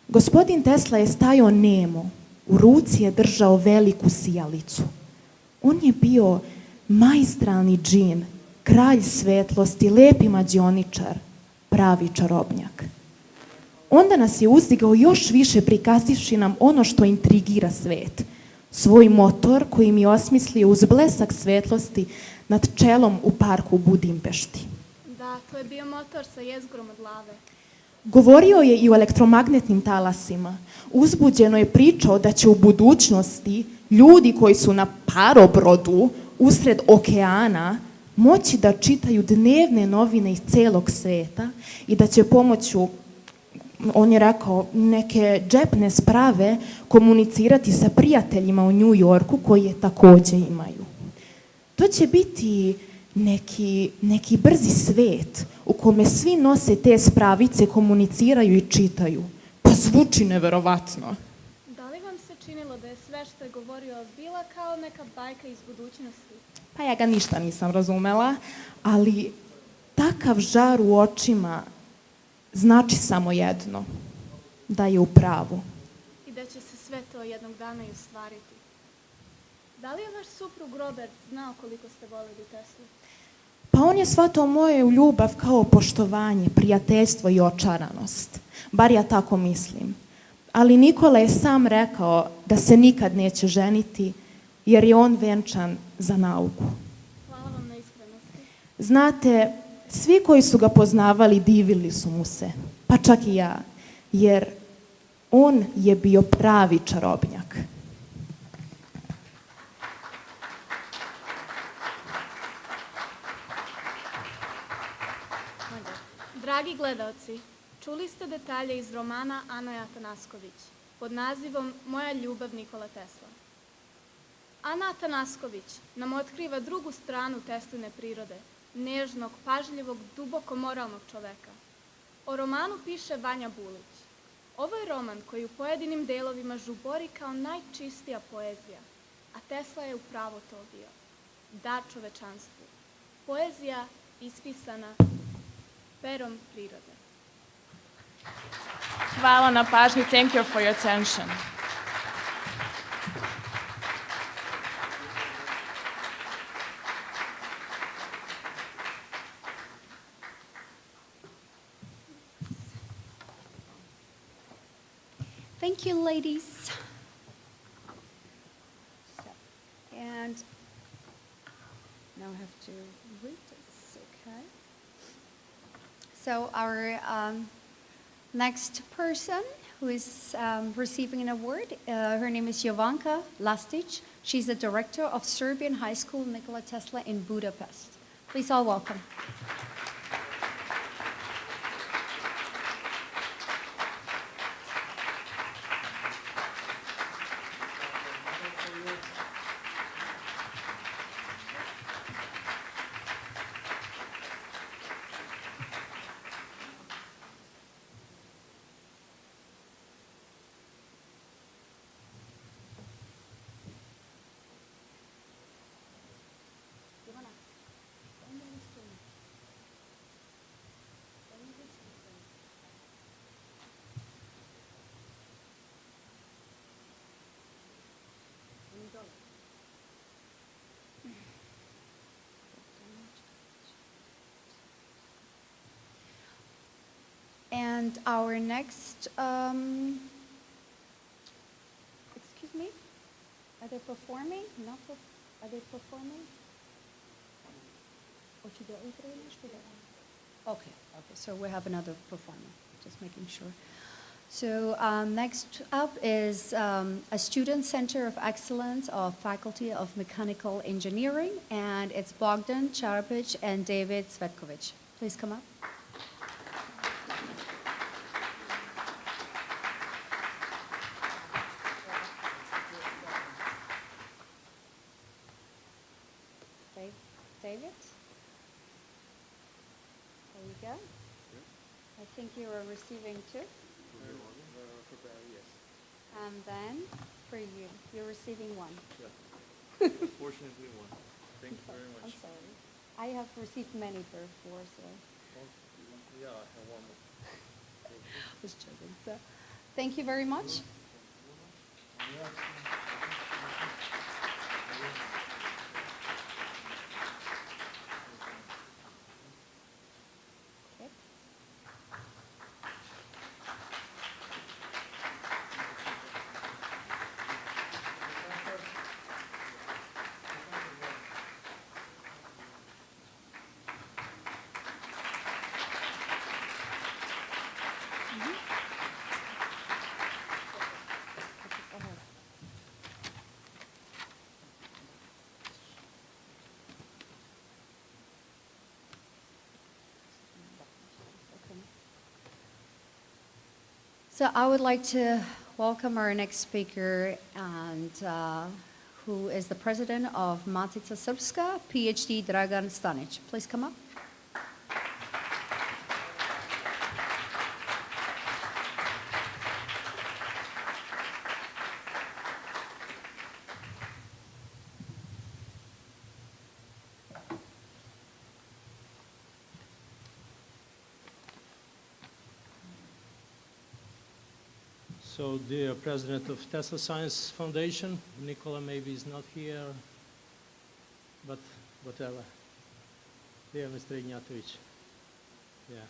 Gospodin Tesla je stajao nemo, u ruci je držao veliku sijalicu. On je bio majstralni džin, kralj svetlosti, lepi mađioničar, pravi čarobnjak. Onda nas je uzdigao još više prikazivši nam ono što intrigira svet. Svoj motor koji mi je osmislio uz blesak svetlosti nad čelom u parku u Budimpešti. Da, to je bio motor sa jezgrom od lave. Govorio je i o elektromagnetnim talasima. Uzbuđeno je pričao da će u budućnosti ljudi koji su na parobrodu usred okeana moći da čitaju dnevne novine iz celog sveta i da će pomoću, on je rekao, neke džepne sprave komunicirati sa prijateljima u New Yorku koji je takođe imaju. To će biti neki brzi svet u kome svi nose te spravice, komuniciraju i čitaju. Pa zvuči neverovatno. Da li vam se činilo da je sve što je govorio bila kao neka bajka iz budućnosti? Pa ja ga ništa nisam razumela, ali takav žar u očima znači samo jedno, da je u pravu. I da će se sve to jednog dana i ostvariti. Da li je vaš suprug Robert znao koliko ste volili Teslu? Pa on je shvatao moju ljubav kao poštovanje, prijateljstvo i očaranost. Bar ja tako mislim. Ali Nikola je sam rekao da se nikad neće ženiti, jer je on venčan za nauku. Hvala vam na iskrenosti. Znate, svi koji su ga poznavali divili su mu se, pa čak i ja, jer on je bio pravi čarobnjak. Dragi gledaoci, čuli ste detalje iz romana Ane Atanasković pod nazivom Moja ljubav Nikola Tesla. Ana Atanasković nam otkriva drugu stranu Tesline prirode, nežnog, pažljivog, duboko moralnog čoveka. O romanu piše Vanja Bulić. Ovo je roman koji u pojedinim delovima žubori kao najčistija poezija, a Tesla je upravo to bio. Dar čovečanstvu. Poezija ispisana perom prirode. Hvala na pažnji. Thank you for your attention. Thank you, ladies. And now I have to read this, okay? So our next person who is receiving an award, her name is Jovanka Lastic. She's the director of Serbian High School Nikola Tesla in Budapest. Please all welcome. And our next, excuse me, are they performing? Are they performing? Okay, so we have another performer, just making sure. So next up is a Student Center of Excellence of Faculty of Mechanical Engineering, and it's Bogdan Charapic and David Svetkovic. Please come up. David? There you go. I think you are receiving two. And then for you, you're receiving one. Yeah. Unfortunately, one. Thank you very much. I'm sorry. I have received many before, so. Yeah, I have one more. I was joking. So, thank you very much. So I would like to welcome our next speaker, and who is the president of Matica Srpska, PhD Dragan Stanic. Please come up. So, dear President of Tesla Science Foundation, Nikola maybe is not here, but whatever. Dear Mr. Ignatovic, yeah.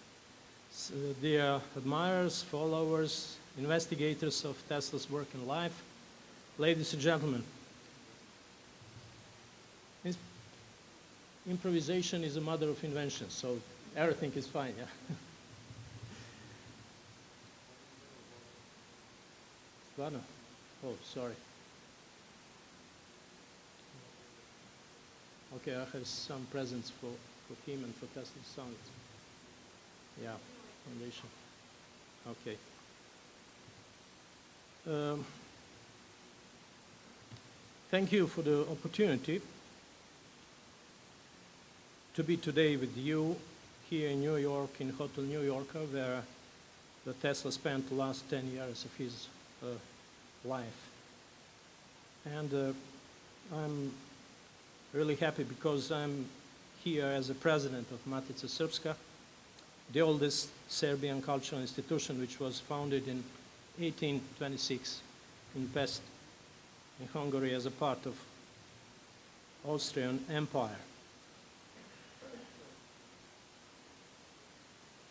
So, dear admirers, followers, investigators of Tesla's work and life, ladies and gentlemen, improvisation is a mother of invention, so everything is fine, yeah. Oh, sorry. Okay, I have some presents for him and for Tesla Science. Yeah, foundation. Okay. Thank you for the opportunity to be today with you here in New York, in Hotel New Yorker, where the Tesla spent the last 10 years of his life. And I'm really happy because I'm here as a president of Matica Srpska, the oldest Serbian cultural institution, which was founded in 1826 in Pest, in Hungary, as a part of Austrian Empire.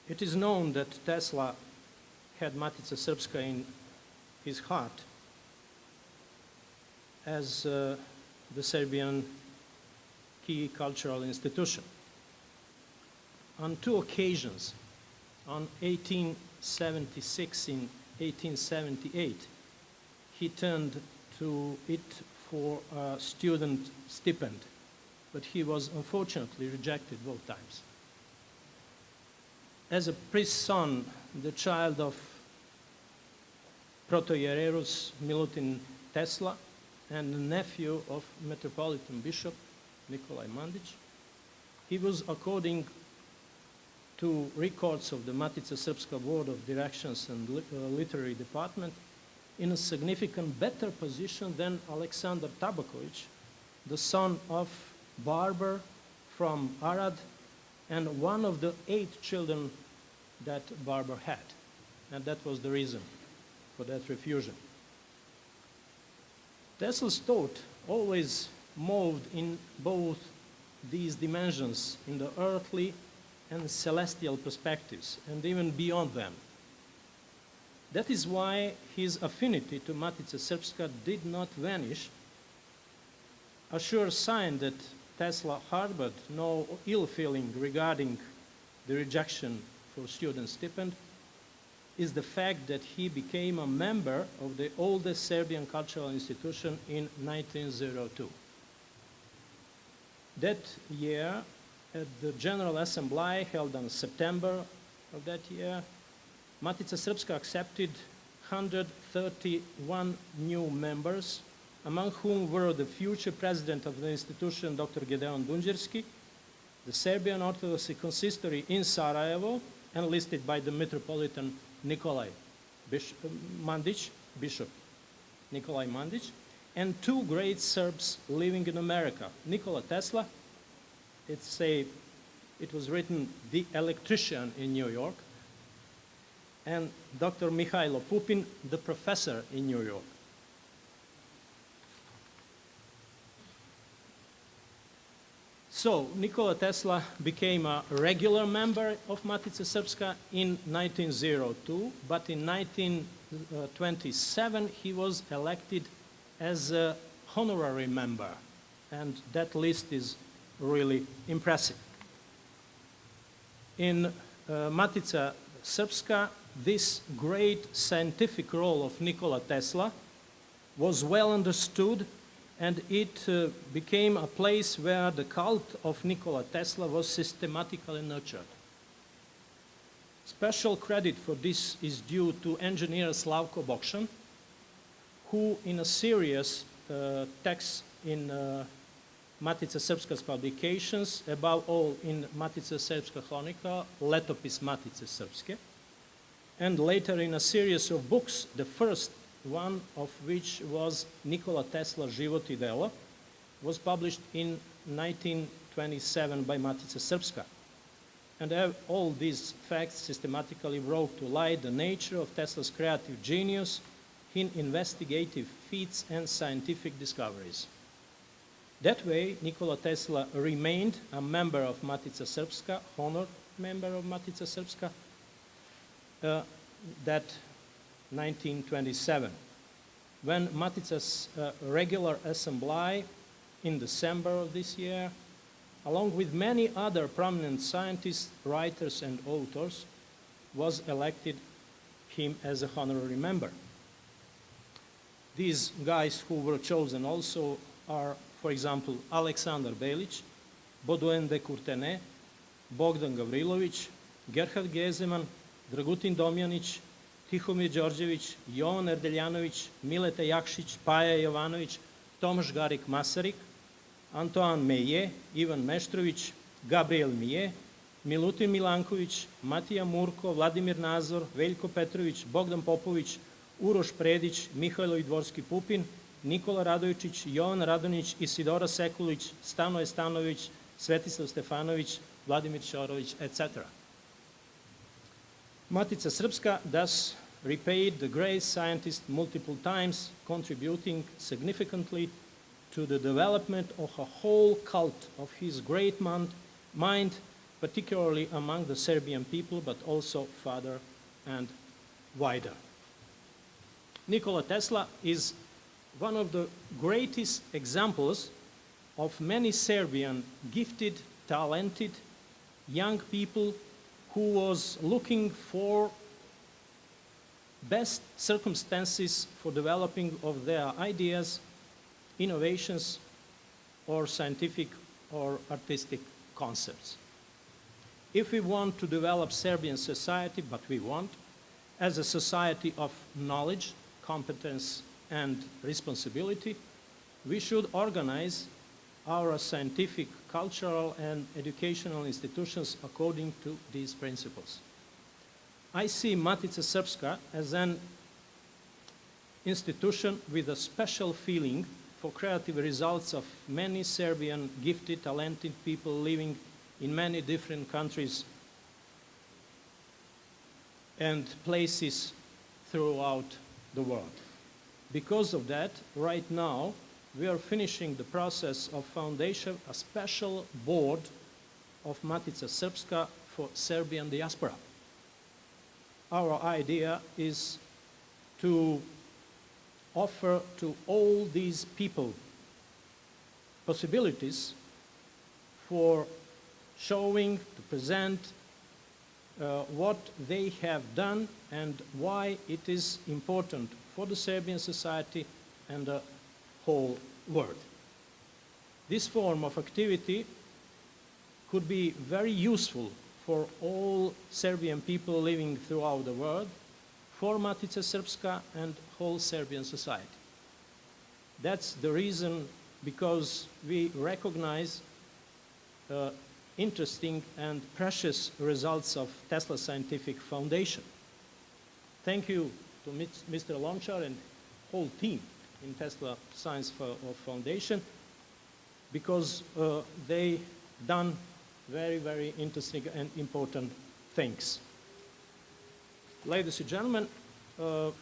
It is known that Tesla had Matica Srpska in his heart as the Serbian key cultural institution. On two occasions, on 1876 and 1878, he turned to it for a student stipend, but he was unfortunately rejected both times. As a priest's son, the child of Protohierarchus Milutin Tesla and the nephew of Metropolitan Bishop Nikolai Mandić, he was, according to records of the Matica Srpska Board of Directions and Literary Department, in a significant better position than Aleksandar Tabaković, the son of barber from Arad and one of the 8 children that barber had. And that was the reason for that refusal. Tesla's thought always moved in both these dimensions, in the earthly and celestial perspectives, and even beyond them. That is why his affinity to Matica Srpska did not vanish. A sure sign that Tesla harbored no ill feeling regarding the rejection for student stipend is the fact that he became a member of the oldest Serbian cultural institution in 1902. That year, at the General Assembly held in September of that year, Matica Srpska accepted 131 new members, among whom were the future president of the institution, Dr. Gedeon Djuric, the Serbian Orthodox Consistory in Sarajevo, enlisted by the Metropolitan Nikolai Mandic, Bishop Nikolai Mandic, and two great Serbs living in America, Nikola Tesla, it was written the electrician in New York, and Dr. Mihailo Pupin, the professor in New York. So Nikola Tesla became a regular member of Matica Srpska in 1902, but in 1927 he was elected as a honorary member, and that list is really impressive. In Matica Srpska, this great scientific role of Nikola Tesla was well understood, and it became a place where the cult of Nikola Tesla was systematically nurtured. Special credit for this is due to engineer Slavko Bokšan, who in a serious text in Matica Srpska's publications, above all in Matica Srpska Hronika, Letopis Matice Srpske, and later in a series of books, the first one of which was Nikola Tesla Život I delo, was published in 1927 by Matica Srpska. And all these facts systematically brought to light the nature of Tesla's creative genius in investigative feats and scientific discoveries. That way, Nikola Tesla remained a member of Matica Srpska, honored member of Matica Srpska, that 1927. When Matica's regular assembly in December of this year, along with many other prominent scientists, writers, and authors, was elected him as a honorary member. These guys who were chosen also are, for example, Aleksandar Belić, Baudouin de Courtenay, Bogdan Gavrilović, Gerhard Gezeman, Dragutin Domjanić, Tihomir Đorđević, Jovan Erdeljanović, Mileta Jakšić, Paja Jovanović, Tomaš Garik Masarik, Antoine Meillet, Ivan Meštrović, Gabriel Millet, Milutin Milanković, Matija Murko, Vladimir Nazor, Veljko Petrović, Bogdan Popović, Uroš Predić, Mihajlo Idvorski Pupin, Nikola Radojčić, Jovan Radonić, Isidora Sekulić, Stanoje Stanović, Svetislav Stefanović, Vladimir Šorović, etc. Matica Srpska thus repaid the great scientist multiple times, contributing significantly to the development of a whole cult of his great mind, particularly among the Serbian people, but also farther and wider. Nikola Tesla is one of the greatest examples of many Serbian gifted, talented young people who was looking for best circumstances for developing of their ideas, innovations, or scientific or artistic concepts. If we want to develop Serbian society, but we want, as a society of knowledge, competence, and responsibility, we should organize our scientific, cultural, and educational institutions according to these principles. I see Matica Srpska as an institution with a special feeling for creative results of many Serbian gifted, talented people living in many different countries and places throughout the world. Because of that, right now, we are finishing the process of foundation, a special board of Matica Srpska of Serbian diaspora. Our idea is to offer to all these people possibilities for showing, to present what they have done and why it is important for the Serbian society and the whole world. This form of activity could be very useful for all Serbian people living throughout the world, for Matica Srpska and whole Serbian society. That's the reason, because we recognize interesting and precious results of Tesla Scientific Foundation. Thank you to Mr. Lonchar and whole team in Tesla Science Foundation, because they done very, very interesting and important things. Ladies and gentlemen, Mr.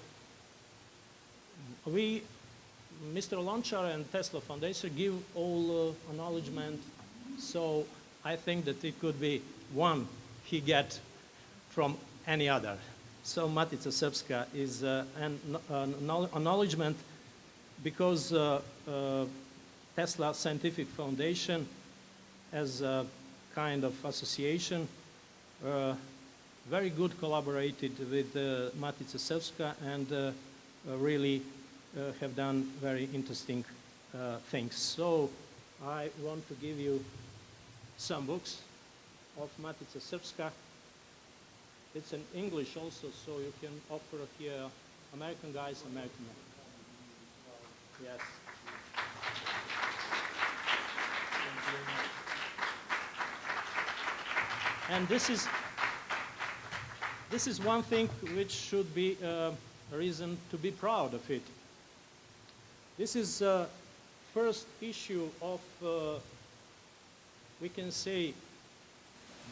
Lonchar and Tesla Foundation give all acknowledgement, so I think that it could be one he get from any other. So Matica Srpska is an acknowledgement because Tesla Scientific Foundation as a kind of association very good collaborated with Matica Srpska and really have done very interesting things. So I want to give you some books of Matica Srpska. It's in English also, so you can offer here American guys, American men. Yes. And this is one thing which should be a reason to be proud of it. This is first issue of, we can say,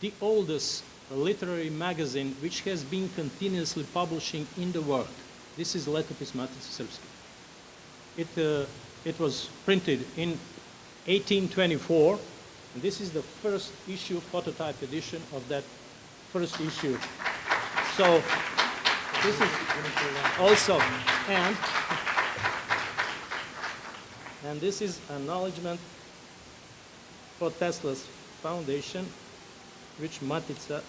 the oldest literary magazine which has been continuously publishing in the world. This is Letopis Matica Srpska. It was printed in 1824, and this is the first issue, phototype edition of that first issue. So this is also, and this is acknowledgement for Tesla's foundation, which Matica,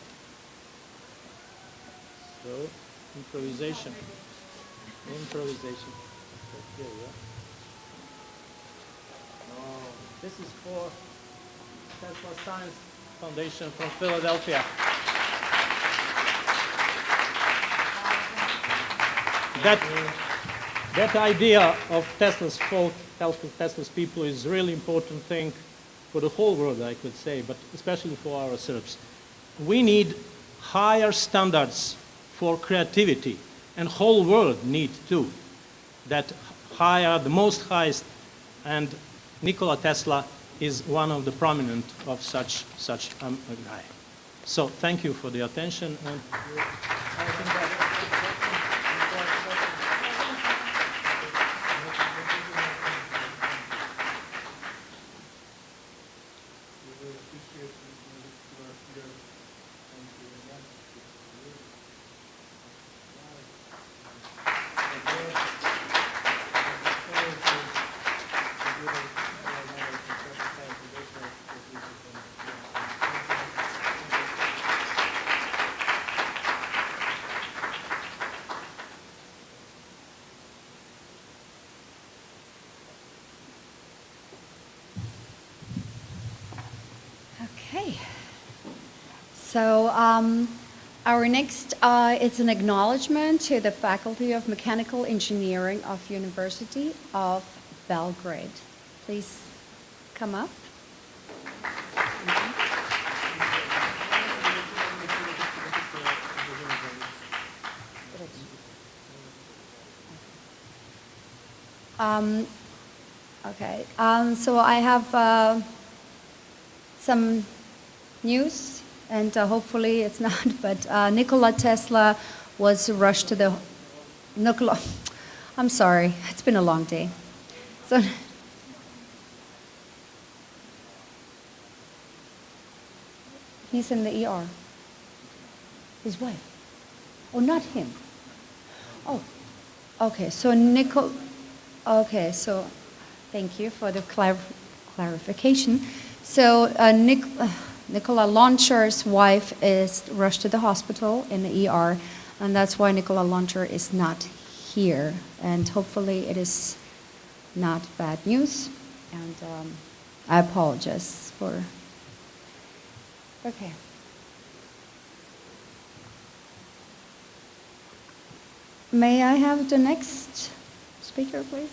so improvisation. So here we are. This is for Tesla Science Foundation from Philadelphia. That idea of Tesla's folk, Tesla's people is a really important thing for the whole world, I could say, but especially for our Serbs. We need higher standards for creativity, and whole world need too. That higher, the most highest, and Nikola Tesla is one of the prominent of such a guy. So thank you for the attention. And So our next, it's an acknowledgement to the Faculty of Mechanical Engineering of University of Belgrade. Please come up. Okay, so I have some news, and hopefully it's not, but Nikola Tesla was rushed to the, I'm sorry, it's been a long day. So, he's in the ER. His wife. Oh, not him. Oh, okay. So okay, so thank you for the clarification. So NIKOLA Lonchar's wife is rushed to the hospital in the ER, and that's why NIKOLA Lonchar is not here. And hopefully it is not bad news. And I apologize for. Okay. May I have the next speaker, please?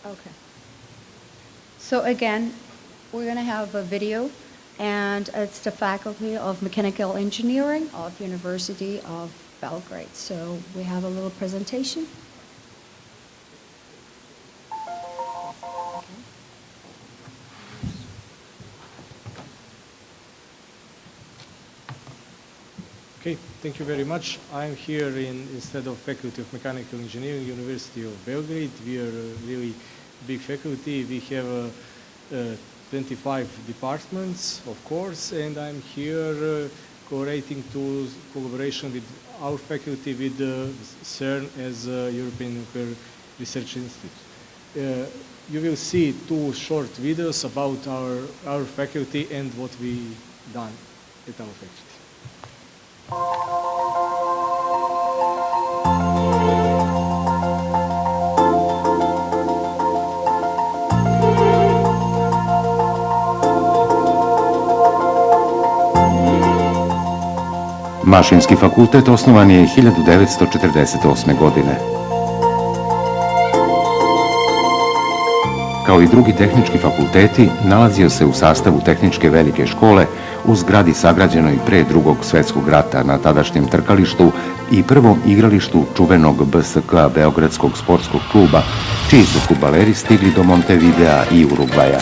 Okay. So again, we're going to have a video, and it's the Faculty of Mechanical Engineering of University of Belgrade. So we have a little presentation. Okay, thank you very much. I'm here instead of Faculty of Mechanical Engineering, University of Belgrade. We are a really big faculty. We have 25 departments, of course, and I'm here collaboration with our faculty with CERN as European Nuclear Research Institute. You will see 2 short videos about our faculty and what we done at our faculty. Mašinski fakultet osnovan je 1948. godine. Kao i drugi tehnički fakulteti, nalazio se u sastavu Tehničke velike škole u zgradi sagrađenoj pre Drugog svjetskog rata na tadašnjem trkalištu i prvom igralištu čuvenog BSK Beogradskog sportskog kluba, čiji su fudbaleri stigli do Montevidea i Urugvaja.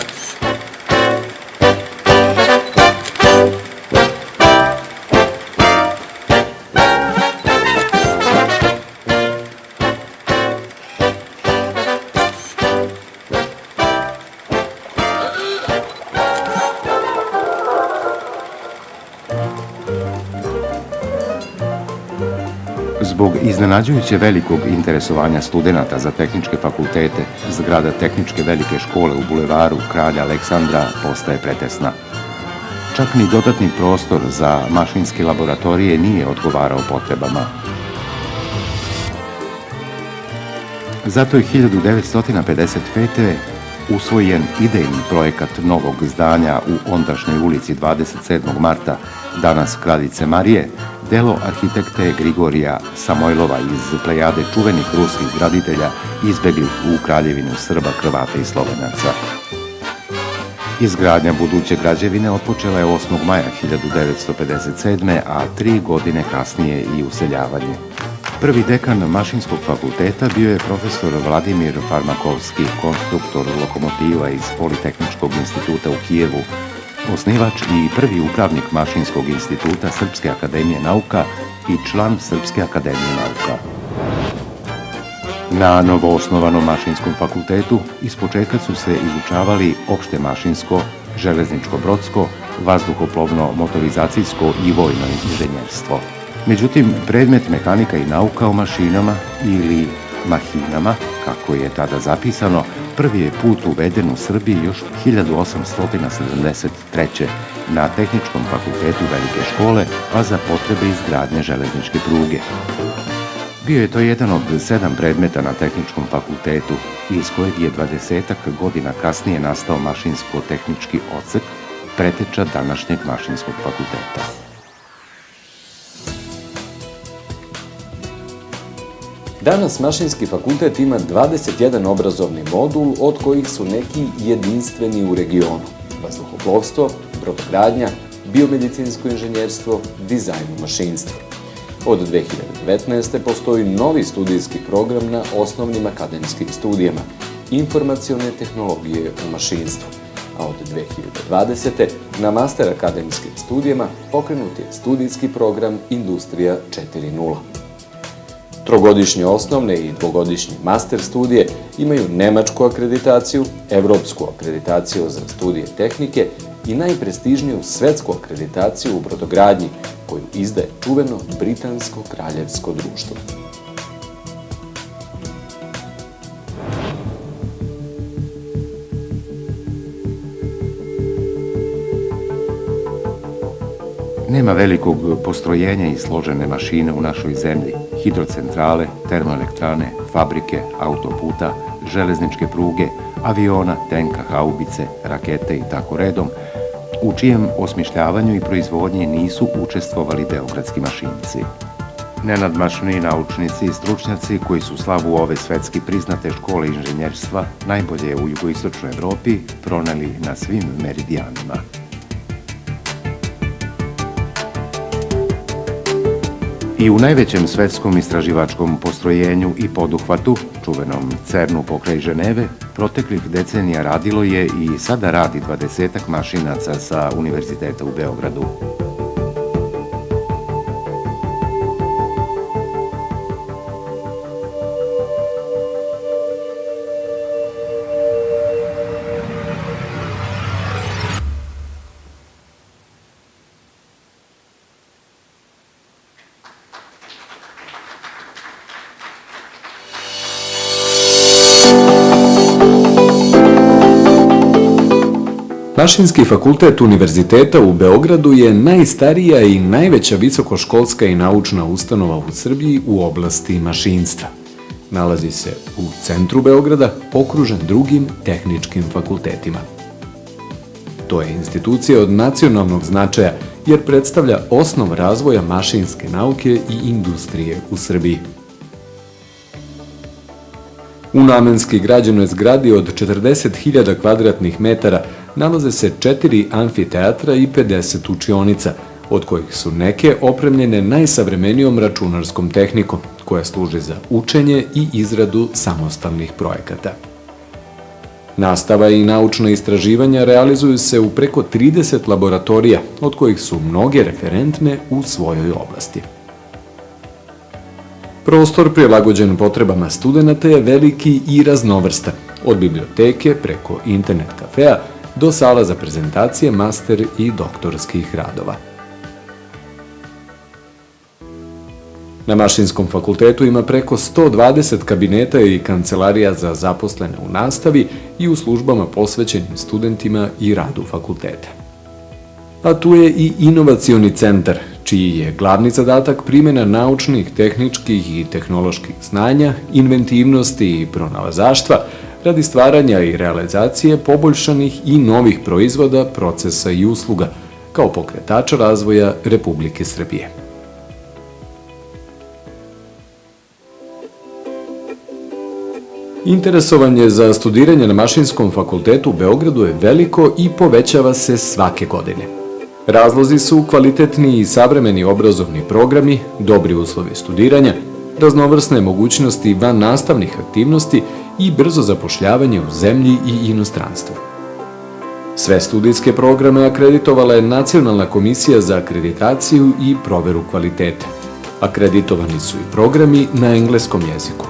Zbog iznenađujuće velikog interesovanja studenata za tehničke fakultete, zgrada Tehničke velike škole u bulevaru Kralja Aleksandra postaje pretesna. Čak ni dodatni prostor za mašinske laboratorije nije odgovarao potrebama. Zato je 1955. usvojen idejni projekat novog zdanja u ondašnjoj ulici 27. marta, danas Kraljice Marije, delo arhitekte Grigorija Samojlova iz plejade čuvenih ruskih graditelja izbeglih u Kraljevinu Srba, Hrvata i Slovenaca. Izgradnja buduće građevine otpočela je 8. maja 1957. a 3 godine kasnije i useljavanje. Prvi dekan Mašinskog fakulteta bio je profesor Vladimir Farmakovski, konstruktor lokomotiva iz Politehničkog instituta u Kijevu, osnivač i prvi upravnik Mašinskog instituta Srpske akademije nauka i član Srpske akademije nauka. Na novoosnovanom Mašinskom fakultetu ispočetka su se izučavali opšte mašinsko, železničko-brodsko, vazduhoplovno, motorizacijsko i vojno inženjerstvo. Međutim, predmet mehanika i nauka o mašinama ili mahinama, kako je tada zapisano, prvi je put uveden u Srbiji još 1873. na Tehničkom fakultetu Velike škole, a za potrebe izgradnje železničke pruge. Bio je to jedan od 7 predmeta na Tehničkom fakultetu, iz kojeg je 20-ak godina kasnije nastao mašinsko-tehnički odsek, preteča današnjeg Mašinskog fakulteta. Danas Mašinski fakultet ima 21 obrazovni modul, od kojih su neki jedinstveni u regionu. Vazduhoplovstvo, brodogradnja, biomedicinsko inženjerstvo, dizajn u mašinstvu. Od 2019. postoji novi studijski program na osnovnim akademskim studijama, informacione tehnologije u mašinstvu, a od 2020. na master akademskim studijama pokrenut je studijski program Industrija 4.0. Trogodišnje osnovne i dvogodišnje master studije imaju nemačku akreditaciju, evropsku akreditaciju za studije tehnike i najprestižniju svetsku akreditaciju u brodogradnji, koju izdaje čuveno Britansko kraljevsko društvo. Nema velikog postrojenja i složene mašine u našoj zemlji. Hidrocentrale, termoelektrane, fabrike, autoputa, železničke pruge, aviona, tenka, haubice, rakete i tako redom, u čijem osmišljavanju i proizvodnji nisu učestvovali beogradski mašinci. Nenadmašni naučnici i stručnjaci koji su slavu ove svetski priznate škole inženjerstva najbolje u jugoistočnoj Evropi proneli na svim meridijanima. I u najvećem svetskom istraživačkom postrojenju i poduhvatu, čuvenom CERN-u pokraj Ženeve, proteklih decenija radilo je i sada radi 20-ak mašinaca sa Univerziteta u Beogradu. Mašinski fakultet Univerziteta u Beogradu je najstarija i najveća visokoškolska i naučna ustanova u Srbiji u oblasti mašinstva. Nalazi se u centru Beograda, okružen drugim tehničkim fakultetima. To je institucija od nacionalnog značaja jer predstavlja osnov razvoja mašinske nauke i industrije u Srbiji. U namenski građenoj zgradi od 40.000 kvadratnih metara nalaze se 4 amfiteatra i 50 učionica, od kojih su neke opremljene najsavremenijom računarskom tehnikom, koja služi za učenje i izradu samostalnih projekata. Nastava i naučna istraživanja realizuju se u preko 30 laboratorija, od kojih su mnoge referentne u svojoj oblasti. Prostor prilagođen potrebama studenata je veliki i raznovrstan, od biblioteke preko internet kafea do sala za prezentacije, master i doktorskih radova. Na Mašinskom fakultetu ima preko 120 kabineta i kancelarija za zaposlene u nastavi i u službama posvećenim studentima i radu fakulteta. A tu je i inovacioni centar, čiji je glavni zadatak primjena naučnih, tehničkih i tehnoloških znanja, inventivnosti i pronalazaštva radi stvaranja i realizacije poboljšanih i novih proizvoda, procesa i usluga, kao pokretača razvoja Republike Srbije. Interesovanje za studiranje na Mašinskom fakultetu u Beogradu je veliko i povećava se svake godine. Razlozi su kvalitetni i savremeni obrazovni programi, dobri uslovi studiranja, raznovrsne mogućnosti van nastavnih aktivnosti i brzo zapošljavanje u zemlji i inostranstvu. Sve studijske programe akreditovala je Nacionalna komisija za akreditaciju i proveru kvaliteta. Akreditovani su i programi na engleskom jeziku.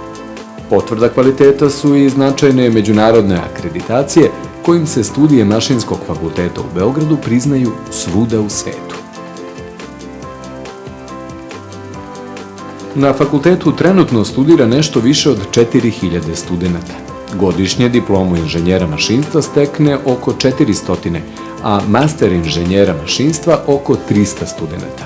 Potvrda kvaliteta su i značajne međunarodne akreditacije kojim se studije Mašinskog fakulteta u Beogradu priznaju svuda u svetu. Na fakultetu trenutno studira nešto više od 4000 studenata. Godišnje diplomu inženjera mašinstva stekne oko 400, a master inženjera mašinstva oko 300 studenata.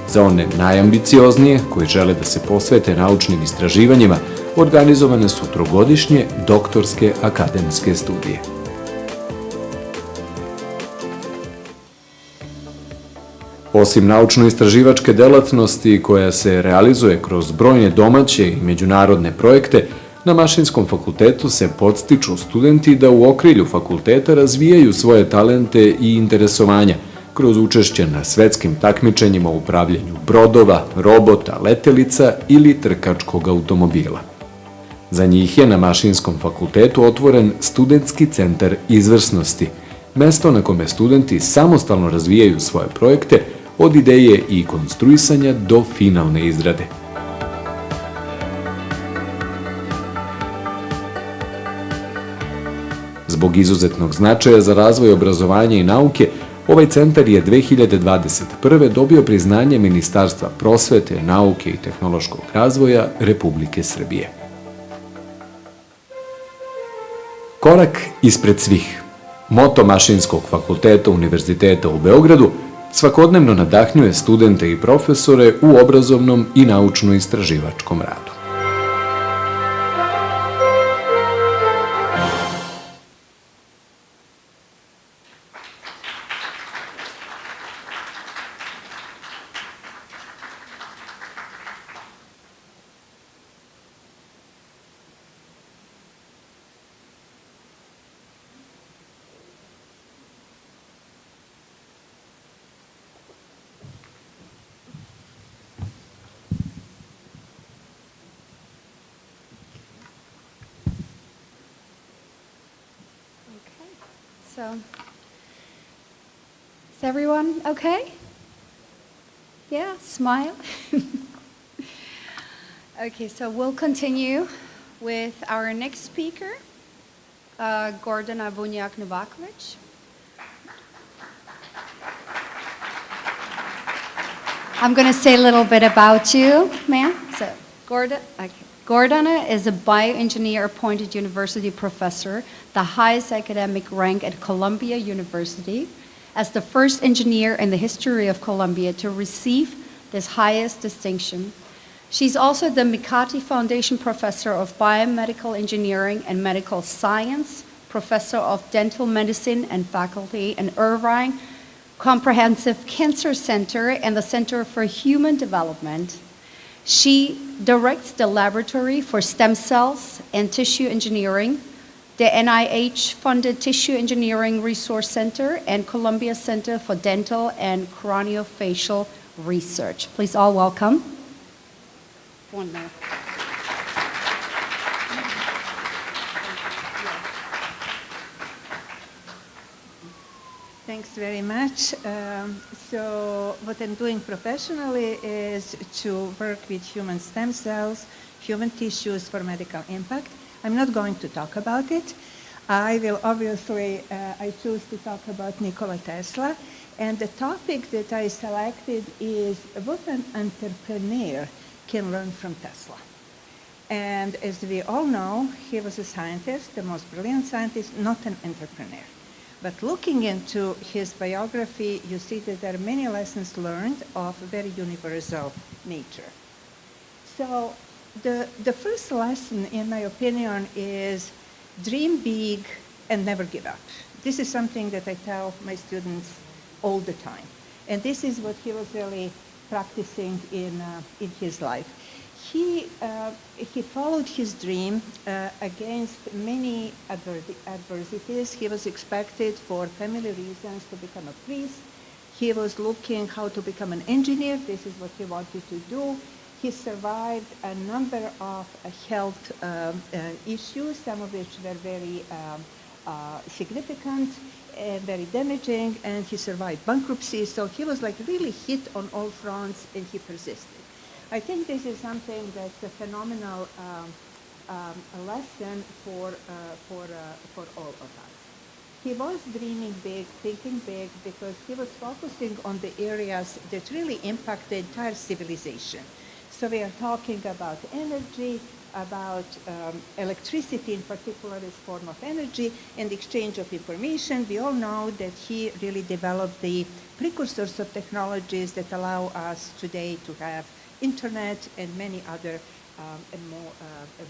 Za one najambicioznije, koji žele da se posvete naučnim istraživanjima, organizovane su trogodišnje doktorske akademske studije. Osim naučno-istraživačke delatnosti koja se realizuje kroz brojne domaće i međunarodne projekte, na Mašinskom fakultetu se podstiču studenti da u okrilju fakulteta razvijaju svoje talente i interesovanja kroz učešće na svetskim takmičenjima u upravljanju brodova, robota, letelica ili trkačkog automobila. Za njih je na Mašinskom fakultetu otvoren studentski centar izvrsnosti, mesto na kome studenti samostalno razvijaju svoje projekte od ideje i konstruisanja do finalne izrade. Zbog izuzetnog značaja za razvoj obrazovanja i nauke, ovaj centar je 2021. dobio priznanje Ministarstva prosvete, nauke i tehnološkog razvoja Republike Srbije. Korak ispred svih. Moto Mašinskog fakulteta Univerziteta u Beogradu svakodnevno nadahnjuje studente i profesore u obrazovnom i naučno-istraživačkom radu. So, is everyone okay? Yeah, smile. Okay, so we'll continue with our next speaker, Gordana Bunjak-Novakovic. I'm going to say a little bit about you, ma'am. So, Gordana is a bioengineer appointed university professor, the highest academic rank at Columbia University, as the first engineer in the history of Columbia to receive this highest distinction. She's also the Mikati Foundation Professor of Biomedical Engineering and Medical Science, Professor of Dental Medicine and faculty in Irvine Comprehensive Cancer Center and the Center for Human Development. She directs the Laboratory for Stem Cells and Tissue Engineering, the NIH-funded Tissue Engineering Resource Center, and Columbia Center for Dental and Craniofacial Research. Please all welcome. One more. Thanks very much. So what I'm doing professionally is to work with human stem cells, human tissues for medical impact. I'm not going to talk about it. I will obviously, I choose to talk about Nikola Tesla. And the topic that I selected is what an entrepreneur can learn from Tesla. And as we all know, he was a scientist, the most brilliant scientist, not an entrepreneur. But looking into his biography, you see that there are many lessons learned of very universal nature. So the first lesson, in my opinion, is dream big and never give up. This is something that I tell my students all the time. And this is what he was really practicing in his life. He followed his dream against many adversities. He was expected for family reasons to become a priest. He was looking how to become an engineer. This is what he wanted to do. He survived a number of health issues, some of which were very significant and very damaging, and he survived bankruptcy. So he was like really hit on all fronts, and he persisted. I think this is something that's a phenomenal lesson for all of us. He was dreaming big, thinking big, because he was focusing on the areas that really impacted entire civilization. So we are talking about energy, about electricity in particular as form of energy, and exchange of information. We all know that he really developed the precursors of technologies that allow us today to have internet and many other and more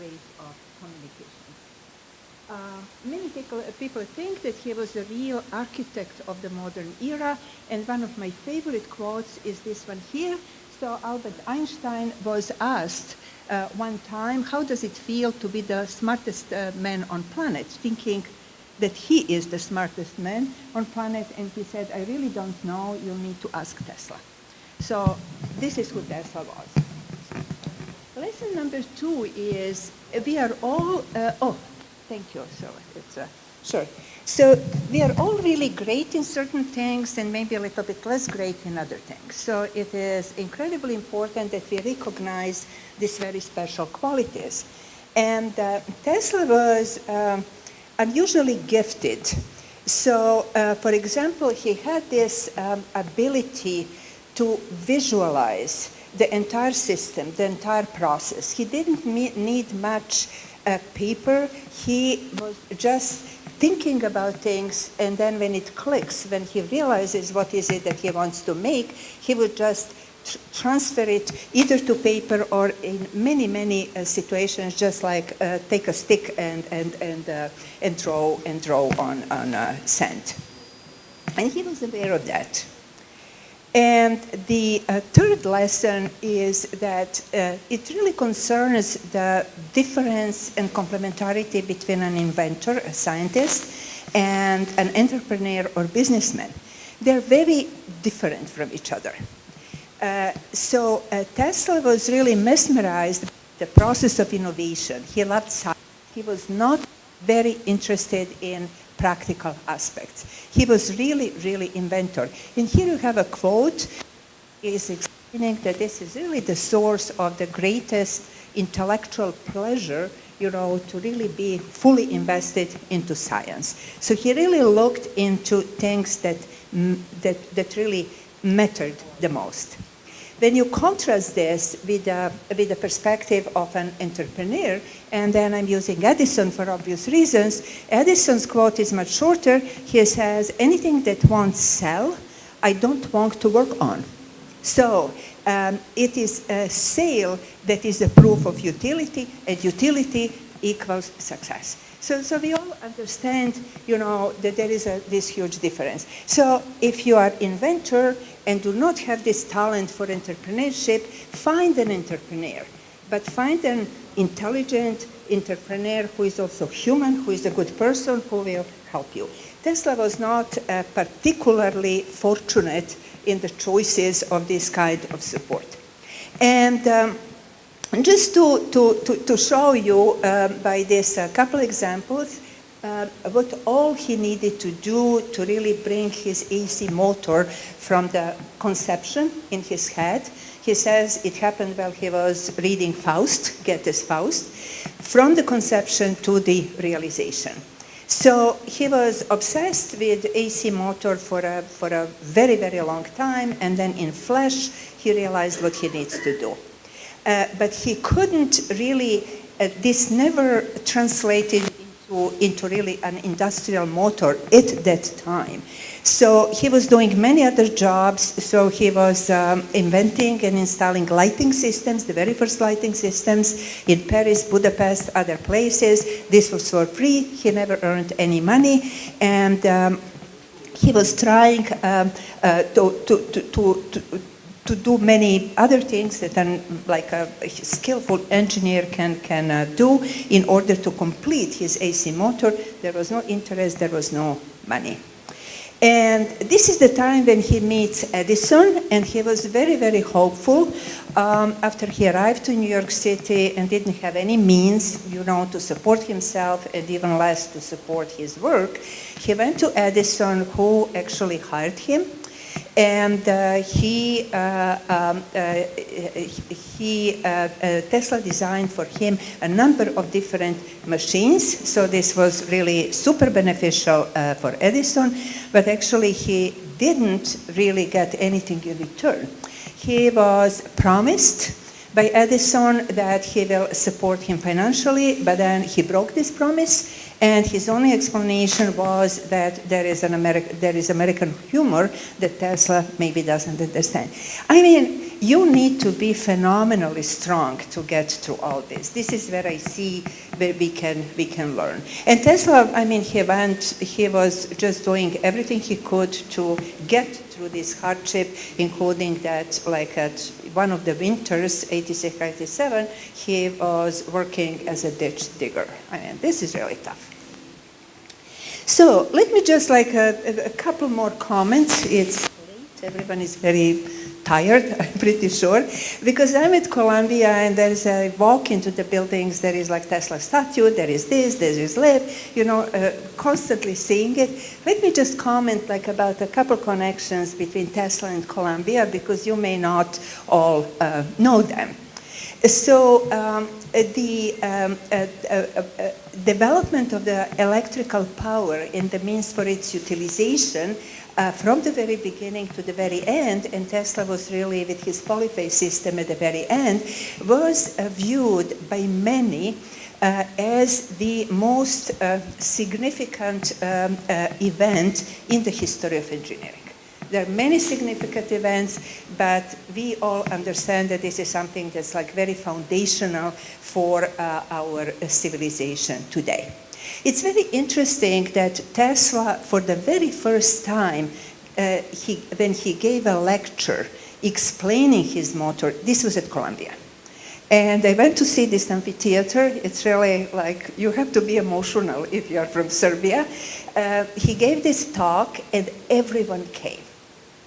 ways of communication. Many people think that he was a real architect of the modern era, and one of my favorite quotes is this one here. So Albert Einstein was asked one time, how does it feel to be the smartest man on planet, thinking that he is the smartest man on planet, and he said, I really don't know, you'll need to ask Tesla. So this is who Tesla was. Lesson number 2 is we are all, oh, thank you. So it's Sure. So we are all really great in certain things and maybe a little bit less great in other things. So it is incredibly important that we recognize these very special qualities. And Tesla was unusually gifted. So, for example, he had this ability to visualize the entire system, the entire process. He didn't need much paper. He was just thinking about things, and then when it clicks, when he realizes what is it that he wants to make, he would just transfer it either to paper or in many, many situations, just like take a stick and draw on sand. And he was aware of that. And the third lesson is that it really concerns the difference and complementarity between an inventor, a scientist, and an entrepreneur or businessman. They're very different from each other. So Tesla was really mesmerized by the process of innovation. He loved science. He was not very interested in practical aspects. He was really, really inventor. And here you have a quote. He is explaining that this is really the source of the greatest intellectual pleasure, you know, to really be fully invested into science. So he really looked into things that really mattered the most. When you contrast this with the perspective of an entrepreneur, and then I'm using Edison for obvious reasons, Edison's quote is much shorter. He says, anything that won't sell, I don't want to work on. So it is a sale that is a proof of utility, and utility equals success. So we all understand, you know, that there is this huge difference. So if you are an inventor and do not have this talent for entrepreneurship, find an entrepreneur. But find an intelligent entrepreneur who is also human, who is a good person, who will help you. Tesla was not particularly fortunate in the choices of this kind of support. And just to show you by this couple examples what all he needed to do to really bring his AC motor from the conception in his head. He says it happened while he was reading Faust, Goethe's Faust, from the conception to the realization. So he was obsessed with AC motor for a very, very long time, and then in Flash he realized what he needs to do. But he couldn't really, this never translated into really an industrial motor at that time. So he was doing many other jobs. So he was inventing and installing lighting systems, the very first lighting systems in Paris, Budapest, other places. This was for free. He never earned any money. And he was trying to do many other things that like a skillful engineer can do in order to complete his AC motor. There was no interest, there was no money. And this is the time when he meets Edison, and he was very, very hopeful. After he arrived to New York City and didn't have any means, you know, to support himself and even less to support his work, he went to Edison, who actually hired him. And Tesla designed for him a number of different machines. So this was really super beneficial for Edison, but actually he didn't really get anything in return. He was promised by Edison that he will support him financially, but then he broke this promise. And his only explanation was that there is American humor that Tesla maybe doesn't understand. I mean, you need to be phenomenally strong to get through all this. This is where I see where we can learn. And Tesla, I mean, he was just doing everything he could to get through this hardship, including that, like at one of the winters, 86, 87, he was working as a ditch digger. I mean, this is really tough. So let me just like a couple more comments. It's late. Everyone is very tired, I'm pretty sure, because I'm at Columbia and there's a walk into the buildings, there is like Tesla statue, there is this, there is that, constantly seeing it. Let me just comment like about a couple connections between Tesla and Columbia because you may not all know them. So the development of the electrical power and the means for its utilization from the very beginning to the very end, and Tesla was really with his polyphase system at the very end, was viewed by many as the most significant event in the history of engineering. There are many significant events, but we all understand that this is something that's like very foundational for our civilization today. It's very interesting that Tesla, for the very first time, when he gave a lecture explaining his motor, this was at Columbia. And I went to see this amphitheater. It's really like, you have to be emotional if you are from Serbia. He gave this talk and everyone came.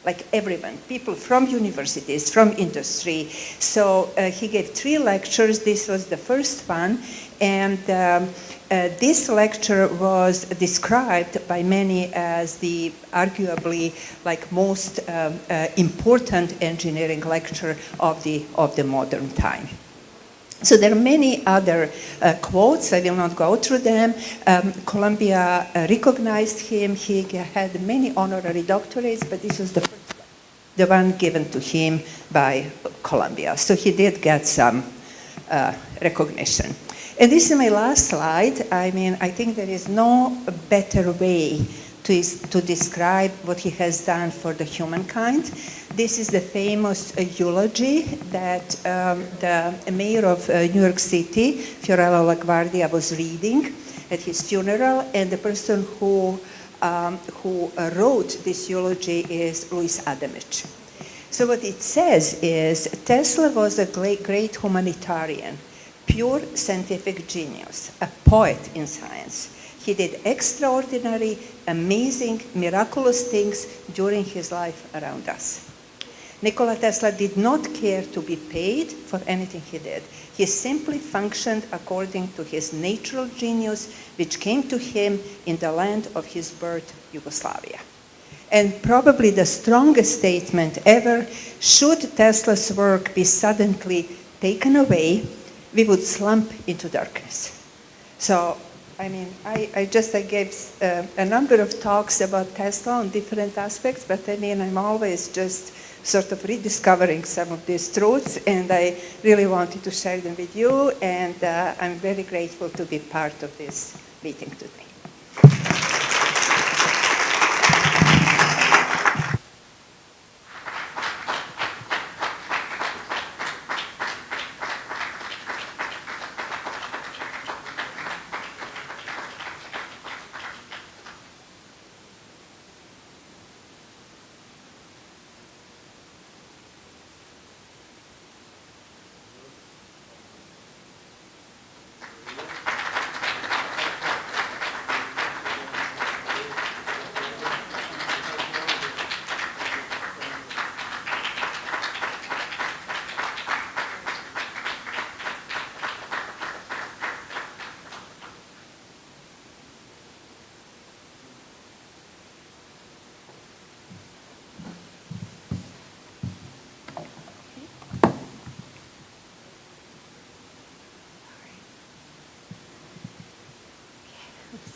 Like everyone, people from universities, from industry. So he gave 3 lectures. This was the first one. And this lecture was described by many as the arguably like most important engineering lecture of the modern time. So there are many other quotes. I will not go through them. Columbia recognized him. He had many honorary doctorates, but this was the one given to him by Columbia. So he did get some recognition. And this is my last slide. I mean, I think there is no better way to describe what he has done for the humankind. This is the famous eulogy that the mayor of New York City, Fiorello LaGuardia, was reading at his funeral, and the person who wrote this eulogy is Louis Adamich. So what it says is Tesla was a great humanitarian, pure scientific genius, a poet in science. He did extraordinary, amazing, miraculous things during his life around us. Nikola Tesla did not care to be paid for anything he did. He simply functioned according to his natural genius, which came to him in the land of his birth, Yugoslavia. And probably the strongest statement ever, should Tesla's work be suddenly taken away, we would slump into darkness. So, I mean, I gave a number of talks about Tesla on different aspects, but I mean, I'm always just sort of rediscovering some of these truths, and I really wanted to share them with you, and I'm very grateful to be part of this meeting today.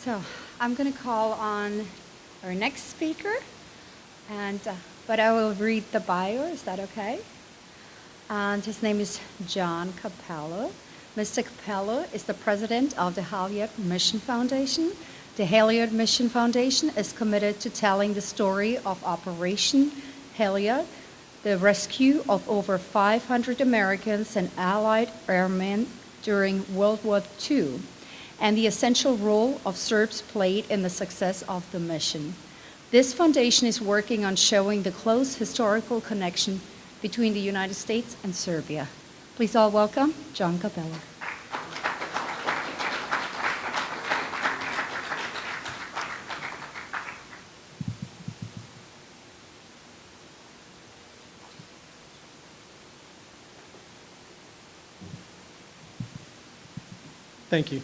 So I'm going to call on our next speaker, and but I will read the bio. Is that okay? And his name is John Capello. Mr. Capello is the president of the Halyard Mission Foundation. The Halyard Mission Foundation is committed to telling the story of Operation Halyard, the rescue of over 500 Americans and Allied airmen during World War II, and the essential role of Serbs played in the success of the mission. This foundation is working on showing the close historical connection between the United States and Serbia. Please all welcome John Capello. Thank you.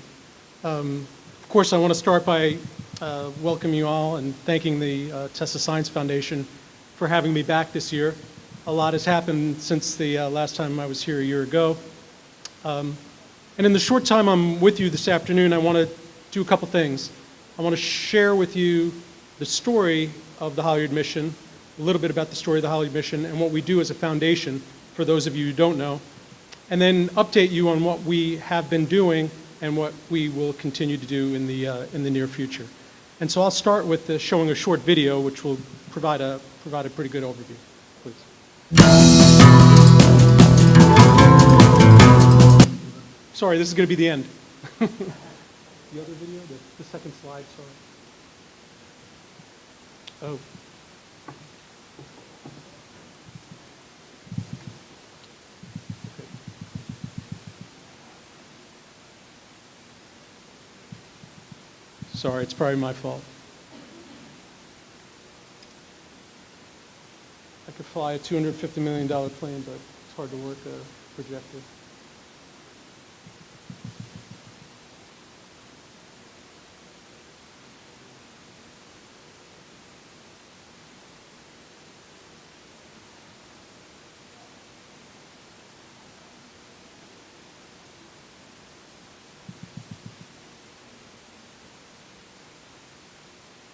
Of course, I want to start by welcoming you all and thanking the Tesla Science Foundation for having me back this year. A lot has happened since the last time I was here a year ago. And in the short time I'm with you this afternoon, I want to do a couple things. I want to share with you the story of the Halyard mission, a little bit about the story of the Halyard mission and what we do as a foundation for those of you who don't know, and then update you on what we have been doing and what we will continue to do in the near future. And so I'll start with showing a short video which will provide a pretty good overview. Please. Sorry, this is going to be the end. The other video, the second slide, sorry. Oh. Sorry, it's probably my fault. I could fly a $250 million plane, but it's hard to work a projector.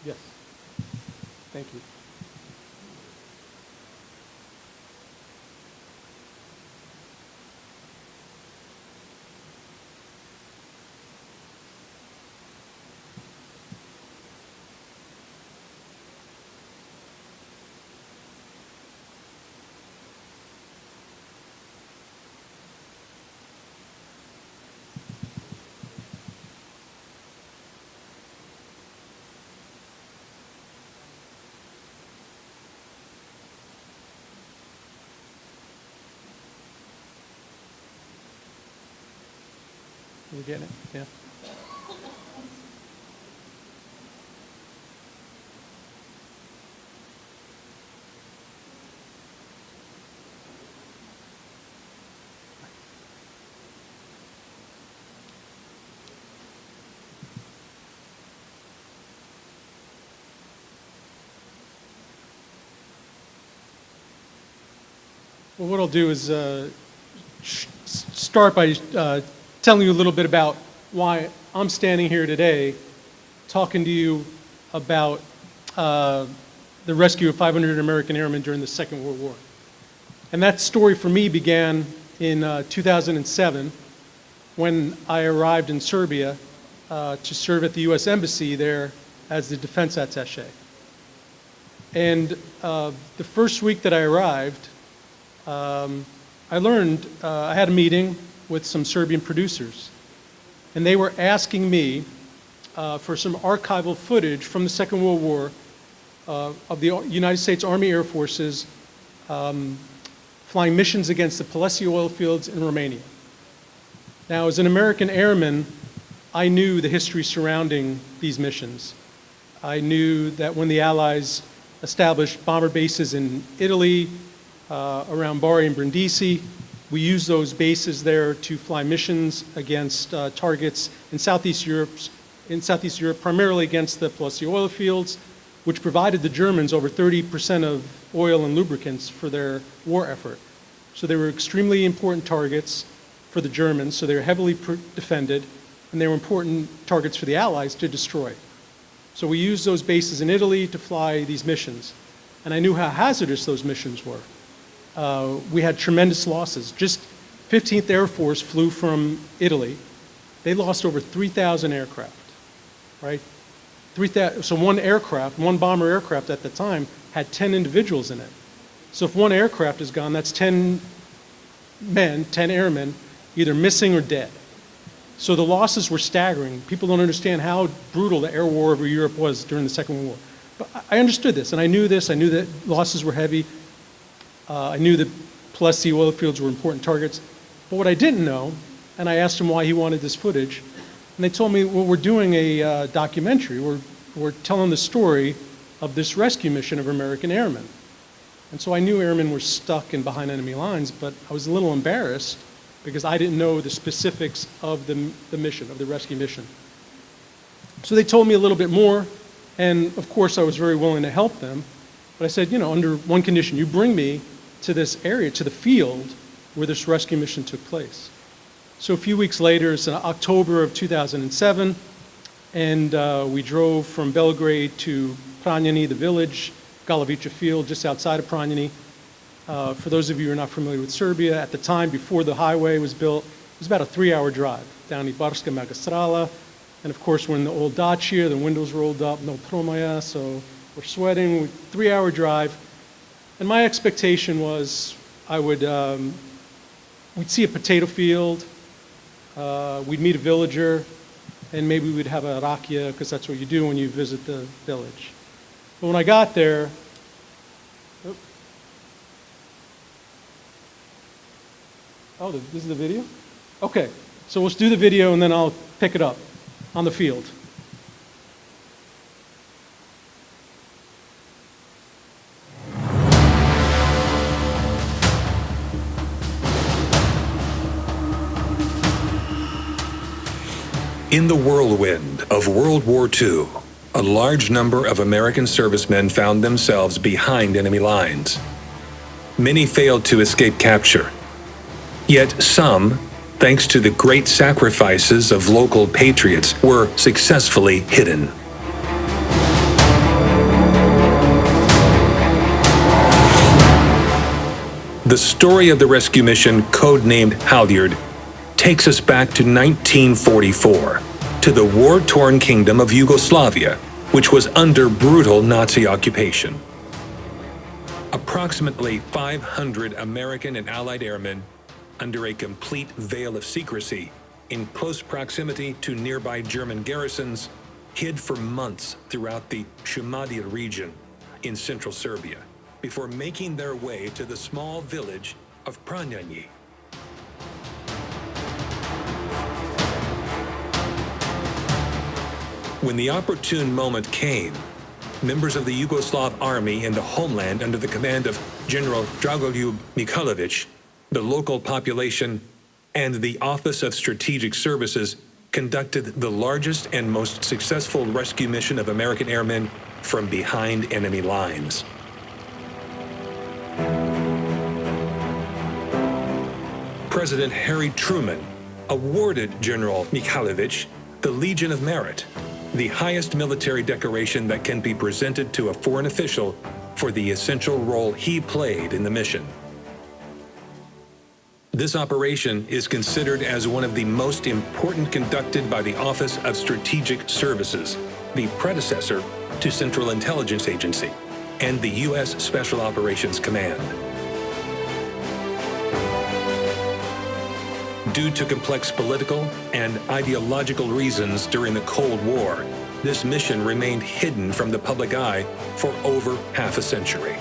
Yes. Thank you. You getting it? Yeah. Well, what I'll do is start by telling you a little bit about why I'm standing here today talking to you about the rescue of 500 American airmen during the Second World War. And that story for me began in 2007 when I arrived in Serbia to serve at the U.S. Embassy there as the defense attaché. And the first week that I arrived, I learned, I had a meeting with some Serbian producers, and they were asking me for some archival footage from the Second World War of the United States Army Air Forces flying missions against the Palessi oil fields in Romania. Now, as an American airman, I knew the history surrounding these missions. I knew that when the Allies established bomber bases in Italy, around Bari and Brindisi, we used those bases there to fly missions against targets in Southeast Europe, primarily against the Palessi oil fields, which provided the Germans over 30% of oil and lubricants for their war effort. So they were extremely important targets for the Germans, so they were heavily defended, and they were important targets for the Allies to destroy. So we used those bases in Italy to fly these missions, and I knew how hazardous those missions were. We had tremendous losses. Just 15th Air Force flew from Italy. They lost over 3,000 aircraft, right? So one aircraft, one bomber aircraft at the time, had 10 individuals in it. So if one aircraft is gone, that's 10 men, 10 airmen, either missing or dead. So the losses were staggering. People don't understand how brutal the air war over Europe was during the Second World War. But I understood this, and I knew this. I knew that losses were heavy. I knew that Palessi oil fields were important targets. But what I didn't know, and I asked him why he wanted this footage, and they told me, well, we're doing a documentary. We're telling the story of this rescue mission of American airmen. And so I knew airmen were stuck and behind enemy lines, but I was a little embarrassed because I didn't know the specifics of the mission, of the rescue mission. So they told me a little bit more, and of course I was very willing to help them. But I said, you know, under one condition, you bring me to this area, to the field where this rescue mission took place. So a few weeks later, it's in October of 2007, and we drove from Belgrade to Pranjani, the village, Galovica field, just outside of Pranjani. For those of you who are not familiar with Serbia, at the time before the highway was built, it was about a 3-hour drive down Ibarska Magistrala. And of course, we're in the old Dacia, the windows rolled up, no promaja, so we're sweating, 3-hour drive. And my expectation was I would, we'd see a potato field, we'd meet a villager, and maybe we'd have a rakia, because that's what you do when you visit the village. But when I got there, oh, this is the video? Okay, so let's do the video and then I'll pick it up on the field. In the whirlwind of World War II, a large number of American servicemen found themselves behind enemy lines. Many failed to escape capture. Yet some, thanks to the great sacrifices of local patriots, were successfully hidden. The story of the rescue mission, codenamed Halyard, takes us back to 1944, to the war-torn kingdom of Yugoslavia, which was under brutal Nazi occupation. Approximately 500 American and Allied airmen, under a complete veil of secrecy, in close proximity to nearby German garrisons, hid for months throughout the Šumadija region in central Serbia, before making their way to the small village of Pranjani. When the opportune moment came, members of the Yugoslav army in the homeland under the command of General Dragoljub Nikolović, the local population, and the Office of Strategic Services conducted the largest and most successful rescue mission of American airmen from behind enemy lines. President Harry Truman awarded General Nikolović the Legion of Merit, the highest military decoration that can be presented to a foreign official for the essential role he played in the mission. This operation is considered as one of the most important conducted by the Office of Strategic Services, the predecessor to Central Intelligence Agency, and the U.S. Special Operations Command. Due to complex political and ideological reasons during the Cold War, this mission remained hidden from the public eye for over half a century.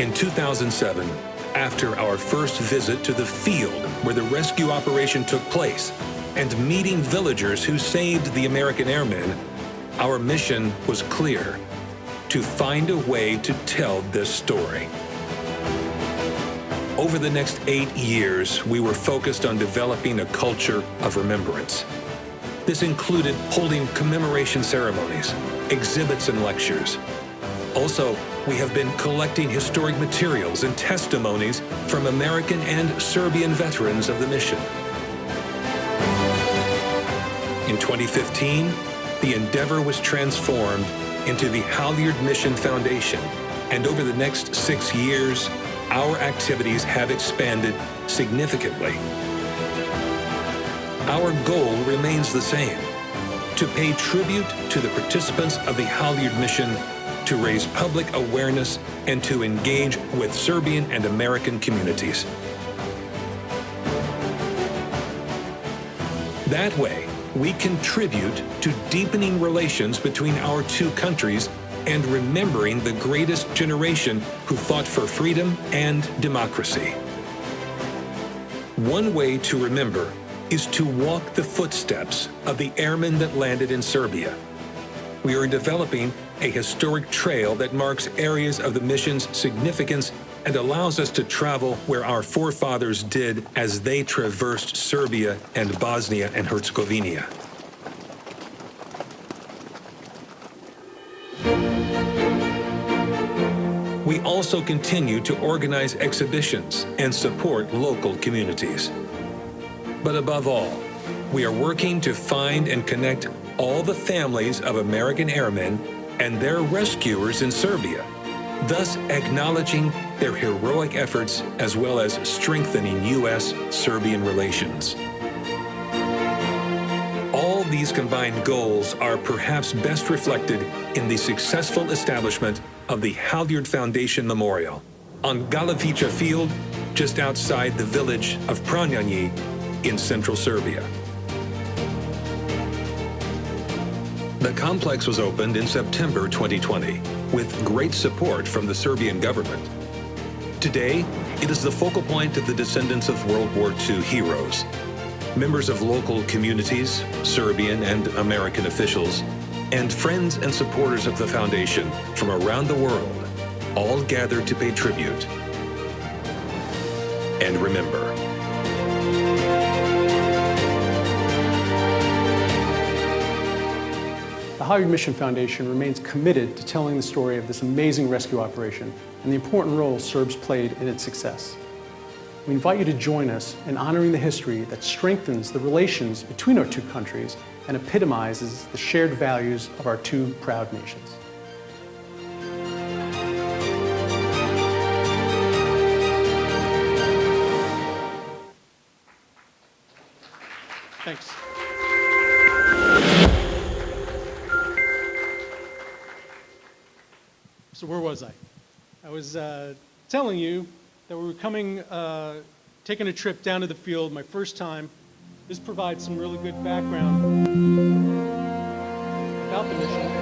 In 2007, after our first visit to the field where the rescue operation took place and meeting villagers who saved the American airmen, our mission was clear: to find a way to tell this story. Over the next 8 years, we were focused on developing a culture of remembrance. This included holding commemoration ceremonies, exhibits, and lectures. Also, we have been collecting historic materials and testimonies from American and Serbian veterans of the mission. In 2015, the endeavor was transformed into the Halyard Mission Foundation, and over the next 6 years, our activities have expanded significantly. Our goal remains the same: to pay tribute to the participants of the Halyard mission, to raise public awareness, and to engage with Serbian and American communities. That way, we contribute to deepening relations between our two countries and remembering the greatest generation who fought for freedom and democracy. One way to remember is to walk the footsteps of the airmen that landed in Serbia. We are developing a historic trail that marks areas of the mission's significance and allows us to travel where our forefathers did as they traversed Serbia and Bosnia and Herzegovina. We also continue to organize exhibitions and support local communities. But above all, we are working to find and connect all the families of American airmen and their rescuers in Serbia, thus acknowledging their heroic efforts as well as strengthening U.S.-Serbian relations. All these combined goals are perhaps best reflected in the successful establishment of the Halyard Foundation Memorial on Galavica Field, just outside the village of Pranjani in central Serbia. The complex was opened in September 2020 with great support from the Serbian government. Today, it is the focal point of the descendants of World War II heroes, members of local communities, Serbian and American officials, and friends and supporters of the foundation from around the world, all gathered to pay tribute. And remember, the Halyard Mission Foundation remains committed to telling the story of this amazing rescue operation and the important role Serbs played in its success. We invite you to join us in honoring the history that strengthens the relations between our two countries and epitomizes the shared values of our two proud nations. Thanks. So where was I? I was telling you that we were taking a trip down to the field, my first time. This provides some really good background about the mission.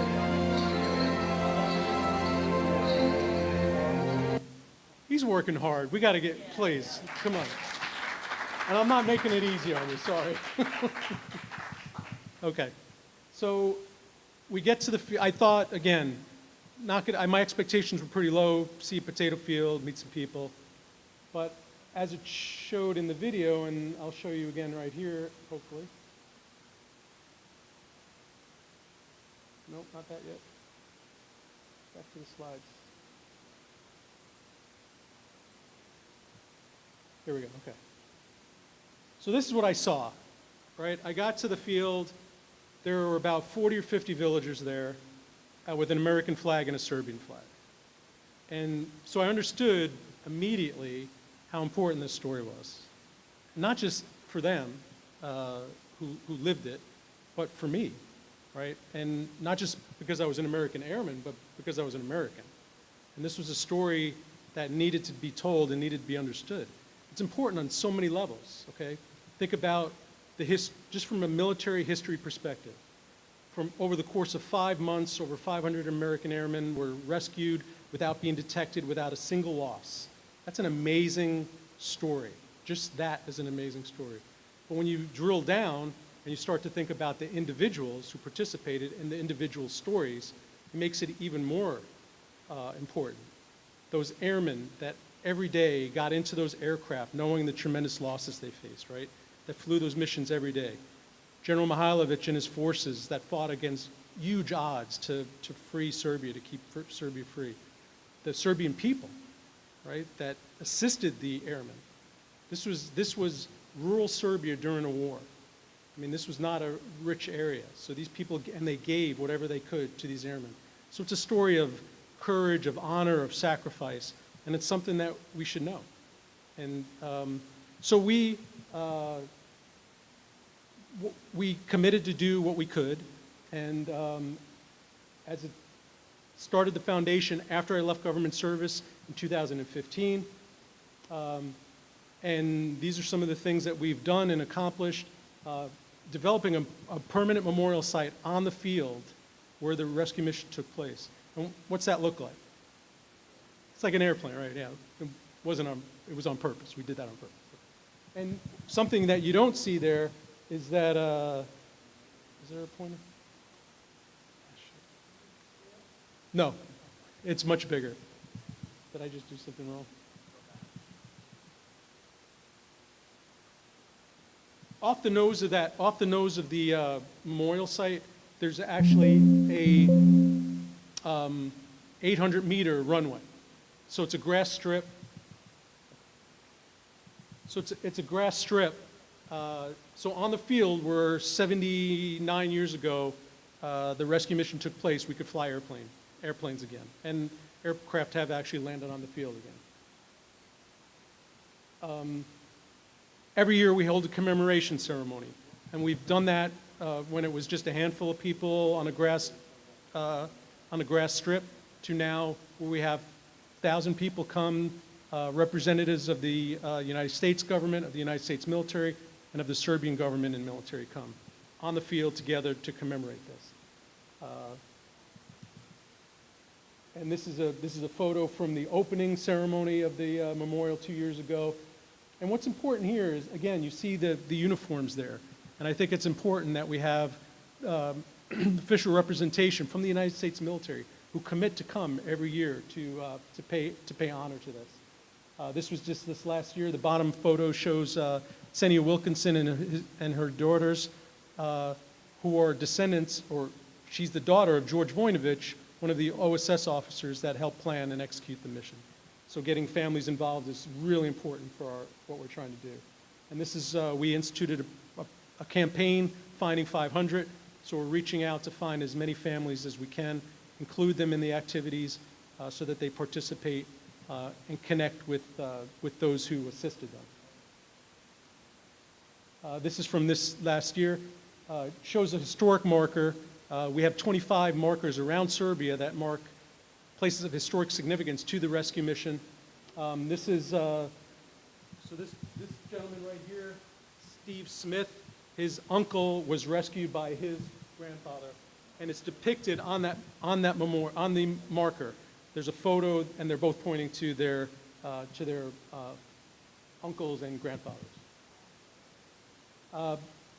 He's working hard. We got to get, please, come on. And I'm not making it easy on you, sorry. Okay, so we get to the field. I thought, again, my expectations were pretty low, see a potato field, meet some people. But as it showed in the video, and I'll show you again right here, hopefully. Nope, not that yet. Back to the slides. Here we go, okay. So this is what I saw, right? I got to the field. There were about 40 or 50 villagers there with an American flag and a Serbian flag. And so I understood immediately how important this story was. Not just for them who lived it, but for me, right? And not just because I was an American airman, but because I was an American. And this was a story that needed to be told and needed to be understood. It's important on so many levels, okay? Think about just from a military history perspective. From over the course of 5 months, over 500 American airmen were rescued without being detected, without a single loss. That's an amazing story. Just that is an amazing story. But when you drill down and you start to think about the individuals who participated in the individual stories, it makes it even more important. Those airmen that every day got into those aircraft knowing the tremendous losses they faced, right? That flew those missions every day. General Mihailovich and his forces that fought against huge odds to free Serbia, to keep Serbia free. The Serbian people, right, that assisted the airmen. This was rural Serbia during a war. I mean, this was not a rich area. So these people, and they gave whatever they could to these airmen. So it's a story of courage, of honor, of sacrifice, and it's something that we should know. And so we committed to do what we could, and as it started the foundation after I left government service in 2015, and these are some of the things that we've done and accomplished, developing a permanent memorial site on the field where the rescue mission took place. And what's that look like? It's like an airplane, right? Yeah, it was on purpose. We did that on purpose. And something that you don't see there is that, is there a pointer? No, it's much bigger. Did I just do something wrong? Off the nose of the memorial site, there's actually a 800-meter runway. So it's a grass strip. So it's a grass strip. So on the field where 79 years ago the rescue mission took place, we could fly airplanes again. And aircraft have actually landed on the field again. Every year we hold a commemoration ceremony. And we've done that when it was just a handful of people on a grass strip to now where we have 1,000 people come, representatives of the United States government, of the United States military, and of the Serbian government and military come on the field together to commemorate this. And this is a photo from the opening ceremony of the memorial 2 years ago. And what's important here is, again, you see the uniforms there. And I think it's important that we have official representation from the United States military who commit to come every year to pay honor to this. This was just this last year. The bottom photo shows Senia Wilkinson and her daughters, who are descendants, or she's the daughter of George Jovanovich, one of the OSS officers that helped plan and execute the mission. So getting families involved is really important for what we're trying to do. And this is, we instituted a campaign, Finding 500. So we're reaching out to find as many families as we can, include them in the activities so that they participate and connect with those who assisted them. This is from this last year. Shows a historic marker. We have 25 markers around Serbia that mark places of historic significance to the rescue mission. This is, so this gentleman right here, Steve Smith, his uncle was rescued by his grandfather, and it's depicted on the marker. There's a photo, and they're both pointing to their uncles and grandfathers.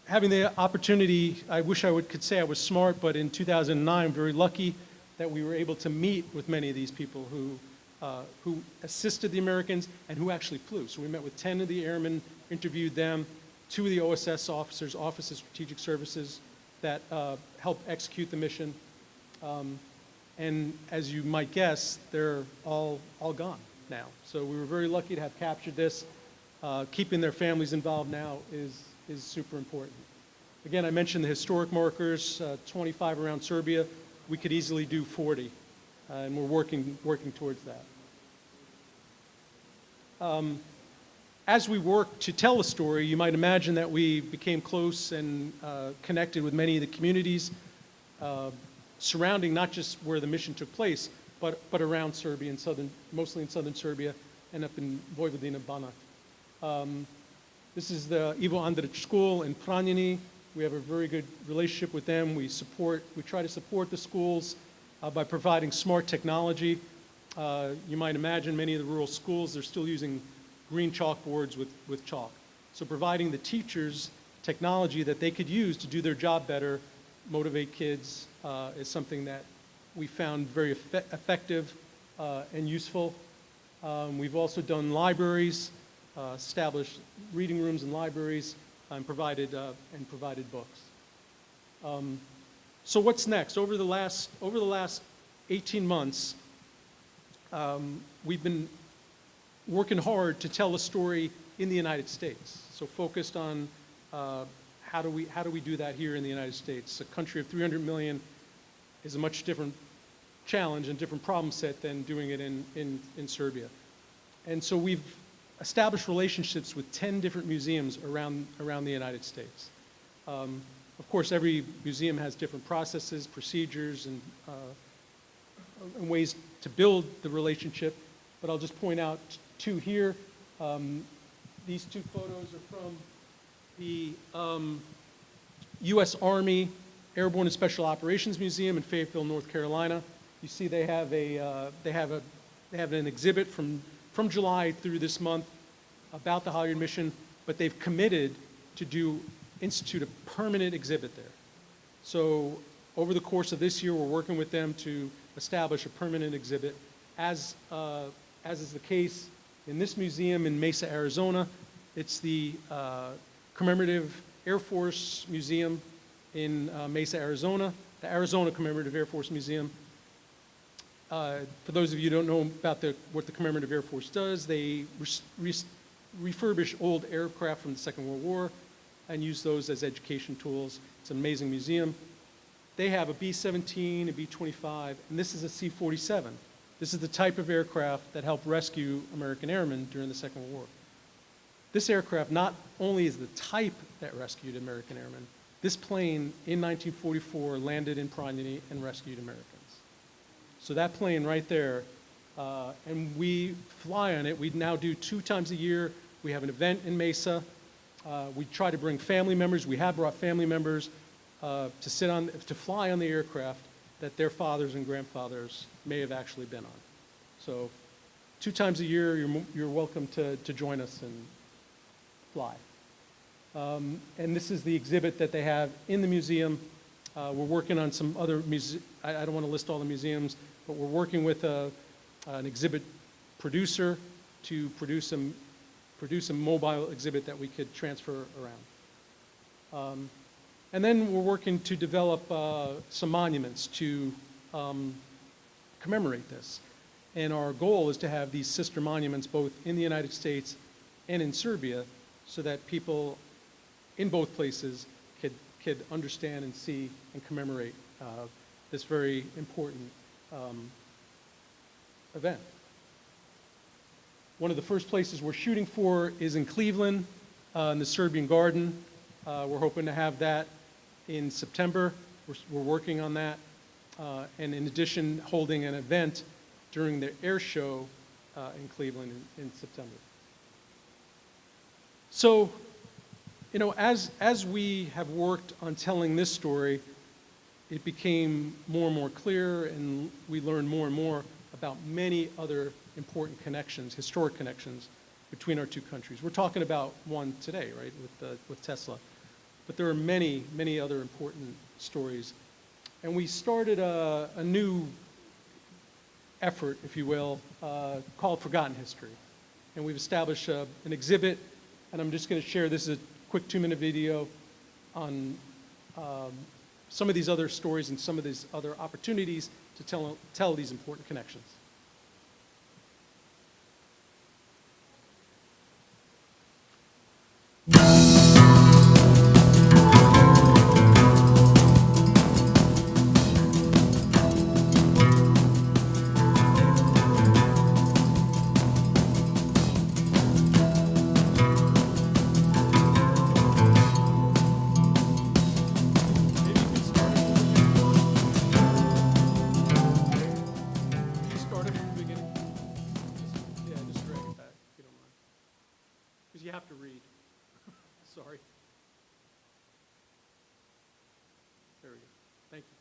Having the opportunity, I wish I could say I was smart, but in 2009, I'm very lucky that we were able to meet with many of these people who assisted the Americans and who actually flew. So we met with 10 of the airmen, interviewed them, 2 of the OSS officers, Office of Strategic Services, that helped execute the mission. And as you might guess, they're all gone now. So we were very lucky to have captured this. Keeping their families involved now is super important. Again, I mentioned the historic markers, 25 around Serbia. We could easily do 40, and we're working towards that. As we work to tell a story, you might imagine that we became close and connected with many of the communities surrounding not just where the mission took place, but around Serbia, mostly in southern Serbia, and up in Vojvodina, Banat. This is the Ivo Andrić School in Pranjani. We have a very good relationship with them. We try to support the schools by providing smart technology. You might imagine many of the rural schools, they're still using green chalkboards with chalk. So providing the teachers technology that they could use to do their job better, motivate kids, is something that we found very effective and useful. We've also done libraries, established reading rooms and libraries, and provided books. So what's next? Over the last 18 months, we've been working hard to tell a story in the United States. So focused on how do we do that here in the United States? A country of 300 million is a much different challenge and different problem set than doing it in Serbia. And so we've established relationships with 10 different museums around the United States. Of course, every museum has different processes, procedures, and ways to build the relationship, but I'll just point out 2 here. These 2 photos are from the U.S. Army Airborne and Special Operations Museum in Fayetteville, North Carolina. You see they have an exhibit from July through this month about the Halyard mission, but they've committed to institute a permanent exhibit there. So over the course of this year, we're working with them to establish a permanent exhibit, as is the case in this museum in Mesa, Arizona. It's the Commemorative Air Force Museum in Mesa, Arizona, the Arizona Commemorative Air Force Museum. For those of you who don't know about what the Commemorative Air Force does, they refurbish old aircraft from the Second World War and use those as education tools. It's an amazing museum. They have a B-17, a B-25, and this is a C-47. This is the type of aircraft that helped rescue American airmen during the Second World War. This aircraft not only is the type that rescued American airmen, this plane in 1944 landed in Pronini and rescued Americans. So that plane right there, and we fly on it. We now do 2 times a year. We have an event in Mesa. We try to bring family members. We have brought family members to fly on the aircraft that their fathers and grandfathers may have actually been on. So 2 times a year, you're welcome to join us and fly. And this is the exhibit that they have in the museum. We're working on some other I don't want to list all the museums, but we're working with an exhibit producer to produce a mobile exhibit that we could transfer around. And then we're working to develop some monuments to commemorate this. And our goal is to have these sister monuments both in the United States and in Serbia, so that people in both places could understand and see and commemorate this very important event. One of the first places we're shooting for is in Cleveland, in the Serbian Garden. We're hoping to have that in September. We're working on that. And in addition, holding an event during the air show in Cleveland in September. So, you know, as we have worked on telling this story, it became more and more clear, and we learned more and more about many other important connections, historic connections, between our 2 countries. We're talking about one today, right, with Tesla. But there are many, many other important stories. And we started a new effort, if you will, called Forgotten History. And we've established an exhibit, and I'm just going to share, this is a quick 2-minute video on some of these other stories and some of these other opportunities to tell these important connections. You have to read. Sorry. There we go. Thank you.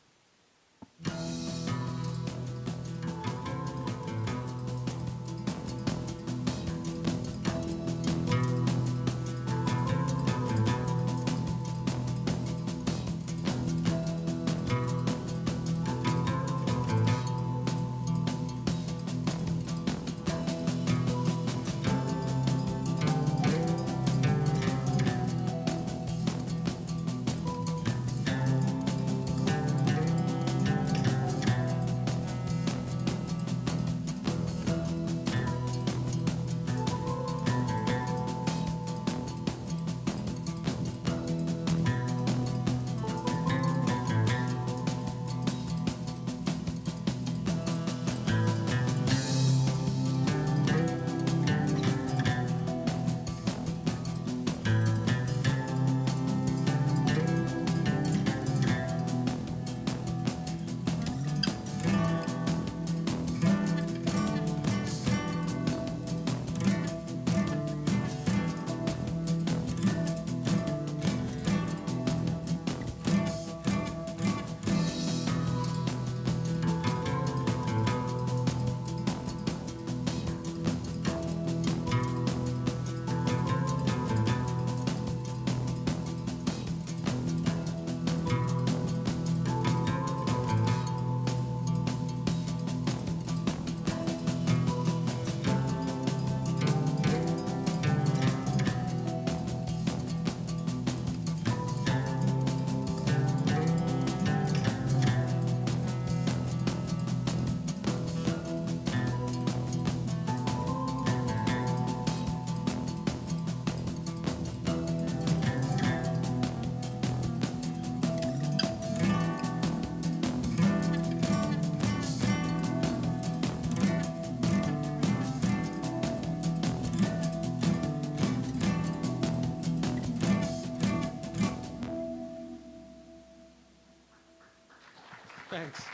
Thanks.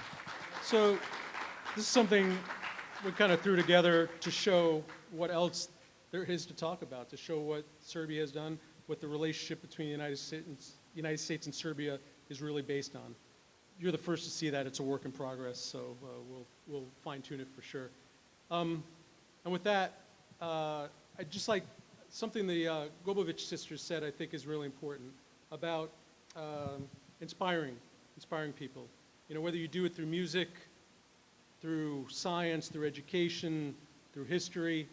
So this is something we kind of threw together to show what else there is to talk about, to show what Serbia has done, what the relationship between the United States and Serbia is really based on. You're the first to see that. It's a work in progress, so we'll fine-tune it for sure. And with that, I'd just like something the Jovanovich sisters said I think is really important about inspiring people. You know, whether you do it through music, through science, through education, through history,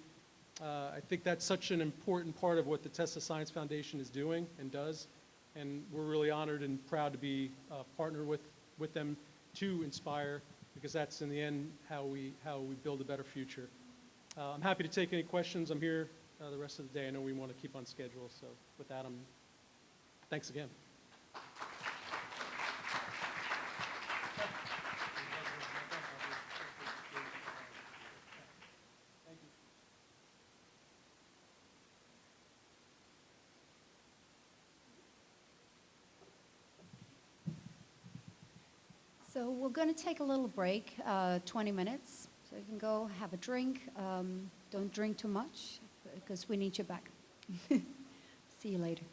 I think that's such an important part of what the Tesla Science Foundation is doing and does. And we're really honored and proud to be partnered with them to inspire, because that's in the end how we build a better future. I'm happy to take any questions. I'm here the rest of the day. I know we want to keep on schedule, so with that, thanks again. So we're going to take a little break, 20 minutes. So you can go have a drink. Don't drink too much because we need you back. See you later.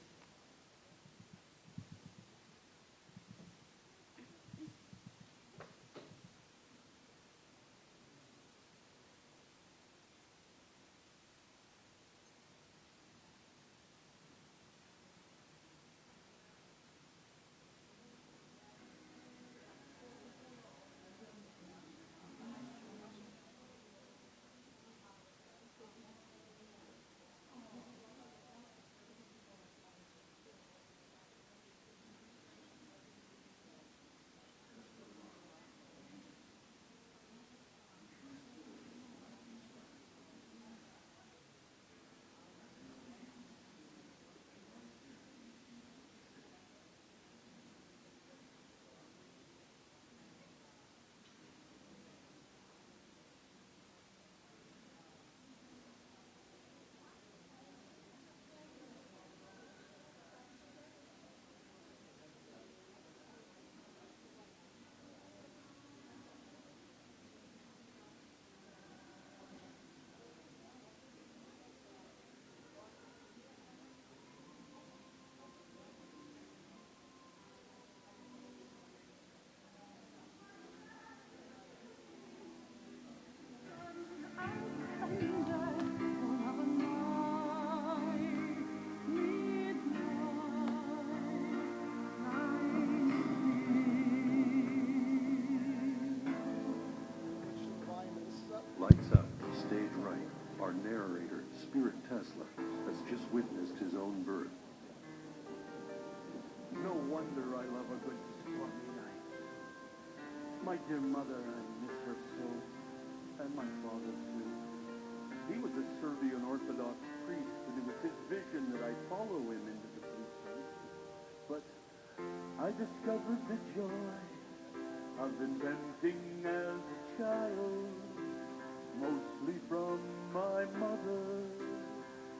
Lights up, stage right. Our narrator, Spirit Tesla, has just witnessed his own birth. No wonder I love a good stormy night. My dear mother, I miss her so, and my father too. He was a Serbian Orthodox priest, and it was his vision that I follow him into the future. But I discovered the joy of inventing as a child, mostly from my mother,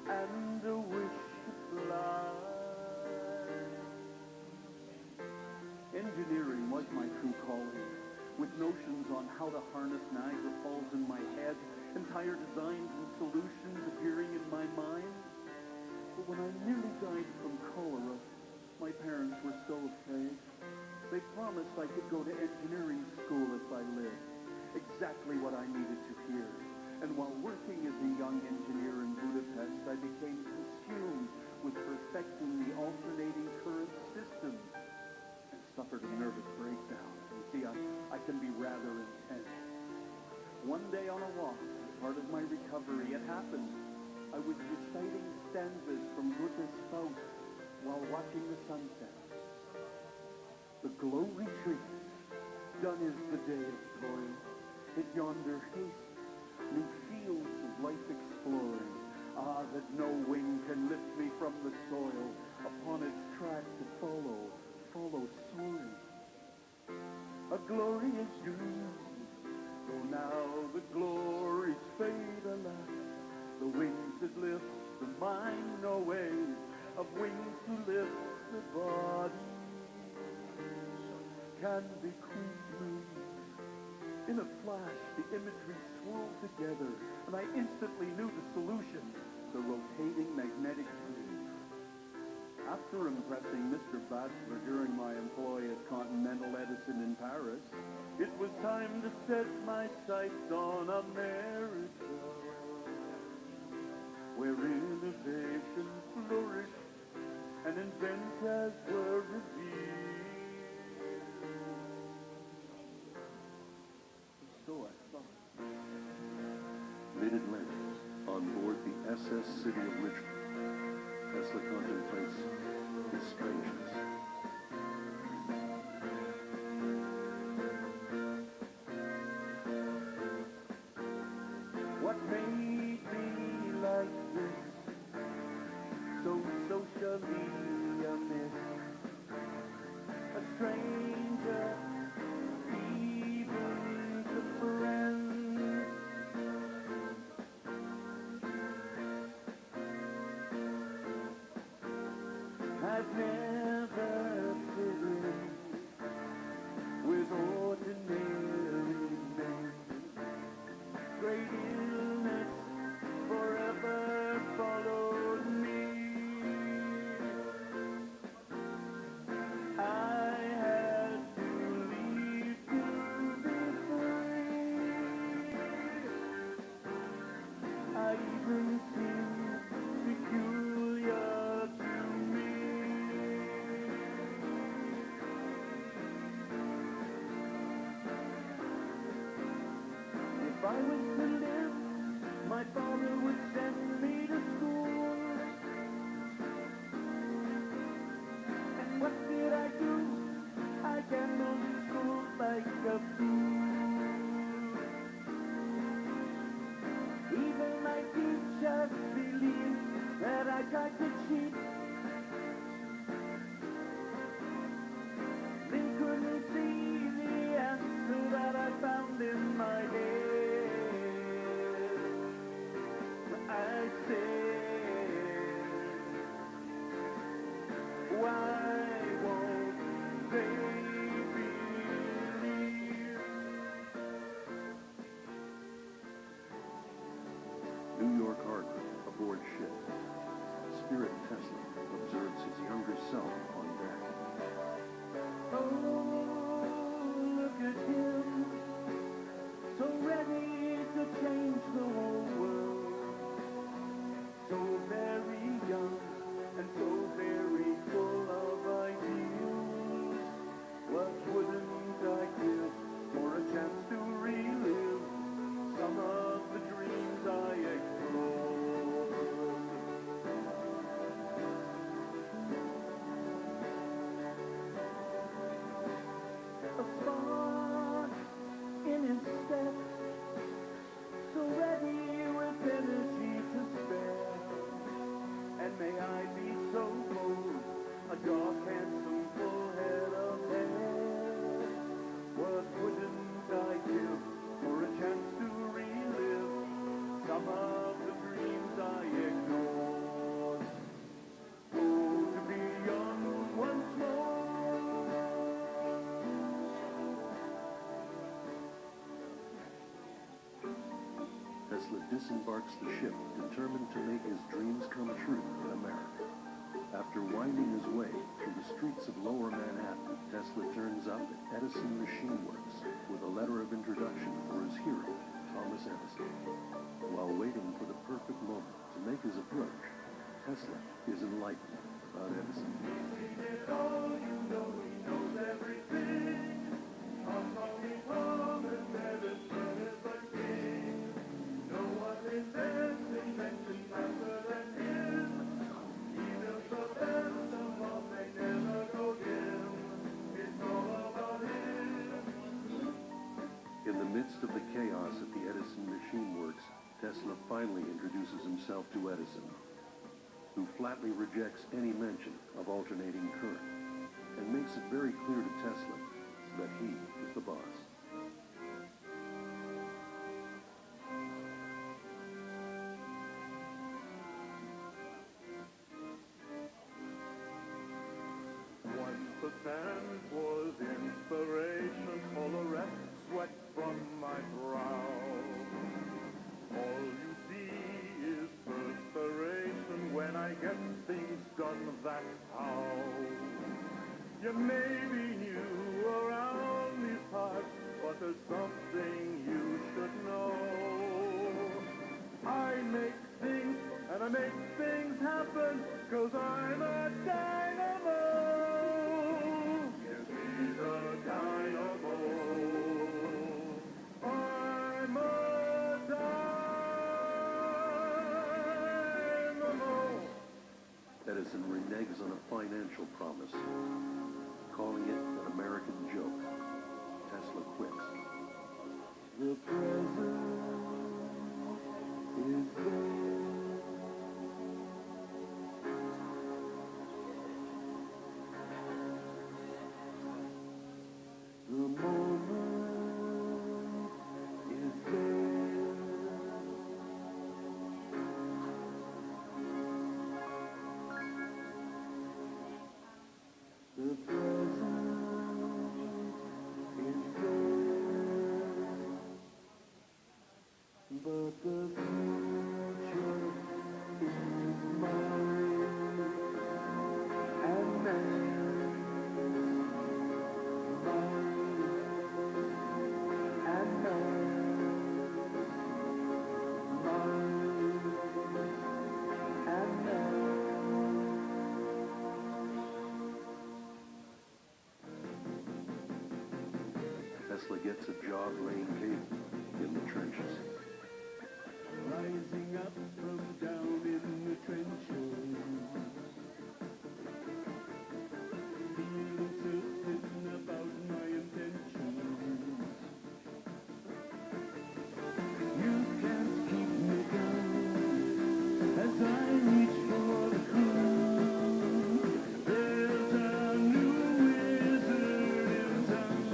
and a wish to fly. Engineering was my true calling, with notions on how to harness Niagara Falls in my head, entire designs and solutions appearing in my mind. But when I nearly died from cholera, my parents were so afraid. They promised I could go to engineering school if I lived. Exactly what I needed to hear. And while working as a young engineer in Budapest, I became consumed with perfecting the alternating current system and suffered a nervous breakdown. You see, I can be rather intense. One day on a walk, as part of my recovery, it happened. I was reciting stanzas from Goethe's Faust while watching the sunset. The glow retreats, done is the day of toil. It yonder hastes, new fields of life exploring. Ah, that no wing can lift me from the soil, upon its track to follow soaring. A glorious doom, though now the glories fade, alas, the wings that lift the mind no ways of wings to lift the body. can be cool. In a flash, the imagery swirled together, and I instantly knew the solution, the rotating magnetic sleeve. After impressing Mr. Bachelor during my employ at Continental Edison in Paris, it was time to set my sights on America, where innovation flourished and inventors were revered. So I thought. Mid-Atlantic, on board the SS City of Richmond, Tesla contemplates his strangeness. What made me like this, so socially amiss, a stranger, even to friends. I've never fit in with ordinary men. Great illness forever followed me. I had to leave to be free. I even seemed peculiar to me. If I was to live, my father would send me to school. And what did I do? I gambled in school like a fool. Even my teachers believed that I tried to cheat. They couldn't see the answer that I found in my head. I said, why won't they believe? New York Harbor, aboard ship. Spirit Tesla observes his younger self on deck. Oh, look at him, so ready to change the whole world. So very young and so very full of ideals. What wouldn't I give for a chance to relive some of the dreams I explored? A spark in his step, so ready with energy to spare. And may I be so bold, a dark, handsome, full head of hair. What wouldn't I give for a chance to relive some of the dreams I ignored? Oh, to be young once more. Tesla disembarks the ship, determined to make his dreams come true in America. After winding his way through the streets of Lower Manhattan, Tesla turns up at Edison Machine Works with a letter of introduction for his hero, Thomas Edison. While waiting for the perfect moment to make his approach, Tesla is enlightened about Edison. In the midst of the chaos at the Edison Machine Works, Tesla finally introduces himself to Edison, who flatly rejects any mention of alternating current and makes it very clear to Tesla that he is the boss. the sand was inspiration, all the rest sweat from my brow. All you see is perspiration when I get things done, that's how. You may be new around these parts, but there's something you should know. I make things, and I make things happen, 'cause I'm a dynamo. Give me the dynamo. I'm a dynamo. Edison reneges on a financial promise, calling it an American joke. Tesla quits. The present is there. The moment is there. The present is there. But the future is mine. And man. Tesla gets a job laying cable in the trenches. Rising up from down in the trenches, feeling certain about my intentions. You can't keep me down as I reach for the crown. There's a new wizard in town.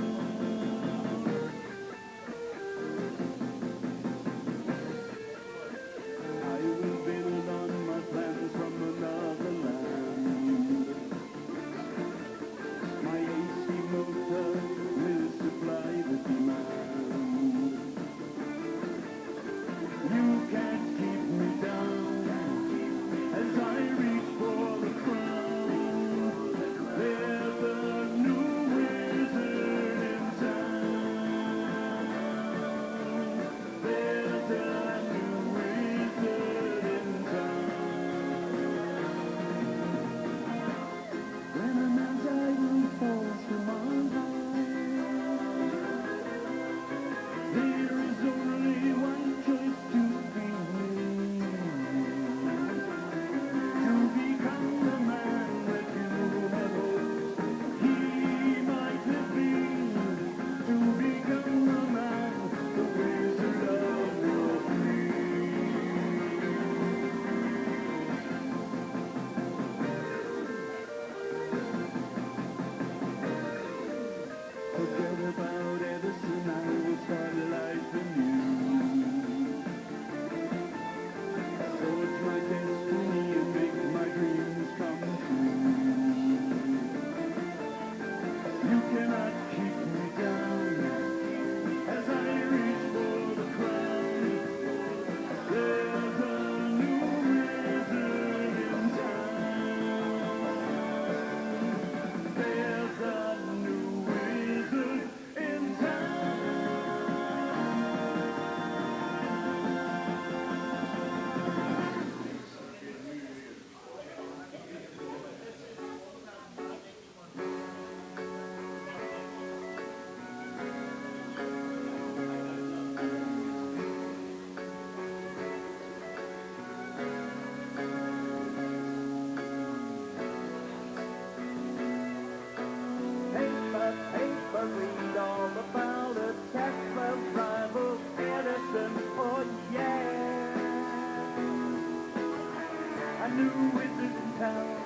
I will build on my plans from another land. My AC motor will supply the demand. You can't keep me down as I reach for the crown. There's a new wizard in town. There's a new wizard in town. When a man's idol falls from on high, there is only one choice to be made. To become the man that you have hoped he might have been. To become the man, the wizard of your Forget about Edison, I will start life anew. Forge my destiny and make my dreams come true. You cannot keep me down as I reach for the crown. There's a new wizard in town. There's a new wizard in town. Paper, read all about it. Tesla rival Edison, oh yeah. A new wizard in town.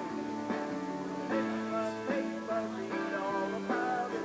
Paper, read all about it.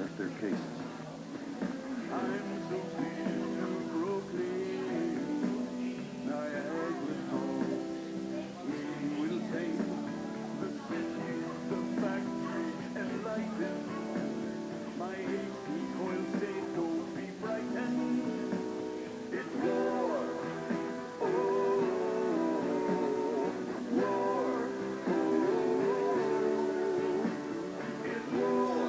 start their cases. I'm so pleased to proclaim Niagara's home. We will take the city, the factory, and lighten. My AC coil say don't be frightened. It's war. Oh, war. It's war.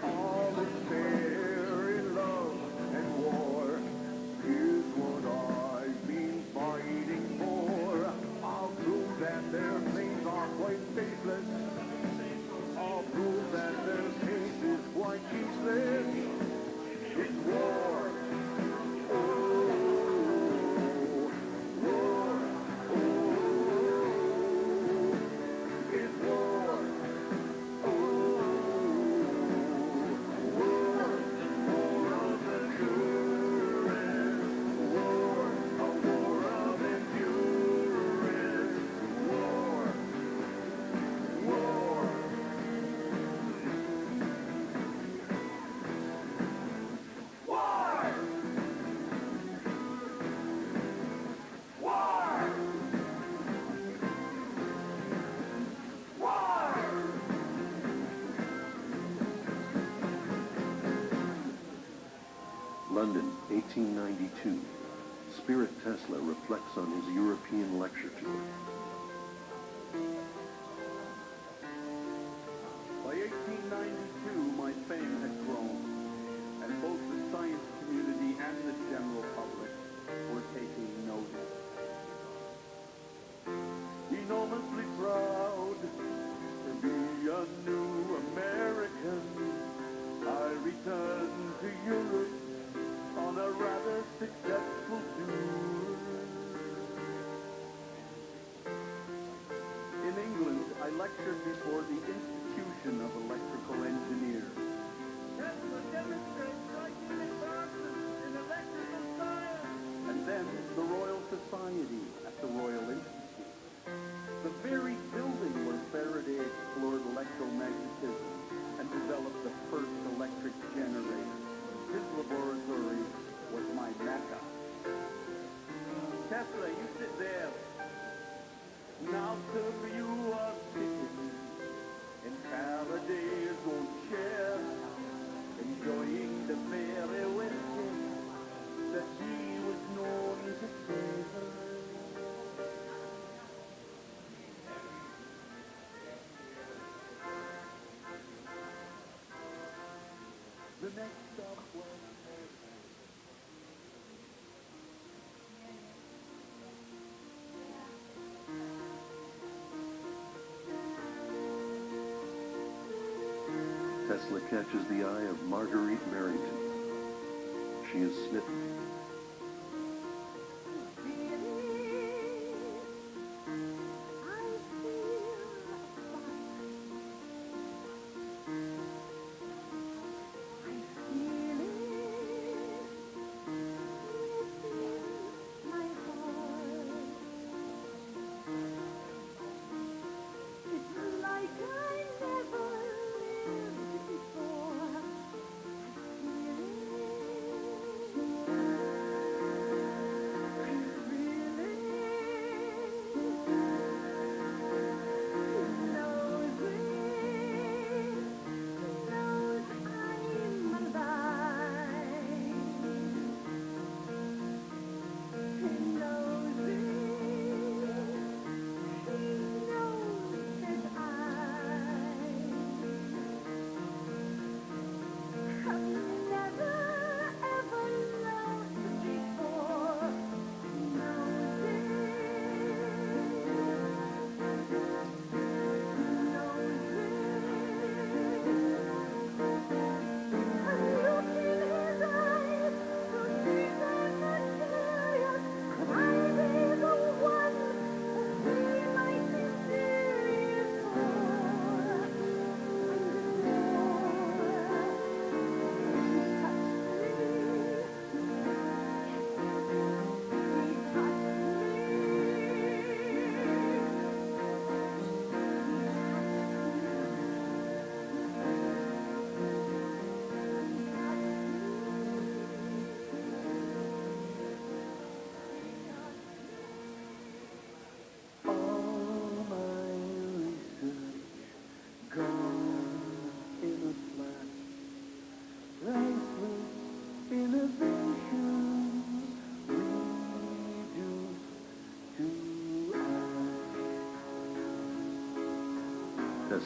All is fair in love and war. Here's what I've been fighting for. I'll prove that their claims are quite baseless. I'll prove that their case is quite useless. It's war. Oh, war. Oh, it's war. London, 1892. Spirit Tesla reflects on his European lecture tour. By 1892, my fame had grown, and both the science community and the general public were taking notice. Enormously proud to be a new American, I returned to Europe on a rather successful tour. In England, I lectured before the Institution of Electrical Engineers. Tesla demonstrates striking advances in electrical science. And then the Royal Society at the Royal Institute. The very building where Faraday explored electromagnetism and developed the first electric generator. His laboratory was my mecca. Tesla, you sit there. Now, sir, you are sitting in Faraday's old chair, enjoying the very whiskey that he was known to savor. The next stop was Tesla catches the eye of Marguerite Merrington. She is smitten.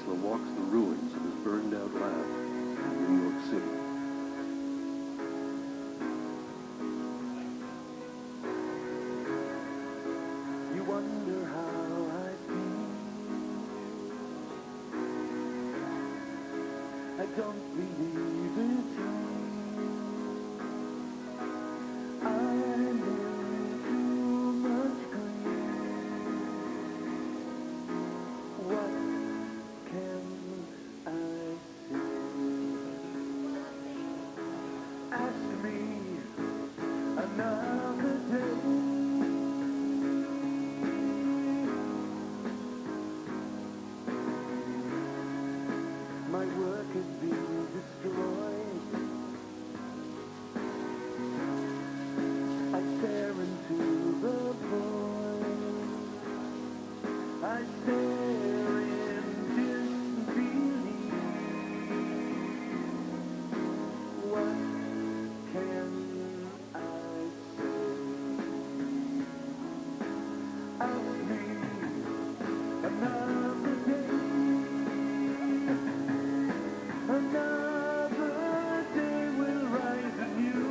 Tesla walks the ruins of his burned-out lab in New York City. You wonder how I feel. I don't believe it's real. I'm in too much grief. What can I say? Ask me another day. My work has been destroyed. I stare into the void. I stare in disbelief. What can I say? Ask me another day. Another day will rise anew,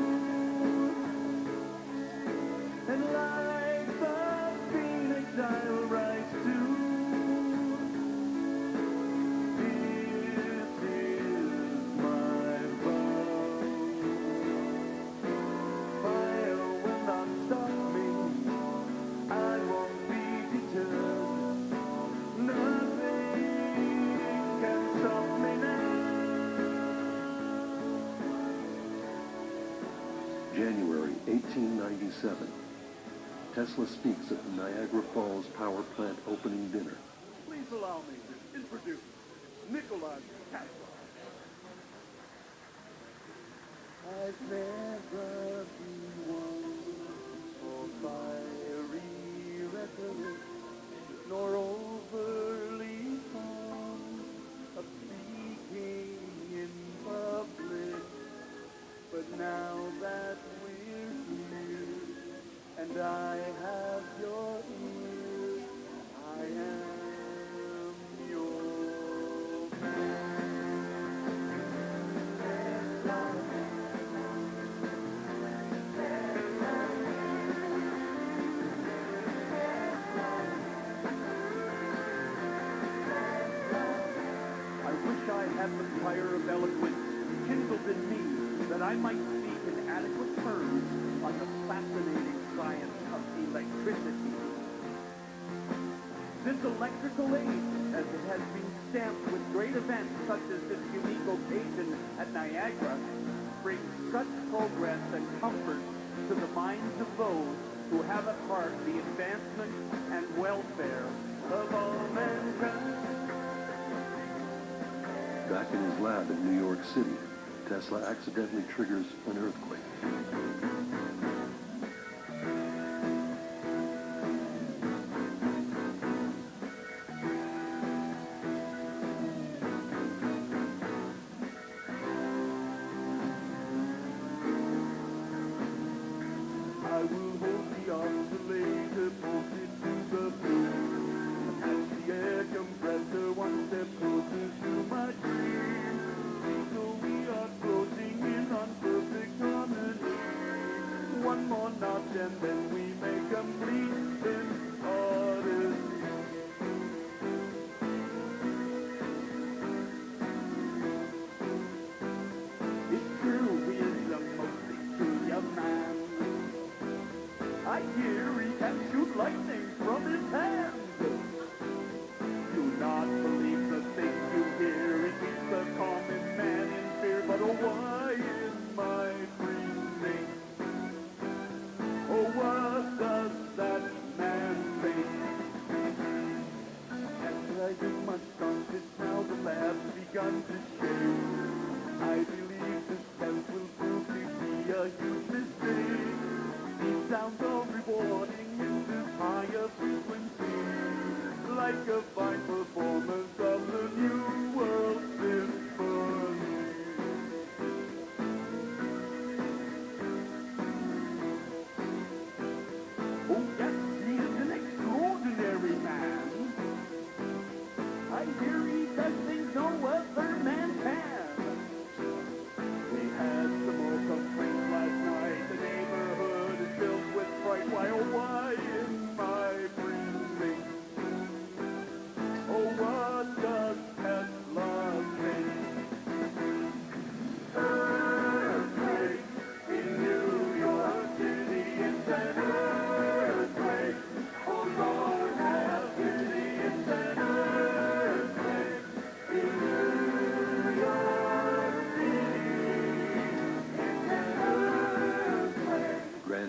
and like the phoenix I'll rise too. This is my vow. Fire will not stop me. I won't be deterred. Nothing can stop me now. January 1897. Tesla speaks at the Niagara Falls Power Plant opening dinner. Please allow me to introduce NIKOLA TESLA. I've never been one for fiery rhetoric, nor overly fond of speaking in public. But now that we're here, and I have your ear, I am your man. I wish I had the fire of eloquence kindled in me, that I might speak in adequate terms on the fascinating science of electricity. This electrical age, as it has been stamped with great events such as this unique occasion at Niagara, brings such progress and comfort to the minds of those who have at heart the advancement and welfare of all mankind. Back in his lab in New York City, Tesla accidentally triggers an earthquake. I will hold the oscillator bolted to the floor, as the air compressor one step closer to my dream. See, so we are floating in on perfect harmony. One more notch and then we may complete this odyssey. It's true, he is a most peculiar man. I hear he can shoot lightning from his hands. Do not believe the things you hear. It keeps the common man in fear. But oh, why in my precinct? Oh, what does that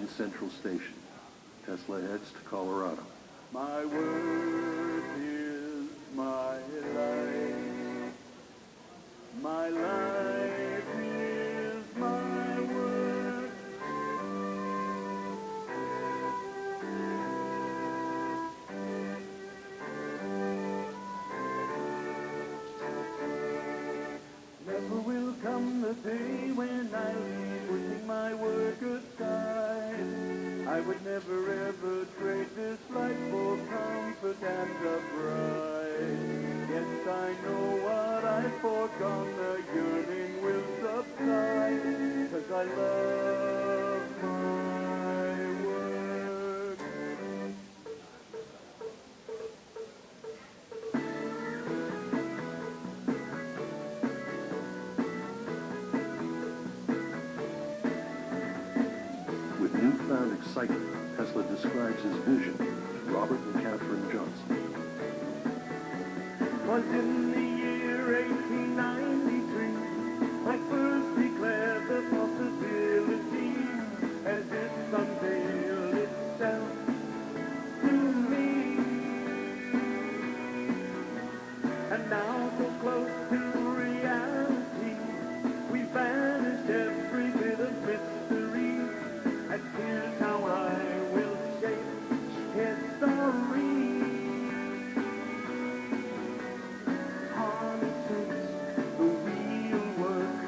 Grand Central Station. Tesla heads to Colorado. My work is my life. My life is my work. Never will come the day when I'll be putting my work aside. I would never ever trade this life for comfort and a bride. Yes, I know what I've forgone, the yearning will subside, 'cause I love my work. With newfound excitement, Tesla describes his vision to Robert and Catherine Johnson. Was in the year 1893 I first declared the possibility as it unveiled itself to me. And now so close to reality, we banished every bit of mystery. And here's how I will shape history. Harnessing the real work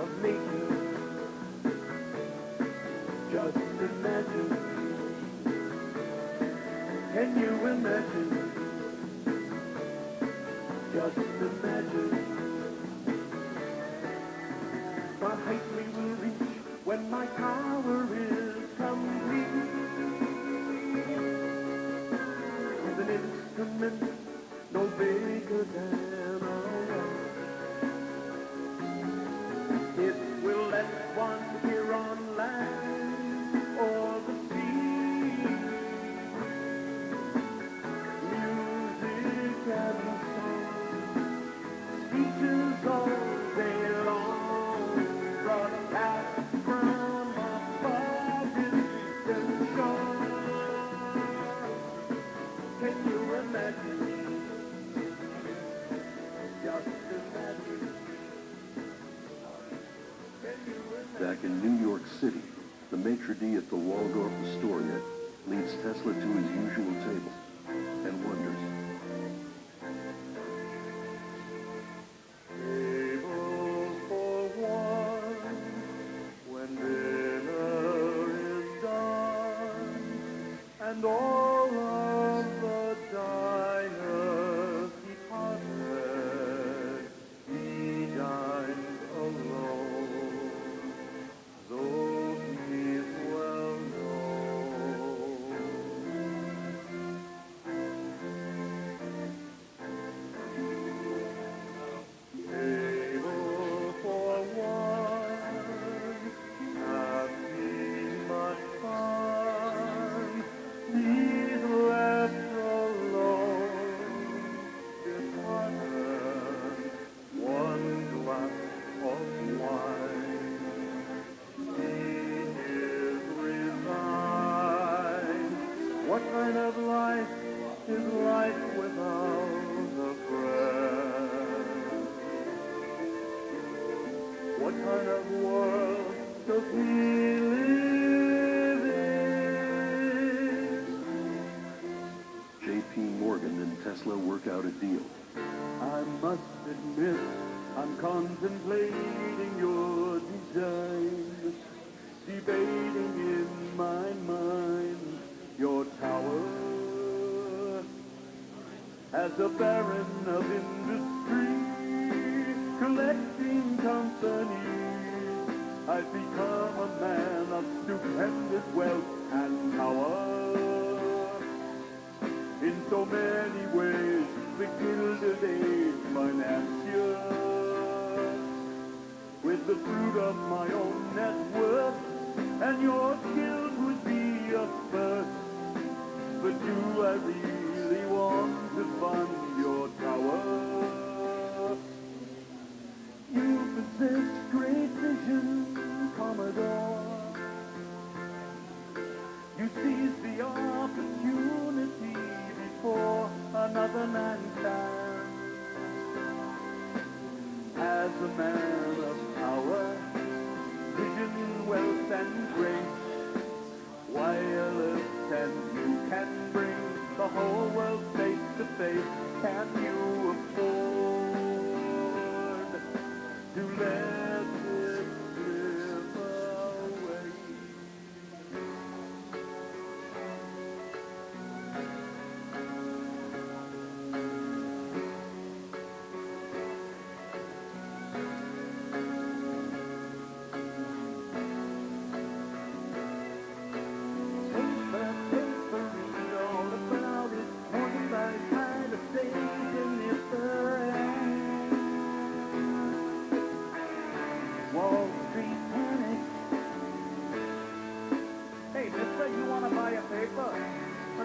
of nature. Just imagine. Can you imagine? Just imagine. The height we will reach when my tower is complete. With an instrument no bigger than a rock. It will let one hear on land or the sea. Music and song, speeches all day long, broadcast from a far distant shore. Can you imagine? Just imagine. Can you imagine? Back in New York City, the maitre d' at the Waldorf Astoria leads Tesla to his usual table and wonders. Table for one, when dinner is done, and all of the diners departed, he dines alone, though he's well known. Table for one, happy much fun, he's left alone, departed, one glass of wine. He is resigned. What kind of life is life without a friend? What kind of world does he live in? J.P. Morgan and Tesla work out a deal. I must admit, I'm contemplating your design, debating in my mind your tower. As a baron of industry, collecting companies, I've become a man of stupendous wealth and power. In so many ways, the Gilded Age financier, with the fruit of my own net worth, and your skills would be a first. But do I really want to fund your tower? You possess great vision, Commodore. Wall Street panic. Hey, mister, you want to buy a paper?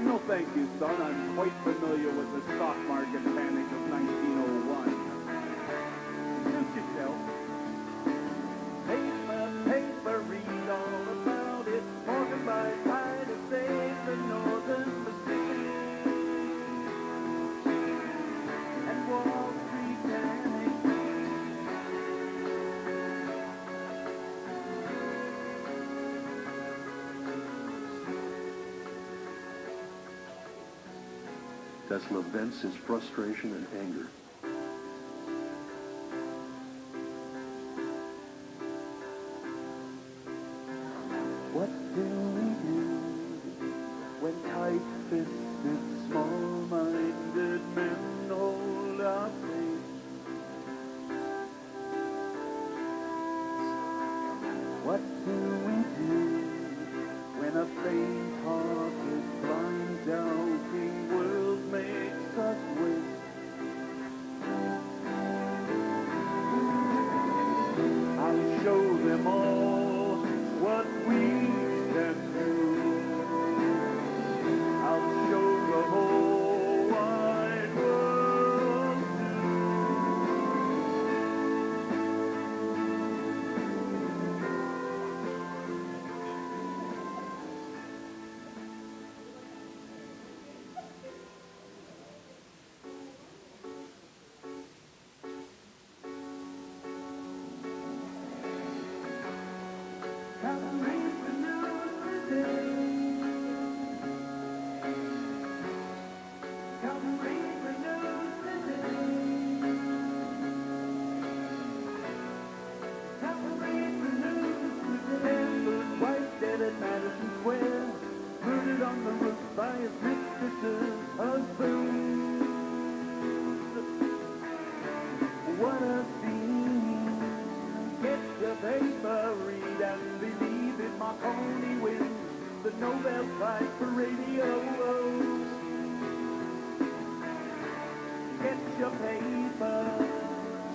No, thank you, son. I'm quite familiar with the stock market panic of 1901. Suit yourself. Paper, paper, read all about it. Morgan by tide to save the Northern Pacific. And Wall Street panic. Tesla vents his frustration and anger. What do we do when tight-fisted, small-minded men hold our faith? What do we do when a faint-hearted, blind, doubting world makes us wait? I'll show them all what we can do. I'll show the whole wide world Come read the news today. Come read the news today. Come read the news today. Stanford White dead at Madison Square, murdered on the roof by his mistress's husband. What a scene! Get your paper, read and believe it. Marconi wins the Nobel Prize for radio. Get your paper,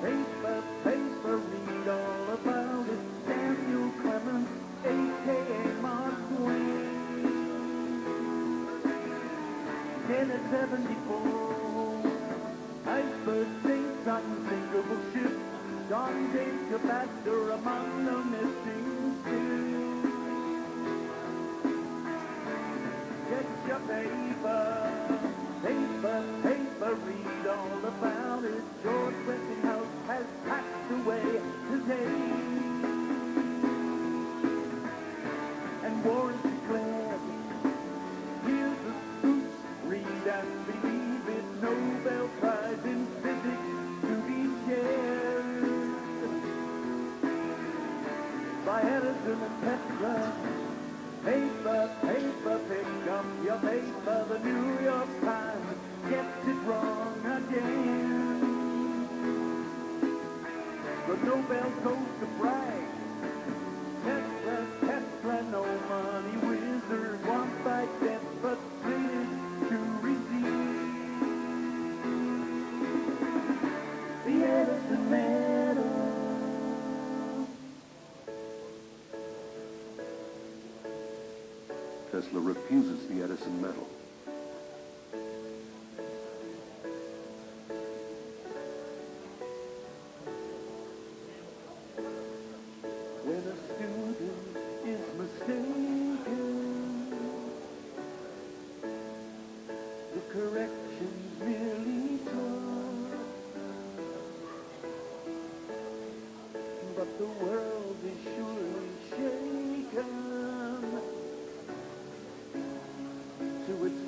paper, paper, read all about it. Samuel Clemens, a.k.a. Mark Twain. Dead at 74, iceberg sinks, unsinkable ship. John Jacob Astor among the missing still. Get your paper, paper, paper, read all about it. George Westinghouse has passed away today. And war is declared. Here's the scoop, read and believe it. Nobel Prize in Physics to be shared by Edison and Tesla. Paper, paper, pick up your paper. The New York Times gets it wrong again. The Nobel goes to brag. Tesla, Tesla, no money wizards want by death, but cities to receive the Edison medal. Tesla refuses the Edison medal. When a student is mistaken, the correction's merely taught. But the world is surely shaken to its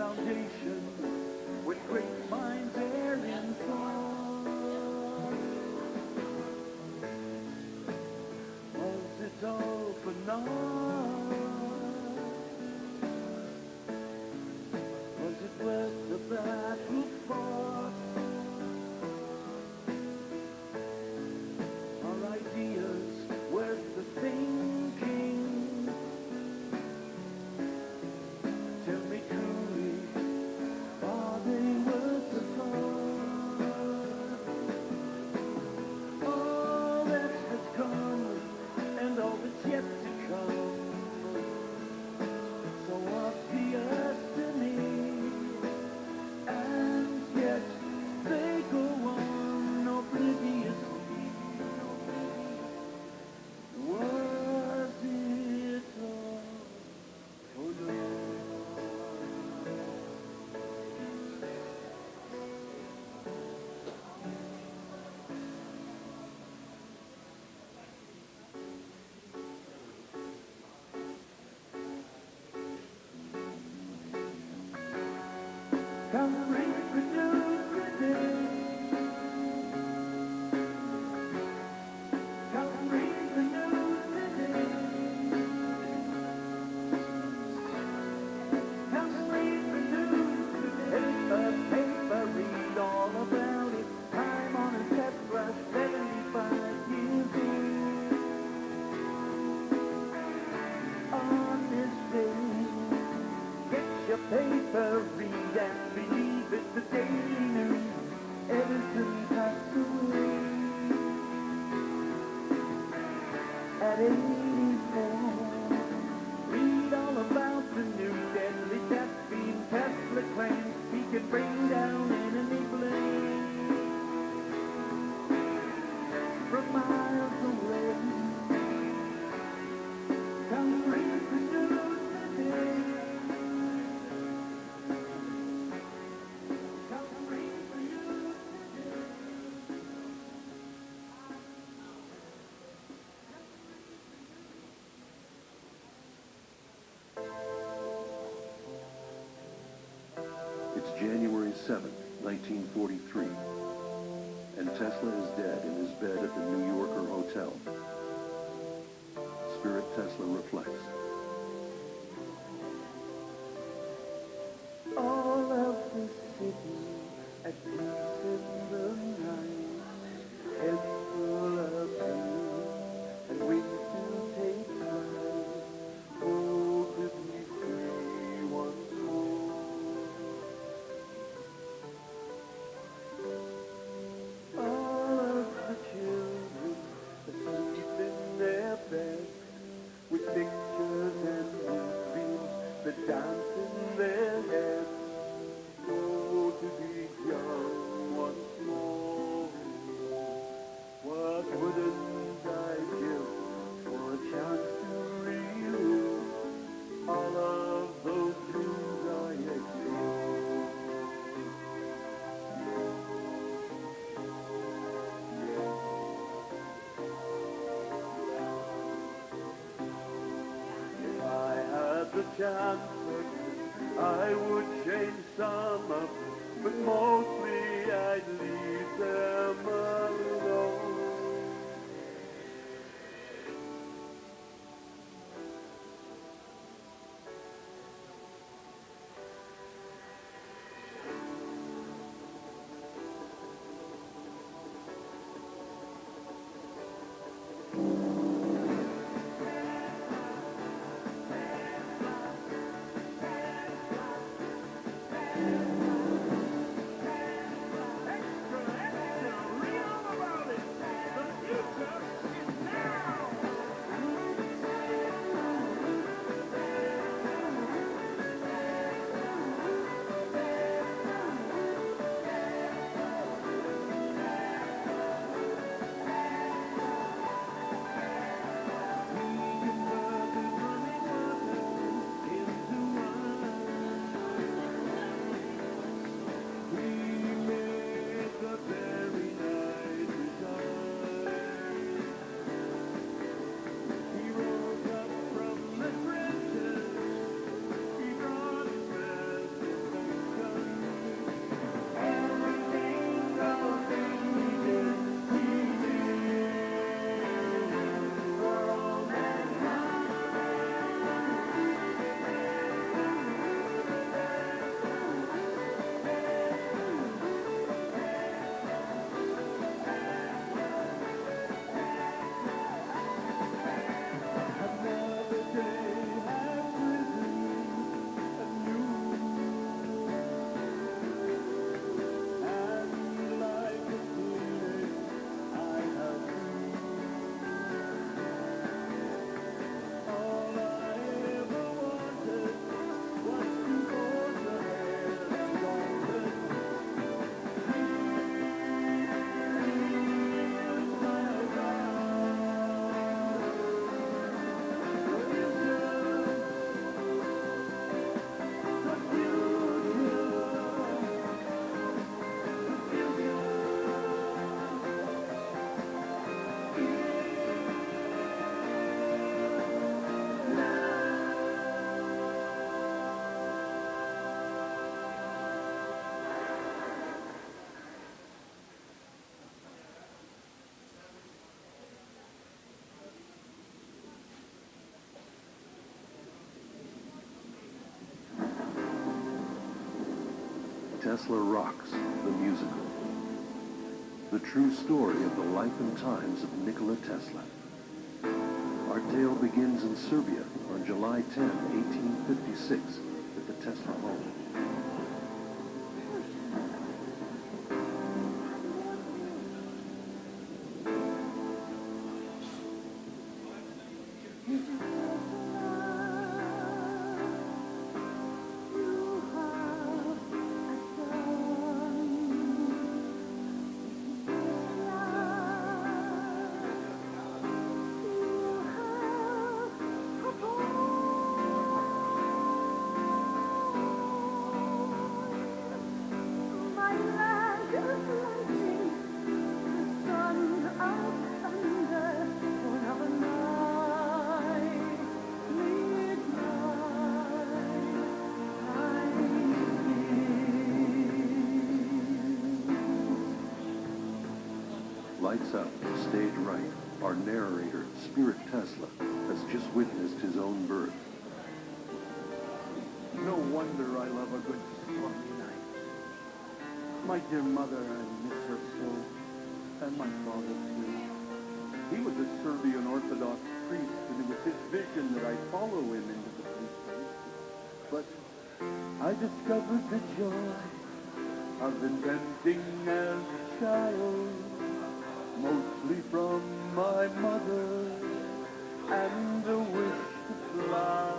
Read all about the new deadly death beam Tesla claims he can bring down enemy planes from miles away. Come read the news today. Come read the news today. It's January 7th, 1943, and Tesla is dead in his bed at the New Yorker Hotel. Spirit Tesla reflects. All of the city at peace in the night, heads full of fear and wings to take flight. Oh, could we free once more? All of the children asleep in their beds, with pictures and moonbeams that dance in their heads. Oh, to be young once more. What wouldn't I give for a chance to relive all of those dreams I experienced? If I had the chance, I would change some up, but mostly I'd leave them alone. Tesla Rocks, the musical. The true story of the life and times of Nikola Tesla. Our tale begins in Serbia on July 10, 1856, at the Tesla home. Lights up, stage right. Our narrator, Spirit Tesla, has just witnessed his own birth. No wonder I love a good stormy night. My dear mother, I miss her so, and my father too. He was a Serbian Orthodox priest, and it was his vision that I follow him into the priesthood. But I discovered the joy of inventing as a child, mostly from my mother, and a wish to fly.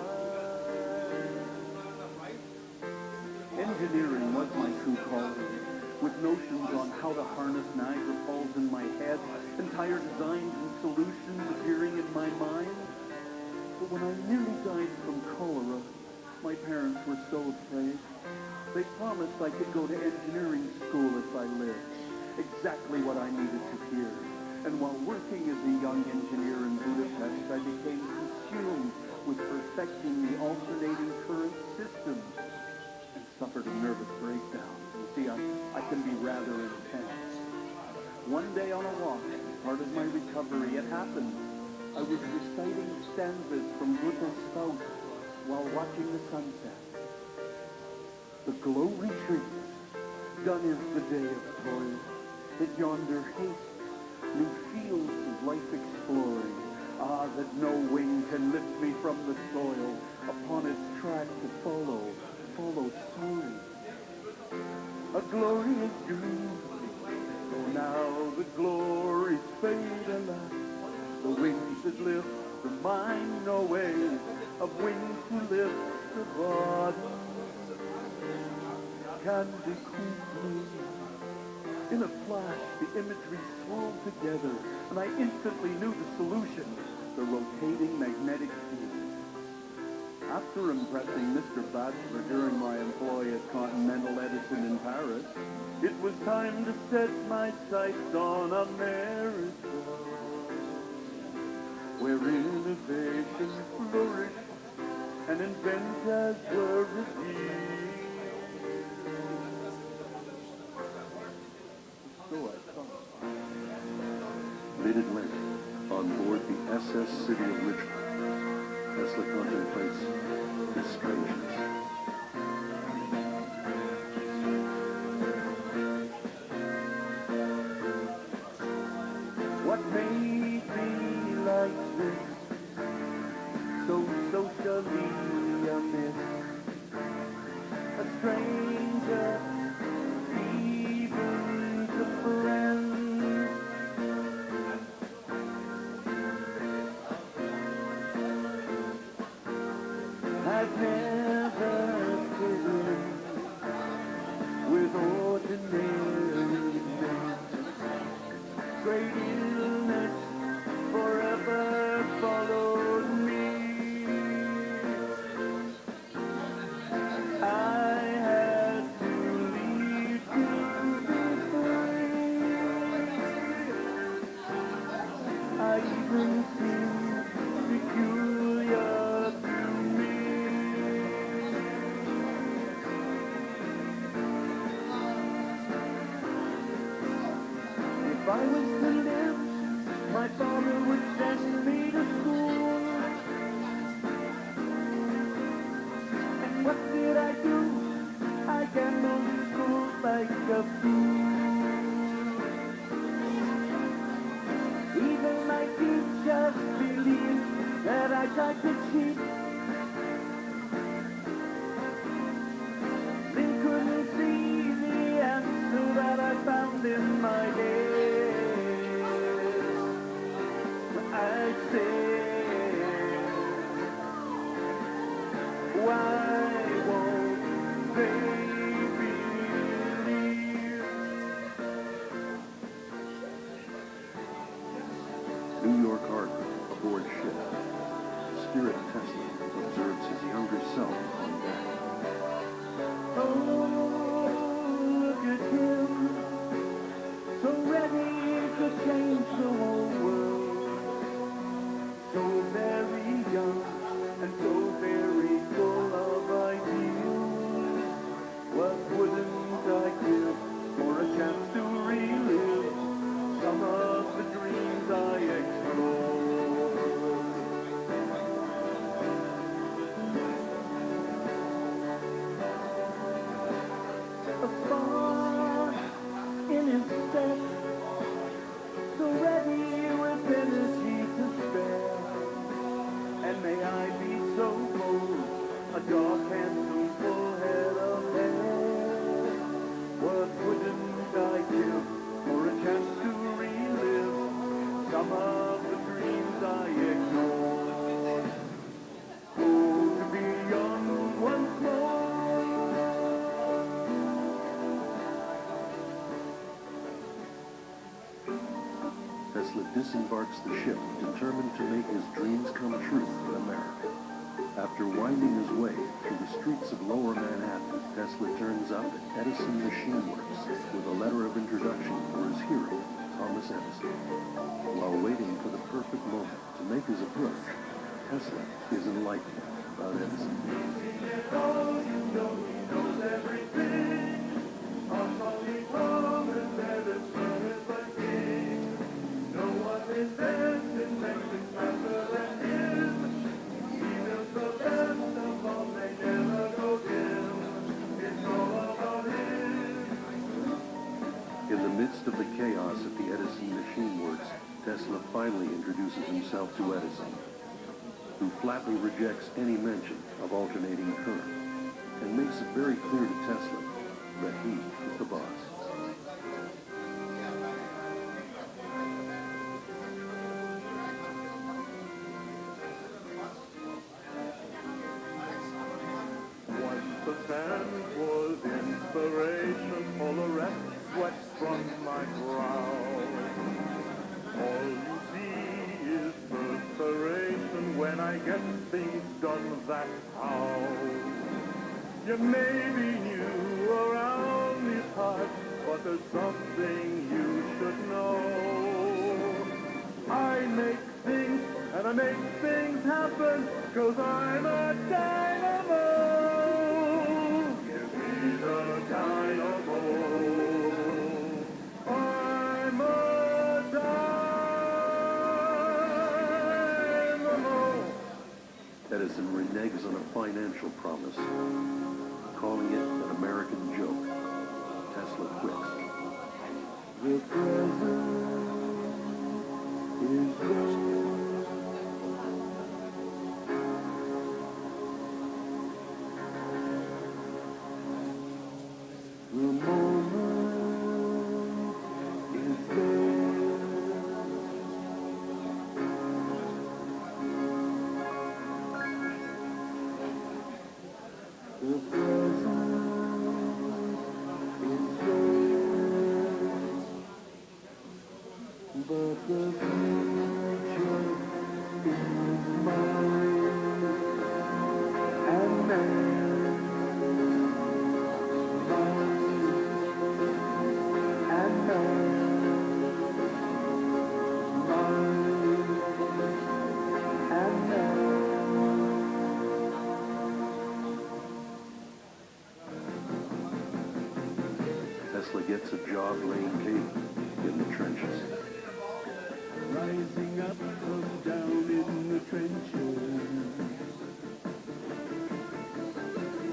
Engineering was my true calling, with notions on how to harness Niagara Falls in my head, entire designs and solutions appearing in my mind. But when I nearly died from cholera, my parents were so afraid. They promised I could go to engineering school if I lived. Exactly what I needed to hear. And while working as a young engineer in Budapest, I became consumed with perfecting the alternating current systems and suffered a nervous breakdown. You see, I can be rather intense. One day on a walk, part of my recovery, it happened. I was reciting stanzas from Goethe's Faust while watching the sunset. The glow retreats, done is the day of toil. At yonder haste, new fields of life exploring. Ah, that no wing can lift me from the soil, upon its track to follow soaring. A glorious dream, though now the glories fade, alas. The wings that lift the mind, no way of wings to lift the body can be complete. In a flash, the imagery swirled together, and I instantly knew the solution, the rotating magnetic field. After impressing Mr. Bachelor during my employ at Continental Edison in Paris, it was time to set my sights on America, where innovation flourished and inventors were revealed. Mid-Atlantic, on board the SS City of Richmond, Tesla contemplates his strangeness. What made me like this, so socially amiss, a stranger, even to friends. I've never fitted with ordinary men. Great illness forever followed me. I had to leave to be free. I even seemed peculiar to me. If I was to live, my father would send me to school. And what did I do? I gambled in school like a fool. Even my teachers believed that I tried to cheat. They couldn't see the answer that I found in my head. I said, ship. Spirit Tesla observes his younger self on deck. Oh, look at him, so ready to change the whole world. So very young and so very full of ideals. What wouldn't I give for a chance to relive some of the dreams I explored? A spark in his step, so ready with energy to spare. And may I be so bold, a dark, handsome, full head of hair. What wouldn't I give for a chance to relive some of the dreams I ignored? Oh, to be young once more. Tesla disembarks the ship, determined to make his dreams come true in America. After winding his way through the streets of Lower Manhattan, Tesla turns up at Edison Machine Works with a letter of introduction for his hero, Thomas Edison. While waiting for the perfect moment to make his approach, Tesla is enlightened about Edison. In the midst of the chaos at the Edison Machine Works, Tesla finally introduces himself to Edison, who flatly rejects any mention of alternating current, and makes it very clear to Tesla that he is the boss. Once the sand was inspiration, all the rest sweat from my brow. All you see is perspiration when I get things done, that's how. You may be new around these parts, but there's something you should know. I make things and I make things happen, 'cause I'm a dynamo. Give me the dynamo. I'm a dynamo. Edison reneges on a financial promise, calling it an American joke. Tesla quits. The present is there. The moment is there. The present is yours, but the future is mine, and mine, and Tesla gets a job laying cable in the trenches. rising up from down in the trenches,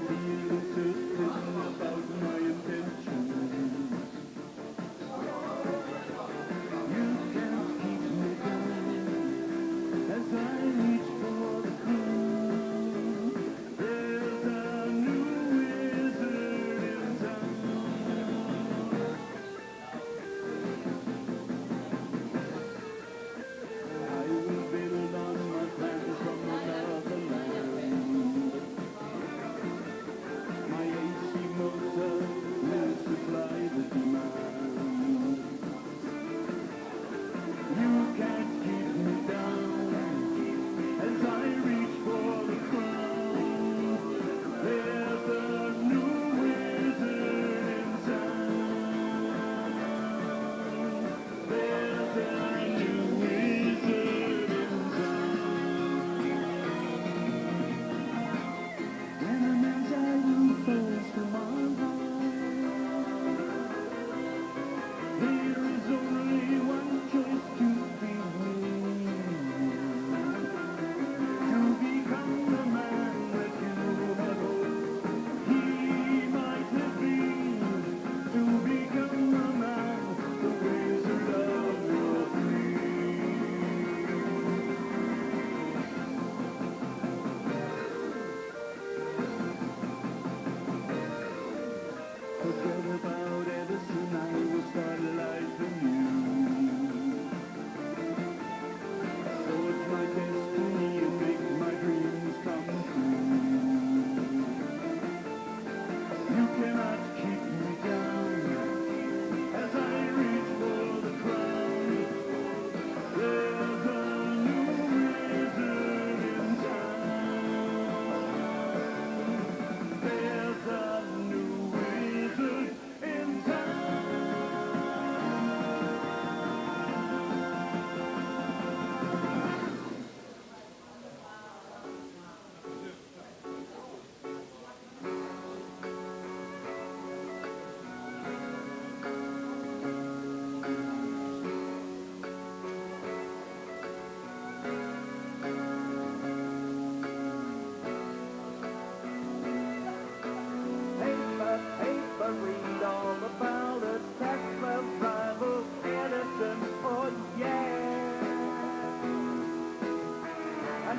feeling certain about my intentions. You can't keep me down as I reach for the crew. There's a new wizard in town. I will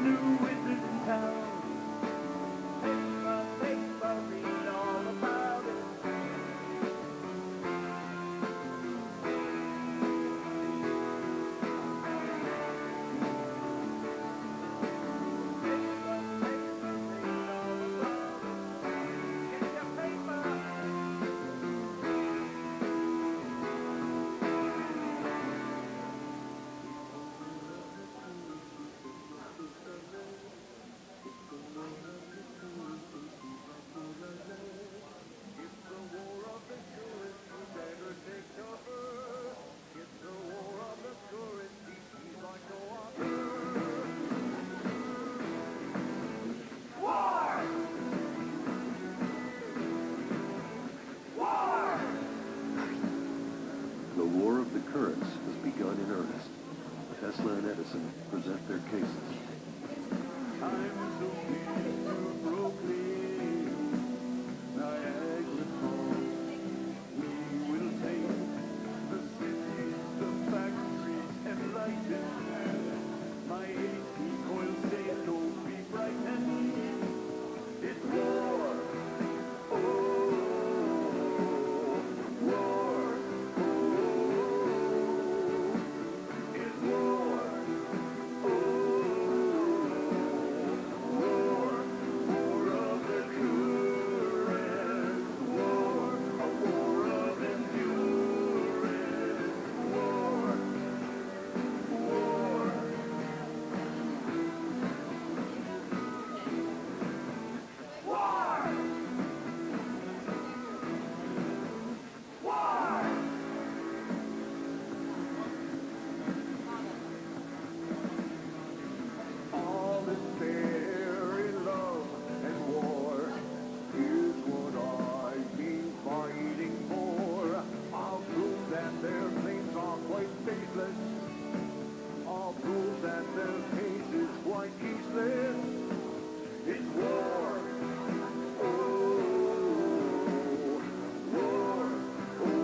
new is in town. Paper, paper, read all about it. The war of the currents has begun in earnest. Tesla and Edison present their cases. I'm so pleased to proclaim Niagara Falls. We will take the cities, the factories, and lighten. My AC coil say don't be frightened. It's war. Oh, war. It's war. All is fair in love and war. Here's what I've been fighting for. I'll prove that their claims are quite baseless. I'll prove that their case is quite useless. It's war. Oh, war. Oh,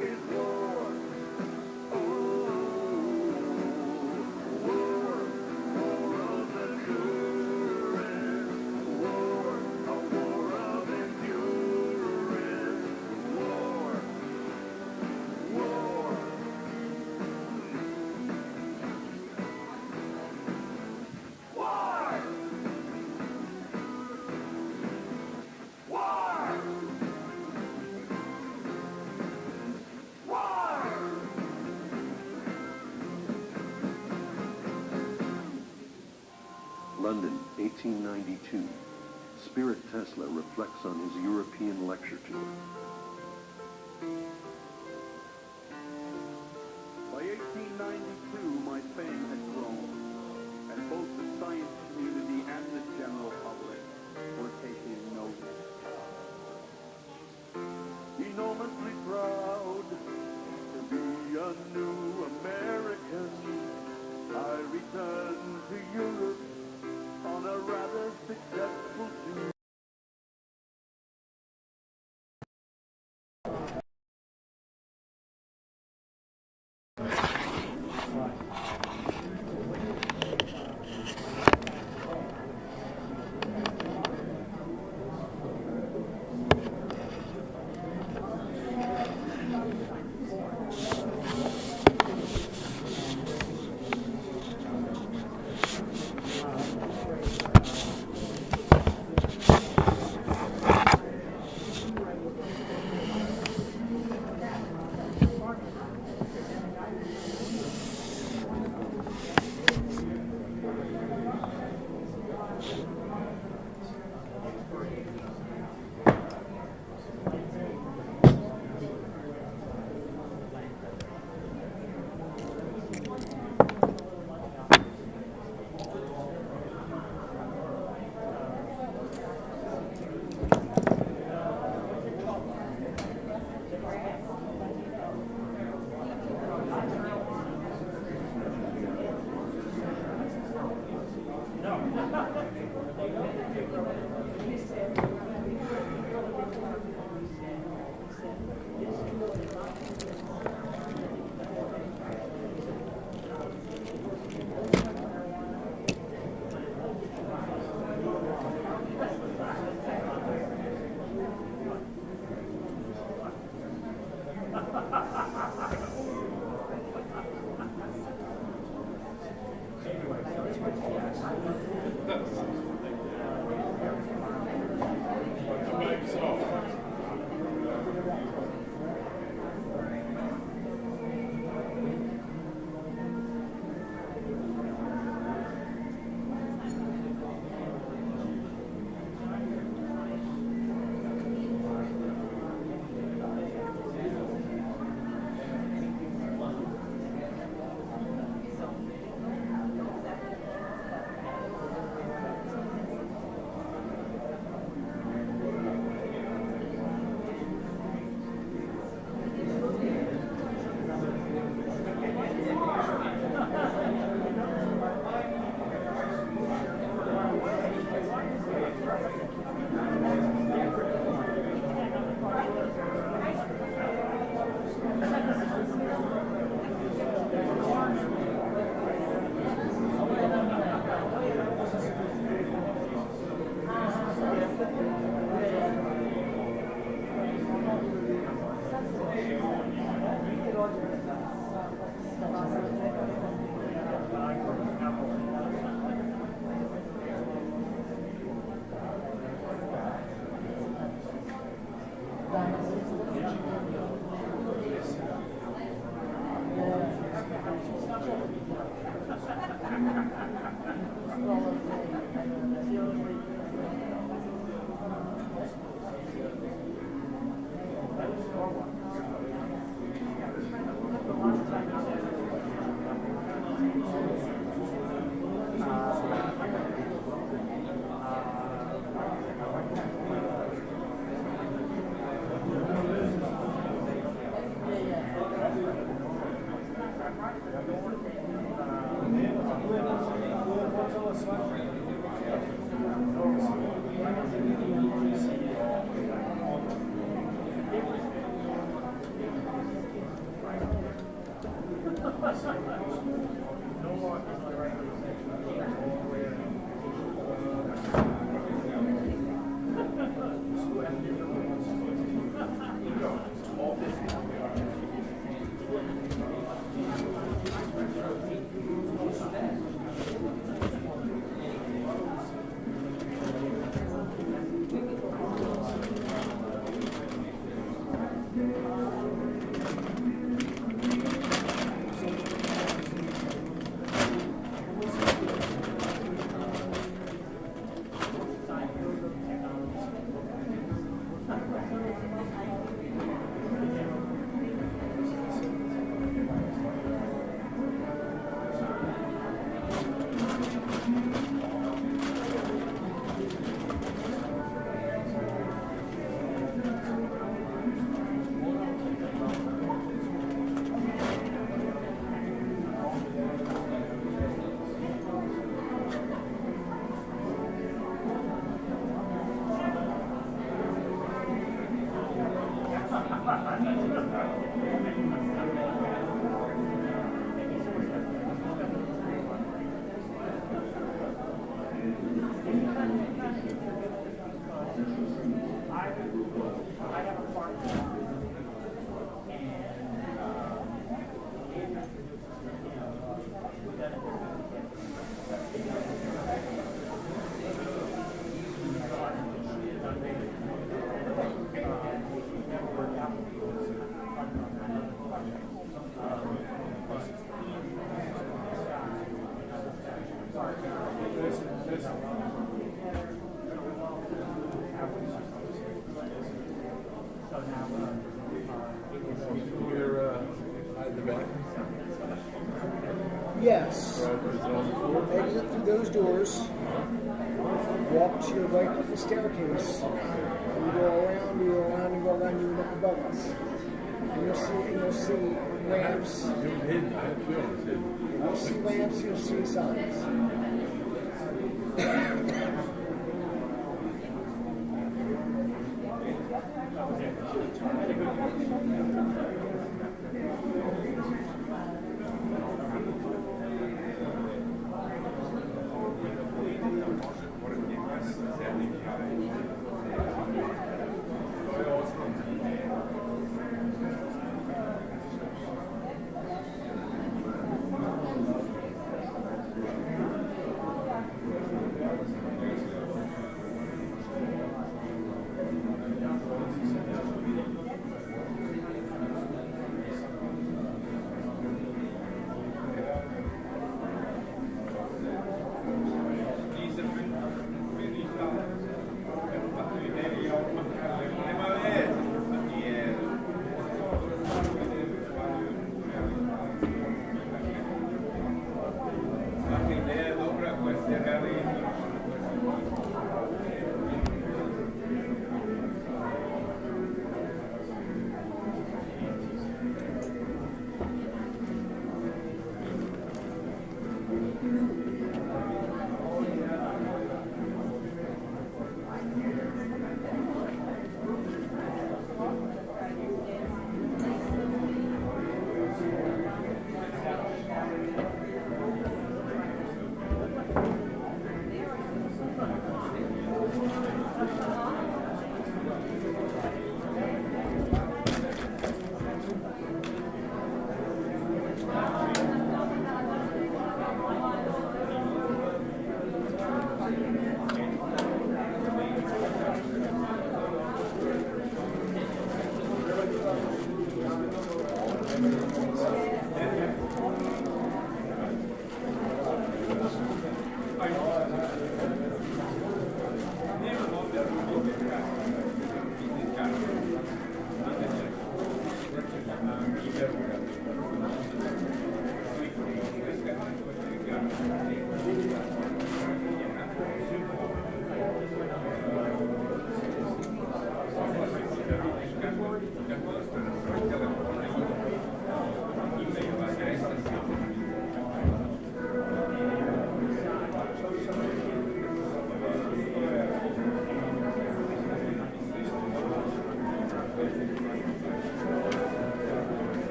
it's war. London, 1892. Spirit Tesla reflects on his European lecture tour. By 1892, my fame had grown, and both the science community and the general public were taking notice. Enormously proud to be a new American, I returned to Europe on a rather successful tour. Yes. Exit through those doors. Walk to your right up the staircase. You go around, you go around, and go around, you look above us. And you'll see lamps. You'll see lamps, you'll see signs.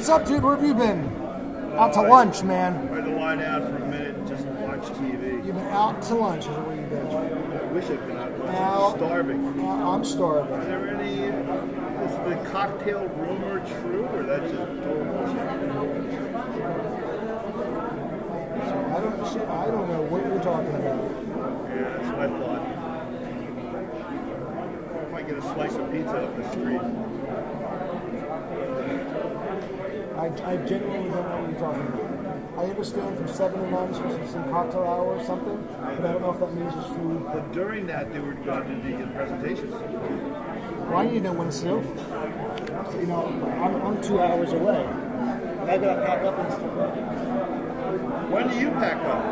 What's up, dude? Where have you been? Out to lunch, man. I had to lie down for a minute and just watch TV. You've been out to lunch, is where you've been. I wish I'd been out to lunch. Now, I'm starving. I'm starving. Is there any, is the cocktail rumor true, or that's just total bullshit? I don't know what you're talking about. Yeah, that's what I thought. What if I get a slice of pizza up the street? I genuinely don't know what you're talking about. I understand from 7 to 9 is supposed to be some cocktail hour or something, but I don't know if that means it's food. But during that, they were going to do the presentations. Well, I need to know when it's due. So, you know, I'm 2 hours away. And I gotta pack up and stuff. When do you pack up?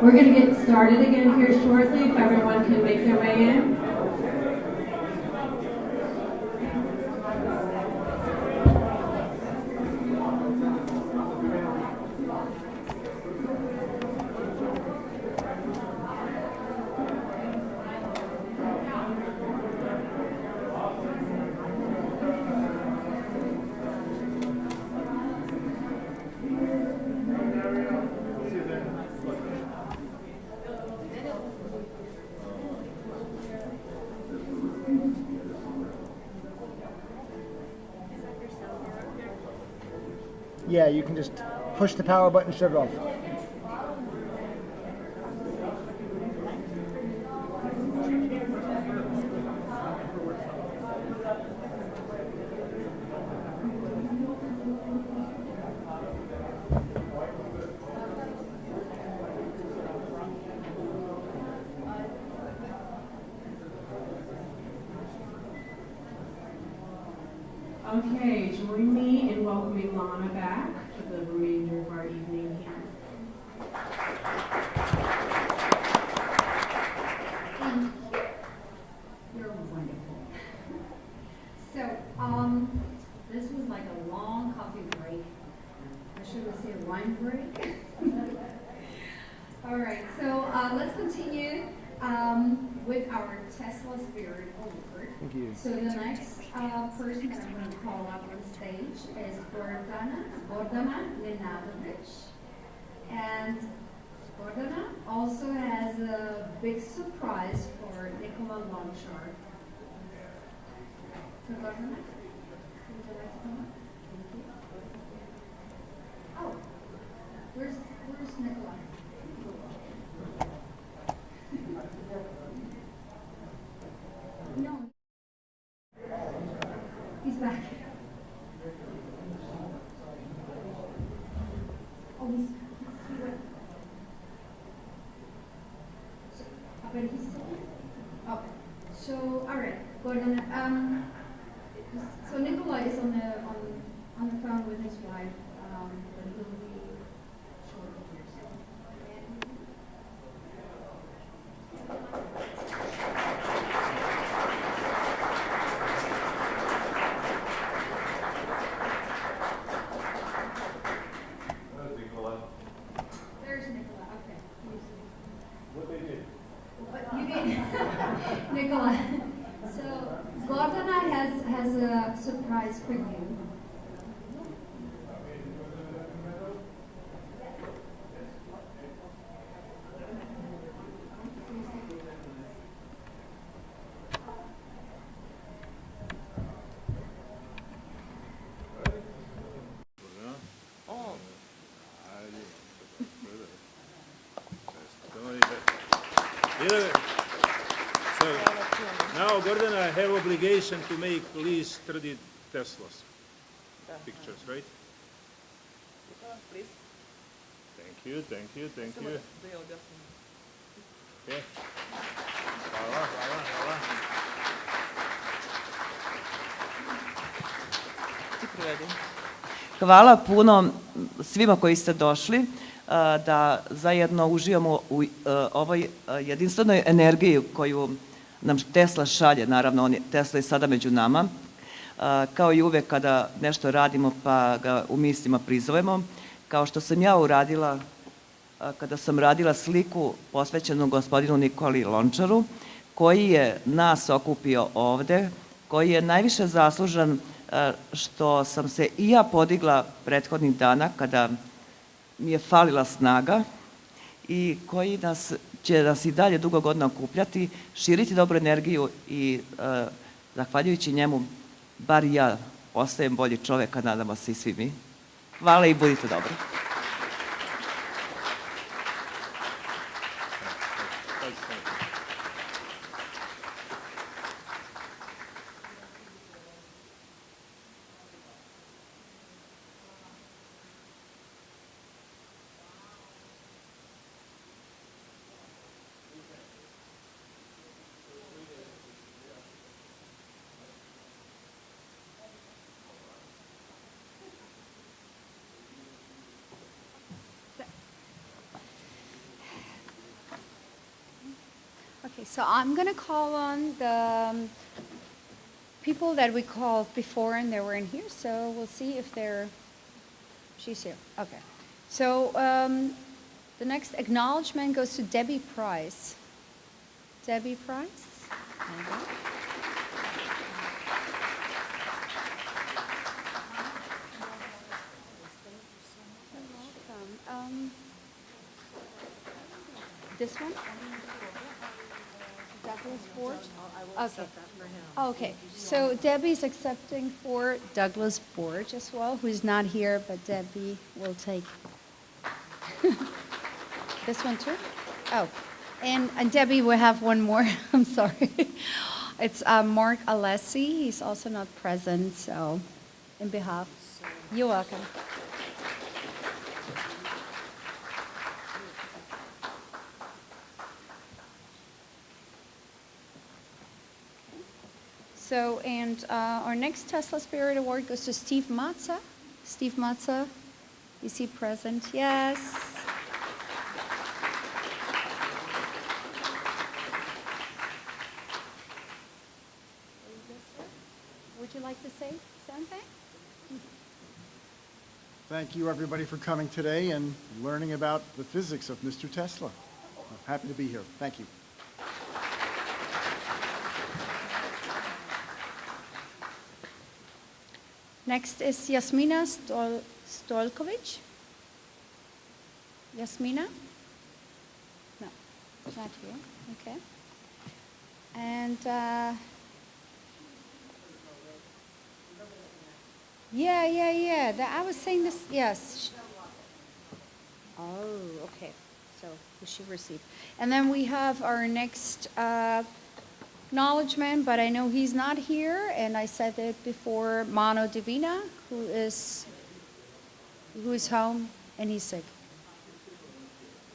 We're going to get started again here shortly, if everyone can make their way in. Yeah, you can just push the power button and shut it off. Okay, join me in welcoming Lana back for the remainder of our evening here. Thank you. You're wonderful. So, this was like a long coffee break. Or should we say a wine break? All right, so let's continue with our Tesla Spirit Award. Thank you. So the next person that I'm going to call up on stage is Gordana Nenadovich. And Gordana also has a big surprise for NIKOLA Lonchar. So Gordana, would you like to come up? Thank you. Oh, where's NIKOLA? No. He's back. Oh, he went. But he's still here? Okay. So, all right, Gordon. So NIKOLA is on the phone with his wife, but he'll be shortly here. There's NIKOLA. Okay. What they did? You get NIKOLA. So Gordana has a surprise for you. So now, Gordon, I have obligation to make at least 30 Teslas pictures, right? Please. Thank you. Okay. Hvala puno svima koji ste došli da zajedno uživamo u ovoj jedinstvenoj energiji koju nam Tesla šalje. Naravno, Tesla je sada među nama. Kao i uvek kada nešto radimo pa ga u mislima prizovemo. Kao što sam ja uradila kada sam radila sliku posvećenu gospodinu Nikoli Lončaru, koji je nas okupio ovde, koji je najviše zaslužan što sam se i ja podigla prethodnih dana kada mi je falila snaga i koji će nas i dalje dugo godina okupljati, širiti dobru energiju i zahvaljujući njemu bar ja ostajem bolji čovek, a nadamo se i svi mi. Hvala i budite dobri. Okay, so I'm going to call on the people that we called before and they were in here, so we'll see if she's here. Okay. So the next acknowledgement goes to Debbie Price. Debbie Price? You're welcome. This one? Douglas Borg? Okay. Okay. So Debbie's accepting for Douglas Borg as well, who's not here, but Debbie will take this one too. Oh, and Debbie will have one more. I'm sorry. It's Mark Alessi. He's also not present, so in behalf, you're welcome. So, and our next Tesla Spirit Award goes to Steve Matza. Steve Matza, is he present? Yes. Would you like to say something? Thank you, everybody, for coming today and learning about the physics of Mr. Tesla. I'm happy to be here. Thank you. Next is Jasmina Stojkovic. Jasmina? No, it's not here. Okay. And yeah. I was saying this. Yes. Oh, okay. So we should receive. And then we have our next acknowledgement, but I know he's not here, and I said it before. Mano Divina, who is home and he's sick.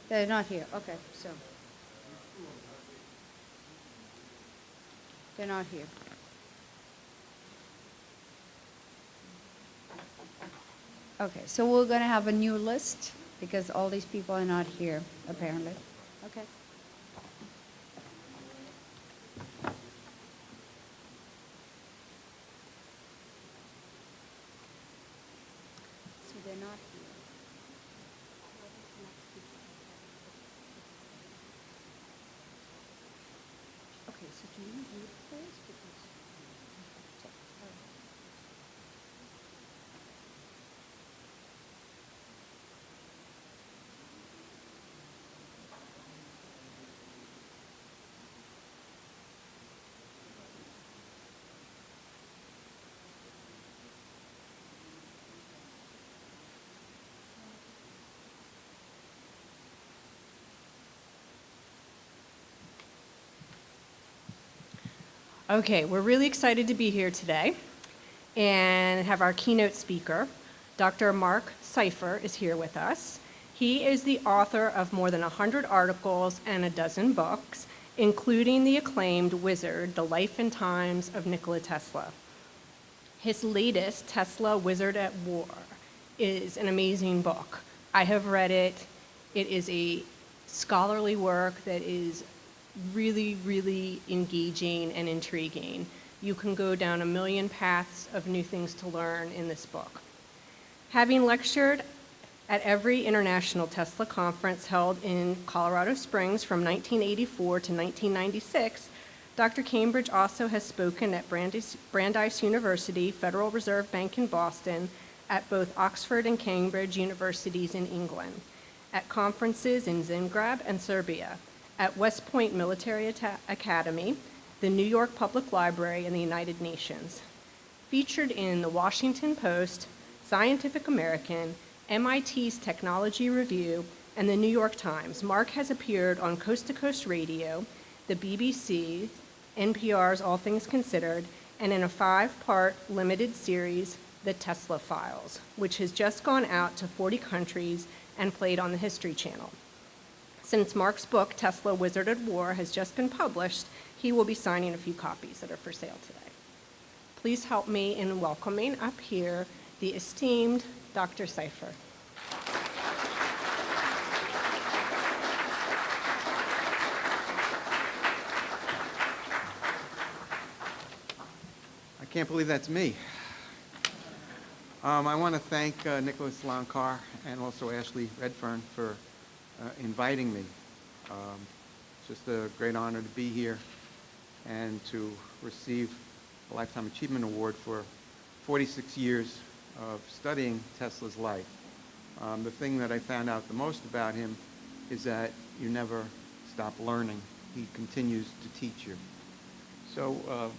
They're not here. Okay, so they're not here. Okay, so we're going to have a new list because all these people are not here, apparently. Okay. So they're not here. Okay, so do you read first? Okay, we're really excited to be here today and have our keynote speaker, Dr. Mark Seifer, is here with us. He is the author of more than 100 articles and a dozen books, including the acclaimed Wizard, The Life and Times of Nikola Tesla. His latest, Tesla, Wizard at War, is an amazing book. I have read it. It is a scholarly work that is really, really engaging and intriguing. You can go down a million paths of new things to learn in this book. Having lectured at every international Tesla conference held in Colorado Springs from 1984 to 1996, Dr. Cambridge also has spoken at Brandeis University, Federal Reserve Bank in Boston, at both Oxford and Cambridge universities in England, at conferences in Zagreb and Serbia, at West Point Military Academy, the New York Public Library, and the United Nations. Featured in the Washington Post, Scientific American, MIT's Technology Review, and the New York Times, Mark has appeared on Coast to Coast Radio, the BBC, NPR's All Things Considered, and in a 5-part limited series, The Tesla Files, which has just gone out to 40 countries and played on the History Channel. Since Mark's book, Tesla, Wizard at War, has just been published, he will be signing a few copies that are for sale today. Please help me in welcoming up here the esteemed Dr. Seifer. I can't believe that's me. I want to thank Nicholas Lonchar and also Ashley Redfearn for inviting me. It's just a great honor to be here and to receive a Lifetime Achievement Award for 46 years of studying Tesla's life. The thing that I found out the most about him is that you never stop learning. He continues to teach you. So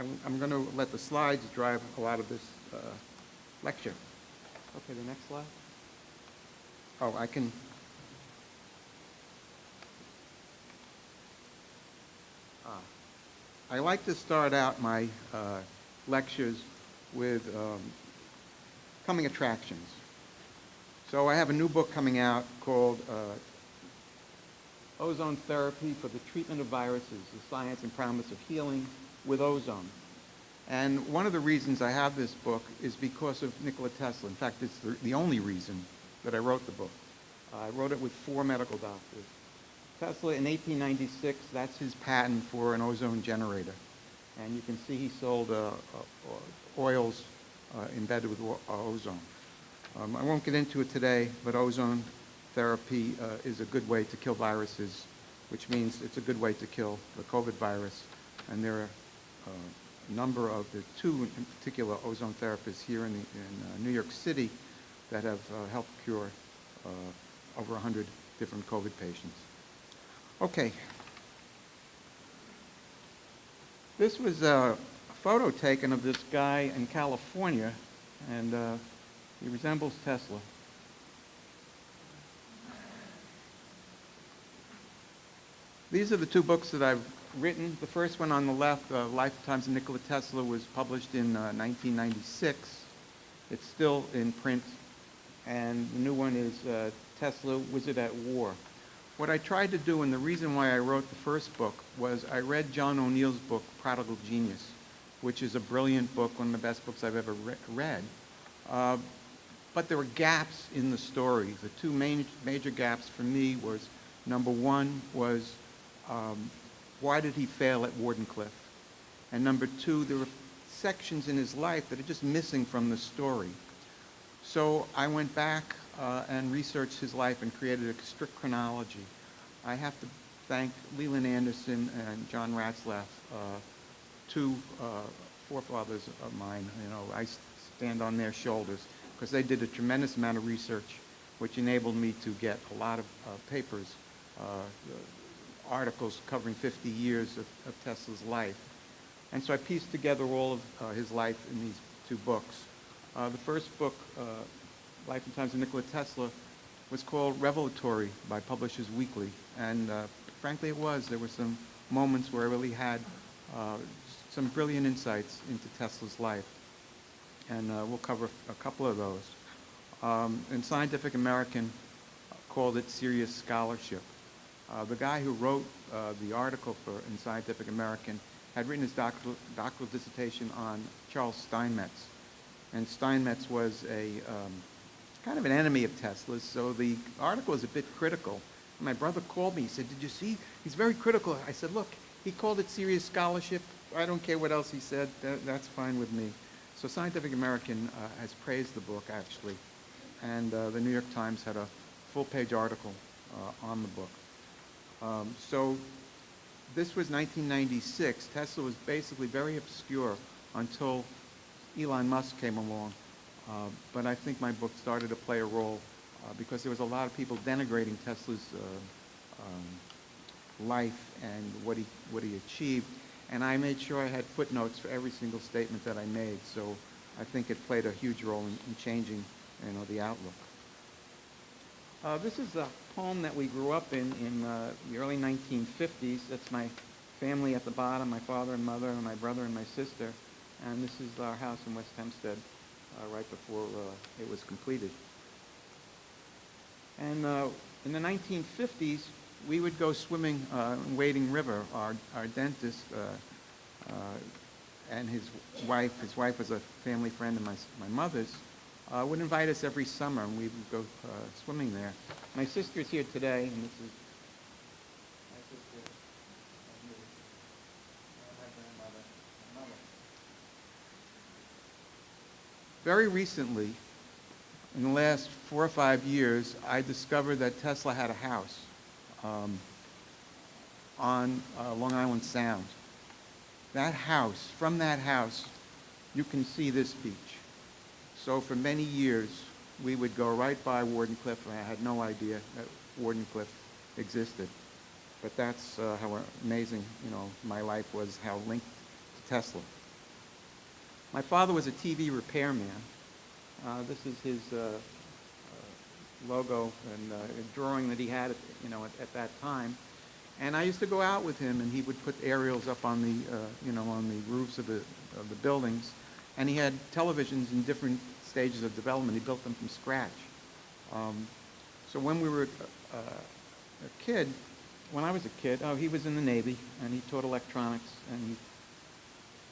I'm going to let the slides drive a lot of this lecture. Okay, the next slide. Oh, I can. I like to start out my lectures with coming attractions. So I have a new book coming out called Ozone Therapy for the Treatment of Viruses, the Science and Promise of Healing with Ozone. And one of the reasons I have this book is because of Nikola Tesla. In fact, it's the only reason that I wrote the book. I wrote it with 4 medical doctors. Tesla in 1896, that's his patent for an ozone generator. And you can see he sold oils embedded with ozone. I won't get into it today, but ozone therapy is a good way to kill viruses, which means it's a good way to kill the COVID virus. And there are a number of the two, in particular, ozone therapists here in New York City that have helped cure over 100 different COVID patients. Okay. This was a photo taken of this guy in California, and he resembles Tesla. These are the two books that I've written. The first one on the left, Lifetimes of Nikola Tesla, was published in 1996. It's still in print. And the new one is Tesla, Wizard at War. What I tried to do, and the reason why I wrote the first book, was I read John O'Neill's book, Prodigal Genius, which is a brilliant book, one of the best books I've ever read. But there were gaps in the story. The two major gaps for me was, number one was, why did he fail at Wardenclyffe? And number two, there were sections in his life that are just missing from the story. So I went back and researched his life and created a strict chronology. I have to thank Leland Anderson and John Ratzlaff, two forefathers of mine. You know, I stand on their shoulders because they did a tremendous amount of research, which enabled me to get a lot of papers, articles covering 50 years of Tesla's life. And so I pieced together all of his life in these two books. The first book, Life and Times of Nikola Tesla, was called Revelatory by Publishers Weekly. And frankly, it was. There were some moments where I really had some brilliant insights into Tesla's life. And we'll cover a couple of those. And Scientific American called it Serious Scholarship. The guy who wrote the article in Scientific American had written his doctoral dissertation on Charles Steinmetz. And Steinmetz was a kind of an enemy of Tesla's, so the article is a bit critical. My brother called me, he said, "Did you see? He's very critical." I said, "Look, he called it serious scholarship. I don't care what else he said. That's fine with me." So Scientific American has praised the book, actually. And the New York Times had a full-page article on the book. So this was 1996. Tesla was basically very obscure until Elon Musk came along. But I think my book started to play a role because there was a lot of people denigrating Tesla's life and what he achieved. And I made sure I had footnotes for every single statement that I made. So I think it played a huge role in changing, the outlook. This is a home that we grew up in the early 1950s. That's my family at the bottom, my father and mother and my brother and my sister. And this is our house in West Hempstead right before it was completed. And in the 1950s, we would go swimming in Wading River. Our dentist and his wife was a family friend of my mother's, would invite us every summer, and we would go swimming there. My sister's here today, and this is my sister and me, and my grandmother and mother. Very recently, in the last 4 or 5 years, I discovered that Tesla had a house on Long Island Sound. That house, from that house, you can see this beach. So for many years, we would go right by Wardenclyffe, and I had no idea that Wardenclyffe existed. But that's how amazing, my life was, how linked to Tesla. My father was a TV repairman. This is his logo and a drawing that he had, at that time. And I used to go out with him, and he would put aerials up on the, on the roofs of the buildings. And he had televisions in different stages of development. He built them from scratch. So when we were a kid, when I was a kid, he was in the Navy, and he taught electronics. And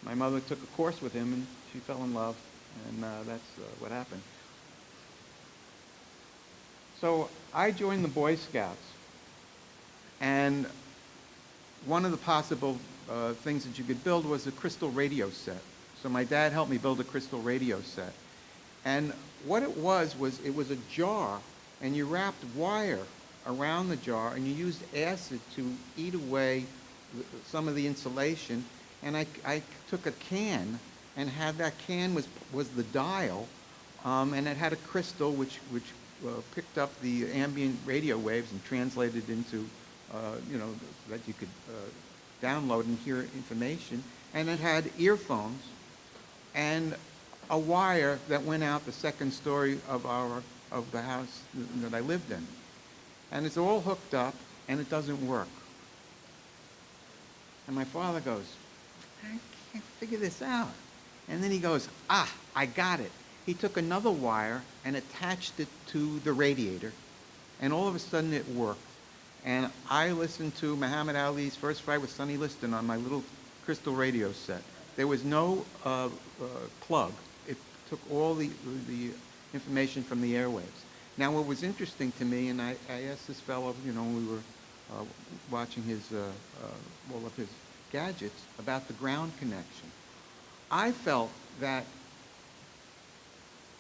my mother took a course with him, and she fell in love, and that's what happened. So I joined the Boy Scouts, and one of the possible things that you could build was a crystal radio set. So my dad helped me build a crystal radio set. And what it was it was a jar and you wrapped wire around the jar, and you used acid to eat away some of the insulation. And I took a can and had that can was the dial, and it had a crystal which picked up the ambient radio waves and translated into, that you could download and hear information. And it had earphones and a wire that went out the second story of the house that I lived in. And it's all hooked up, and it doesn't work. And my father goes, I can't figure this out. And then he goes, I got it. He took another wire and attached it to the radiator, and all of a sudden it worked. And I listened to Muhammad Ali's First Fight with Sonny Liston on my little crystal radio set. There was no plug. It took all the information from the airwaves. Now, what was interesting to me, and I asked this fellow, when we were watching all of his gadgets, about the ground connection. I felt that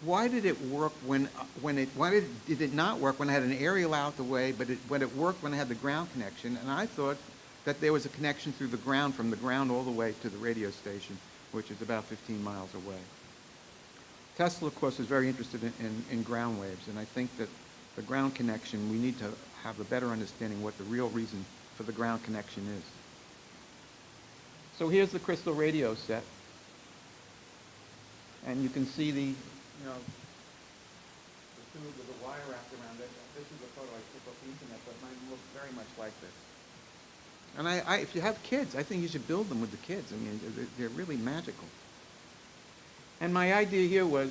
why did it work why did it not work when I had an aerial out the way, but when it worked when I had the ground connection? And I thought that there was a connection through the ground, from the ground all the way to the radio station, which is about 15 miles away. Tesla, of course, is very interested in ground waves, and I think that the ground connection, we need to have a better understanding what the real reason for the ground connection is. So here's the crystal radio set, and you can see the tube with the wire wrapped around it. This is a photo I took off the internet, but mine looks very much like this. And if you have kids, I think you should build them with the kids. I mean, they're really magical. And my idea here was,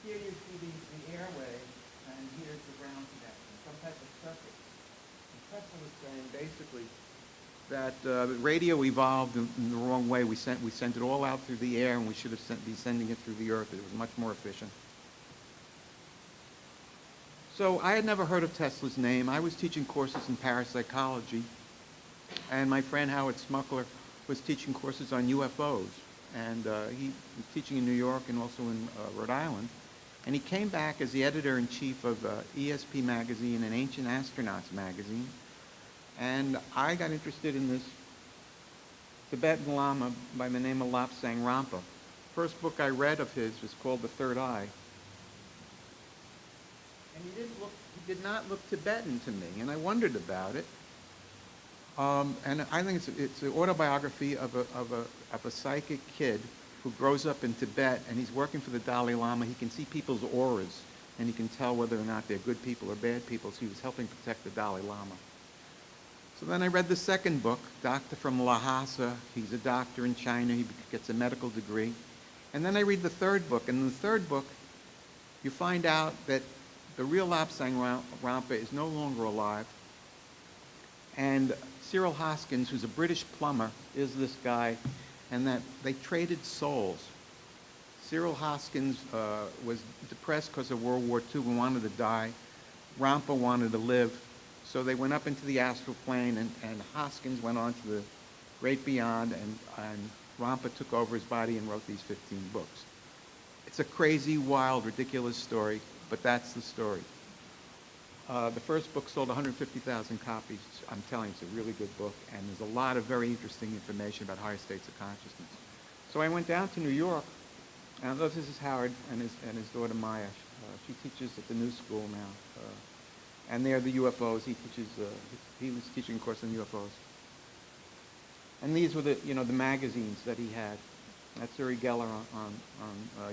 here you see the airway, and here's the ground connection, some type of circuit. And Tesla was saying basically that radio evolved in the wrong way. We sent it all out through the air, and we should have be sending it through the earth. It was much more efficient. So I had never heard of Tesla's name. I was teaching courses in parapsychology, and my friend Howard Smuckler was teaching courses on UFOs. And he was teaching in New York and also in Rhode Island. And he came back as the editor-in-chief of ESP magazine and Ancient Astronauts magazine. And I got interested in this Tibetan Lama by the name of Lapsang Rampa. First book I read of his was called The Third Eye. And he did not look Tibetan to me, and I wondered about it. And I think it's an autobiography of a psychic kid who grows up in Tibet, and he's working for the Dalai Lama. He can see people's auras, and he can tell whether or not they're good people or bad people, so he was helping protect the Dalai Lama. So then I read the second book, Doctor from Lhasa. He's a doctor in China. He gets a medical degree. And then I read the third book, and in the third book, you find out that the real Lapsang Rampa is no longer alive, and Cyril Hoskins, who's a British plumber, is this guy, and that they traded souls. Cyril Hoskins was depressed because of World War II and wanted to die. Rampa wanted to live, so they went up into the astral plane, and Hoskins went on to the great beyond, and Rampa took over his body and wrote these 15 books. It's a crazy, wild, ridiculous story, but that's the story. The first book sold 150,000 copies. I'm telling you, it's a really good book, and there's a lot of very interesting information about higher states of consciousness. So I went down to New York, and this is Howard and his daughter Maya. She teaches at the new school now, and they're the UFOs. He was teaching a course on UFOs. And these were the magazines that he had. That's Uri Geller on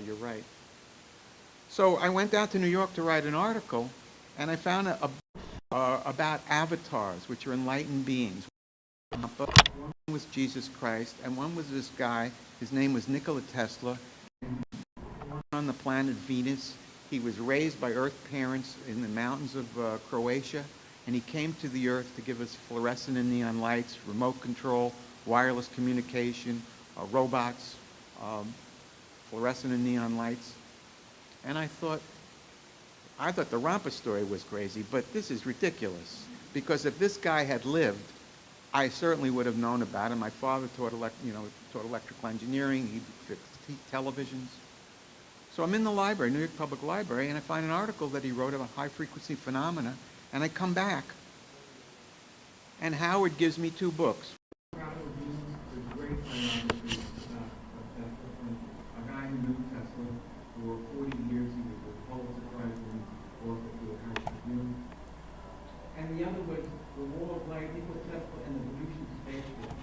your right. So I went down to New York to write an article, and I found a about avatars, which are enlightened beings. One was Jesus Christ, and one was this guy. His name was Nikola Tesla. On the planet Venus. He was raised by Earth parents in the mountains of Croatia, and he came to the Earth to give us fluorescent and neon lights, remote control, wireless communication, robots, fluorescent and neon lights. And I thought the Rampa story was crazy, but this is ridiculous. Because if this guy had lived, I certainly would have known about him. My father taught electrical engineering. He fixed televisions. So I'm in the library, New York Public Library, and I find an article that he wrote about high-frequency phenomena, and I come back, and Howard gives me 2 books. A guy who knew Tesla for 40 years. He was a Pulitzer Prize-winning author for the Harris Review. And the other was The Wall of Light, NIKOLA TESLA and the Venusian Spaceship,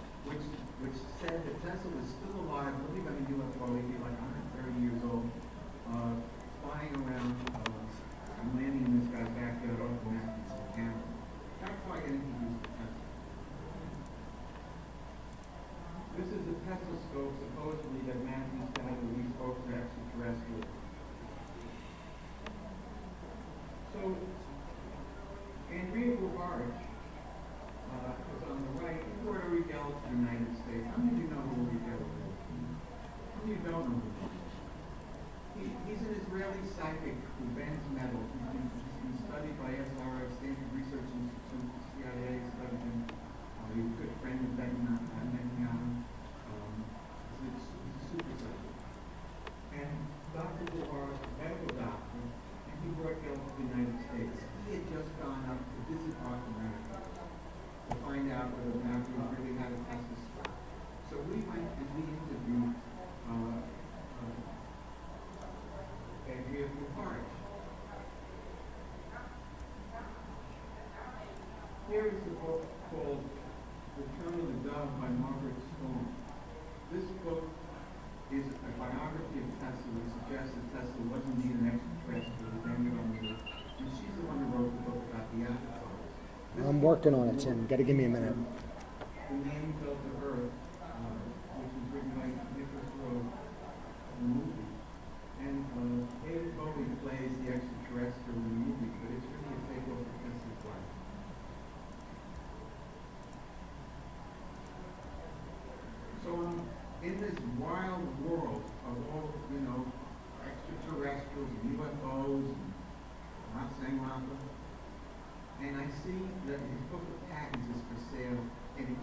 which said that Tesla was still alive, living on a UFO, he'd be like 130 years old, flying around and landing in this guy's backyard off the Massachusetts camera. That's why I get introduced to Tesla. This is a Tesla-scope, supposedly, that Matthews had when we spoke to extraterrestrials. So, Andrea Bajich was on the right. He brought Uri Geller to the United States. How many of you know who Uri Geller is? How many of you don't know who he is? He's an Israeli psychic who bends metal. He's been studied by SRO, Stanford Research Institute, CIA studied him. He's a good friend of Vesna. He's a super psychic. And Dr. Bajich, a medical doctor, and he brought Geller to the United States. He had just gone up to visit North America to find out whether Matthews really had a Tesla scope. So we went and we interviewed Andrea Bajich. Here is a book called Return of the Dove by Margaret Storm. This book is a biography of Tesla that suggests that Tesla was indeed an extraterrestrial who landed on the Earth. And she's the one who wrote the book about the avatars. I'm working on it, Tim. Got to give me a minute. The Man Fell to Earth, which was written by Nicholas Rowe, the movie. And David Bowie plays the extraterrestrial in the movie, but it's really a takeover of Tesla's life. So in this wild world of all, extraterrestrials and UFOs, and I'm not saying Marko, and I see that his book of patents is for sale in a